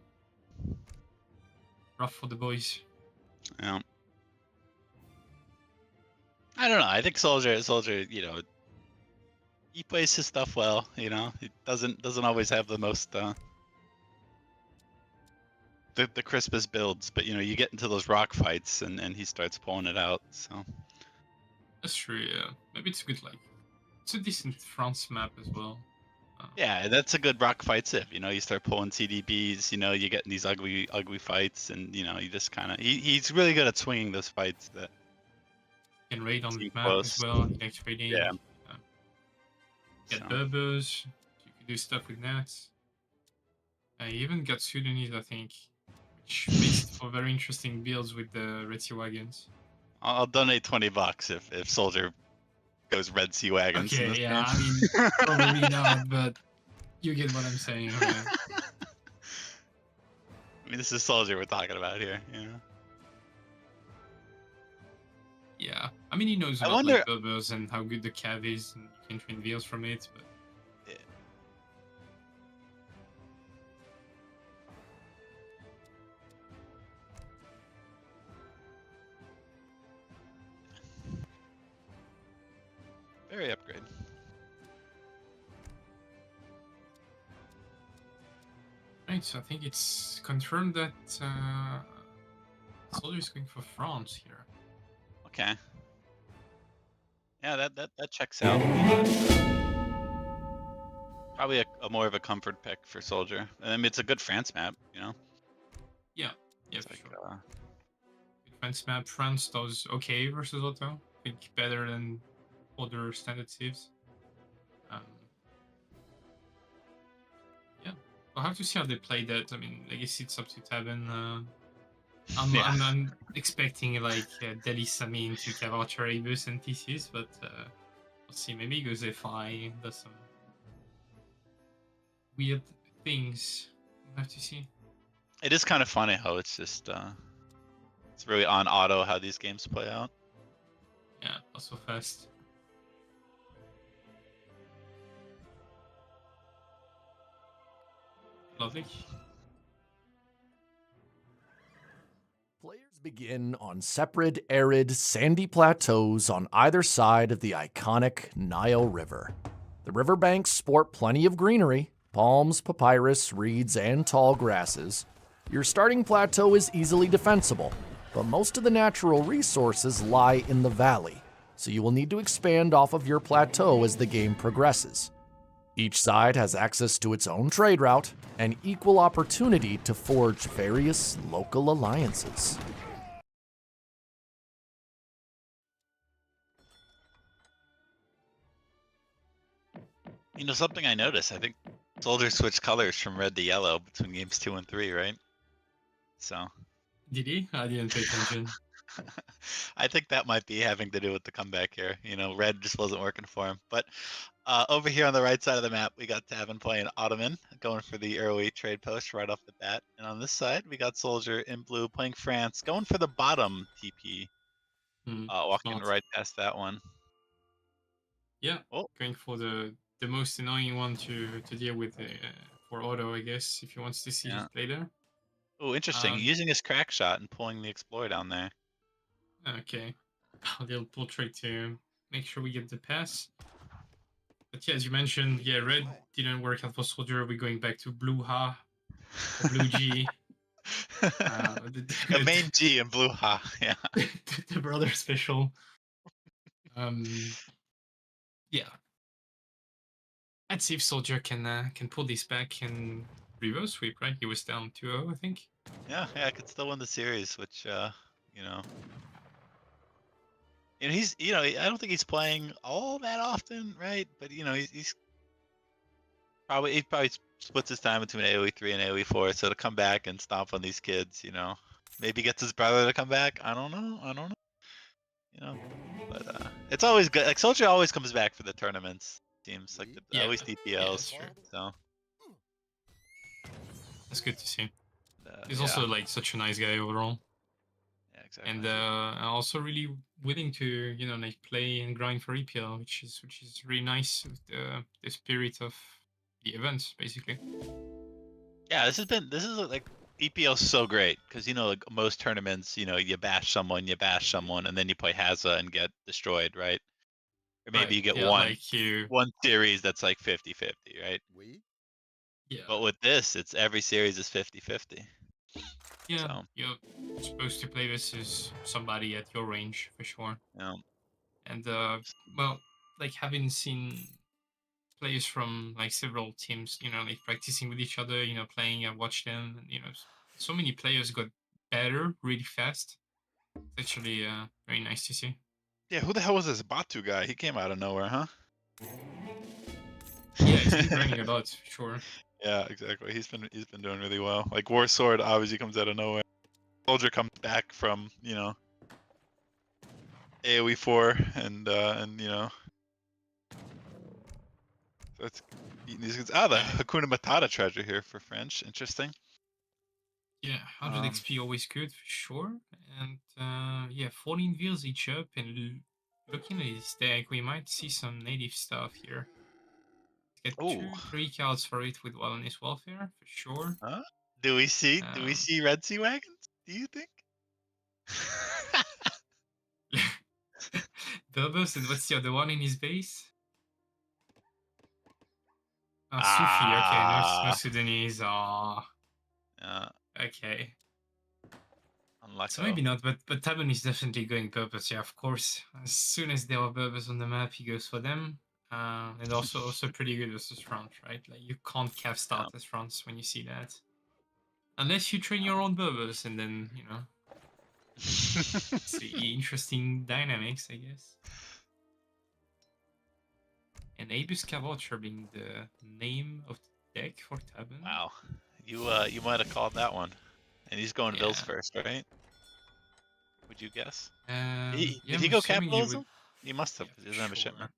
Rough for the boys. Yeah. I don't know. I think Soldier, you know, he plays his stuff well. You know, he doesn't always have the most the crispest builds, but you know, you get into those rock fights and he starts pulling it out. So that's true. Yeah, maybe it's good. Like, it's a decent France map as well. yeah, that's a good rock fight if you know you start pulling CDBs. You know, you get in these ugly fights, and you know you just kind of he's really good at swinging those fights that. Can raid on the map close. as well. Connect trading. Yeah. Get burbers. You can do stuff with nets. I even got Sudanese, I think, which makes it for very interesting builds with the Red Sea wagons. I'll donate $20 if Soldier goes Red Sea wagons. in Okay, this yeah, game. I mean, probably not, but you get what I'm saying. Okay. I mean, this is Soldier we're talking about here. You know? Yeah, I mean, he knows about like burbers and how good the cav is, and you can train wheels from it, but. Yeah. Very upgrade. Right, so I think it's confirmed that Soldier is going for France here. Okay. Yeah, that checks out. Probably a more of a comfort pick for Soldier. I mean, it's a good France map, you know. Yeah, yeah, for sure. Good France map. France does okay versus Otto. I think better than other standard saves. Yeah, we'll have to see how they play that. I mean, I guess it's up to Tabben. I'm expecting like Deli Samin to have archery boost and TCs, but we'll see. Maybe he goes FI, does some weird things. We'll have to see. It is kind of funny how it's just it's really on auto how these games play out. Yeah, also fast. Lovely. Players begin on separate, arid, sandy plateaus on either side of the iconic Nile River. The riverbanks sport plenty of greenery, palms, papyrus, reeds, and tall grasses. Your starting plateau is easily defensible, but most of the natural resources lie in the valley, so you will need to expand off of your plateau as the game progresses. Each side has access to its own trade route and equal opportunity to forge various local alliances. You know, something I noticed, I think Soldier switched colors from red to yellow between games 2 and 3, right? So. Did he? I didn't pay attention. I think that might be having to do with the comeback here. You know, red just wasn't working for him. But over here on the right side of the map, we got Tabben playing Ottoman, going for the early trade post right off the bat. And on this side, we got Soldier in blue playing France, going for the bottom TP. Walking right past that one. Yeah, going for the most annoying one to deal with for Otto, I guess, if he wants to see it later. Oh, interesting. Using his crack shot and pulling the Explorer down there. Okay. A little pull trade to make sure we get the pass. But yeah, as you mentioned, yeah, red didn't work out for Soldier. We're going back to blue Ha, or blue G. The main G in blue Ha, yeah. The brother special. Yeah. Let's see if Soldier can pull this back and reverse sweep, right? He was down 2-0, I think. Yeah, I could still win the series, which you know. And he's, you know, I don't think he's playing all that often, right? But you know, he probably splits his time between AoE 3 and AoE 4, so to come back and stomp on these kids, you know. Maybe gets his brother to come back. I don't know. I don't know. You know, but it's always good. Like SoldieR always comes back for the tournaments. Seems like Yeah. at least Yeah, EPLs. that's true. So That's good to see. He's yeah. also like such a nice guy overall. Yeah, exactly. And also really willing to, you know, like play and grind for EPL, which is really nice with the spirit of the event, basically. Yeah, this is like EPL is so great because you know like most tournaments, you know, you bash someone, and then you play Hazza and get destroyed, right? Or maybe Right, you get yeah, one like you. one series that's like 50-50, right? Yeah. But with this, it's every series is 50-50. Yeah, So you're supposed to play versus somebody at your range for sure. yeah. And well, like having seen players from like several teams, you know, like practicing with each other, you know, playing and watch them, and you know, so many players got better really fast. It's actually very nice to see. Yeah, who the hell was this Batu guy? He came out of nowhere, huh? Yeah, he's been grinding a lot, for sure. Yeah, exactly. He's been doing really well. Like War Sword obviously comes out of nowhere. SoldieR comes back from, you know, AoE 4 and you know. So it's eating these guys. Ah, the Hakuna Matata treasure here for French. Interesting. Yeah, 100 XP always good for sure. And yeah, 14 wheels each up, and looking at his deck, we might see some native stuff here. Get Oh. 2-3 cards for it with Wilderness Welfare for sure. Huh? Do we see Red Sea Wagons? Do you think? Burbos, and what's the other one in his base? Oh, Sufi, okay, no Sudanese. Oh. Yeah. Okay. Unlucky. So maybe not, but Tabben is definitely going Burbos, yeah, of course. As soon as there are Burbos on the map, he goes for them. And also pretty good versus France, right? Like you can't calf start as France when you see that. Unless you train your own Burbos, and then, you know, see interesting dynamics, I guess. And Abus Cavacher being the name of the deck for Tabben. Wow. You might have called that one. And he's going Bills first, right? Would you guess? Did he go capitalism? He must have, because he doesn't have a shipment.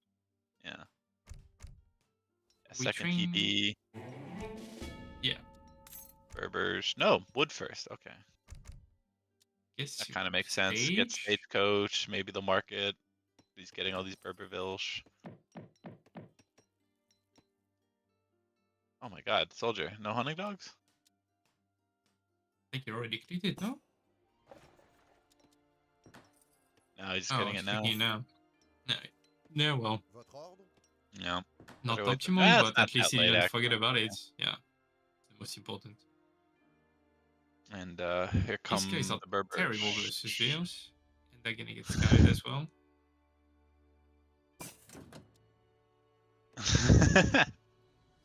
Yeah. Second TD. Yeah. Berbers. No, wood first. Okay. Guess that kind of makes sense. Get Stagecoach. Maybe they'll market. He's getting all these Berbervilles. Oh my god, SoldieR. No hunting dogs? I think you already clicked it, no? No, he's getting it now. No, well. Yeah. Not optimal, but at least he didn't forget about it. Yeah. It's the most important. And here comes the Berbers. Terrible versus Veils. And they're gonna get scouted as well.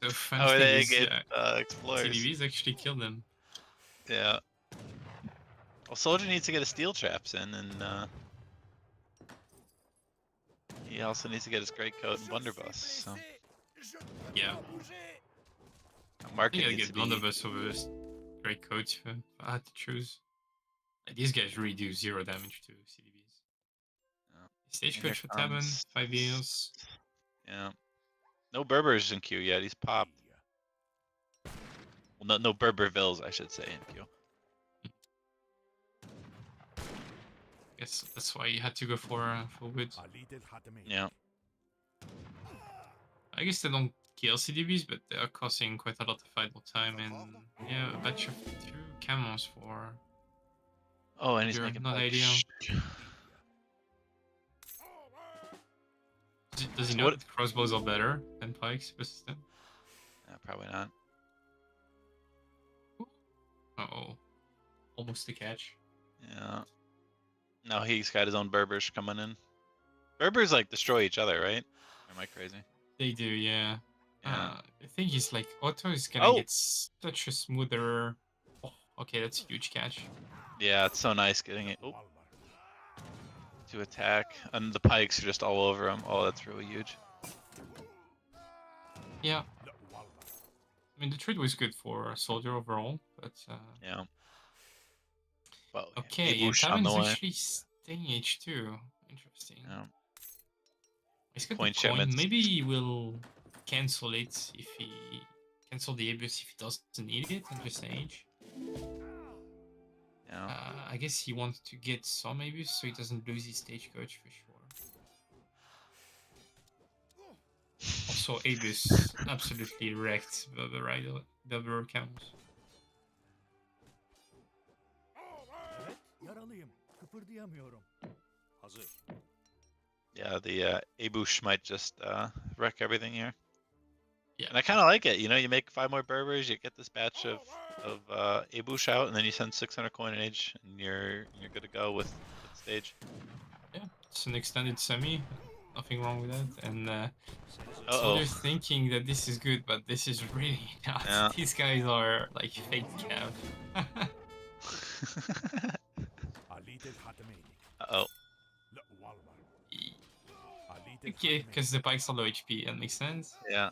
So funny thing is, TDVs actually killed them. Yeah. Well, SoldieR needs to get his steel traps in, and he also needs to get his great coat and blunderbuss. So. Yeah. Market I think I needs get to be... blunderbuss over his great coat if I had to choose. Like, these guys really do 0 damage to CDBs. Stagecoach for Tabben, 5 years. Yeah. No Berbers in queue yet. He's popped. Well, no Berbervilles, I should say, in queue. Guess that's why you had to go for wood. Yeah. I guess they don't kill CDBs, but they are causing quite a lot of idle time, and yeah, a batch of 2 camos for. Oh, and he's making not ideal. Does he know that crossbows are better than pikes versus them? Yeah, probably not. Uh-oh. Almost a catch. Yeah. No, he's got his own Berbers coming in. Berbers, like, destroy each other, right? Or am I crazy? They do, yeah. Yeah. I think he's like, Otto is gonna get such a smoother... Oh, okay, that's a huge catch. Yeah, it's so nice getting it to attack. And the pikes are just all over him. Oh, that's really huge. Yeah. I mean, the trade was good for SoldieR overall, but... yeah. Well, Okay, Ibush on the Tabben's way. actually staying H2. Interesting. Yeah. He's got Point the coin. shipments. Maybe he will cancel it if he cancel the Abus if he doesn't need it and just age. Yeah. I guess he wants to get some Abus so he doesn't lose his stagecoach for sure. Also, Abus absolutely wrecked Berber camels. Yeah, the Abush might just wreck everything here. Yeah. And I kind of like it. You know, you make 5 more Berbers, you get this batch of Abush out, and then you send 600 coin in age, and you're good to go with stage. Yeah, it's an extended semi. Nothing wrong with that. And so you're thinking that this is good, but this is really not. Yeah. These guys are like fake cav. Uh-oh. Okay, because the bikes are low HP, that makes sense. Yeah.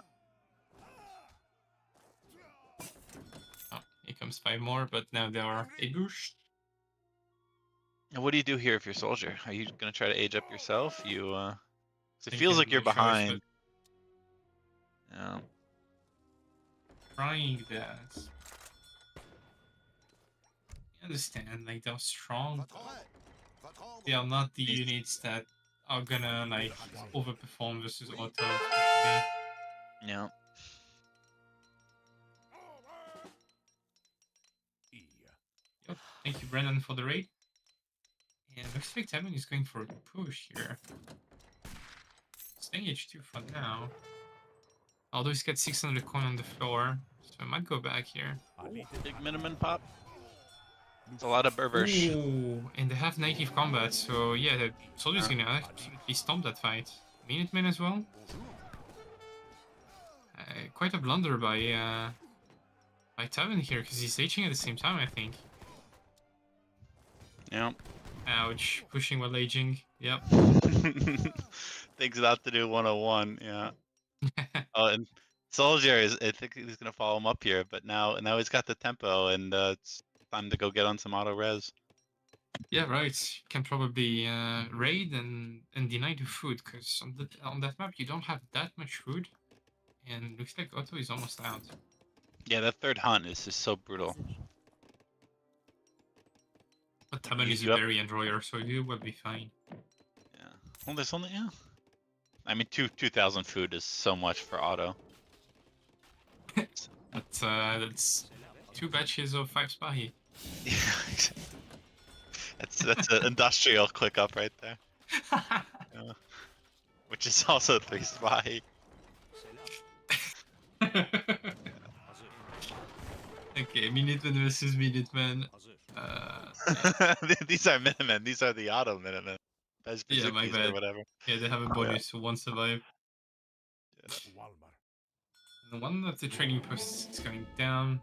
Oh, here comes 5 more, but now there are Abush. And what do you do here if you're soldier? Are you gonna try to age up yourself? You 'cause it Think feels I like you're have no choice, behind. Yeah. Trying that. I understand, like they're strong. They are not the units that are gonna like overperform versus auto. Especially. Yeah. Yep. Thank you, Brennan, for the raid. And looks like Tabben is going for a push here. Staying H2 for now. Although he's got 600 coin on the floor, so I might go back here. Big minimum pop. It's a lot of Berbers. Ooh, and they have native combat, so yeah, the soldier's gonna absolutely stomp that fight. Minutemen as well. Quite a blunder by Tabben here, because he's aging at the same time, I think. Yeah. Ouch, pushing while aging. Yep. Things not to do 101. Yeah. Oh, and SoldieR is. I think he's gonna follow him up here, but now he's got the tempo, and it's time to go get on some auto res. Yeah, right. Can probably raid and deny the food, because on that map you don't have that much food, and looks like Otto is almost out. Yeah, that third hunt is just so brutal. But Tabben is a very enjoyer, so you will be fine. Yeah. Well, there's only I mean, 2,000 food is so much for auto. But that's 2 batches of 5 Spahi. Yeah, that's an industrial click up right there. Yeah. Which is also 3 Spahi. Okay, Minutemen versus Minutemen. These are Minutemen. These are the auto Minutemen. Yeah, my bad. Or whatever. Yeah, they have a bonus, so 1 survive. The one of the trading posts is going down.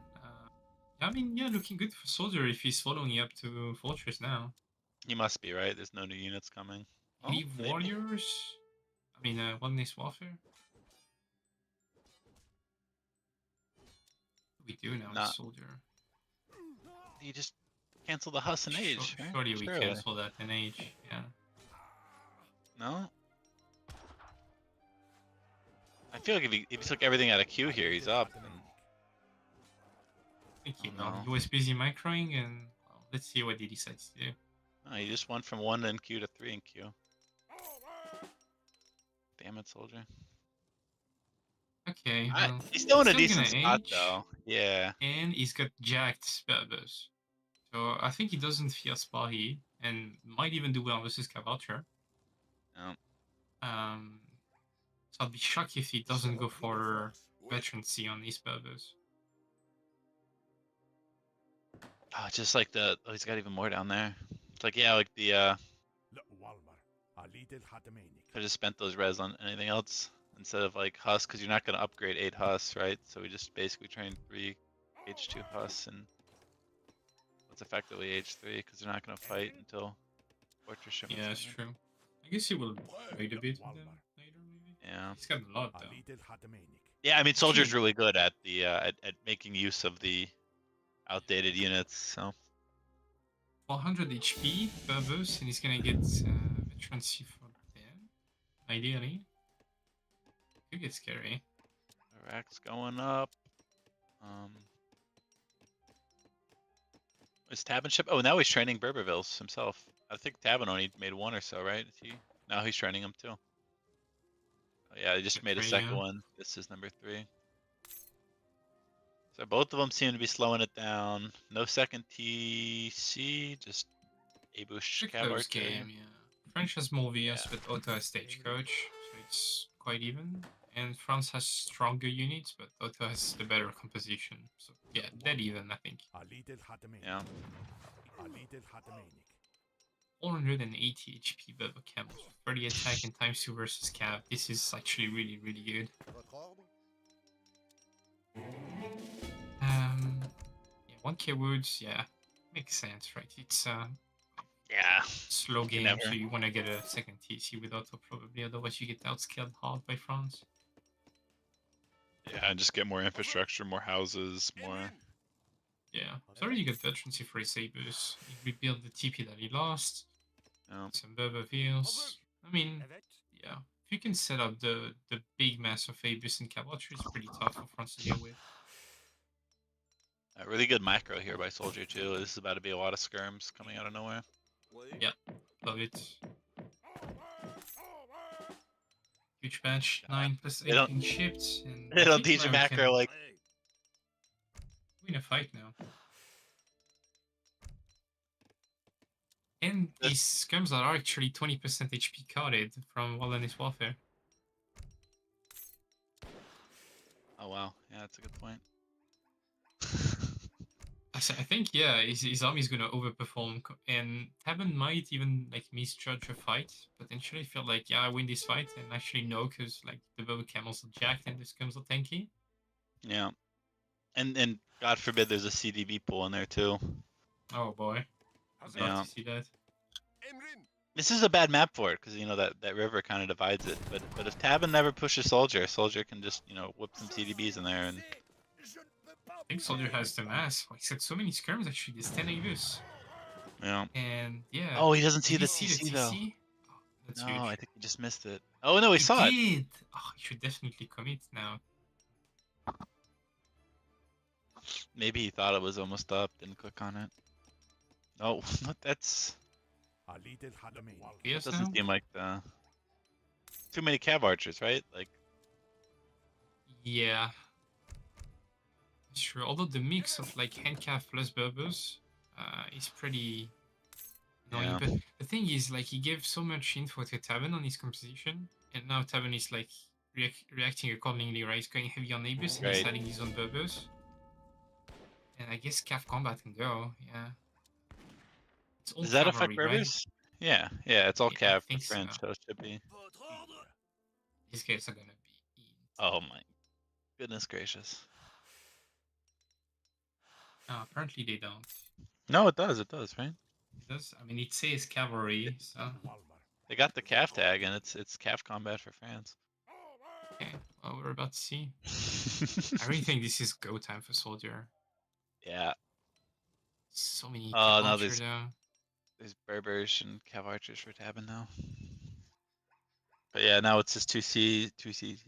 I mean, yeah, looking good for SoldieR if he's following up to Fortress now. You must be, right? There's no new units coming. Leave Warriors? I mean, One-Ness Warfare? What do we do now with SoldieR? You just cancel the Huss and Age, right? Surely we cancel that in Age, yeah. No? I feel like if he took everything out of Q here, he's up. And... I think he was busy microing, and well, let's see what he decides to do. Oh, he just went from 1 in Q to 3 in Q. Damn it, SoldieR. Okay, well, he's still in a decent spot, though. Yeah. And he's got jacked Sperbers. So I think he doesn't fear Spahi, and might even do well versus Cavacher. Yeah. So I'd be shocked if he doesn't go for veterancy on these Sperbers. Oh, just like he's got even more down there. It's like, yeah, like the, I just spent those res on anything else instead of like Huss, because you're not going to upgrade 8 Huss, right? So we just basically train 3 H2 Huss, and what's effectively H3, because they're not going to fight until Fortress shipments. Yeah, that's true. I guess he will wait a bit with them later, maybe. Yeah. He's got a lot, though. Yeah, I mean, SoldieR's really good at the at making use of the outdated units, so. 400 HP Berbers, and he's gonna get veterancy for them. Ideally. Could get scary. Iraq's going up. Is Tabben ship? Oh, now he's training Berbervilles himself. I think Tabben only made one or so, right? Is he? Now he's training them too. Oh, yeah, he just made a second one. This is number 3. So both of them seem to be slowing it down. No second TC, just Abush Cav Archer. Game, yeah. French has more VS, but Otto has Stagecoach, so it's quite even. And France has stronger units, but Otto has the better composition. So yeah, dead even, I think. Yeah. 480 HP Berber Camels, 30 attack and times 2 versus Cav. This is actually really, really good. Yeah, 1k woods, yeah, makes sense, right? It's yeah, slow game, so you want to get a second TC with Otto probably, otherwise you get outscaled hard by France. Yeah, and just get more infrastructure, more houses, more. Yeah, sorry you got veterancy for his sabers. He rebuilt the TP that he lost. Some Berber Veils. I mean, yeah, if you can set up the big mass of Abus and Cavalry, it's pretty tough for France to deal with. A really good macro here by SoldieR too. This is about to be a lot of skirms coming out of nowhere. Yeah, love it. Huge match, 9 plus 18 shipped. And they don't teach a macro like. Win a fight now. And these skirms are actually 20% HP carded from Wilderness Warfare. Oh wow, yeah, that's a good point. I think, yeah, his army is gonna overperform, and Tabben might even like misjudge a fight. Potentially feel like, yeah, I win this fight, and actually no, because like the Berber Camels are jacked and the skirms are tanky. Yeah, and God forbid there's a CDB pool in there too. Oh boy, I was glad to see that. This is a bad map for it because you know that river kind of divides it. But if Tabben never pushes SoldieR can just whip some CDBs in there and. I think SoldieR has the mass. Like, said so many skirms actually. There's 10 Abus. Yeah. And yeah. Oh, he doesn't see the TC though. Oh, that's huge. I think he just missed it. Oh no, he saw it. Oh, he should definitely commit now. Maybe he thought it was almost up, didn't click on it. Oh, that's. It doesn't seem like the. Too many Cav Archers, right? Like. Yeah. Sure. Although the mix of like handcav plus Berbers is pretty annoying. But the thing is, like, he gave so much info to Tabben on his composition, and now Tabben is like reacting accordingly, right? He's going heavy on Abus and he's adding his own Berbers. And I guess Cav combat can go, yeah. It's all Does that cavalry, affect Berbers? Right? Yeah, it's all Cav for French, so it should be. These guys are gonna be. Oh my goodness gracious. Apparently they don't. No, it does, right? It does. I mean, it says cavalry, so. They got the Cav tag, and it's Cav combat for France. Okay, well, we're about to see. I really think this is go time for SoldieR. Yeah. So many. Oh no, there's Berbers and Cav Archers for Tabben now. But yeah, now it's just 2 PCs.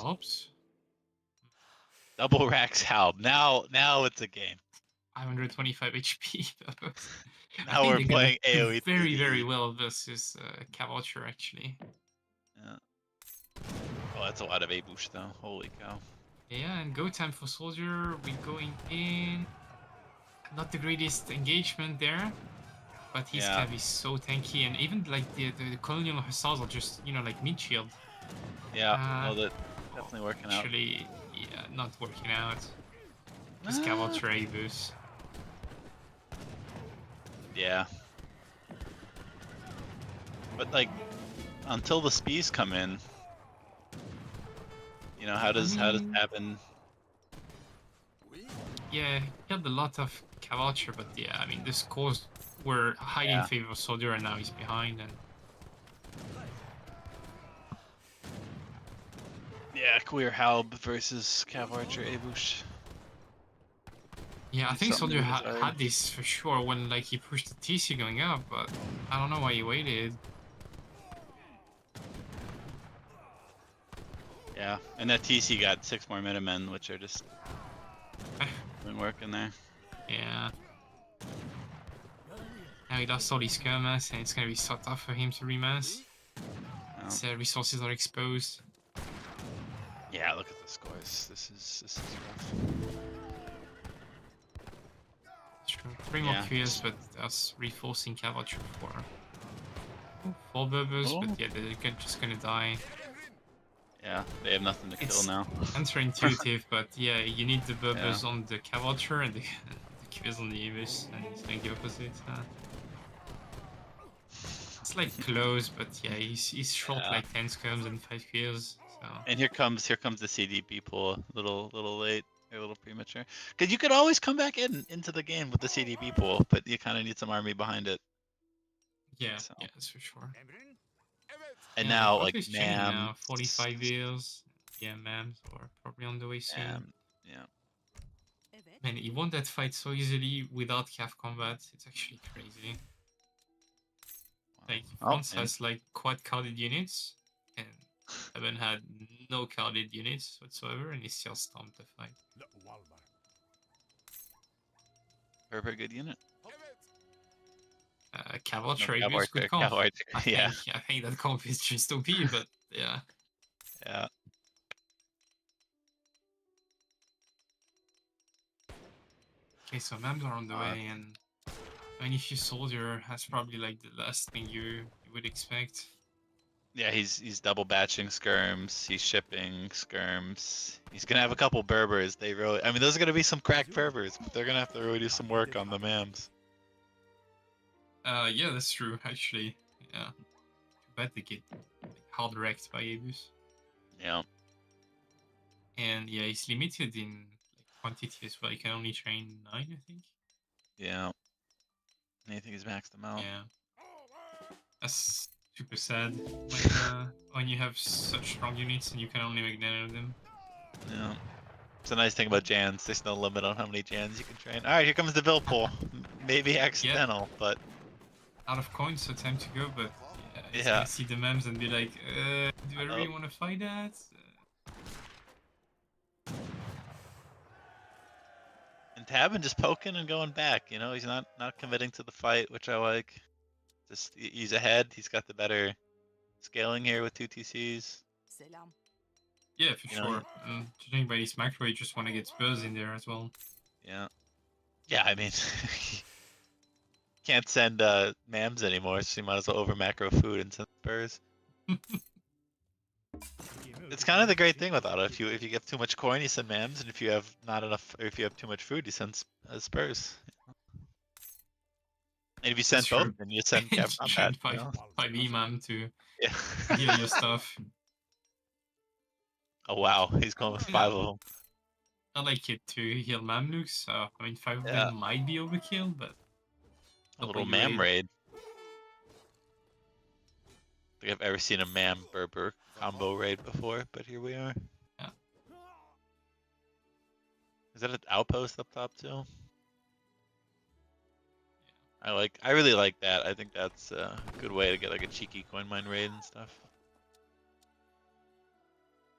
Oops. Double Rax Halb. Now it's a game. 525 HP. Now we're playing AoE. Very, very well versus Cavalcher, actually. Yeah. Oh, that's a lot of Abush though. Holy cow. Yeah, and go time for SoldieR. We're going in. Not the greatest engagement there, but his Cav is so tanky, and even like the Colonial Hussars are just like mid shield. Yeah, that's definitely working out. Actually, yeah, not working out. Just Cavalcher Abus. Yeah. But like, until the speeds come in, how does happen? Yeah, he had a lot of Cavalcher, but yeah, I mean the scores were highly in favor of SoldieR, and now he's behind. And yeah, Queer Halb versus Cav Archer Abush. Yeah, I think Something SoldieR to decide. had this for sure when like he pushed the TC going up, but I don't know why he waited. Yeah, and that TC got 6 more Minutemen, which are just been working there. Yeah. Now he lost all his skirmass, and it's gonna be so tough for him to remass. No. His resources are exposed. Yeah, look at the scores. This is rough. True. 3 more Yeah. QS, but that's reinforcing cavalry for 4 Berbers, Oh. but yeah, they're just gonna die. Yeah, they have nothing to kill It's now. counterintuitive, but yeah, you need the Berbers on the cavalry and the QS on the Evis, and he's doing the opposite. It's like close, but yeah, he's short like 10 skirms and 5 kills. So. And here comes the CDP pool. Little late, a little premature. Because you could always come back into the game with the CDP pool, but you kind of need some army behind it. Yeah, So. yeah, that's for sure. And yeah, now like changing now, 45 years. Yeah, Mams are probably on the way soon. Yeah. Man, he won that fight so easily without calf combat. It's actually crazy. Like, France has like quad carded units, and Tabben had no carded units whatsoever, and he still stomped the fight. Very good unit. Cavalry No, is good comp. cavalry, yeah. I think that comp is just OP, but yeah. Yeah. Okay, so Mams are on the way, and I mean, if you SoldieR, that's probably like the last thing you would expect. Yeah, he's double batching skirms. He's shipping skirms. He's gonna have a couple Berbers. They really, I mean, those are gonna be some cracked Berbers, but they're gonna have to really do some work on the Mams. Yeah, that's true, actually. Yeah. Too bad they get hard wrecked by Abus. Yeah. And yeah, he's limited in like, quantity as well. You can only train 9, I think. Yeah. I think he's maxed them out. Yeah. That's super sad when you have such strong units and you can only make 9 of them. Yeah. It's a nice thing about Jans. There's no limit on how many Jans you can train. Alright, here comes the Bill pool. Maybe accidental, but... Out of coins, so time to go, but yeah, he's gonna see the Mams and be like, do I really want to fight that? And Tabben just poking and going back, you know, he's not committing to the fight, which I like. Just he's ahead. He's got the better scaling here with 2 TCs. Yeah, for sure. Judging by his macro, you just want to get Spurs in there as well. Yeah. Yeah, I mean, can't send Mams anymore, so you might as well over macro food and send Spurs. It's kind of the great thing with auto. If you get too much coin, you send Mams, and if you have not enough, or if you have too much food, you send Spurs. And if you send both, then you send Cav Combat. By Imam to Yeah. heal your stuff. Oh wow, he's going with 5 of them. I like it to heal Mamluks, so I mean 5 of them might be overkill, but A little Mam raid. I don't think I've ever seen a Mam Berber combo raid before, but here we are. Yeah. Is that an outpost up top too? I really like that. I think that's a good way to get like a cheeky coin mine raid and stuff.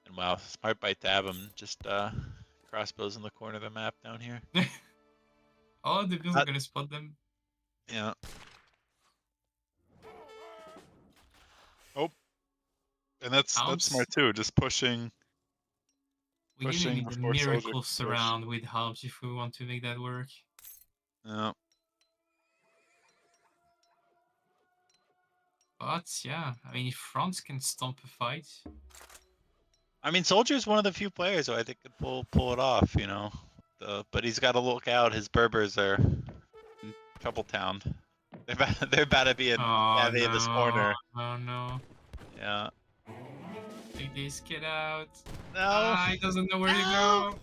And wow, smart by Tabben, just crossbows in the corner of the map down here. Oh, the bills are gonna spot them. Yeah. Oh. And that's smart too, just pushing. We're gonna need a miracle surround with Halbs if we want to make that work. Yeah. But yeah, I mean, if France can stomp a fight. I mean, SoldieR's one of the few players who I think could pull it off, you know. But he's got to look out. His Berbers are in trouble town. They're about to be in this corner. Oh no. Yeah. Take this kid out. No. He doesn't know where to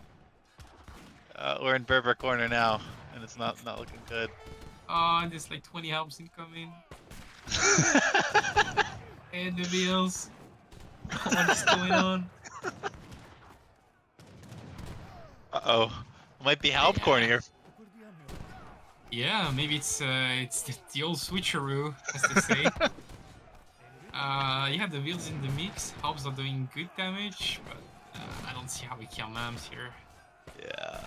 go. We're in Berber corner now, and it's not looking good. Oh, and there's like 20 helps incoming. And the wheels. What's going on? Uh-oh. Might be Halb corner here. Yeah, maybe it's the old switcheroo, as they say. You have the wheels in the mix. Hobbs are doing good damage, but I don't see how we kill Mams here. Yeah.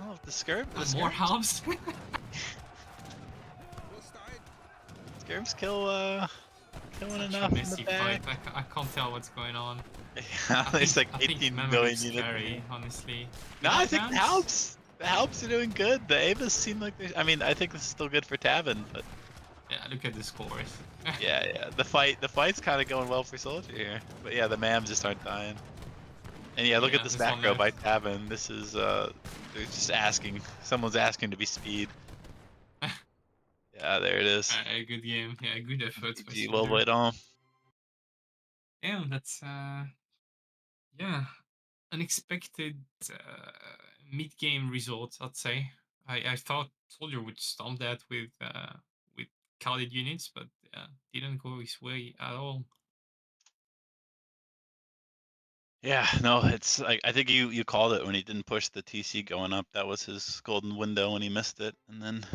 Oh, the Skirm. More Hobbs. Skirms killing enough in the Messy back. fight. I can't tell what's going on. Yeah, there's like I 18 think million Mama's units. scary, honestly. No, I think Mams? the Halps are doing good. The Avas seem like they. I mean, I think this is still good for Tabben, but Yeah, look at the scores. yeah. The fight's kind of going well for Soldier here. But yeah, the Mams just aren't dying. And yeah, look at this there's one macro by left. Tabben. This is they're just asking. Someone's asking to be speed. Yeah, there it is. A good game. Yeah, good effort. by GG, well Soldier. played on. Damn, that's yeah, unexpected mid-game result, I'd say. I thought Soldier would stomp that with carded units, but didn't go his way at all. Yeah, no, it's like I think you called it when he didn't push the TC going up. That was his golden window when he missed it, and then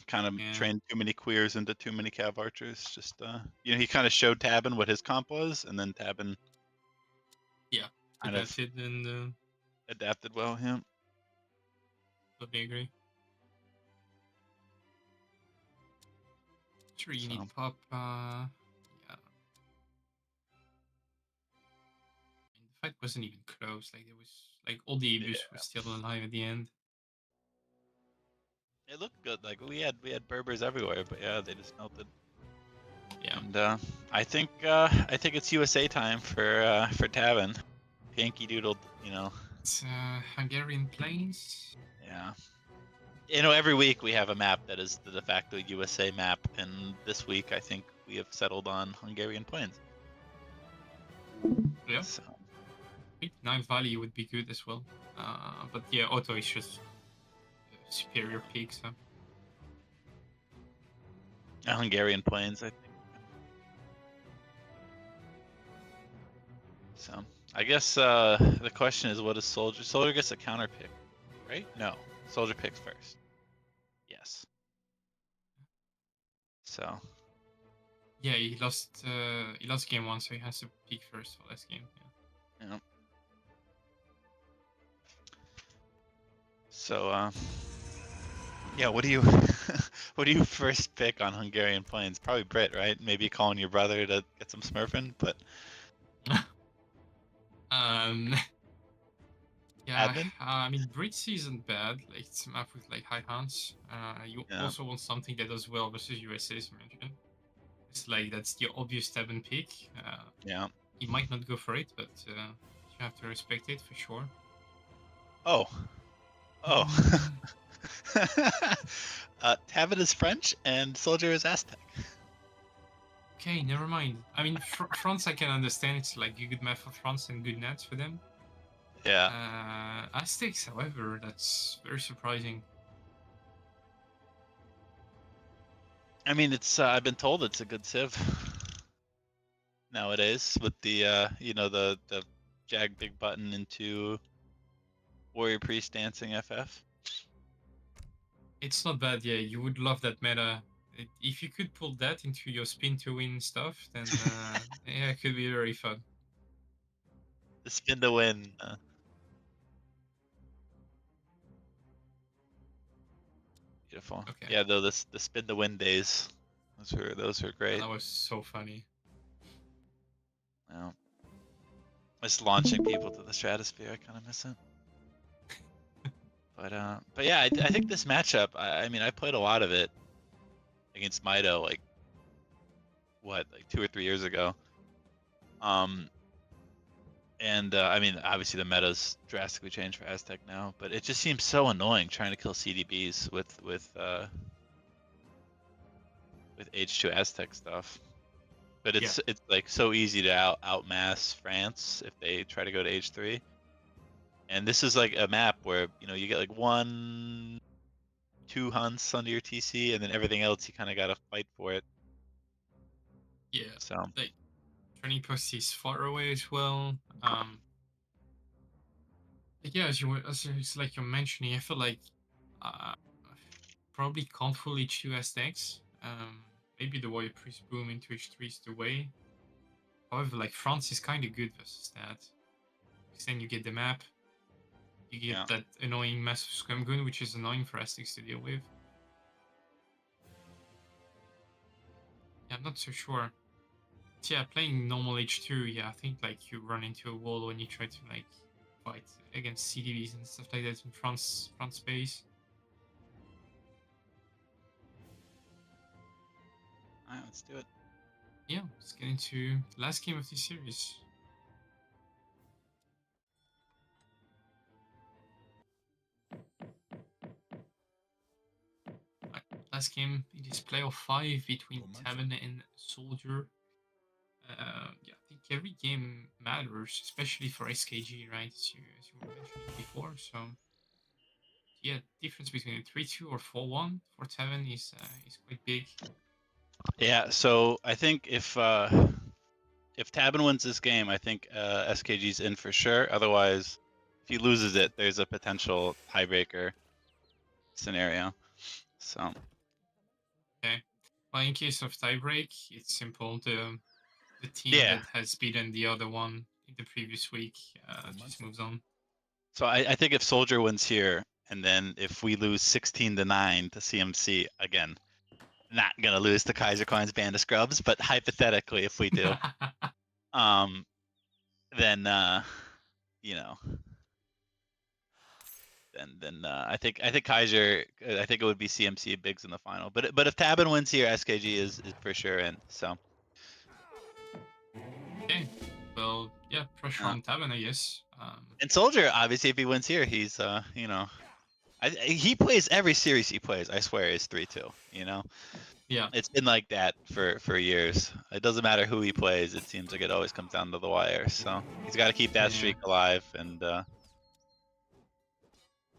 kind of trained too many queers into too many cav archers. Just he kind of showed Tabben what his comp was, and then Tabben kind of Adapted and adapted well. Yeah, totally agree. Sure, you need pop. Yeah. The fight wasn't even close. Like there was like all the abuse was still alive at the end. it looked good. Like we had Berbers everywhere, but yeah, they just melted. Yeah. And I think it's USA time for Tabben. Yankee Doodle, It's Hungarian Plains. Yeah. Every week we have a map that is the de facto USA map, and this week I think we have settled on Hungarian Plains. Yeah. So. I think Nile Valley would be good as well. But yeah, Otto is just a superior pick, so. Hungarian Plains, I think. So, I guess the question is, what is Soldier? Soldier gets a counter pick, right? No, Soldier picks first. Yes. So. Yeah, he lost game 1, so he has to pick first for last game. Yeah. So, yeah, what do you first pick on Hungarian Plains? Probably Brit, right? Maybe calling your brother to get some smurfing, but. Yeah, I mean, Brits isn't bad. Like, it's a map with like high hunts. You also want something that does well versus USA, as you mentioned. It's like that's the obvious Tabben pick. Yeah. He might not go for it, but you have to respect it for sure. Oh. Tabben is French and Soldier is Aztec. Okay, never mind. I mean, France I can understand. It's like a good map for France and good nats for them. Yeah. Aztecs, however, that's very surprising. I mean, it's I've been told it's a good civ nowadays with the the Jag big button into Warrior Priest dancing FF. It's not bad, yeah. You would love that meta. If you could pull that into your spin to win stuff, then yeah, it could be very fun. The spin to win. Beautiful. Okay. Yeah, though the spin to win days, those were great. That was so funny. Yeah. Just launching people to the stratosphere, I kind of miss it. But yeah, I think this matchup. I mean, I played a lot of it against Mido, like 2 or 3 years ago. And I mean, obviously the meta's drastically changed for Aztec now, but it just seems so annoying trying to kill CDBs with H2 Aztec stuff. But it's like so easy to outmass France if they try to go to H3. And this is like a map where you get like 1-2 hunts under your TC, and then everything else you kind of gotta fight for it. Yeah. So like turning post is far away as well. Yeah, as it's like you're mentioning, I feel like uh, probably can't fully chew Aztecs. Maybe the Warrior Priest boom into H3 is the way. However, like France is kind of good versus that. Because then you get the map, you get that annoying massive scrum gun, which is annoying for Aztecs to deal with. Yeah, I'm not so sure. But yeah, playing normal H2, yeah, I think like you run into a wall when you try to like fight against CDBs and stuff like that in France space. Alright, let's do it. Yeah, let's get into the last game of this series. Right, last game, it is playoff 5 between Tabben and SoldieR. Yeah, I think every game matters, especially for SKG, right? As you were mentioning before. So, yeah, difference between a 3-2 or 4-1 for Tabben is quite big. Yeah, so I think if Tabben wins this game, I think SKG's in for sure. Otherwise, if he loses it, there's a potential tiebreaker scenario. So. Okay. Well, in case of tiebreak, it's simple. The team that has beaten the other one in the previous week just moves on. So I think if SoldieR wins here, and then if we lose 16-9 to CMC again, not gonna lose to Kaiser Coin's Band of Scrubs, but hypothetically, if we do, then you know, then I think Kaiser, I think it would be CMC Biggs in the final. But if Tabben wins here, SKG is for sure in. So. Okay. Well, yeah, pressure on Tabben, I guess. And SoldieR, obviously, if he wins here, he's you know, he plays every series he plays. I swear, is 3-2. You know. Yeah. It's been like that for years. It doesn't matter who he plays. It seems like it always comes down to the wire. So he's got to keep that streak alive. And I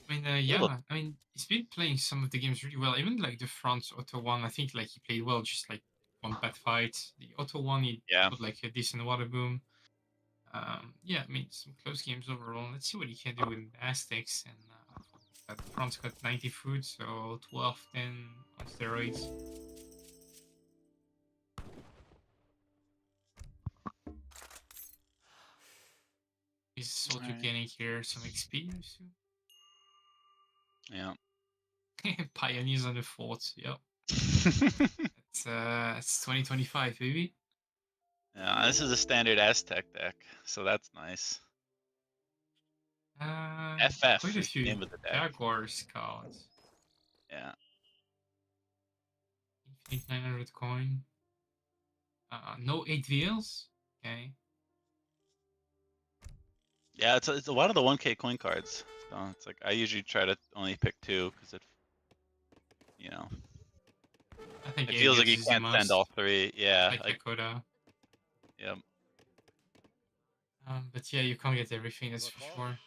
mean, yeah. I mean, he's been playing some of the games really well. Even like the France Auto one, I think like he played well. Just like one bad fight. The Auto one, he put like a decent water boom. Yeah, I mean, some close games overall. Let's see what he can do with Aztecs. And France got 90 food, so 12-10 on steroids. Is SoldieR getting here some XP, I assume? Yeah. Pioneers on the fort, yep. It's 2025, baby. Yeah, this is a standard Aztec deck, so that's nice. FF Quite a is the few name of the deck. Jaguars cards. Yeah. Infinite 900 coin. No 8 VLs? Okay. Yeah, it's a lot of the 1K coin cards. So it's like I usually try to only pick 2 because it, you know, I think it feels like you is can't send all 3. Yeah, like Koda. Yep. But yeah, you can't get everything, that's for sure.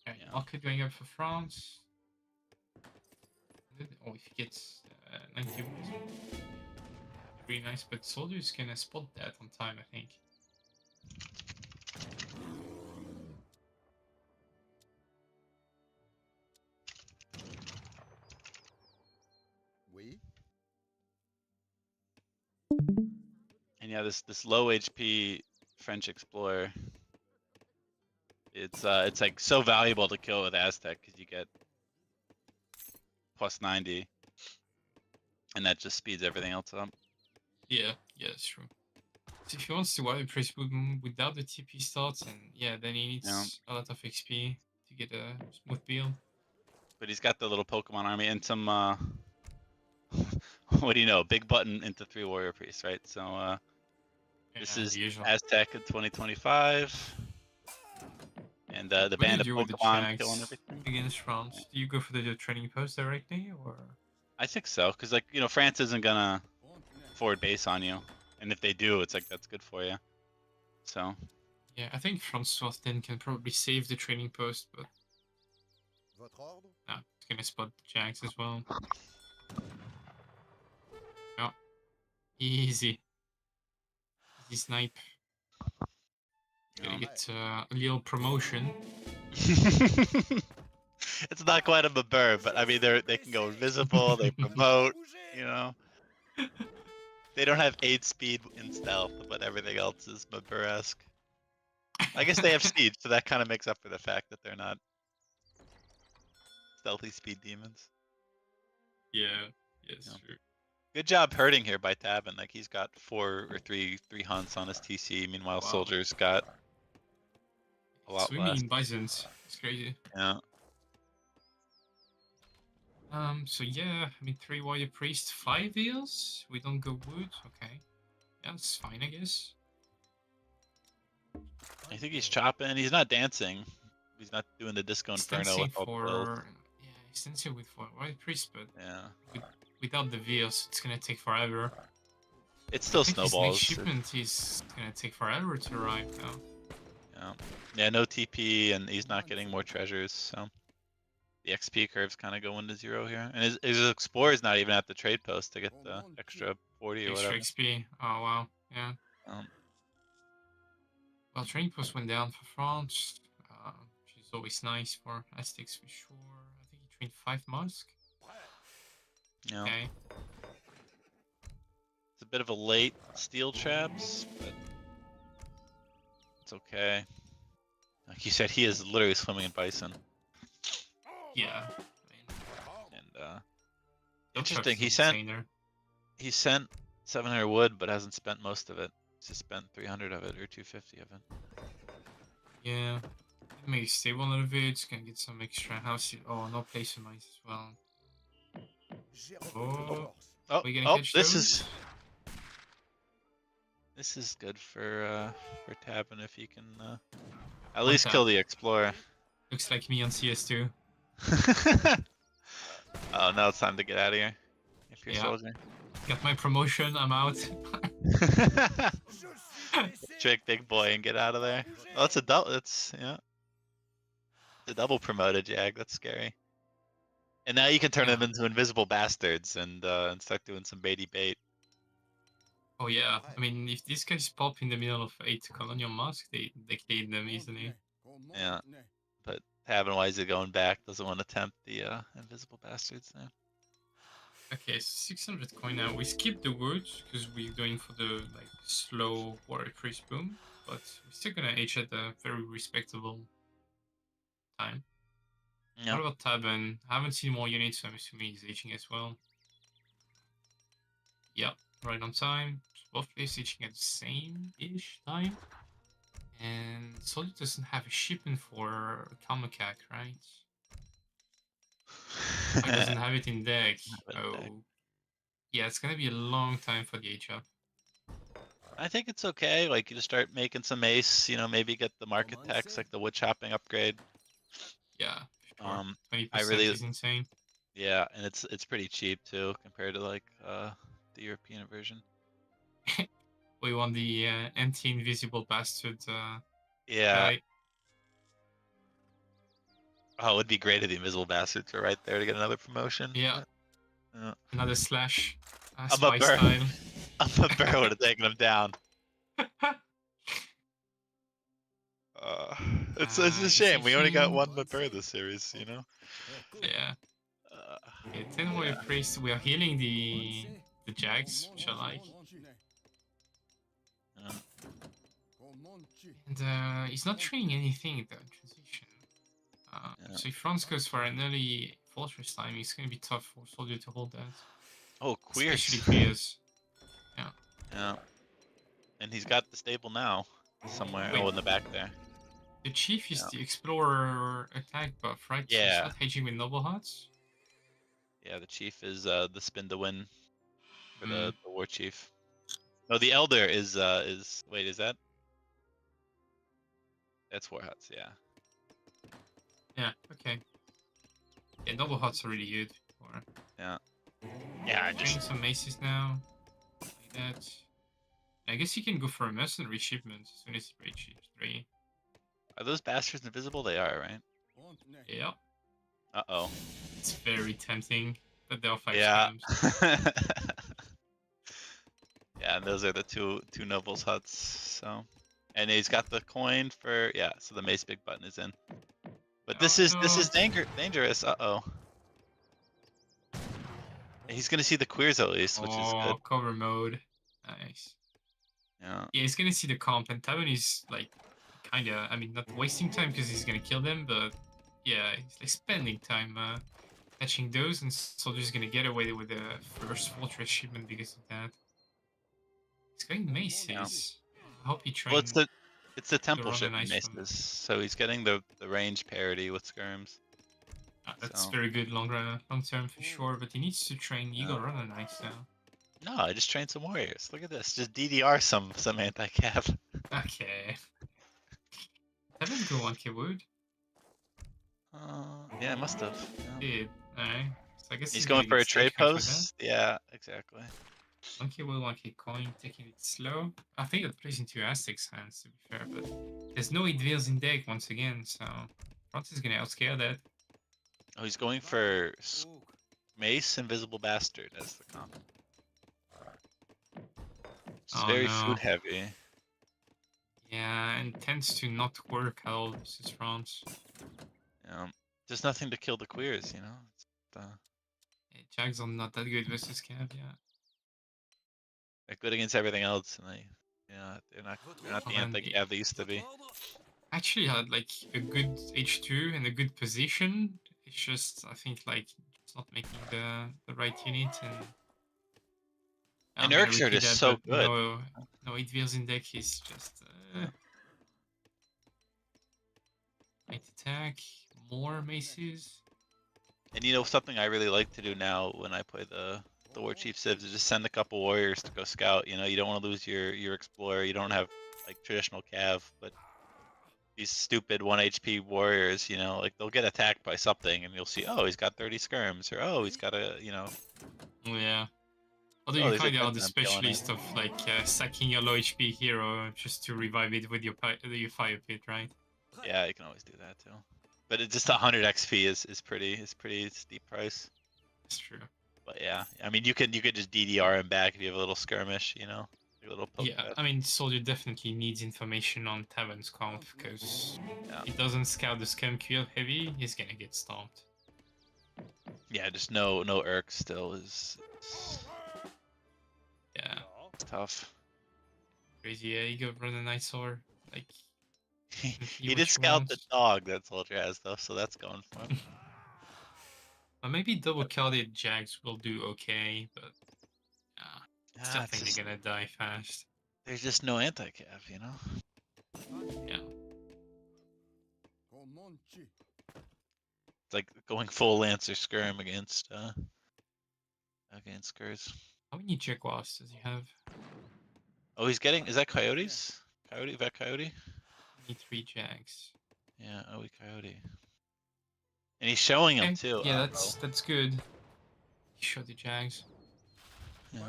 Okay, market going up for France. Oh, if he gets 90 pretty nice, but SoldieR's gonna spot that on time, I think. And yeah, this low HP French Explorer, it's like so valuable to kill with Aztec because you get plus 90, and that just speeds everything else up. Yeah, that's true. So if he wants to Warrior Priest without the TP starts, and yeah, then he needs a lot of XP to get a smooth build. But he's got the little Pokemon army and some what do you know? Big button into 3 Warrior Priests, right? So this is Aztec in 2025. And the band of Pokemon killing everything. Against France, do you go for the training post directly, or? I think so, because like, you know, France isn't gonna forward base on you, and if they do, it's like that's good for you. So. Yeah, I think Francois then can probably save the training post, but it's gonna spot the Jags as well. Oh, easy snipe. Gonna get a little promotion. It's not quite a Mabur, but I mean they can go invisible, they promote, you know. They don't have 8 speed in stealth, but everything else is Mabur-esque. I guess they have siege, so that kind of makes up for the fact that they're not stealthy speed demons. Yeah, yes, Yeah. true. Good job hurting here by Tabben. Like he's got 4 or 3 hunts on his TC. Meanwhile, Wow. Soldier's got a lot Swimming less. in bisons. It's crazy. Yeah. So yeah, I mean 3 warrior priest, 5 eels. We don't go wood. Okay. Yeah, that's fine, I guess. I think he's chopping. He's not dancing. He's not doing the disco He's inferno dancing with all the build. for... Yeah, he's dancing with 4 warrior priest, but Yeah. without the veils, it's gonna take forever. It's still I think his next snowballs. shipment is gonna take forever to arrive now. Yeah. Yeah, no TP, and he's not getting more treasures, so the XP curve's kind of going to 0 here. And his Explorer's not even at the trade post to get the extra 40 or Extra whatever. XP. Oh wow, yeah. Well, training post went down for France, which is always nice for Aztecs for sure. I think he trained 5 Musk. Yeah. Okay. It's a bit of a late steel traps, but it's okay. Like you said, he is literally swimming in bison. Yeah. And Those interesting. traps He are sent insane he sent 700 wood, but hasn't spent most of it. He's just spent 300 of it or 250 of it. Yeah. Maybe stable a little bit. It's gonna get some extra house. Oh, no place in mines as well. Oh, we gonna catch this those? is good for Tabben if he can at least kill the Explorer. Looks like me on CS2. Oh, now it's time to get out of here. If you're Yeah. Soldier. Got my promotion. I'm out. Trick big boy and get out of there. Oh, it's a double. It's yeah. The double promoted Jag. That's scary. And now you can turn them into invisible bastards and start doing some baity bait. Oh yeah. I mean, if these guys pop in the middle of 8 colonial masks, they kill them easily. Yeah. But Tabben wisely going back doesn't want to tempt the invisible bastards there. Okay, so 600 coin now. We skip the woods because we're going for the like slow warrior priest boom, but we're still gonna H at a very respectable time. Yeah. What about Tabben? I haven't seen more units, so I'm assuming he's Hing as well. Yep, right on time. Both players Hing at the same-ish time. And Solid doesn't have a shipment for Kalmakak, right? He doesn't have it in deck. Oh. Yeah, it's gonna be a long time for the H-up. I think it's okay. Like you just start making some ace, you know, maybe get the market text like the wood chopping upgrade. Yeah, sure. 20% I really is insane. Yeah, and it's pretty cheap too compared to like the European version. We want the anti-invisible bastard Yeah. guy. Oh, it would be great if the invisible bastards were right there to get another promotion. Yeah. but, Another slash. I'm Spy a bird. style. I'm a bird would have taken him down. It's a shame. We only got one Mabur this series, you know? Yeah. Okay, 10 warrior priest. We are healing the Jags, which I like. And he's not training anything in the transition. So if France goes for an early fortress time, it's going to be tough for Soldier to hold that. Oh, queer. Especially Queers. Yeah. Yeah. And he's got the stable now somewhere. Wait. Oh, in the back there. The chief is the explorer attack buff, right? So Yeah. he's not hedging with noble hearts. Yeah, the chief is the spin to win for the war chief. No, the elder is wait, is that? That's war huts, yeah. Yeah, okay. Yeah, noble hearts are really good. Yeah. Yeah, I Training just some maces now. Like that. I guess you can go for a mercenary shipment as soon as you reach 3. Are those bastards invisible? They are, right? Yeah. Uh-oh. It's very tempting, but there are 5 Yeah. scams. Yeah, and those are the two nobles huts, so. And he's got the coin for, yeah, so the mace big button is in. But Oh, this is no. dangerous. Uh-oh. He's gonna see the queers at least, which is good. Oh, cover mode. Nice. Yeah. Yeah, he's gonna see the comp, and Tabben is like, kinda, I mean, not wasting time because he's gonna kill them, but yeah, he's like spending time catching those, and Soldier's gonna get away with the first fortress shipment because of that. He's going maces. I hope he Well, trained it's the to temple run a shipment nice from. maces, so he's getting the range parity with skirms. That's So, very good long term for sure, but he needs to train Eagle Runner Knights now. no, I just trained some warriors. Look at this. Just DDR some anti-cav. Okay. Haven't go on Wood. Yeah, I must have. Yeah. Did. Alright. So I guess He's he's going gonna for get a trade stagecraft with that. post. Yeah, exactly. Monkey will like a coin, taking it slow. I think that plays into Aztec's hands, to be fair, but there's no Idvils in deck once again, so Francis is gonna outscale that. Oh, he's going for Mace, Invisible Bastard as the comp. It's very food heavy. Yeah, and tends to not work at all versus France. There's nothing to kill the queers, you know? It's, yeah, Jags are not that good versus Cav, yeah. they're good against everything else, and they're not the anti-cav they used to be. Actually had like a good H2 and a good position. It's just I think like it's not making the right unit And Urks are just so good. No 8 wheels in deck is just light attack, more maces. And you know something I really like to do now when I play the War Chief Civs is just send a couple warriors to go scout. You know, you don't want to lose your explorer. You don't have like traditional cav, but these stupid 1 HP warriors, you know, like they'll get attacked by something, and you'll see, oh, he's got 30 skirms, or oh, he's got a, you know. Oh yeah. Although Oh, you there's a kind of are good the time killing it. specialist of like sacking your low HP hero just to revive it with your fire pit, right? Yeah, you can always do that too. But it's just 100 XP is pretty steep price. That's true. But yeah, I mean you could just DDR him back if you have a little skirmish, you know, like a little poke Yeah, fest. I mean Soldier definitely needs information on Tabben's comp because he doesn't scout the scam kill heavy, he's gonna get stomped. Yeah, just no Urk still is. Yeah. It's tough. Crazy, yeah, you go run a night sword, like. He did scout the dog that Soldier has though, so that's going for him. Well, maybe double carded Jags will do okay, but I still think they're gonna die fast. There's just no anti-cav, you know? Yeah. It's like going full Lancer skirm against Skurs. How many Jaguars does he have? Oh, he's getting, is that Coyotes? Coyote, that Coyote? I need 3 Jags. Yeah, oh, Coyote. And he's showing them too. Yeah, that's good. He showed the Jags. Yeah.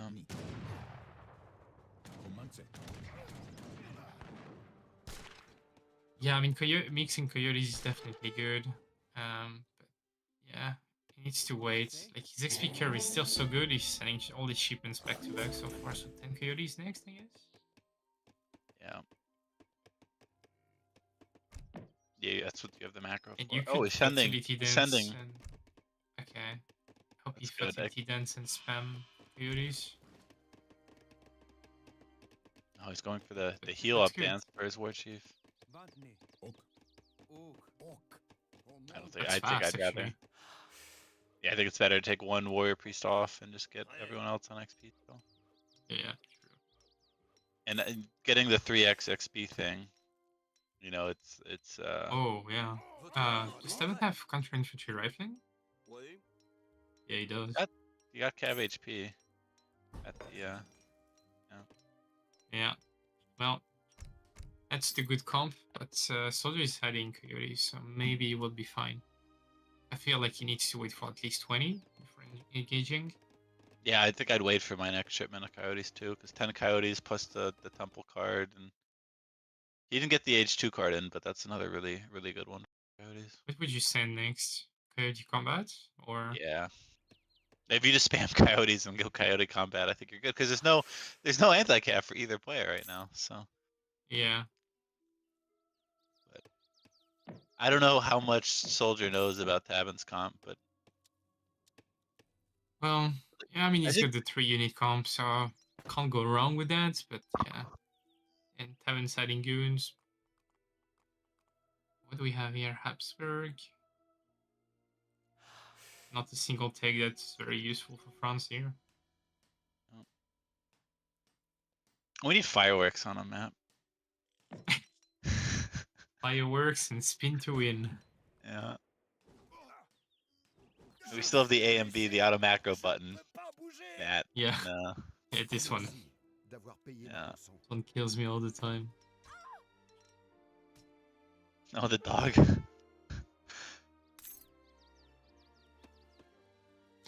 Yeah, I mean, mixing Coyotes is definitely good. But yeah, he needs to wait. Like, his XP curve is still so good, he's sending all his shipments back to back so far, so 10 Coyotes next, I guess? Yeah. Yeah, that's what you have the macro and for. You Oh, he's sending. Okay. Hope he fertility dance and spam Coyotes. Oh, he's going for the heal up dance for his War Chief. I don't think. I'd rather. Yeah, I think it's better to take one warrior priest off and just get everyone else on XP still. Yeah, true. And getting the 3x XP thing, you know, it's. Oh yeah. Does Tabben have counter infantry rifling? Yeah, he does. You got cav HP. At the Yeah. Well, that's the good comp, but Soldier is hiding Coyote, so maybe he will be fine. I feel like he needs to wait for at least 20 before engaging. Yeah, I think I'd wait for my next shipment of Coyotes too, because 10 Coyotes plus the Temple card, and he didn't get the H2 card in, but that's another really good one for Coyotes. What would you send next? Coyote Combat? Or yeah. If you just spam Coyotes and go Coyote Combat, I think you're good, because there's no anti-cap for either player right now, so. Yeah. I don't know how much Soldier knows about Tabben's comp, but Well, yeah, I mean, I he's think got the 3 unit comp, so can't go wrong with that, but yeah. And Tabben's adding goons. What do we have here? Habsburg. Not a single tag that's very useful for France here. we need fireworks on a map. Fireworks and spin to win. Yeah. We still have the A and B, the auto macro button. That. Yeah. No. Yeah, this one. Yeah. This one kills me all the time. Oh, the dog.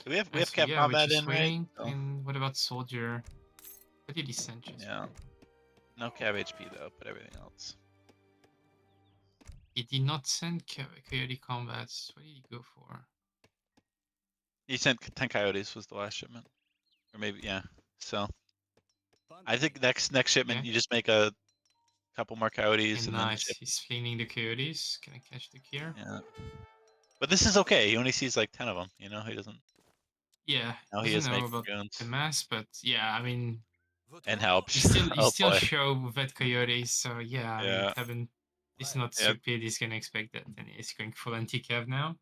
Do we have cap yeah, combat we're just in, right? waiting. Oh. And what about SoldieR? What did he send just? Yeah. No cav HP though, but everything else. He did not send Coyote Combats. What did he go for? He sent 10 coyotes was the last shipment. Or maybe, yeah. So I think next shipment Yeah. you just make a couple more coyotes And and then nice. ship. He's cleaning the Coyotes. Can I catch the gear? Yeah. But this is okay. He only sees like 10 of them, you know? He doesn't. Yeah. No, he Doesn't is know making about goons. the mass, but yeah, I mean, And help. he still Oh, boy. show vet Coyotes, so yeah, I mean, Yeah. Tabben is not Yep. stupid. He's gonna expect that, and he's going full anti-cav now.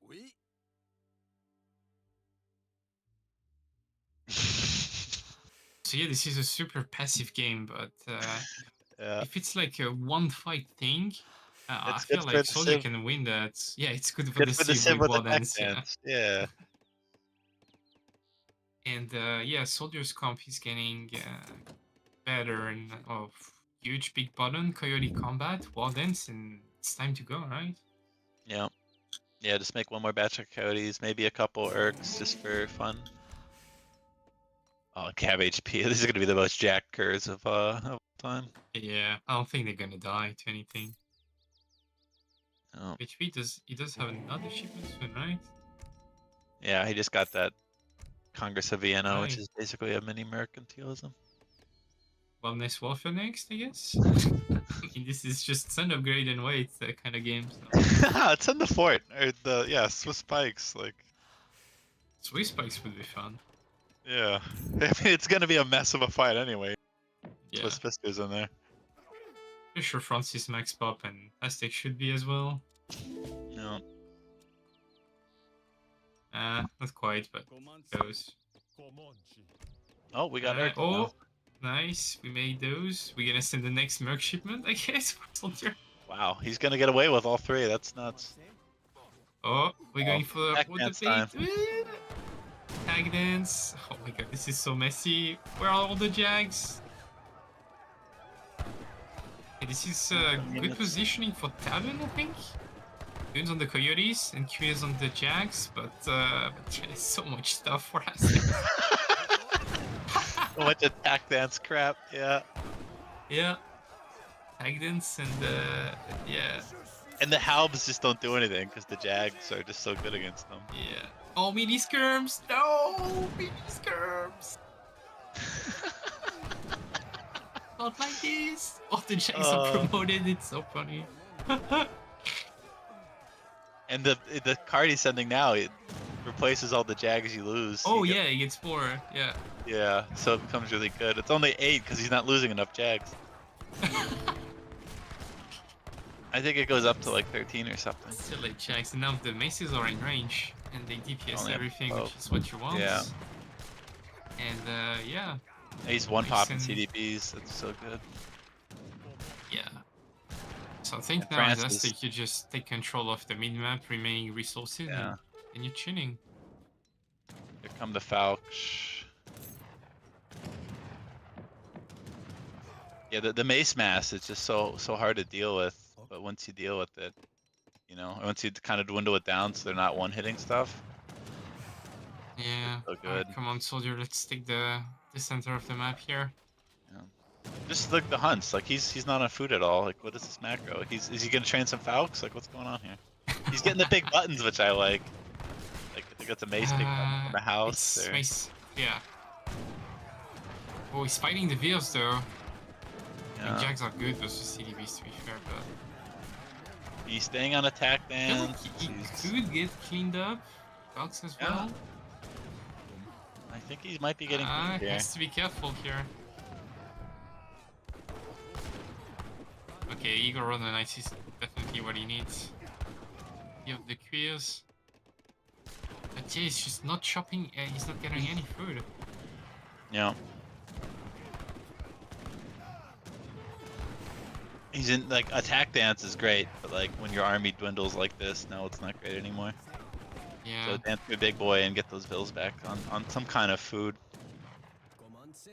So yeah, this is a super passive game, but Yeah. if it's like a one fight thing, I It's feel good like for the SoldieR Civ. can win that. Yeah, it's good for Good the for the Civ Civ with with the tech Wardens, yeah. dance. Yeah. And yeah, SoldieR's comp is getting better and huge big button, Coyote Combat, Wardens, and it's time to go, right? Yeah. Yeah, just make one more batch of coyotes, maybe a couple Urks just for fun. Oh, cav HP. This is gonna be the most jack curves of all time. Yeah, I don't think they're gonna die to anything. Oh. HP does have another shipment soon, right? Yeah, he just got that Congress of Vienna, which Right. is basically a mini mercantilism. Wellness Warfare next, I guess. I mean, this is just send upgrade and wait kind of game. So. It's in the fort, or the Swiss spikes. Like, Swiss spikes would be fun. yeah, I mean it's gonna be a mess of a fight anyway. Yeah. Swiss pistols in there. Pretty sure Francis Max Pop and Aztec should be as well. No. Not quite, but those. Oh, we got Urk. Oh, nice. We made those. We're gonna send the next Merc shipment, I guess, for SoldieR. Wow, he's gonna get away with all three. That's nuts. Oh, we're going for Tag the dance bait. time. Tag dance. Oh my god, this is so messy. Where are all the Jags? Okay, this is good positioning for Tabben, I think. Goons on the Coyotes and Qs on the Jags, but yeah, there's so much stuff for us. A bunch of tag dance crap. Yeah. Yeah. Tag dance and yeah. And the Halbs just don't do anything because the Jags are just so good against them. Yeah. Oh, mini skirms! No! Mini skirms! Not like this! Oh, the Jags are promoted, it's so funny. And the card he's sending now, it replaces all the Jags you lose. Oh yeah, he gets more, yeah. Yeah, so it becomes really good. It's only 8 because he's not losing enough Jags. I think it goes up to like 13 or something. Still 8 Jags, and now the maces are in range, and they DPS Only everything, have which is what you want. Yeah. And yeah. He's one popping Send- CDPs. That's so good. Yeah. So I think And now France as is- Aztec, you just take control of the mid-map, remaining resources, Yeah. and you're chilling. Here come the Falch. Yeah, the mace mass is just so hard to deal with. But once you deal with it, you know, once you kind of dwindle it down so they're not one-hitting stuff. Yeah. So Alright, good. come on, SoldieR, let's take the center of the map here. Just like the hunts, like he's not on food at all. Like, what is this macro? Is he gonna train some Falcons? Like, what's going on here? He's getting the big buttons, which I like. Like, I think it's a mace big button from the house. It's Or... mace, yeah. Oh, he's fighting the Veers though. Yeah. Jags are good versus CDBs to be fair, but He's staying on attack I dance. feel like he could get cleaned up. Dogs as Yeah. well. I think he might be getting cleaned here. Has to be careful here. Okay, Igor on the Knights is definitely what he needs. You have the queers. But yeah, he's just not chopping, he's not getting any food. Yeah. He's in, like, attack dance is great, but like when your army dwindles like this, now it's not great anymore. Yeah. So dance to a big boy and get those bills back on some kind of food.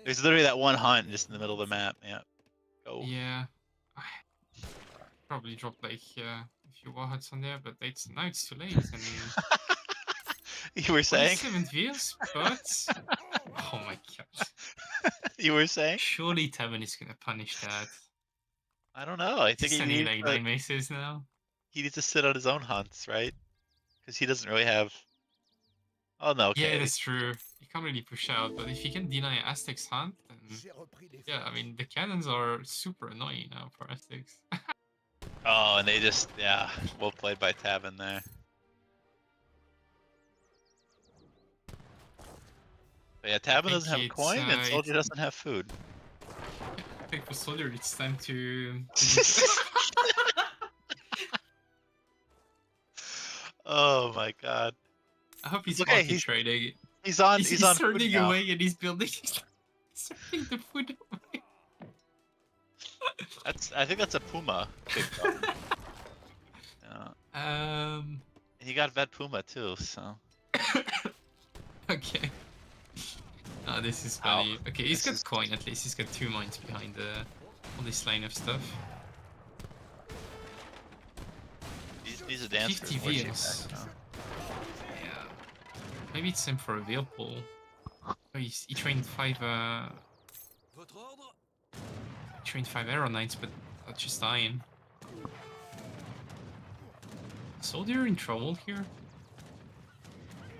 There's literally that one hunt just in the middle of the map. Yeah. Go. Yeah. Probably dropped like a few warheads on there, but now it's too late. I mean, You were saying? 27 views, but oh my god. You were saying? Surely Tabben is gonna punish that. I don't know. I think He's he sending needs like like, 9 maces now. he needs to sit on his own hunts, right? Because he doesn't really have. Oh no. Okay. Yeah, that's true. You can't really push out, but if you can deny Aztec's hunt, then yeah, I mean the cannons are super annoying now for Aztecs. Oh, and they just well played by Tabben there. But yeah, Tabben doesn't have it's, coin, and SoldieR doesn't have food. I think for SoldieR it's time to Oh my god. I hope he's okay. okay, trading. He's on He's food turning now. away and he's building. He's turning the food away. I think that's a Puma. Big dog. Yeah. He got vet Puma too, so. Okay. Oh, this is funny. Okay, he's got coin at least. He's got 2 mines behind all this line of stuff. He's a dancer. 50 veals. Yeah. Maybe it's time for a veal pull. Oh, he trained 5. He trained 5 arrow knights, but that's just dying. SoldieR in trouble here?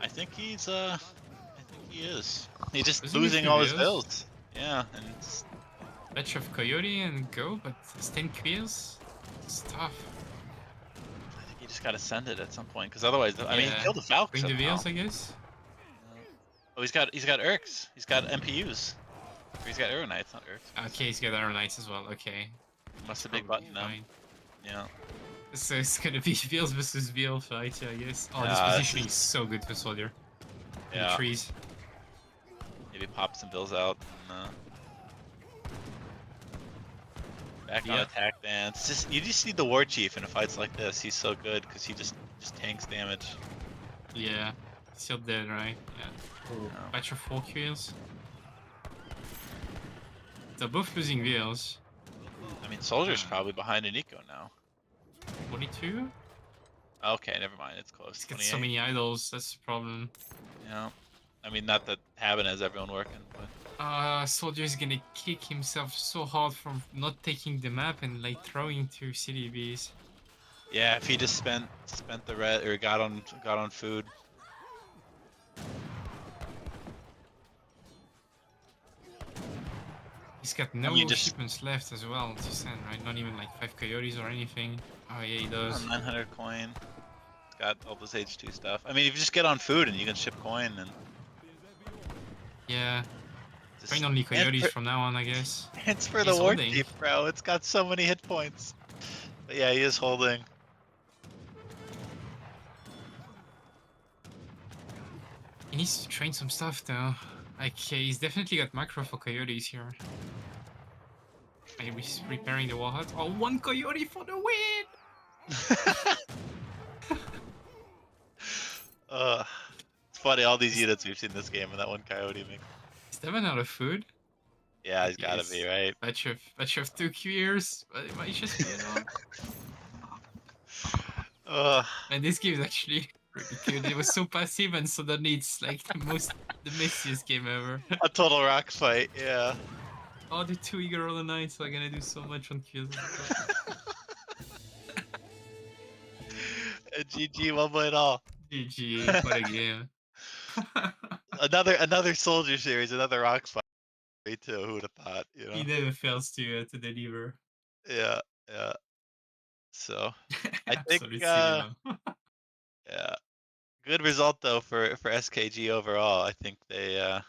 I think he is. He's just Doesn't he losing have all his veals? bills. Yeah, and it's, Batch of Coyote and go, but it's 10 queers? It's tough. I think you just gotta send it at some point, because otherwise, I mean, he Yeah. killed the Falcon. Bring the veals, I guess? Oh, he's got Urks. He's got MPUs. Or he's got Arrow Knights, not Urks. Okay, he's got Arrow Knights as well, okay. Must have big button them. Fine. Yeah. So it's gonna be veals versus veal fight, yeah, I guess. Oh, this Yeah, positioning is so good for SoldieR. In Yeah. the trees. Maybe pop some bills out and back on Yeah. attack dance. Just you just need the War Chief in fights like this. He's so good because he just tanks damage. Yeah. Still dead, right? Yeah. Batch of 4 queers. They're both losing veals. I mean, SoldieR's probably behind an eco now. 22? Okay, never mind. It's close. He's got 28. so many idols, that's the problem. Yeah. I mean, not that Tabben has everyone working, but SoldieR is gonna kick himself so hard from not taking the map and like throwing 2 CDBs. yeah, if he just spent the red or got on food. He's got no you just- shipments left as well to send, right? Not even like 5 coyotes or anything. Oh yeah, he does. 900 coin. He's got all this H2 stuff. I mean, if you just get on food and you can ship coin and Yeah. just Train only coyotes from now on, I guess. it's for the He's War holding. Chief, bro. It's got so many hit points. But yeah, he is holding. He needs to train some stuff though. Like, he's definitely got macro for coyotes here. Maybe he's repairing the wall hut. Oh, 1 coyote for the win! It's funny, all these units we've seen this game and that one coyote makes. Is Tabben out of food? Yeah, he's gotta be, right? Batch of 2 queers, but it might just be enough. And this game is actually pretty good. It was so passive and suddenly it's like the messiest game ever. A total rock fight, yeah. Oh, the 2 Eager Roller Knights are gonna do so much on queues. GG, one play it all. GG, what a game. Another SoldieR series, another rock fight. Me too, who would have thought, you know? He never fails to deliver. Yeah, yeah. So I think Absolute cinema. yeah, good result though for SKG overall. I think they're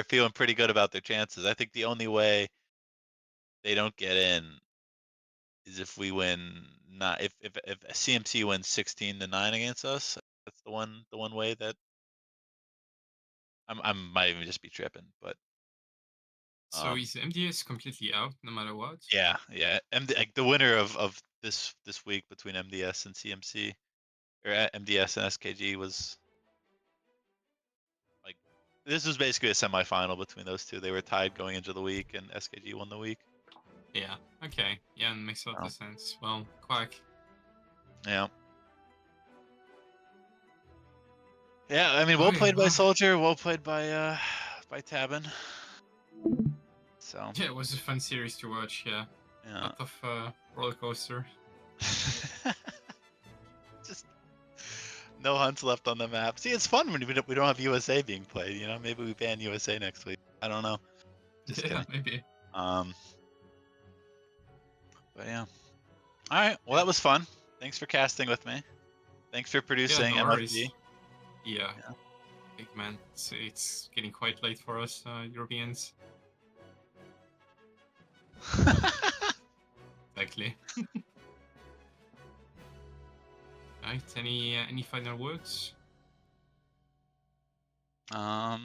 feeling pretty good about their chances. I think the only way they don't get in is if we win not if CMC wins 16-9 against us. That's the one way that I might even just be tripping, but So is MDS completely out no matter what? yeah, like the winner of this week between MDS and CMC or MDS and SKG was like this was basically a semifinal between those two. They were tied going into the week, and SKG won the week. Yeah. Okay. Yeah, makes a lot Oh. of sense. Well, quack. Yeah. Yeah, I mean, well Okay, played by well. SoldieR, well played by Tabben. So Yeah, it was a fun series to watch. Yeah. yeah. Lot of roller coaster. Just no hunts left on the map. See, it's fun when we don't have USA being played. You know, maybe we ban USA next week. I don't know. Just Yeah, kidding. maybe. But yeah. All right. Well, that was fun. Thanks for casting with me. Thanks for producing Yeah, no worries. MFG. Yeah. Big man. It's getting quite late for us Europeans. Exactly. Right. Any final words? No,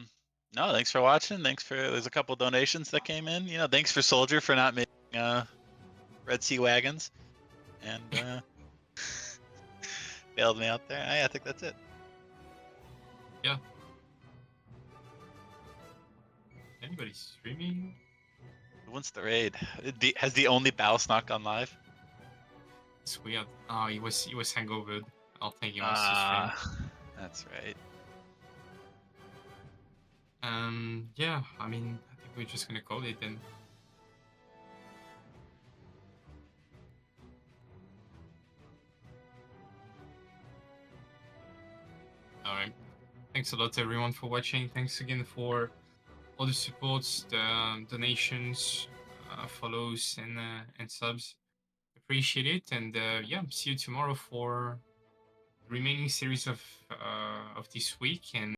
thanks for watching. There's a couple donations that came in. You know, thanks for SoldieR for not making Red Sea wagons, and bailed me out there. I think that's it. Yeah. Anybody streaming? Who wants the raid? Has the only Battlesnock gone live? It's weird. Oh, he was hangover. I'll think he wants to stream. That's right. Yeah, I mean, I think we're just gonna call it then. Alright. Thanks a lot everyone for watching. Thanks again for all the supports, the donations, follows and subs. Appreciate it, and yeah, see you tomorrow for the remaining series of this week, and